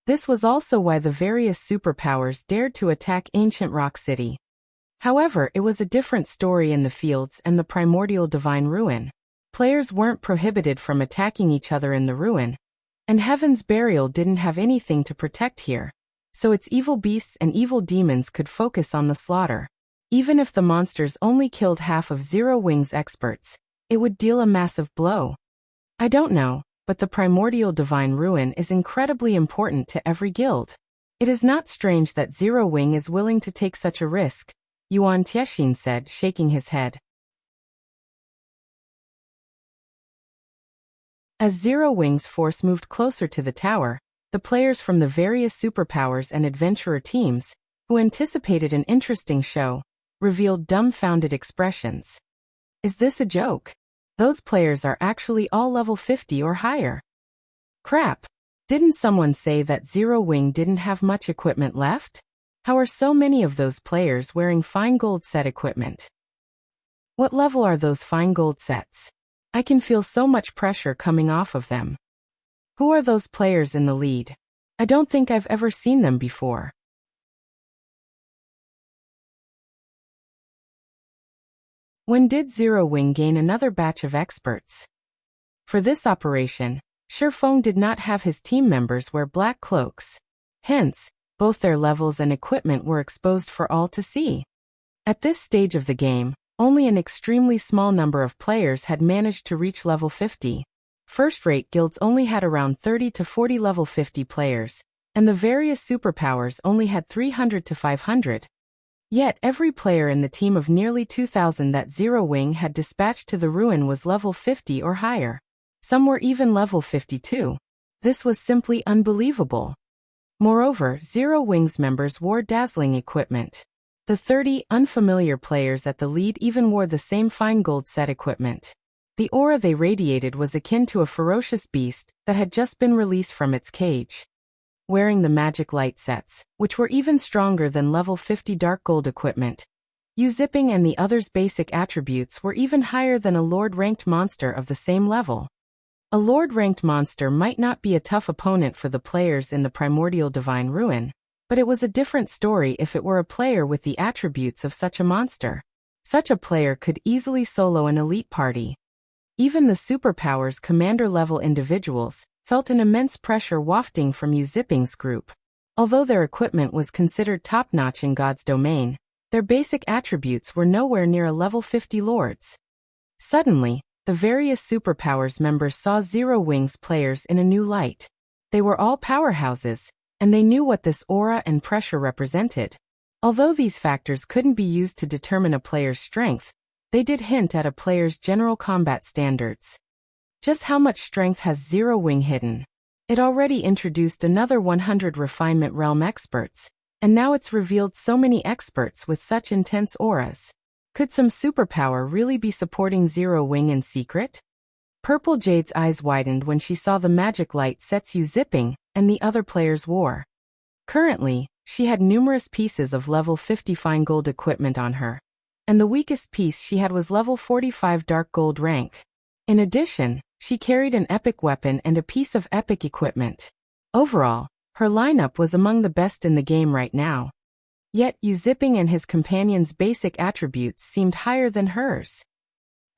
This was also why the various superpowers dared to attack ancient Rock City. However, it was a different story in the fields and the Primordial Divine Ruin. Players weren't prohibited from attacking each other in the ruin, and Heaven's Burial didn't have anything to protect here, so its evil beasts and evil demons could focus on the slaughter. Even if the monsters only killed half of Zero Wing's experts, it would deal a massive blow. I don't know, but the Primordial Divine Ruin is incredibly important to every guild. It is not strange that Zero Wing is willing to take such a risk, Yuan Tiexin said, shaking his head. As Zero Wing's force moved closer to the tower, the players from the various superpowers and adventurer teams, who anticipated an interesting show, revealed dumbfounded expressions. Is this a joke? Those players are actually all level 50 or higher. Crap! Didn't someone say that Zero Wing didn't have much equipment left? How are so many of those players wearing fine gold set equipment? What level are those fine gold sets? I can feel so much pressure coming off of them. Who are those players in the lead? I don't think I've ever seen them before. When did Zero Wing gain another batch of experts? For this operation, Shifeng did not have his team members wear black cloaks. Hence, both their levels and equipment were exposed for all to see. At this stage of the game, only an extremely small number of players had managed to reach level 50. First-rate guilds only had around 30 to 40 level 50 players, and the various superpowers only had 300 to 500. Yet every player in the team of nearly 2,000 that Zero Wing had dispatched to the ruin was level 50 or higher. Some were even level 52. This was simply unbelievable. Moreover, Zero Wing's members wore dazzling equipment. The 30 unfamiliar players at the lead even wore the same fine gold set equipment. The aura they radiated was akin to a ferocious beast that had just been released from its cage. Wearing the magic light sets, which were even stronger than level 50 dark gold equipment, Zipping and the others' basic attributes were even higher than a Lord-ranked monster of the same level. A Lord-ranked monster might not be a tough opponent for the players in the Primordial Divine Ruin, but it was a different story if it were a player with the attributes of such a monster. Such a player could easily solo an elite party. Even the superpowers commander-level individuals felt an immense pressure wafting from Zipping's group. Although their equipment was considered top-notch in God's domain, their basic attributes were nowhere near a level 50 lords. Suddenly, the various superpowers members saw Zero Wing's players in a new light. They were all powerhouses, and they knew what this aura and pressure represented. Although these factors couldn't be used to determine a player's strength, they did hint at a player's general combat standards. Just how much strength has Zero Wing hidden? It already introduced another 100 refinement realm experts, and now it's revealed so many experts with such intense auras. Could some superpower really be supporting Zero Wing in secret? Purple Jade's eyes widened when she saw the magic light sets Zipping and the other players wore. Currently, she had numerous pieces of level 50 fine gold equipment on her, and the weakest piece she had was level 45 dark gold rank. In addition, she carried an epic weapon and a piece of epic equipment. Overall, her lineup was among the best in the game right now. Yet, Yu Zipping and his companion's basic attributes seemed higher than hers.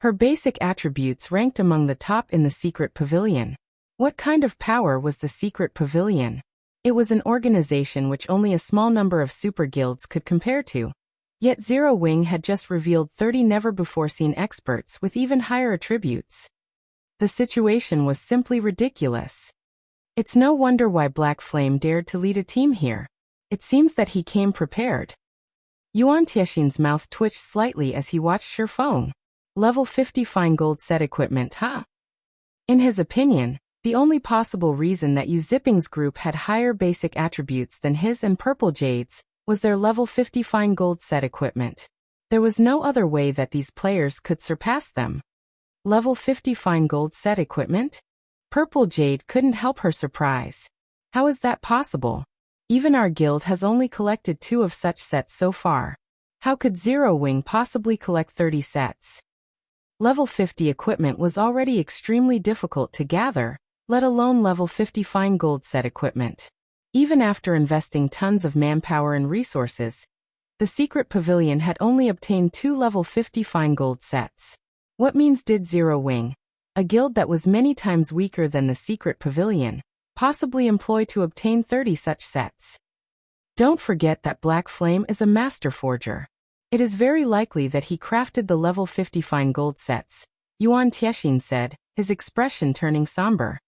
Her basic attributes ranked among the top in the secret pavilion. What kind of power was the secret pavilion? It was an organization which only a small number of super guilds could compare to. Yet Zero Wing had just revealed 30 never-before-seen experts with even higher attributes. The situation was simply ridiculous. It's no wonder why Black Flame dared to lead a team here. It seems that he came prepared. Yuan Tiexin's mouth twitched slightly as he watched Shifeng. Level 50 fine gold set equipment, huh? In his opinion, the only possible reason that Yu Zipping's group had higher basic attributes than his and Purple Jade's was their level 50 fine gold set equipment. There was no other way that these players could surpass them. Level 50 fine gold set equipment? Purple Jade couldn't help her surprise. How is that possible? Even our guild has only collected 2 of such sets so far. How could Zero Wing possibly collect 30 sets? Level 50 equipment was already extremely difficult to gather, let alone level 50 fine gold set equipment. Even after investing tons of manpower and resources, the secret pavilion had only obtained 2 level 50 fine gold sets. What means did Zero Wing, a guild that was many times weaker than the secret pavilion, possibly employ to obtain 30 such sets? Don't forget that Black Flame is a master forger. It is very likely that he crafted the level 50 fine gold sets, Yuan Tiexin said, his expression turning somber.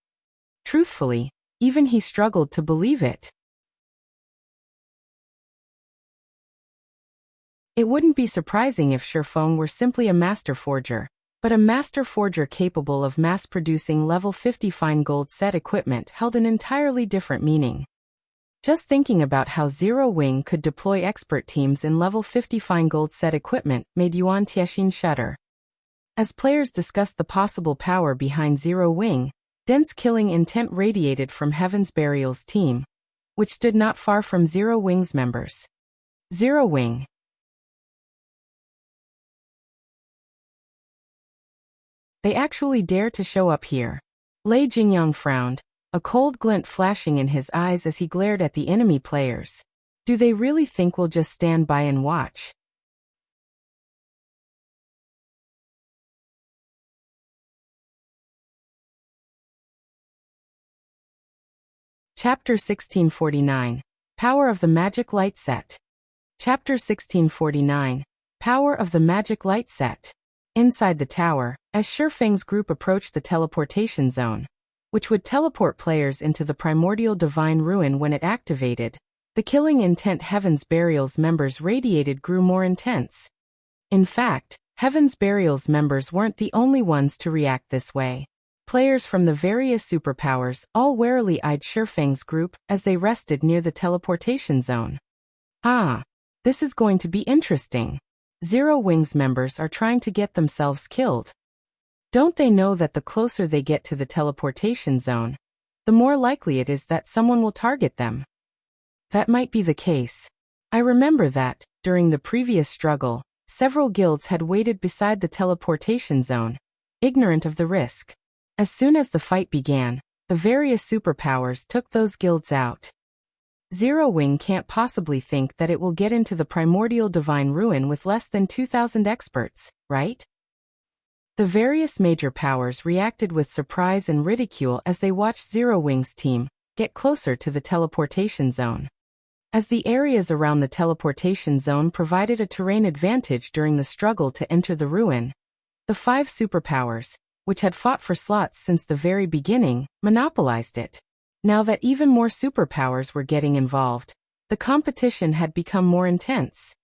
Truthfully, even he struggled to believe it. It wouldn't be surprising if Shifeng were simply a master forger, but a master forger capable of mass-producing level 50 fine gold set equipment held an entirely different meaning. Just thinking about how Zero Wing could deploy expert teams in level 50 fine gold set equipment made Yuan Tiexin shudder. As players discussed the possible power behind Zero Wing, dense killing intent radiated from Heaven's Burial's team, which stood not far from Zero Wing's members. Zero Wing. They actually dare to show up here. Lei Jingyang frowned, a cold glint flashing in his eyes as he glared at the enemy players. Do they really think we'll just stand by and watch? Chapter 1649. Power of the Magic Light Set. Chapter 1649. Power of the Magic Light Set. Inside the tower, as Shifeng's group approached the teleportation zone, which would teleport players into the Primordial Divine Ruin when it activated, the killing intent Heaven's Burial's members radiated grew more intense. In fact, Heaven's Burial's members weren't the only ones to react this way. Players from the various superpowers all warily eyed Shifeng's group as they rested near the teleportation zone. Ah, this is going to be interesting. Zero Wing's members are trying to get themselves killed. Don't they know that the closer they get to the teleportation zone, the more likely it is that someone will target them? That might be the case. I remember that, during the previous struggle, several guilds had waited beside the teleportation zone, ignorant of the risk. As soon as the fight began, the various superpowers took those guilds out. Zero Wing can't possibly think that it will get into the Primordial Divine Ruin with less than 2,000 experts, right? The various major powers reacted with surprise and ridicule as they watched Zero Wing's team get closer to the teleportation zone. As the areas around the teleportation zone provided a terrain advantage during the struggle to enter the ruin, the 5 superpowers, which had fought for slots since the very beginning, monopolized it. Now that even more superpowers were getting involved, the competition had become more intense.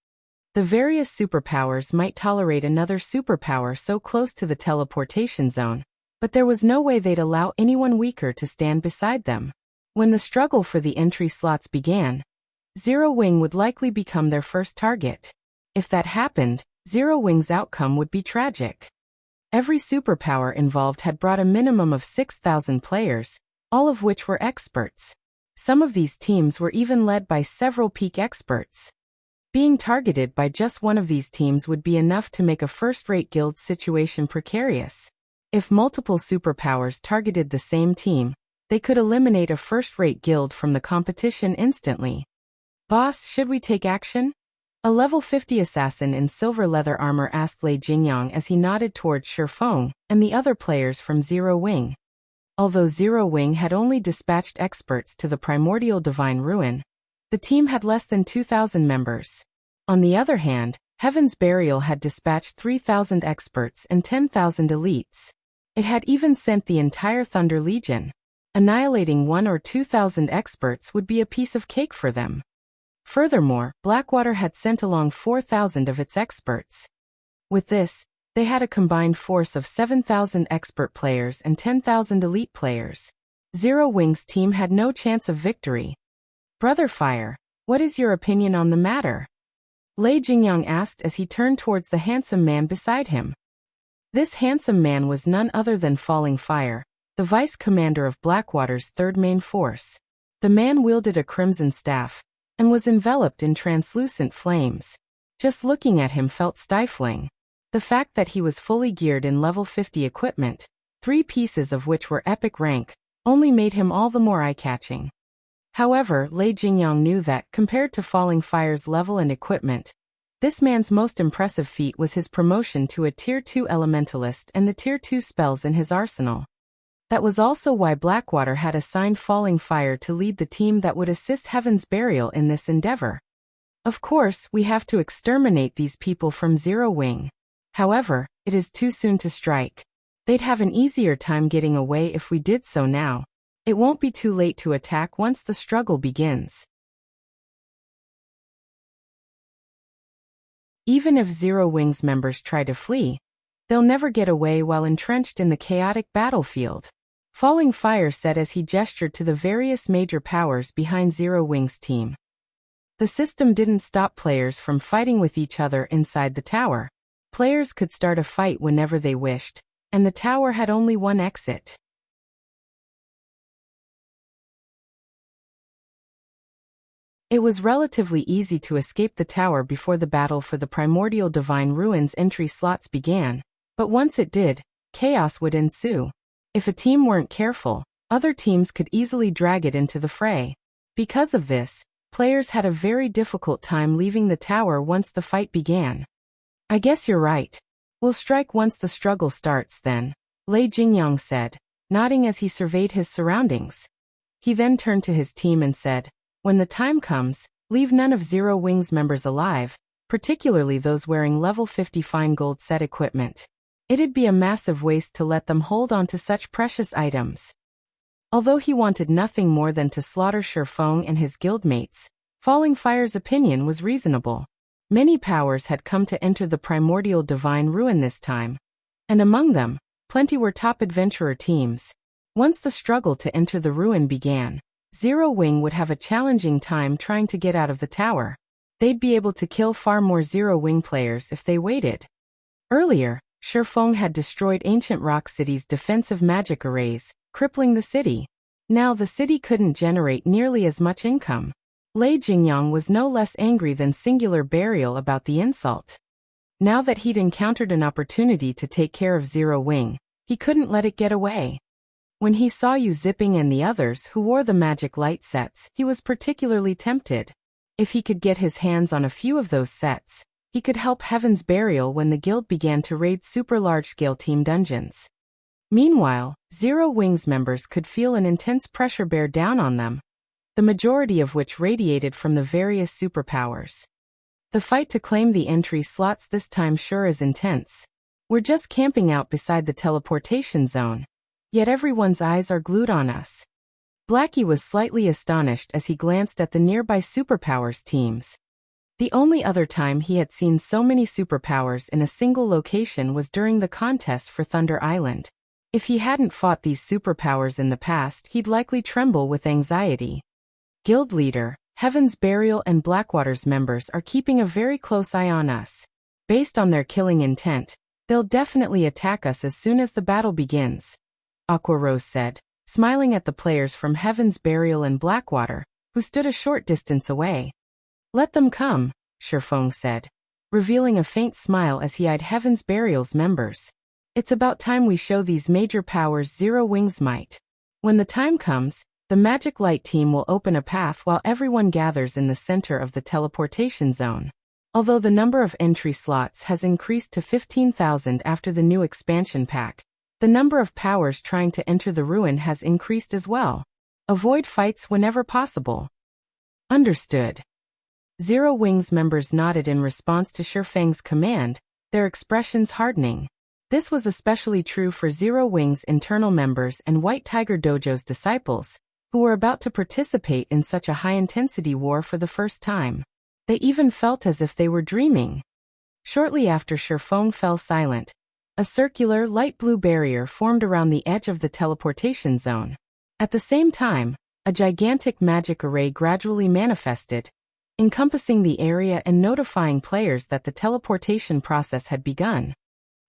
The various superpowers might tolerate another superpower so close to the teleportation zone, but there was no way they'd allow anyone weaker to stand beside them. When the struggle for the entry slots began, Zero Wing would likely become their first target. If that happened, Zero Wing's outcome would be tragic. Every superpower involved had brought a minimum of 6,000 players, all of which were experts. Some of these teams were even led by several peak experts. Being targeted by just one of these teams would be enough to make a first-rate guild situation precarious. If multiple superpowers targeted the same team, They could eliminate a first-rate guild from the competition instantly. Boss, should we take action? A level 50 assassin in silver leather armor asked Lei Jingyang as he nodded towards Shifeng and the other players from Zero Wing. Although Zero Wing had only dispatched experts to the Primordial Divine Ruin, the team had less than 2,000 members. On the other hand, Heaven's Burial had dispatched 3,000 experts and 10,000 elites. It had even sent the entire Thunder Legion. Annihilating 1,000 or 2,000 experts would be a piece of cake for them. Furthermore, Blackwater had sent along 4,000 of its experts. With this, they had a combined force of 7,000 expert players and 10,000 elite players. Zero Wing's team had no chance of victory. Brother Fire, what is your opinion on the matter? Lei Jingyang asked as he turned towards the handsome man beside him. This handsome man was none other than Falling Fire, the vice commander of Blackwater's third main force. The man wielded a crimson staff and was enveloped in translucent flames. Just looking at him felt stifling. The fact that he was fully geared in level 50 equipment, 3 pieces of which were epic rank, only made him all the more eye-catching. However, Lei Jingyang knew that, compared to Falling Fire's level and equipment, this man's most impressive feat was his promotion to a Tier 2 Elementalist and the Tier 2 spells in his arsenal. That was also why Blackwater had assigned Falling Fire to lead the team that would assist Heaven's Burial in this endeavor. Of course, we have to exterminate these people from Zero Wing. However, it is too soon to strike. They'd have an easier time getting away if we did so now. It won't be too late to attack once the struggle begins. Even if Zero Wing's members try to flee, they'll never get away while entrenched in the chaotic battlefield. Falling Fire said as he gestured to the various major powers behind Zero Wing's team. The system didn't stop players from fighting with each other inside the tower. Players could start a fight whenever they wished, and the tower had only one exit. It was relatively easy to escape the tower before the battle for the Primordial Divine Ruins entry slots began, but once it did, chaos would ensue. If a team weren't careful, other teams could easily drag it into the fray. Because of this, players had a very difficult time leaving the tower once the fight began. I guess you're right. We'll strike once the struggle starts then, Lei Jingyang said, nodding as he surveyed his surroundings. He then turned to his team and said, when the time comes, leave none of Zero Wing's members alive, particularly those wearing level 50 fine gold set equipment. It'd be a massive waste to let them hold on to such precious items. Although he wanted nothing more than to slaughter Shifeng and his guildmates, Falling Fire's opinion was reasonable. Many powers had come to enter the Primordial Divine Ruin this time, and among them, plenty were top adventurer teams. Once the struggle to enter the ruin began, Zero Wing would have a challenging time trying to get out of the tower. They'd be able to kill far more Zero Wing players if they waited. Earlier, Shifeng had destroyed Ancient Rock City's defensive magic arrays, crippling the city. Now the city couldn't generate nearly as much income. Lei Jingyang was no less angry than Singular Burial about the insult. Now that he'd encountered an opportunity to take care of Zero Wing, he couldn't let it get away. When he saw Yu Zipping and the others who wore the magic light sets, he was particularly tempted. If he could get his hands on a few of those sets, he could help Heaven's Burial when the guild began to raid super large-scale team dungeons. Meanwhile, Zero Wing's members could feel an intense pressure bear down on them, the majority of which radiated from the various superpowers. The fight to claim the entry slots this time sure is intense. We're just camping out beside the teleportation zone, yet everyone's eyes are glued on us. Blackie was slightly astonished as he glanced at the nearby superpowers teams. The only other time he had seen so many superpowers in a single location was during the contest for Thunder Island. If he hadn't fought these superpowers in the past, he'd likely tremble with anxiety. Guild leader, Heaven's Burial and Blackwater's members are keeping a very close eye on us. Based on their killing intent, they'll definitely attack us as soon as the battle begins, Aqua Rose said, smiling at the players from Heaven's Burial and Blackwater, who stood a short distance away. Let them come, Shifeng said, revealing a faint smile as he eyed Heaven's Burial's members. It's about time we show these major powers Zero Wing's might. When the time comes, the Magic Light team will open a path while everyone gathers in the center of the teleportation zone. Although the number of entry slots has increased to 15,000 after the new expansion pack, the number of powers trying to enter the ruin has increased as well. Avoid fights whenever possible. Understood. Zero Wings members nodded in response to Shifeng's command, their expressions hardening. This was especially true for Zero Wings internal members and White Tiger Dojo's disciples, who were about to participate in such a high-intensity war for the first time. They even felt as if they were dreaming. Shortly after Shifeng fell silent, a circular light blue barrier formed around the edge of the teleportation zone. At the same time, a gigantic magic array gradually manifested, encompassing the area and notifying players that the teleportation process had begun.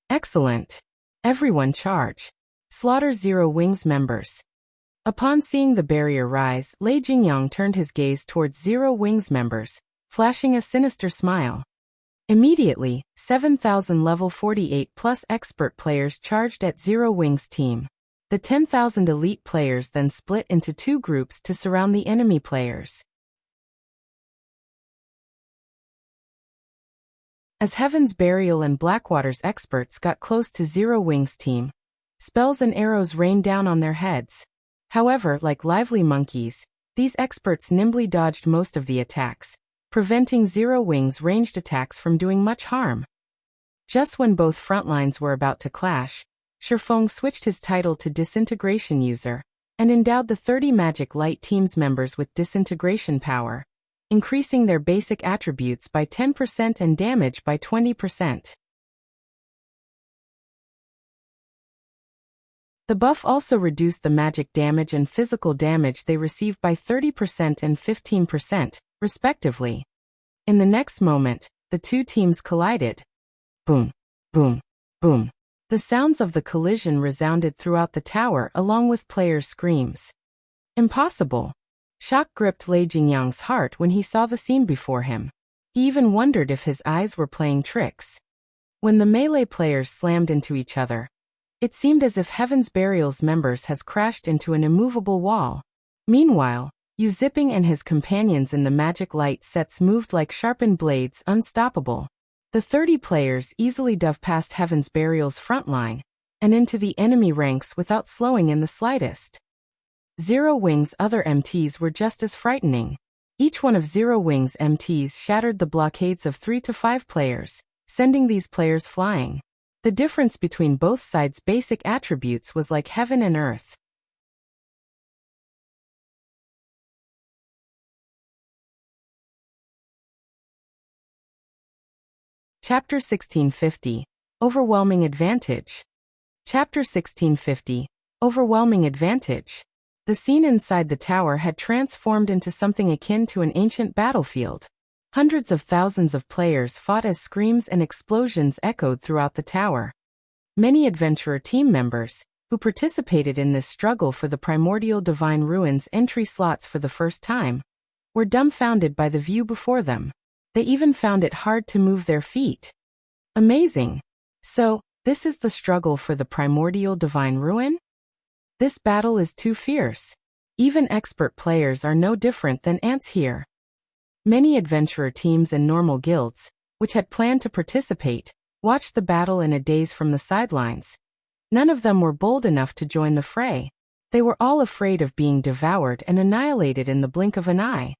Excellent. Everyone charge. Slaughter Zero Wings members. Upon seeing the barrier rise, Lei Jingyang turned his gaze towards Zero Wings members, flashing a sinister smile. Immediately, 7,000 level 48 plus expert players charged at Zero Wings team. The 10,000 elite players then split into two groups to surround the enemy players. As Heaven's Burial and Blackwater's experts got close to Zero Wings team, spells and arrows rained down on their heads. However, like lively monkeys, these experts nimbly dodged most of the attacks, preventing Zero Wings' ranged attacks from doing much harm. Just when both front lines were about to clash, Shifeng switched his title to Disintegration User, and endowed the 30 Magic Light team's members with disintegration power, increasing their basic attributes by 10% and damage by 20%. The buff also reduced the magic damage and physical damage they receive by 30% and 15%, respectively. In the next moment, the two teams collided. Boom, boom, boom. The sounds of the collision resounded throughout the tower along with players' screams. Impossible. Shock gripped Lei Jingyang's heart when he saw the scene before him. He even wondered if his eyes were playing tricks. When the melee players slammed into each other, it seemed as if Heaven's Burial's members has crashed into an immovable wall. Meanwhile, Yu Zipping and his companions in the Magic Light sets moved like sharpened blades, unstoppable. The 30 players easily dove past Heaven's Burial's front line and into the enemy ranks without slowing in the slightest. Zero Wings' other MTs were just as frightening. Each one of Zero Wings' MTs shattered the blockades of 3 to 5 players, sending these players flying. The difference between both sides' basic attributes was like heaven and earth. Chapter 1650. Overwhelming Advantage. Chapter 1650. Overwhelming Advantage. The scene inside the tower had transformed into something akin to an ancient battlefield. Hundreds of thousands of players fought as screams and explosions echoed throughout the tower. Many adventurer team members, who participated in this struggle for the Primordial Divine Ruins entry slots for the first time, were dumbfounded by the view before them. They even found it hard to move their feet. Amazing. So, this is the struggle for the Primordial Divine Ruin? This battle is too fierce. Even expert players are no different than ants here. Many adventurer teams and normal guilds, which had planned to participate, watched the battle in a daze from the sidelines. None of them were bold enough to join the fray. They were all afraid of being devoured and annihilated in the blink of an eye.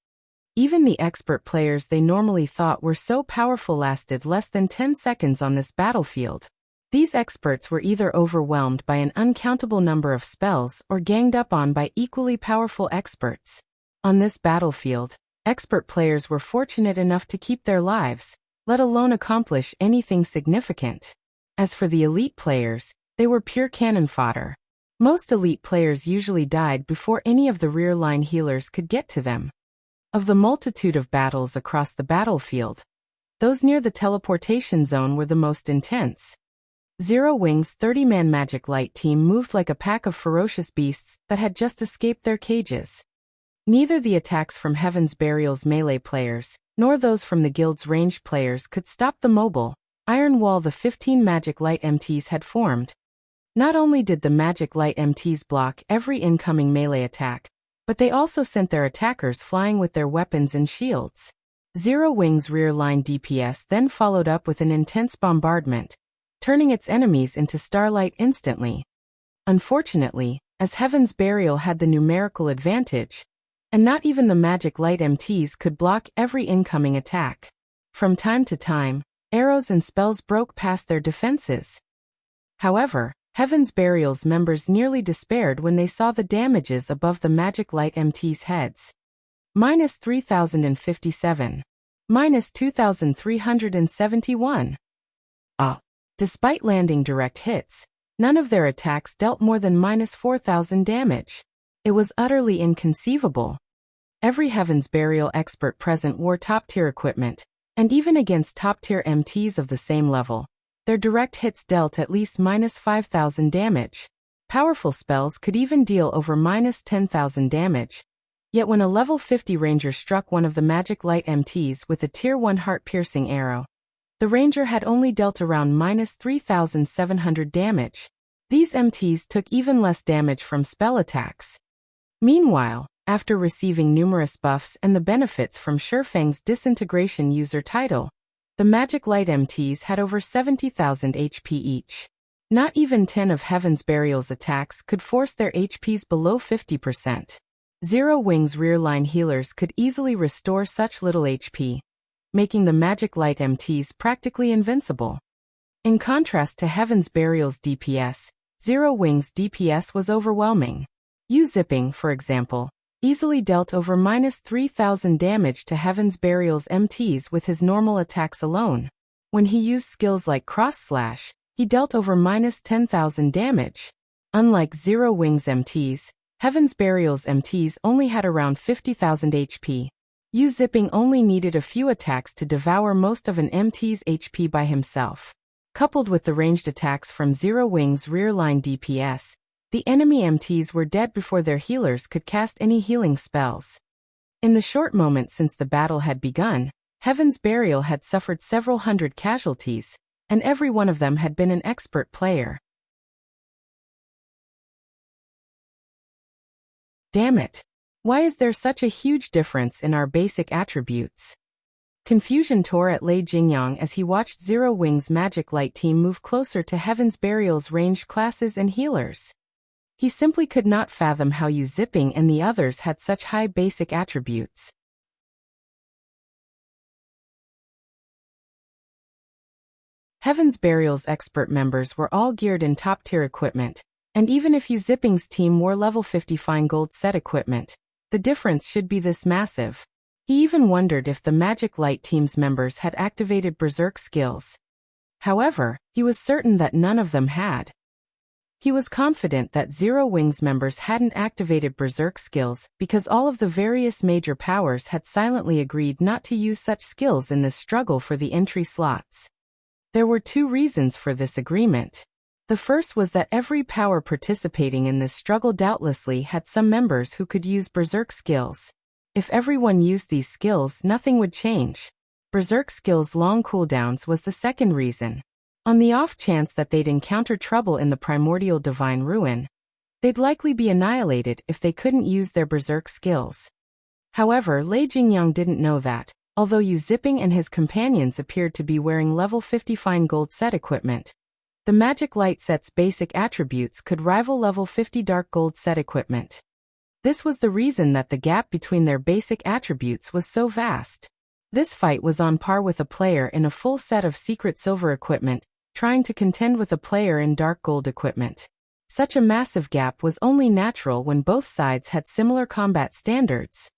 Even the expert players they normally thought were so powerful lasted less than 10 seconds on this battlefield. These experts were either overwhelmed by an uncountable number of spells or ganged up on by equally powerful experts. On this battlefield, expert players were fortunate enough to keep their lives, let alone accomplish anything significant. As for the elite players, they were pure cannon fodder. Most elite players usually died before any of the rear-line healers could get to them. Of the multitude of battles across the battlefield, those near the teleportation zone were the most intense. Zero Wings' 30-man Magic Light team moved like a pack of ferocious beasts that had just escaped their cages. Neither the attacks from Heaven's Burial's melee players, nor those from the guild's ranged players could stop the mobile iron wall the 15 Magic Light MTs had formed. Not only did the Magic Light MTs block every incoming melee attack, but they also sent their attackers flying with their weapons and shields. Zero Wing's rear line DPS then followed up with an intense bombardment, turning its enemies into starlight instantly. Unfortunately, as Heaven's Burial had the numerical advantage, and not even the Magic Light MTs could block every incoming attack. From time to time, arrows and spells broke past their defenses. However, Heaven's Burial's members nearly despaired when they saw the damages above the Magic Light MT's heads. Minus 3,057. Minus 2,371. Despite landing direct hits, none of their attacks dealt more than minus 4,000 damage. It was utterly inconceivable. Every Heaven's Burial expert present wore top-tier equipment, and even against top-tier MTs of the same level, their direct hits dealt at least minus 5,000 damage. Powerful spells could even deal over minus 10,000 damage. Yet when a level 50 ranger struck one of the Magic Light MTs with a tier 1 heart-piercing arrow, the ranger had only dealt around minus 3,700 damage. These MTs took even less damage from spell attacks. Meanwhile, after receiving numerous buffs and the benefits from Shurfang's Disintegration user title, the Magic Light MTs had over 70,000 HP each. Not even 10 of Heaven's Burial's attacks could force their HPs below 50%. Zero Wing's rear line healers could easily restore such little HP, making the Magic Light MTs practically invincible. In contrast to Heaven's Burial's DPS, Zero Wing's DPS was overwhelming. Zipping, for example, easily dealt over minus 3,000 damage to Heaven's Burial's MTs with his normal attacks alone. When he used skills like Cross Slash, he dealt over minus 10,000 damage. Unlike Zero Wing's MTs, Heaven's Burial's MTs only had around 50,000 HP. Zipping only needed a few attacks to devour most of an MT's HP by himself. Coupled with the ranged attacks from Zero Wing's rear line DPS, the enemy MTs were dead before their healers could cast any healing spells. In the short moment since the battle had begun, Heaven's Burial had suffered several hundred casualties, and every one of them had been an expert player. Damn it! Why is there such a huge difference in our basic attributes? Confusion tore at Lei Jingyang as he watched Zero Wing's Magic Light team move closer to Heaven's Burial's ranged classes and healers. He simply could not fathom how Zipping and the others had such high basic attributes. Heaven's Burial's expert members were all geared in top-tier equipment, and even if Zipping's team wore level 50 fine gold set equipment, the difference should be this massive. He even wondered if the Magic Light team's members had activated Berserk skills. However, he was certain that none of them had. He was confident that Zero Wing's members hadn't activated Berserk skills because all of the various major powers had silently agreed not to use such skills in this struggle for the entry slots. There were two reasons for this agreement. The first was that every power participating in this struggle doubtlessly had some members who could use Berserk skills. If everyone used these skills, nothing would change. Berserk skills' long cooldowns was the second reason. On the off chance that they'd encounter trouble in the Primordial Divine Ruin, they'd likely be annihilated if they couldn't use their Berserk skills. However, Lei Jingyang didn't know that, although Zipping and his companions appeared to be wearing level 50 fine gold set equipment, the Magic Light set's basic attributes could rival level 50 dark gold set equipment. This was the reason that the gap between their basic attributes was so vast. This fight was on par with a player in a full set of secret silver equipment trying to contend with a player in dark gold equipment. Such a massive gap was only natural when both sides had similar combat standards.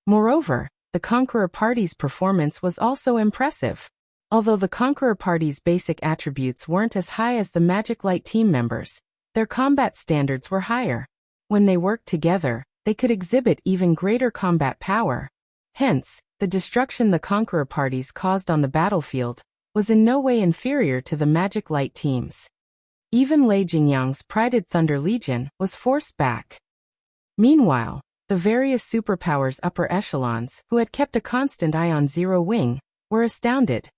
Moreover, the Conqueror Party's performance was also impressive. Although the Conqueror Party's basic attributes weren't as high as the Magic Light team members, their combat standards were higher. When they worked together, they could exhibit even greater combat power. Hence, the destruction the Conqueror Parties caused on the battlefield was in no way inferior to the Magic Light teams. Even Lei Jingyang's prided Thunder Legion was forced back. Meanwhile, the various superpowers upper echelons, who had kept a constant eye on Zero Wing, were astounded.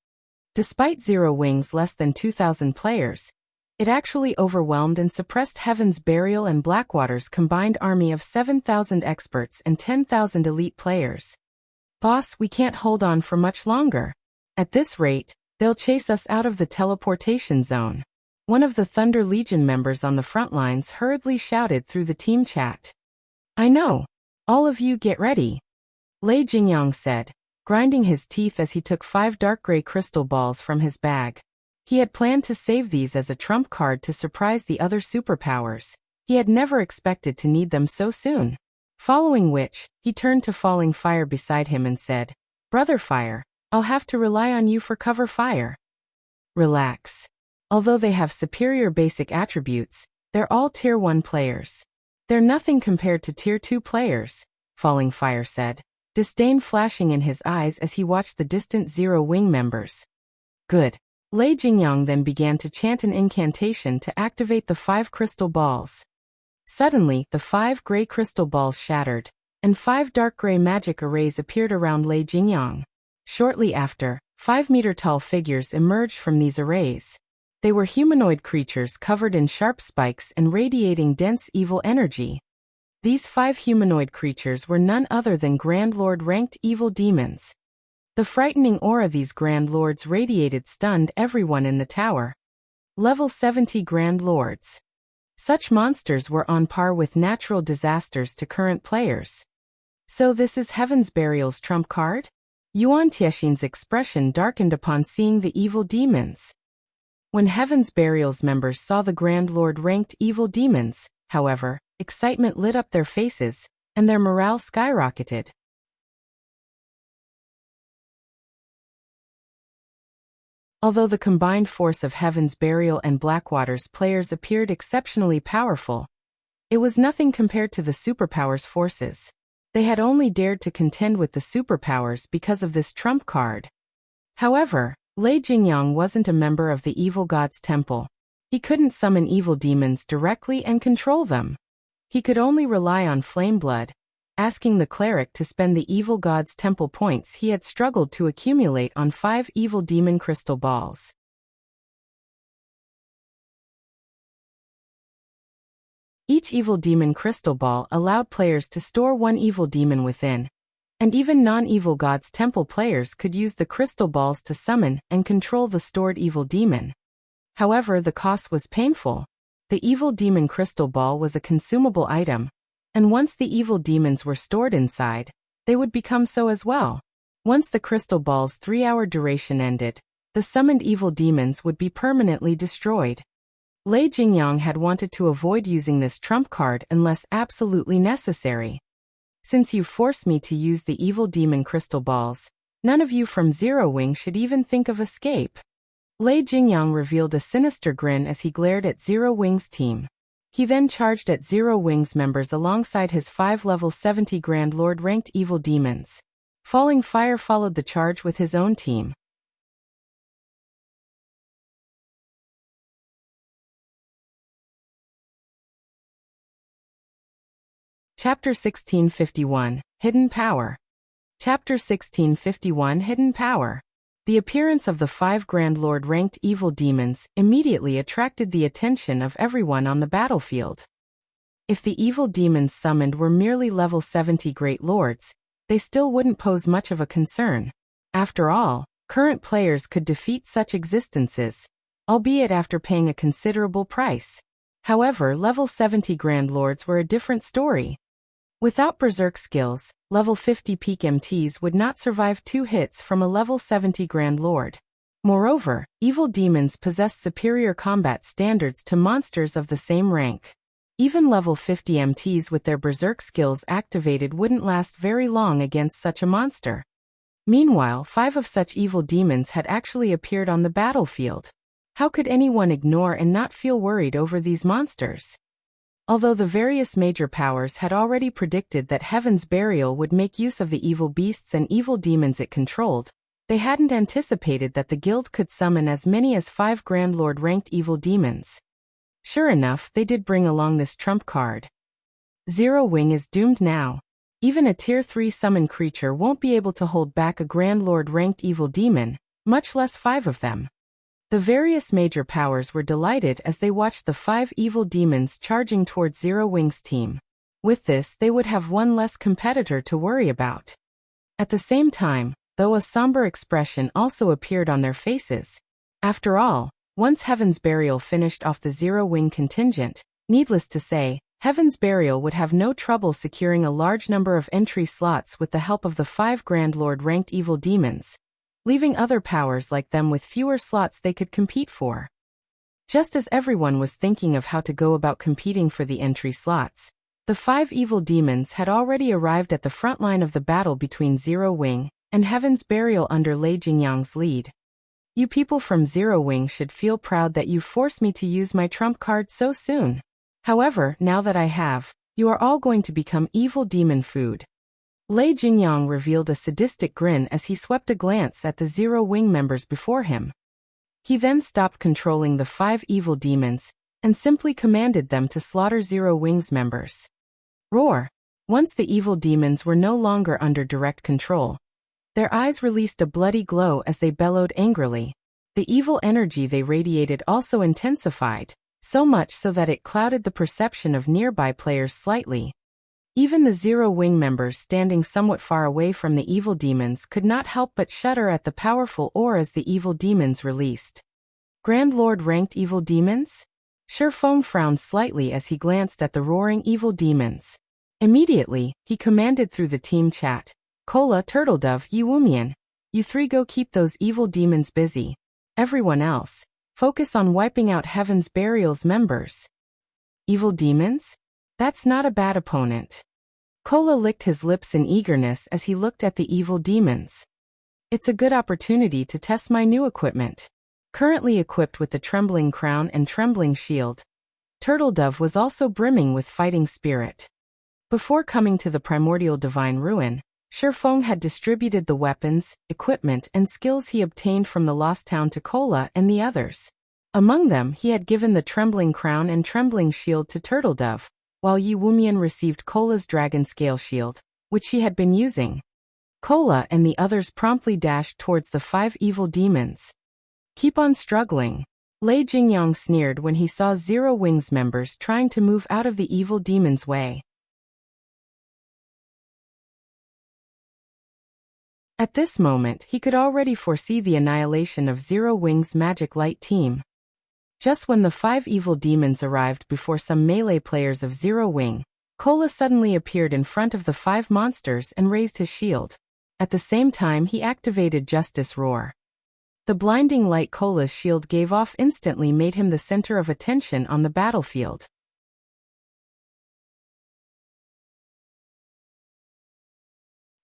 Despite Zero Wing's less than 2,000 players, It actually overwhelmed and suppressed Heaven's Burial and Blackwater's combined army of 7,000 experts and 10,000 elite players. Boss, we can't hold on for much longer. At this rate, they'll chase us out of the teleportation zone. One of the Thunder Legion members on the front lines hurriedly shouted through the team chat. I know. All of you get ready. Lei Jingyang said, grinding his teeth as he took 5 dark gray crystal balls from his bag. He had planned to save these as a trump card to surprise the other superpowers. He had never expected to need them so soon. Following which, he turned to Falling Fire beside him and said, Brother Fire, I'll have to rely on you for cover fire. Relax. Although they have superior basic attributes, they're all Tier 1 players. They're nothing compared to Tier 2 players, Falling Fire said, disdain flashing in his eyes as he watched the distant Zero Wing members. Good. Lei Jingyang then began to chant an incantation to activate the 5 crystal balls. Suddenly, the 5 gray crystal balls shattered, and 5 dark gray magic arrays appeared around Lei Jingyang. Shortly after, 5-meter-tall figures emerged from these arrays. They were humanoid creatures covered in sharp spikes and radiating dense evil energy. These 5 humanoid creatures were none other than Grand Lord-ranked evil demons. The frightening aura these Grand Lords radiated stunned everyone in the tower. Level 70 Grand Lords. Such monsters were on par with natural disasters to current players. So this is Heaven's Burial's trump card? Yuan Tiexin's expression darkened upon seeing the evil demons. When Heaven's Burial's members saw the Grand Lord-ranked evil demons, however, excitement lit up their faces, and their morale skyrocketed. Although the combined force of Heaven's Burial and Blackwater's players appeared exceptionally powerful, it was nothing compared to the superpowers' forces. They had only dared to contend with the superpowers because of this trump card. However, Lei Jingyang wasn't a member of the evil god's temple. He couldn't summon evil demons directly and control them. He could only rely on flame blood, asking the cleric to spend the evil god's temple points he had struggled to accumulate on 5 evil demon crystal balls. Each evil demon crystal ball allowed players to store 1 evil demon within, and even non-evil god's temple players could use the crystal balls to summon and control the stored evil demon. However, the cost was painful. The evil demon crystal ball was a consumable item, and once the evil demons were stored inside, they would become so as well. Once the crystal ball's 3-hour duration ended, the summoned evil demons would be permanently destroyed. Lei Jingyang had wanted to avoid using this trump card unless absolutely necessary. Since you forced me to use the evil demon crystal balls, none of you from Zero Wing should even think of escape. Lei Jingyang revealed a sinister grin as he glared at Zero Wing's team. He then charged at Zero Wing's members alongside his 5 level 70 Grand Lord-ranked evil demons. Falling Fire followed the charge with his own team. Chapter 1651, Hidden Power. Chapter 1651, Hidden Power. The appearance of the 5 Grand Lord-ranked evil demons immediately attracted the attention of everyone on the battlefield. If the evil demons summoned were merely level 70 Great Lords, they still wouldn't pose much of a concern. After all, current players could defeat such existences, albeit after paying a considerable price. However, level 70 Grand Lords were a different story. Without berserk skills, level 50 peak MTs would not survive 2 hits from a level 70 Grand Lord. Moreover, evil demons possessed superior combat standards to monsters of the same rank. Even level 50 MTs with their berserk skills activated wouldn't last very long against such a monster. Meanwhile, 5 of such evil demons had actually appeared on the battlefield. How could anyone ignore and not feel worried over these monsters? Although the various major powers had already predicted that Heaven's Burial would make use of the evil beasts and evil demons it controlled, they hadn't anticipated that the guild could summon as many as 5 Grand Lord-ranked evil demons. Sure enough, they did bring along this trump card. Zero Wing is doomed now. Even a Tier 3 summon creature won't be able to hold back a Grand Lord-ranked evil demon, much less 5 of them. The various major powers were delighted as they watched the 5 evil demons charging towards Zero Wing's team. With this, they would have one less competitor to worry about. At the same time, though, a somber expression also appeared on their faces. After all, once Heaven's Burial finished off the Zero Wing contingent, needless to say, Heaven's Burial would have no trouble securing a large number of entry slots with the help of the 5 Grand Lord ranked evil demons, leaving other powers like them with fewer slots they could compete for. Just as everyone was thinking of how to go about competing for the entry slots, the 5 evil demons had already arrived at the front line of the battle between Zero Wing and Heaven's Burial under Lei Jingyang's lead. You people from Zero Wing should feel proud that you forced me to use my trump card so soon. However, now that I have, you are all going to become evil demon food. Lei Jingyang revealed a sadistic grin as he swept a glance at the Zero Wing members before him. He then stopped controlling the 5 evil demons and simply commanded them to slaughter Zero Wing's members. Roar! Once the evil demons were no longer under direct control, their eyes released a bloody glow as they bellowed angrily. The evil energy they radiated also intensified, so much so that it clouded the perception of nearby players slightly. Even the Zero Wing members standing somewhat far away from the evil demons could not help but shudder at the powerful auras the evil demons released. Grand Lord ranked evil demons? Shifeng frowned slightly as he glanced at the roaring evil demons. Immediately, he commanded through the team chat, "Kola, Turtledove, Wumian, you 3 go keep those evil demons busy. Everyone else, focus on wiping out Heaven's Burial's members." Evil demons? That's not a bad opponent. Kola licked his lips in eagerness as he looked at the evil demons. It's a good opportunity to test my new equipment. Currently equipped with the Trembling Crown and Trembling Shield, Turtledove was also brimming with fighting spirit. Before coming to the Primordial Divine Ruin, Shifeng had distributed the weapons, equipment, and skills he obtained from the Lost Town to Kola and the others. Among them, he had given the Trembling Crown and Trembling Shield to Turtledove, while Wumian received Kola's Dragon Scale Shield, which she had been using. Kola and the others promptly dashed towards the 5 evil demons. Keep on struggling. Lei Jingyang sneered when he saw Zero Wing's members trying to move out of the evil demon's way. At this moment, he could already foresee the annihilation of Zero Wing's Magic Light team. Just when the 5 evil demons arrived before some melee players of Zero Wing, Kola suddenly appeared in front of the 5 monsters and raised his shield. At the same time, he activated Justice Roar. The blinding light Kola's shield gave off instantly made him the center of attention on the battlefield.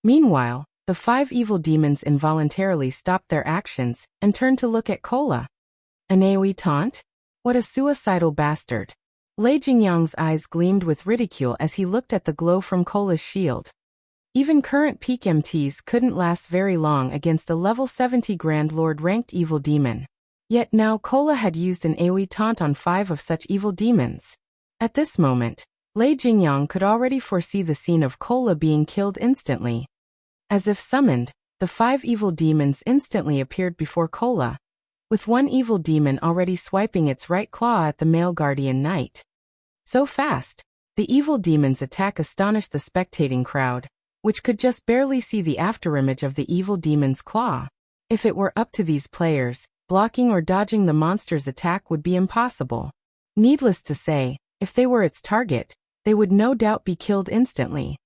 Meanwhile, the 5 evil demons involuntarily stopped their actions and turned to look at Kola. An AoE taunt? What a suicidal bastard. Lei Jingyang's eyes gleamed with ridicule as he looked at the glow from Kola's shield. Even current peak MTs couldn't last very long against a level 70 Grand Lord ranked evil demon. Yet now Kola had used an AoE taunt on 5 of such evil demons. At this moment, Lei Jingyang could already foresee the scene of Kola being killed instantly. As if summoned, the 5 evil demons instantly appeared before Kola, with one evil demon already swiping its right claw at the male guardian knight. So fast, the evil demon's attack astonished the spectating crowd, which could just barely see the afterimage of the evil demon's claw. If it were up to these players, blocking or dodging the monster's attack would be impossible. Needless to say, if they were its target, they would no doubt be killed instantly.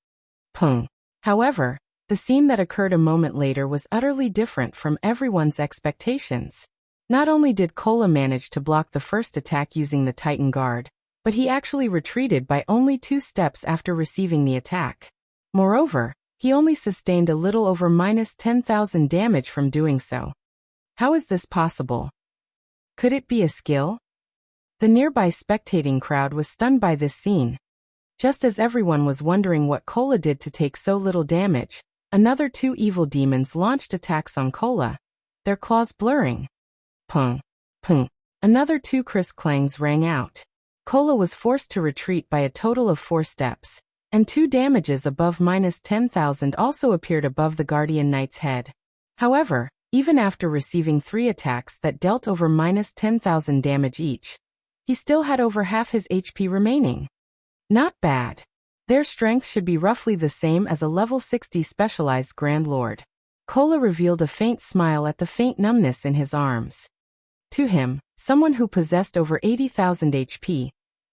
Pung. However, the scene that occurred a moment later was utterly different from everyone's expectations. Not only did Kola manage to block the first attack using the Titan Guard, but he actually retreated by only 2 steps after receiving the attack. Moreover, he only sustained a little over -10,000 damage from doing so. How is this possible? Could it be a skill? The nearby spectating crowd was stunned by this scene. Just as everyone was wondering what Kola did to take so little damage, another 2 evil demons launched attacks on Kola, their claws blurring. Pung. Pung. Another 2 crisp clangs rang out. Kola was forced to retreat by a total of 4 steps, and 2 damages above -10,000 also appeared above the Guardian Knight's head. However, Even after receiving 3 attacks that dealt over minus 10,000 damage each, he still had over half his HP remaining. Not bad. Their strength should be roughly the same as a level 60 specialized Grand Lord. Cola revealed a faint smile at the faint numbness in his arms. To him, someone who possessed over 80,000 HP,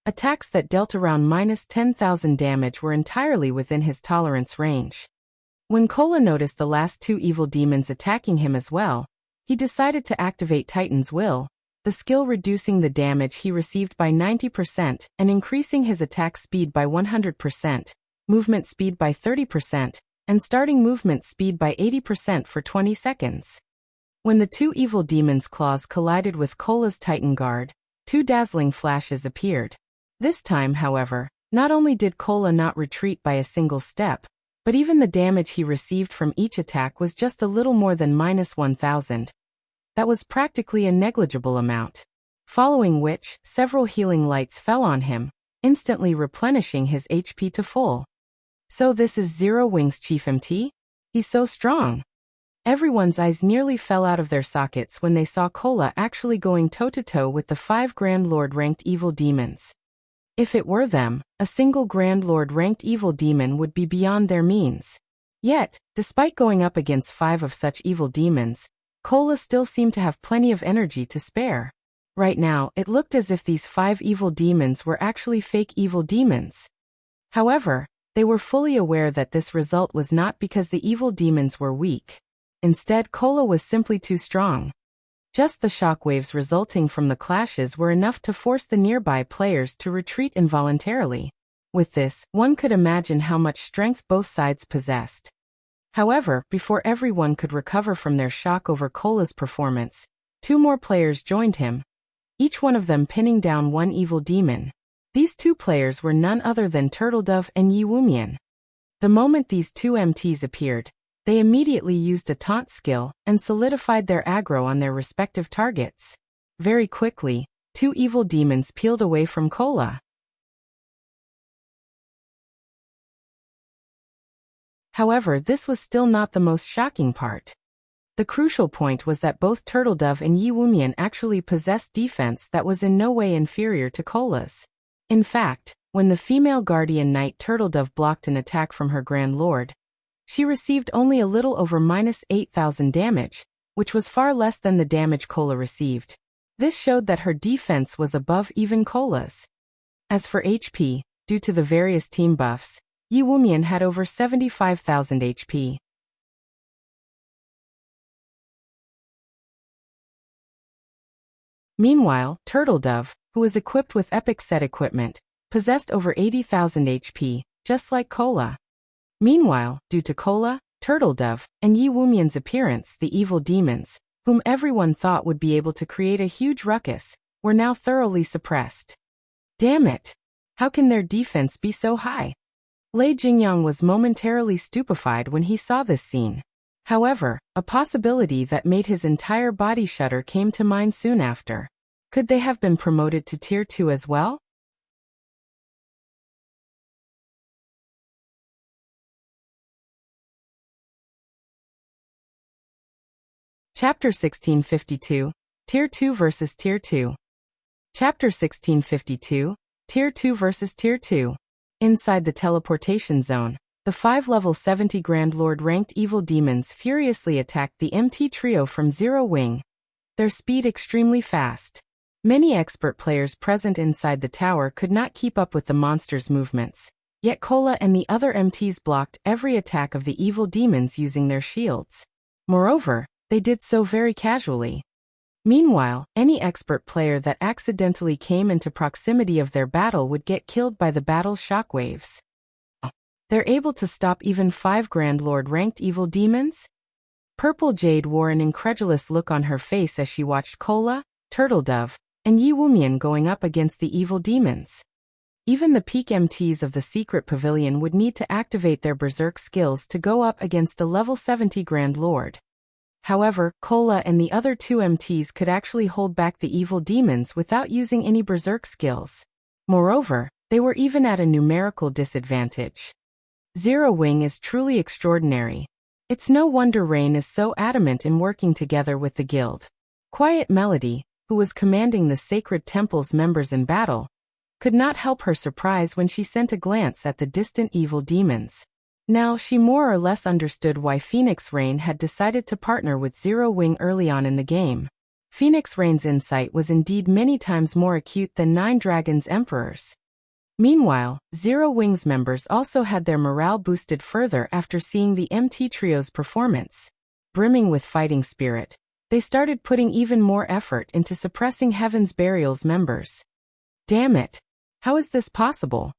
attacks that dealt around minus 10,000 damage were entirely within his tolerance range. When Cola noticed the last 2 evil demons attacking him as well, he decided to activate Titan's Will, the skill reducing the damage he received by 90% and increasing his attack speed by 100%, movement speed by 30%, and starting movement speed by 80% for 20 seconds. When the 2 evil demons' claws collided with Cola's Titan Guard, 2 dazzling flashes appeared. This time, however, not only did Cola not retreat by a single step, but even the damage he received from each attack was just a little more than minus 1,000. That was practically a negligible amount. Following which, several healing lights fell on him, instantly replenishing his HP to full. So this is Zero Wing's Chief MT? He's so strong. Everyone's eyes nearly fell out of their sockets when they saw Cola actually going toe-to-toe with the 5 Grand Lord-ranked evil demons. If it were them, a single Grand Lord-ranked evil demon would be beyond their means. Yet, despite going up against 5 of such evil demons, Cola still seemed to have plenty of energy to spare. Right now, it looked as if these 5 evil demons were actually fake evil demons. However, they were fully aware that this result was not because the evil demons were weak. Instead, Cola was simply too strong. Just the shockwaves resulting from the clashes were enough to force the nearby players to retreat involuntarily. With this, one could imagine how much strength both sides possessed. However, before everyone could recover from their shock over Cola's performance, 2 more players joined him, each one of them pinning down 1 evil demon. These 2 players were none other than Turtledove and Yi Wumian. The moment these 2 MTs appeared, they immediately used a taunt skill and solidified their aggro on their respective targets. Very quickly, 2 evil demons peeled away from Cola. However, this was still not the most shocking part. The crucial point was that both Turtledove and Yi Wumian actually possessed defense that was in no way inferior to Cola's. In fact, when the female guardian knight Turtledove blocked an attack from her Grand Lord, she received only a little over minus 8,000 damage, which was far less than the damage Cola received. This showed that her defense was above even Cola's. As for HP, due to the various team buffs, Yi Wumian had over 75,000 HP. Meanwhile, Turtledove, who was equipped with epic set equipment, possessed over 80,000 HP, just like Cola. Meanwhile, due to Cola, Turtledove, and Yi Wumian's appearance, the evil demons, whom everyone thought would be able to create a huge ruckus, were now thoroughly suppressed. Damn it! How can their defense be so high? Lei Jingyang was momentarily stupefied when he saw this scene. However, a possibility that made his entire body shudder came to mind soon after. Could they have been promoted to Tier 2 as well? Chapter 1652, Tier 2 vs Tier 2. Chapter 1652, Tier 2 vs Tier 2. Inside the teleportation zone, the 5 level 70 Grand Lord ranked evil demons furiously attacked the MT trio from Zero Wing. Their speed extremely fast. Many expert players present inside the tower could not keep up with the monsters' movements, yet Cola and the other MTs blocked every attack of the evil demons using their shields. Moreover, they did so very casually. Meanwhile, any expert player that accidentally came into proximity of their battle would get killed by the battle's shockwaves. They're able to stop even 5 Grand Lord ranked evil demons? Purple Jade wore an incredulous look on her face as she watched Cola, Turtledove, and Yi Wumian going up against the evil demons. Even the peak MTs of the secret pavilion would need to activate their berserk skills to go up against a level 70 Grand Lord. However, Cola and the other 2 MTs could actually hold back the evil demons without using any berserk skills. Moreover, they were even at a numerical disadvantage. Zero Wing is truly extraordinary. It's no wonder Rain is so adamant in working together with the guild. Quiet Melody, who was commanding the Sacred Temple's members in battle, could not help her surprise when she sent a glance at the distant evil demons. Now she more or less understood why Phoenix Rain had decided to partner with Zero Wing early on in the game. Phoenix Rain's insight was indeed many times more acute than Nine Dragons' Emperor's. Meanwhile, Zero Wing's members also had their morale boosted further after seeing the MT Trio's performance. Brimming with fighting spirit, they started putting even more effort into suppressing Heaven's Burial's members. Damn it! How is this possible?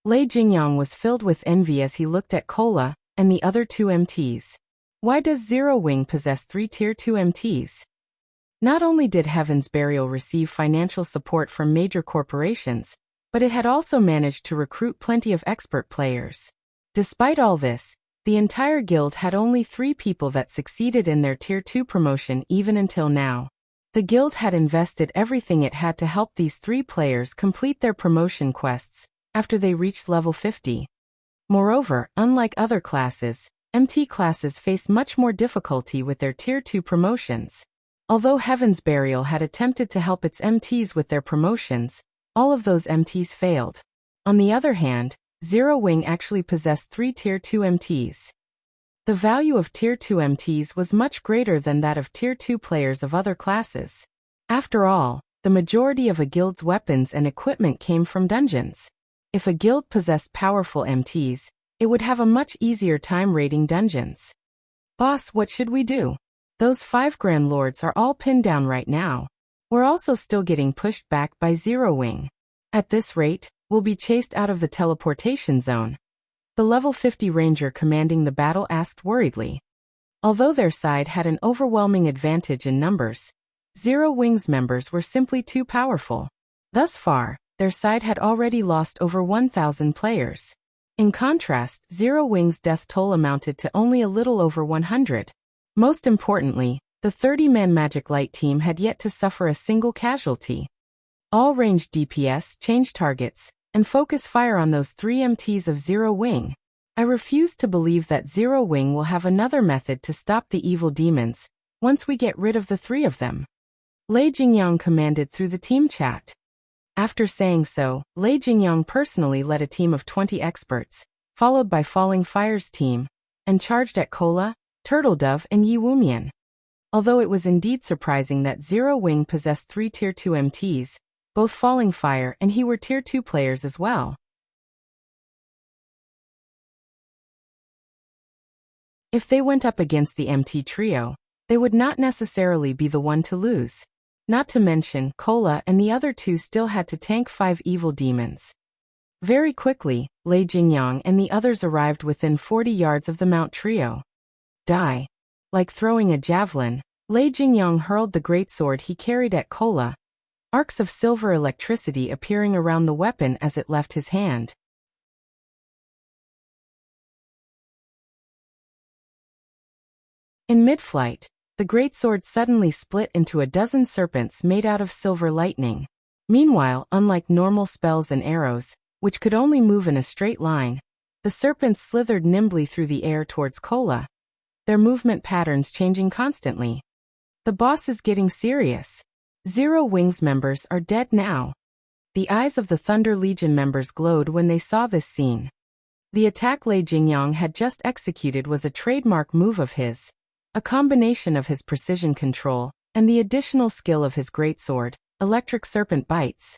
Lei Jingyang was filled with envy as he looked at Cola and the other two MTs. Why does Zero Wing possess 3 Tier 2 MTs? Not only did Heaven's Burial receive financial support from major corporations, but it had also managed to recruit plenty of expert players. Despite all this, the entire guild had only 3 people that succeeded in their Tier 2 promotion even until now. The guild had invested everything it had to help these 3 players complete their promotion quests after they reached level 50. Moreover, unlike other classes, MT classes faced much more difficulty with their Tier 2 promotions. Although Heaven's Burial had attempted to help its MTs with their promotions, all of those MTs failed. On the other hand, Zero Wing actually possessed 3 Tier 2 MTs. The value of Tier 2 MTs was much greater than that of Tier 2 players of other classes. After all, the majority of a guild's weapons and equipment came from dungeons. If a guild possessed powerful MTs, it would have a much easier time raiding dungeons. Boss, what should we do? Those 5 Grand Lords are all pinned down right now. We're also still getting pushed back by Zero Wing. At this rate, we'll be chased out of the teleportation zone. The level 50 ranger commanding the battle asked worriedly. Although their side had an overwhelming advantage in numbers, Zero Wing's members were simply too powerful. Thus far, their side had already lost over 1,000 players. In contrast, Zero Wing's death toll amounted to only a little over 100. Most importantly, the 30-man Magic Light team had yet to suffer a single casualty. All ranged DPS, change targets, and focus fire on those 3 MTs of Zero Wing. I refuse to believe that Zero Wing will have another method to stop the evil demons once we get rid of the 3 of them. Lei Jingyang commanded through the team chat. After saying so, Lei Jingyang personally led a team of 20 experts, followed by Falling Fire's team, and charged at Cola, Turtle Dove, and Yi Wumian. Although it was indeed surprising that Zero Wing possessed 3 Tier 2 MTs, both Falling Fire and he were Tier 2 players as well. If they went up against the MT trio, they would not necessarily be the one to lose. Not to mention, Cola and the other 2 still had to tank 5 evil demons. Very quickly, Lei Jingyang and the others arrived within 40 yards of the Mount Trio. Die. Like throwing a javelin, Lei Jingyang hurled the greatsword he carried at Cola, arcs of silver electricity appearing around the weapon as it left his hand. In mid-flight, the greatsword suddenly split into a dozen serpents made out of silver lightning. Meanwhile, unlike normal spells and arrows, which could only move in a straight line, the serpents slithered nimbly through the air towards Cola, their movement patterns changing constantly. The boss is getting serious. Zero Wing's members are dead now. The eyes of the Thunder Legion members glowed when they saw this scene. The attack Lei Jingyang had just executed was a trademark move of his, a combination of his precision control and the additional skill of his greatsword, Electric Serpent Bites.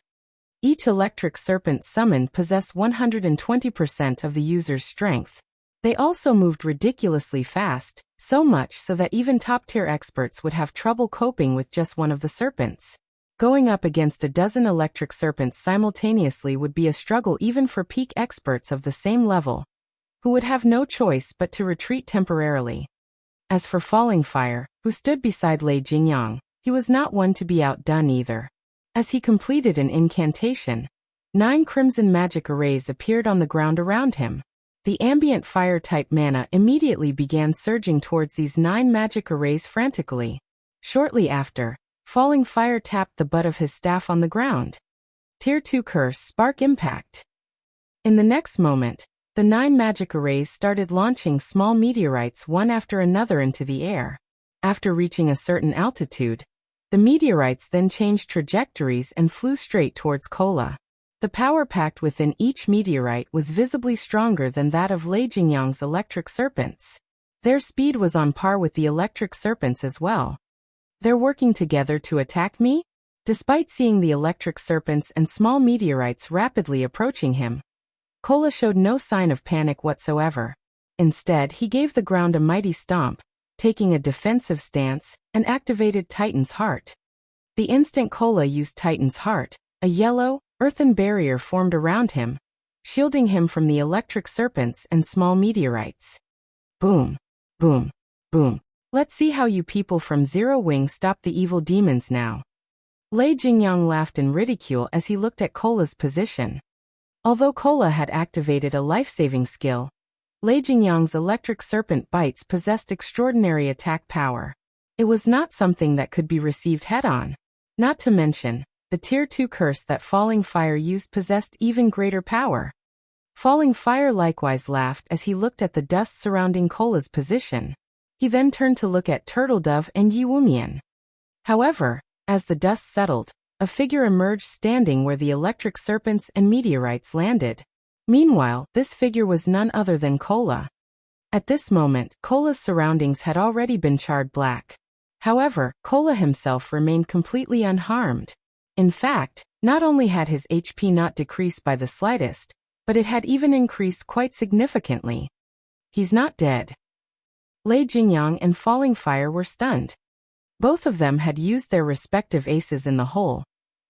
Each electric serpent summoned possessed 120% of the user's strength. They also moved ridiculously fast, so much so that even top-tier experts would have trouble coping with just one of the serpents. Going up against a dozen electric serpents simultaneously would be a struggle even for peak experts of the same level, who would have no choice but to retreat temporarily. As for Falling Fire, who stood beside Lei Jingyang, he was not one to be outdone either. As he completed an incantation, 9 crimson magic arrays appeared on the ground around him. The ambient fire-type mana immediately began surging towards these 9 magic arrays frantically. Shortly after, Falling Fire tapped the butt of his staff on the ground. Tier 2 Curse Spark Impact. In the next moment, The 9 magic arrays started launching small meteorites one after another into the air. After reaching a certain altitude, the meteorites then changed trajectories and flew straight towards Cola. The power packed within each meteorite was visibly stronger than that of Lei Jingyang's electric serpents. Their speed was on par with the electric serpents as well. They're working together to attack me? Despite seeing the electric serpents and small meteorites rapidly approaching him, Cola showed no sign of panic whatsoever. Instead, he gave the ground a mighty stomp, taking a defensive stance, and activated Titan's Heart. The instant Cola used Titan's Heart, a yellow, earthen barrier formed around him, shielding him from the electric serpents and small meteorites. Boom, boom, boom. Let's see how you people from Zero Wing stop the evil demons now. Lei Jingyang laughed in ridicule as he looked at Cola's position. Although Cola had activated a life-saving skill, Lei Jingyang's electric serpent bites possessed extraordinary attack power. It was not something that could be received head-on. Not to mention, the Tier 2 curse that Falling Fire used possessed even greater power. Falling Fire likewise laughed as he looked at the dust surrounding Cola's position. He then turned to look at Turtle Dove and Yi Wumian. However, as the dust settled, a figure emerged standing where the electric serpents and meteorites landed. Meanwhile, this figure was none other than Cola. At this moment, Cola's surroundings had already been charred black. However, Cola himself remained completely unharmed. In fact, not only had his HP not decreased by the slightest, but it had even increased quite significantly. He's not dead. Lei Jingyang and Falling Fire were stunned. Both of them had used their respective aces in the hole,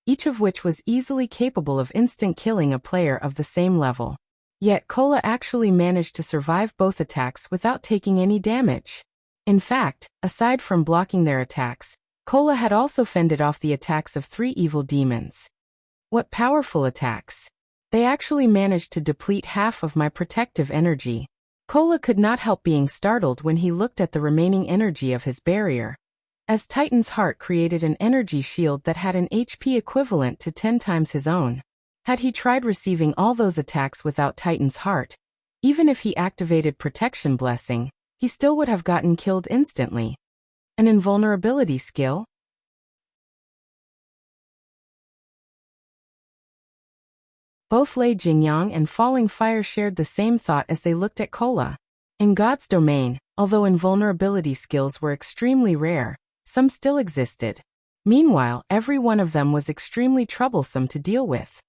each of which was easily capable of instant killing a player of the same level. Yet Cola actually managed to survive both attacks without taking any damage. In fact, aside from blocking their attacks, Cola had also fended off the attacks of 3 evil demons. What powerful attacks! They actually managed to deplete half of my protective energy. Cola could not help being startled when he looked at the remaining energy of his barrier, as Titan's Heart created an energy shield that had an HP equivalent to 10 times his own. Had he tried receiving all those attacks without Titan's Heart, even if he activated Protection Blessing, he still would have gotten killed instantly. An invulnerability skill? Both Lei Jingyang and Falling Fire shared the same thought as they looked at Cola. In God's domain, although invulnerability skills were extremely rare, some still existed. Meanwhile, every one of them was extremely troublesome to deal with.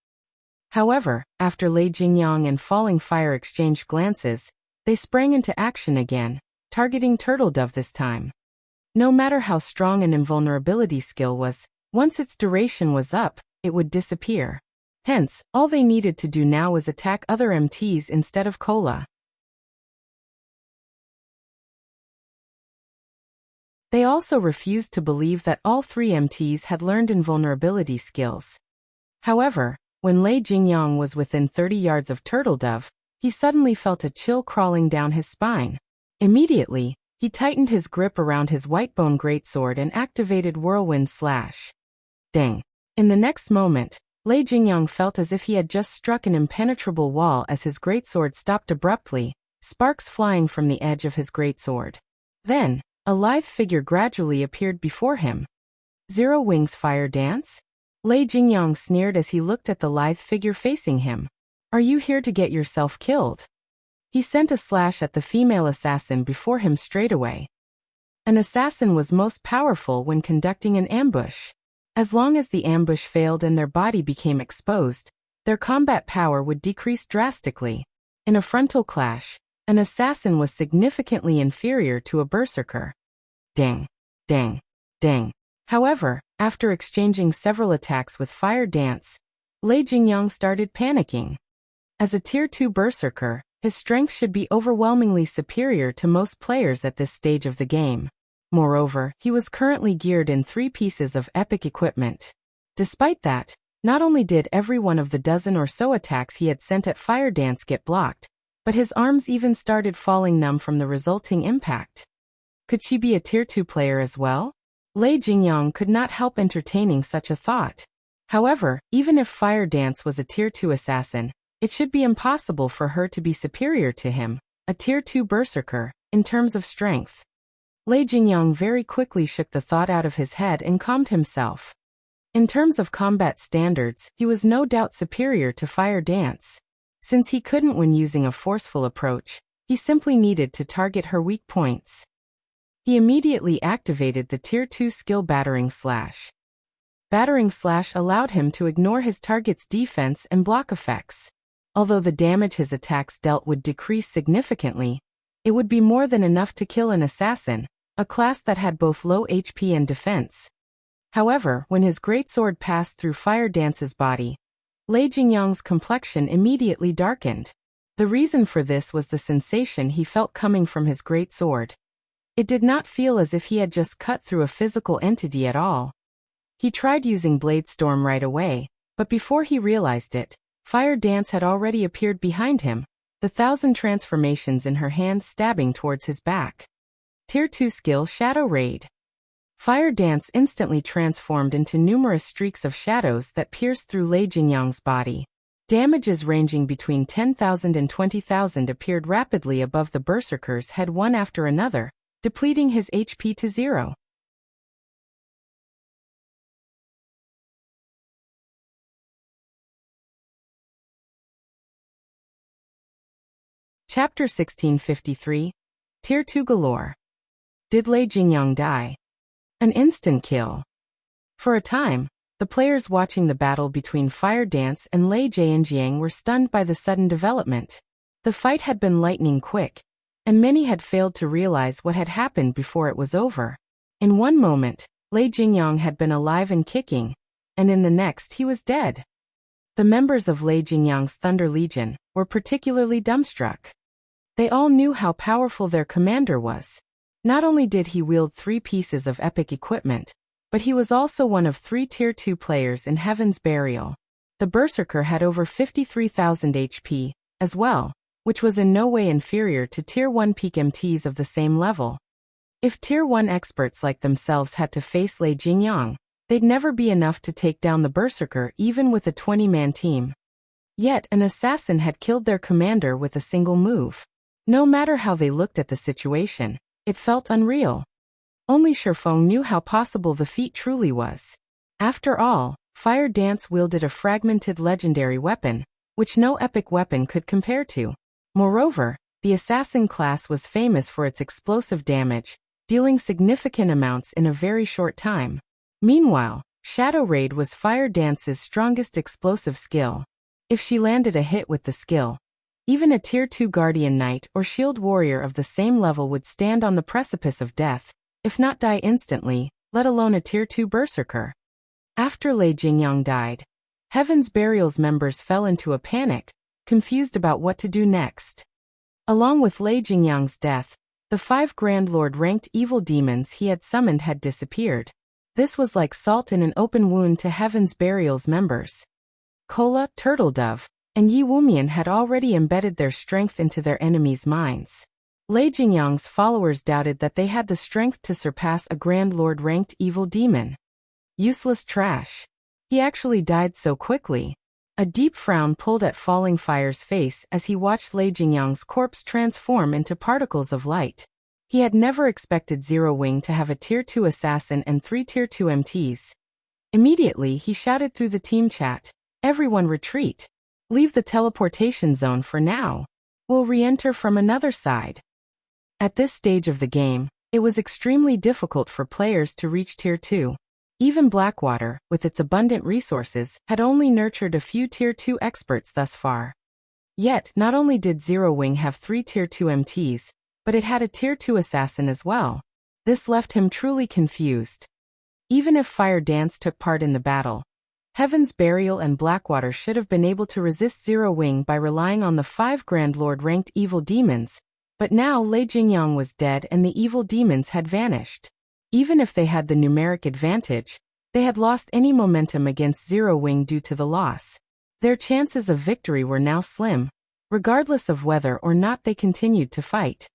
However, after Lei Jingyang and Falling Fire exchanged glances, they sprang into action again, targeting Turtle Dove this time. No matter how strong an invulnerability skill was, once its duration was up, it would disappear. Hence, all they needed to do now was attack other MTs instead of Cola. They also refused to believe that all 3 MTs had learned invulnerability skills. However, when Lei Jingyang was within 30 yards of Turtle Dove, he suddenly felt a chill crawling down his spine. Immediately, he tightened his grip around his Whitebone greatsword and activated Whirlwind Slash. Dang! In the next moment, Lei Jingyang felt as if he had just struck an impenetrable wall as his greatsword stopped abruptly, sparks flying from the edge of his greatsword. Then, a lithe figure gradually appeared before him. Zero Wing's Fire Dance? Lei Jingyang sneered as he looked at the lithe figure facing him. Are you here to get yourself killed? He sent a slash at the female assassin before him straightaway. An assassin was most powerful when conducting an ambush. As long as the ambush failed and their body became exposed, their combat power would decrease drastically. In a frontal clash, an assassin was significantly inferior to a berserker. Dang, dang, dang. However, after exchanging several attacks with Fire Dance, Lei Jingyang started panicking. As a Tier 2 berserker, his strength should be overwhelmingly superior to most players at this stage of the game. Moreover, he was currently geared in 3 pieces of epic equipment. Despite that, not only did every one of the dozen or so attacks he had sent at Fire Dance get blocked, but his arms even started falling numb from the resulting impact. Could she be a Tier 2 player as well? Lei Jingyang could not help entertaining such a thought. However, even if Fire Dance was a Tier 2 assassin, It should be impossible for her to be superior to him, a Tier 2 berserker, in terms of strength. Lei Jingyang very quickly shook the thought out of his head and calmed himself. In terms of combat standards, he was no doubt superior to Fire Dance. Since he couldn't win using a forceful approach, he simply needed to target her weak points. He immediately activated the Tier 2 skill Battering Slash. Battering Slash allowed him to ignore his target's defense and block effects. Although the damage his attacks dealt would decrease significantly, it would be more than enough to kill an assassin, a class that had both low HP and defense. However, when his greatsword passed through Fire Dance's body, Lei Jingyang's complexion immediately darkened. The reason for this was the sensation he felt coming from his greatsword. It did not feel as if he had just cut through a physical entity at all. He tried using Blade Storm right away, but before he realized it, Fire Dance had already appeared behind him, the 1,000 transformations in her hand stabbing towards his back. Tier 2 skill Shadow Raid. Fire Dance instantly transformed into numerous streaks of shadows that pierced through Lei Jingyang's body. Damages ranging between 10,000 and 20,000 appeared rapidly above the berserker's head one after another, depleting his HP to 0. Chapter 1653, Tier 2 Galore. Did Lei Jingyang die? An instant kill. For a time, the players watching the battle between Fire Dance and Lei Jingyang were stunned by the sudden development. The fight had been lightning quick, and many had failed to realize what had happened before it was over. In one moment, Lei Jingyang had been alive and kicking, and in the next he was dead. The members of Lei Jingyang's Thunder Legion were particularly dumbstruck. They all knew how powerful their commander was. Not only did he wield 3 pieces of epic equipment, but he was also one of 3 Tier 2 players in Heaven's Burial. The Berserker had over 53,000 HP, as well, which was in no way inferior to Tier 1 peak MTs of the same level. If Tier 1 experts like themselves had to face Lei Jingyang, they'd never be enough to take down the Berserker even with a 20-man team. Yet an assassin had killed their commander with a single move. No matter how they looked at the situation, it felt unreal. Only Shifeng knew how possible the feat truly was. After all, Fire Dance wielded a fragmented legendary weapon, which no epic weapon could compare to. Moreover, the assassin class was famous for its explosive damage, dealing significant amounts in a very short time. Meanwhile, Shadow Raid was Fire Dance's strongest explosive skill. If she landed a hit with the skill, even a Tier 2 Guardian Knight or Shield Warrior of the same level would stand on the precipice of death, if not die instantly, let alone a Tier 2 Berserker. After Lei Jingyang died, Heaven's Burial's members fell into a panic, confused about what to do next. Along with Lei Jingyang's death, the 5 Grand Lord-ranked evil demons he had summoned had disappeared. This was like salt in an open wound to Heaven's Burial's members. Kola, Turtledove, and Yi Wumian had already embedded their strength into their enemies' minds. Lei Jingyang's followers doubted that they had the strength to surpass a Grand Lord-ranked evil demon. Useless trash. He actually died so quickly. A deep frown pulled at Falling Fire's face as he watched Lei Jingyang's corpse transform into particles of light. He had never expected Zero Wing to have a Tier 2 assassin and 3 Tier 2 MTs. Immediately he shouted through the team chat, "Everyone retreat. Leave the teleportation zone for now. We'll re-enter from another side." At this stage of the game, it was extremely difficult for players to reach Tier 2. Even Blackwater, with its abundant resources, had only nurtured a few Tier 2 experts thus far. Yet, not only did Zero Wing have 3 Tier 2 MTs, but it had a Tier 2 assassin as well. This left him truly confused. Even if Fire Dance took part in the battle, Heaven's Burial and Blackwater should have been able to resist Zero Wing by relying on the 5 Grand Lord-ranked evil demons, but now Lei Jingyang was dead and the evil demons had vanished. Even if they had the numeric advantage, they had lost any momentum against Zero Wing due to the loss. Their chances of victory were now slim, regardless of whether or not they continued to fight.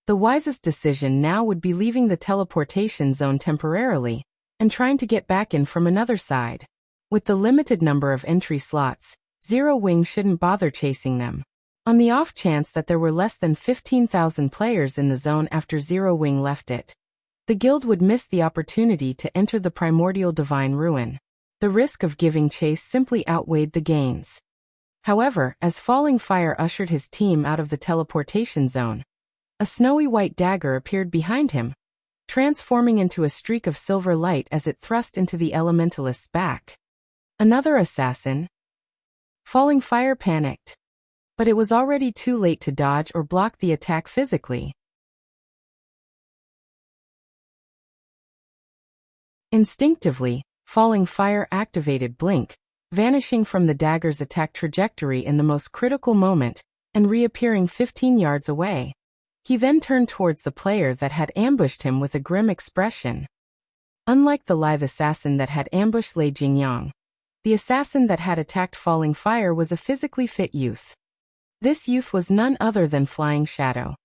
The wisest decision now would be leaving the teleportation zone temporarily, and trying to get back in from another side. With the limited number of entry slots, Zero Wing shouldn't bother chasing them. On the off chance that there were less than 15,000 players in the zone after Zero Wing left it, the guild would miss the opportunity to enter the Primordial Divine Ruin. The risk of giving chase simply outweighed the gains. However, as Falling Fire ushered his team out of the teleportation zone, a snowy white dagger appeared behind him, transforming into a streak of silver light as it thrust into the elementalist's back. Another assassin? Falling Fire panicked. But it was already too late to dodge or block the attack physically. Instinctively, Falling Fire activated Blink, vanishing from the dagger's attack trajectory in the most critical moment and reappearing 15 yards away. He then turned towards the player that had ambushed him with a grim expression. Unlike the lithe assassin that had ambushed Lei Jingyang, the assassin that had attacked Falling Fire was a physically fit youth. This youth was none other than Flying Shadow.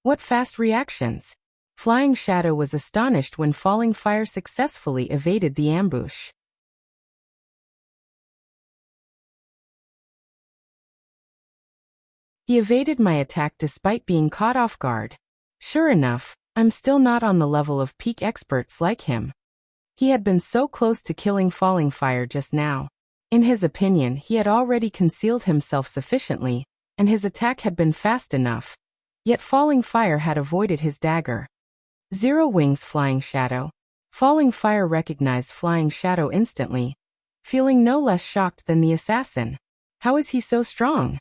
What fast reactions! Flying Shadow was astonished when Falling Fire successfully evaded the ambush. He evaded my attack despite being caught off guard. Sure enough, I'm still not on the level of peak experts like him. He had been so close to killing Falling Fire just now. In his opinion, he had already concealed himself sufficiently, and his attack had been fast enough. Yet Falling Fire had avoided his dagger. Zero Wing's Flying Shadow. Falling Fire recognized Flying Shadow instantly, feeling no less shocked than the assassin. How is he so strong?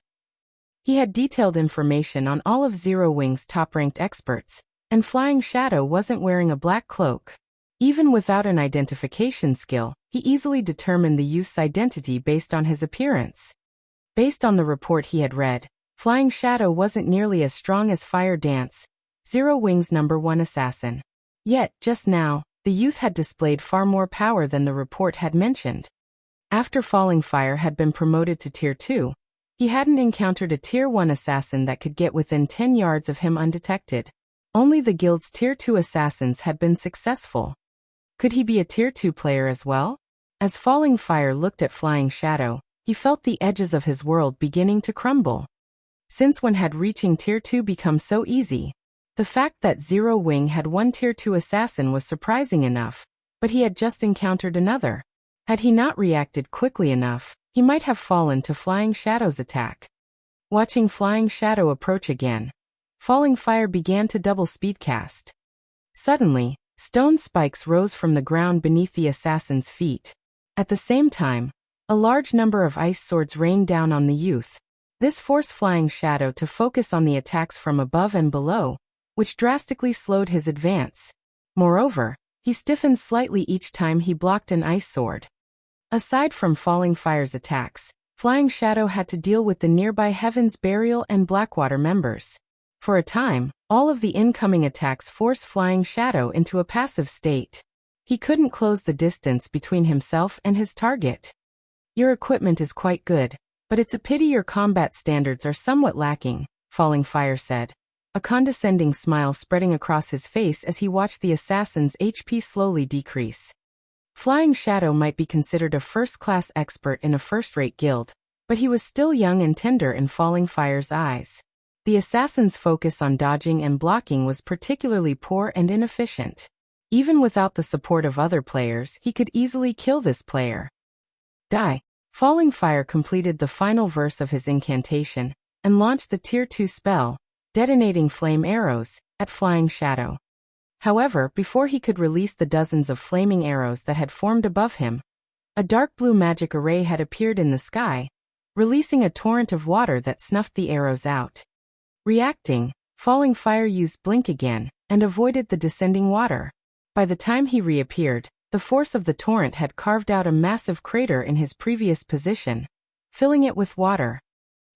He had detailed information on all of Zero Wing's top-ranked experts, and Flying Shadow wasn't wearing a black cloak. Even without an identification skill, he easily determined the youth's identity based on his appearance. Based on the report he had read, Flying Shadow wasn't nearly as strong as Fire Dance, Zero Wing's #1 assassin. Yet, just now, the youth had displayed far more power than the report had mentioned. After Falling Fire had been promoted to Tier 2, he hadn't encountered a Tier 1 assassin that could get within 10 yards of him undetected. Only the guild's Tier 2 assassins had been successful. Could he be a Tier 2 player as well? As Falling Fire looked at Flying Shadow, he felt the edges of his world beginning to crumble. Since when had reaching Tier 2 become so easy? The fact that Zero Wing had one Tier 2 assassin was surprising enough, but he had just encountered another. Had he not reacted quickly enough, he might have fallen to Flying Shadow's attack. Watching Flying Shadow approach again, Falling Fire began to double speedcast. Suddenly, stone spikes rose from the ground beneath the assassin's feet. At the same time, a large number of ice swords rained down on the youth. This forced Flying Shadow to focus on the attacks from above and below, which drastically slowed his advance. Moreover, he stiffened slightly each time he blocked an ice sword. Aside from Falling Fire's attacks, Flying Shadow had to deal with the nearby Heaven's Burial and Blackwater members. For a time, all of the incoming attacks forced Flying Shadow into a passive state. He couldn't close the distance between himself and his target. Your equipment is quite good, but it's a pity your combat standards are somewhat lacking, Falling Fire said, a condescending smile spreading across his face as he watched the assassin's HP slowly decrease. Flying Shadow might be considered a first-class expert in a first-rate guild, but he was still young and tender in Falling Fire's eyes. The assassin's focus on dodging and blocking was particularly poor and inefficient. Even without the support of other players, he could easily kill this player. Die. Falling Fire completed the final verse of his incantation and launched the Tier 2 spell, detonating flame arrows, at Flying Shadow. However, before he could release the dozens of flaming arrows that had formed above him, a dark blue magic array had appeared in the sky, releasing a torrent of water that snuffed the arrows out. Reacting, Falling Fire used Blink again and avoided the descending water. By the time he reappeared, the force of the torrent had carved out a massive crater in his previous position, filling it with water.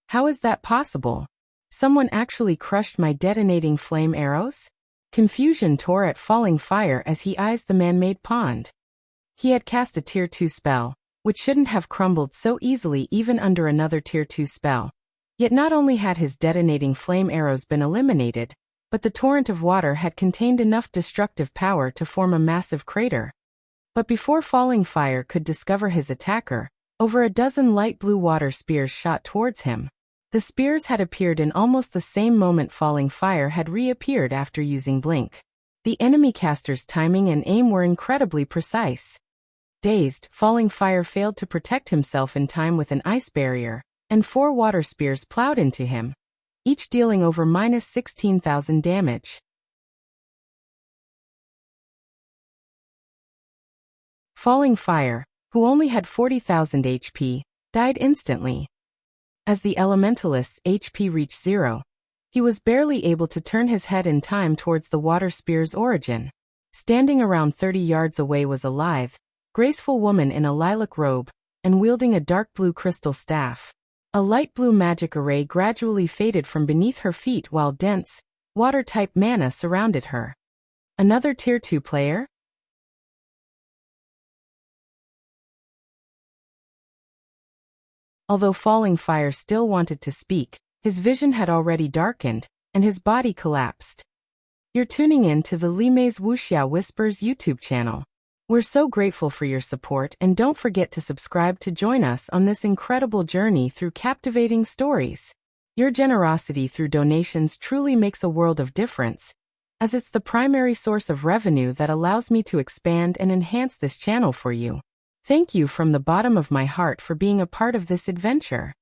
How is that possible? Someone actually crushed my detonating flame arrows? Confusion tore at Falling Fire as he eyes the man-made pond. He had cast a Tier 2 spell, which shouldn't have crumbled so easily even under another Tier 2 spell. Yet not only had his detonating flame arrows been eliminated, but the torrent of water had contained enough destructive power to form a massive crater. But before Falling Fire could discover his attacker, Over a dozen light blue water spears shot towards him. The spears had appeared in almost the same moment Falling Fire had reappeared after using Blink. The enemy caster's timing and aim were incredibly precise. Dazed, Falling Fire failed to protect himself in time with an ice barrier, and 4 water spears plowed into him, each dealing over -16,000 damage. Falling Fire, who only had 40,000 HP, died instantly. As the Elementalist's HP reached 0, he was barely able to turn his head in time towards the water spear's origin. Standing around 30 yards away was a lithe, graceful woman in a lilac robe, and wielding a dark blue crystal staff. A light blue magic array gradually faded from beneath her feet while dense, water-type mana surrounded her. Another Tier 2 player? Although Falling Fire still wanted to speak, his vision had already darkened, and his body collapsed. You're tuning in to the Limei's Wuxia Whispers YouTube channel. We're so grateful for your support, and don't forget to subscribe to join us on this incredible journey through captivating stories. Your generosity through donations truly makes a world of difference, as it's the primary source of revenue that allows me to expand and enhance this channel for you. Thank you from the bottom of my heart for being a part of this adventure.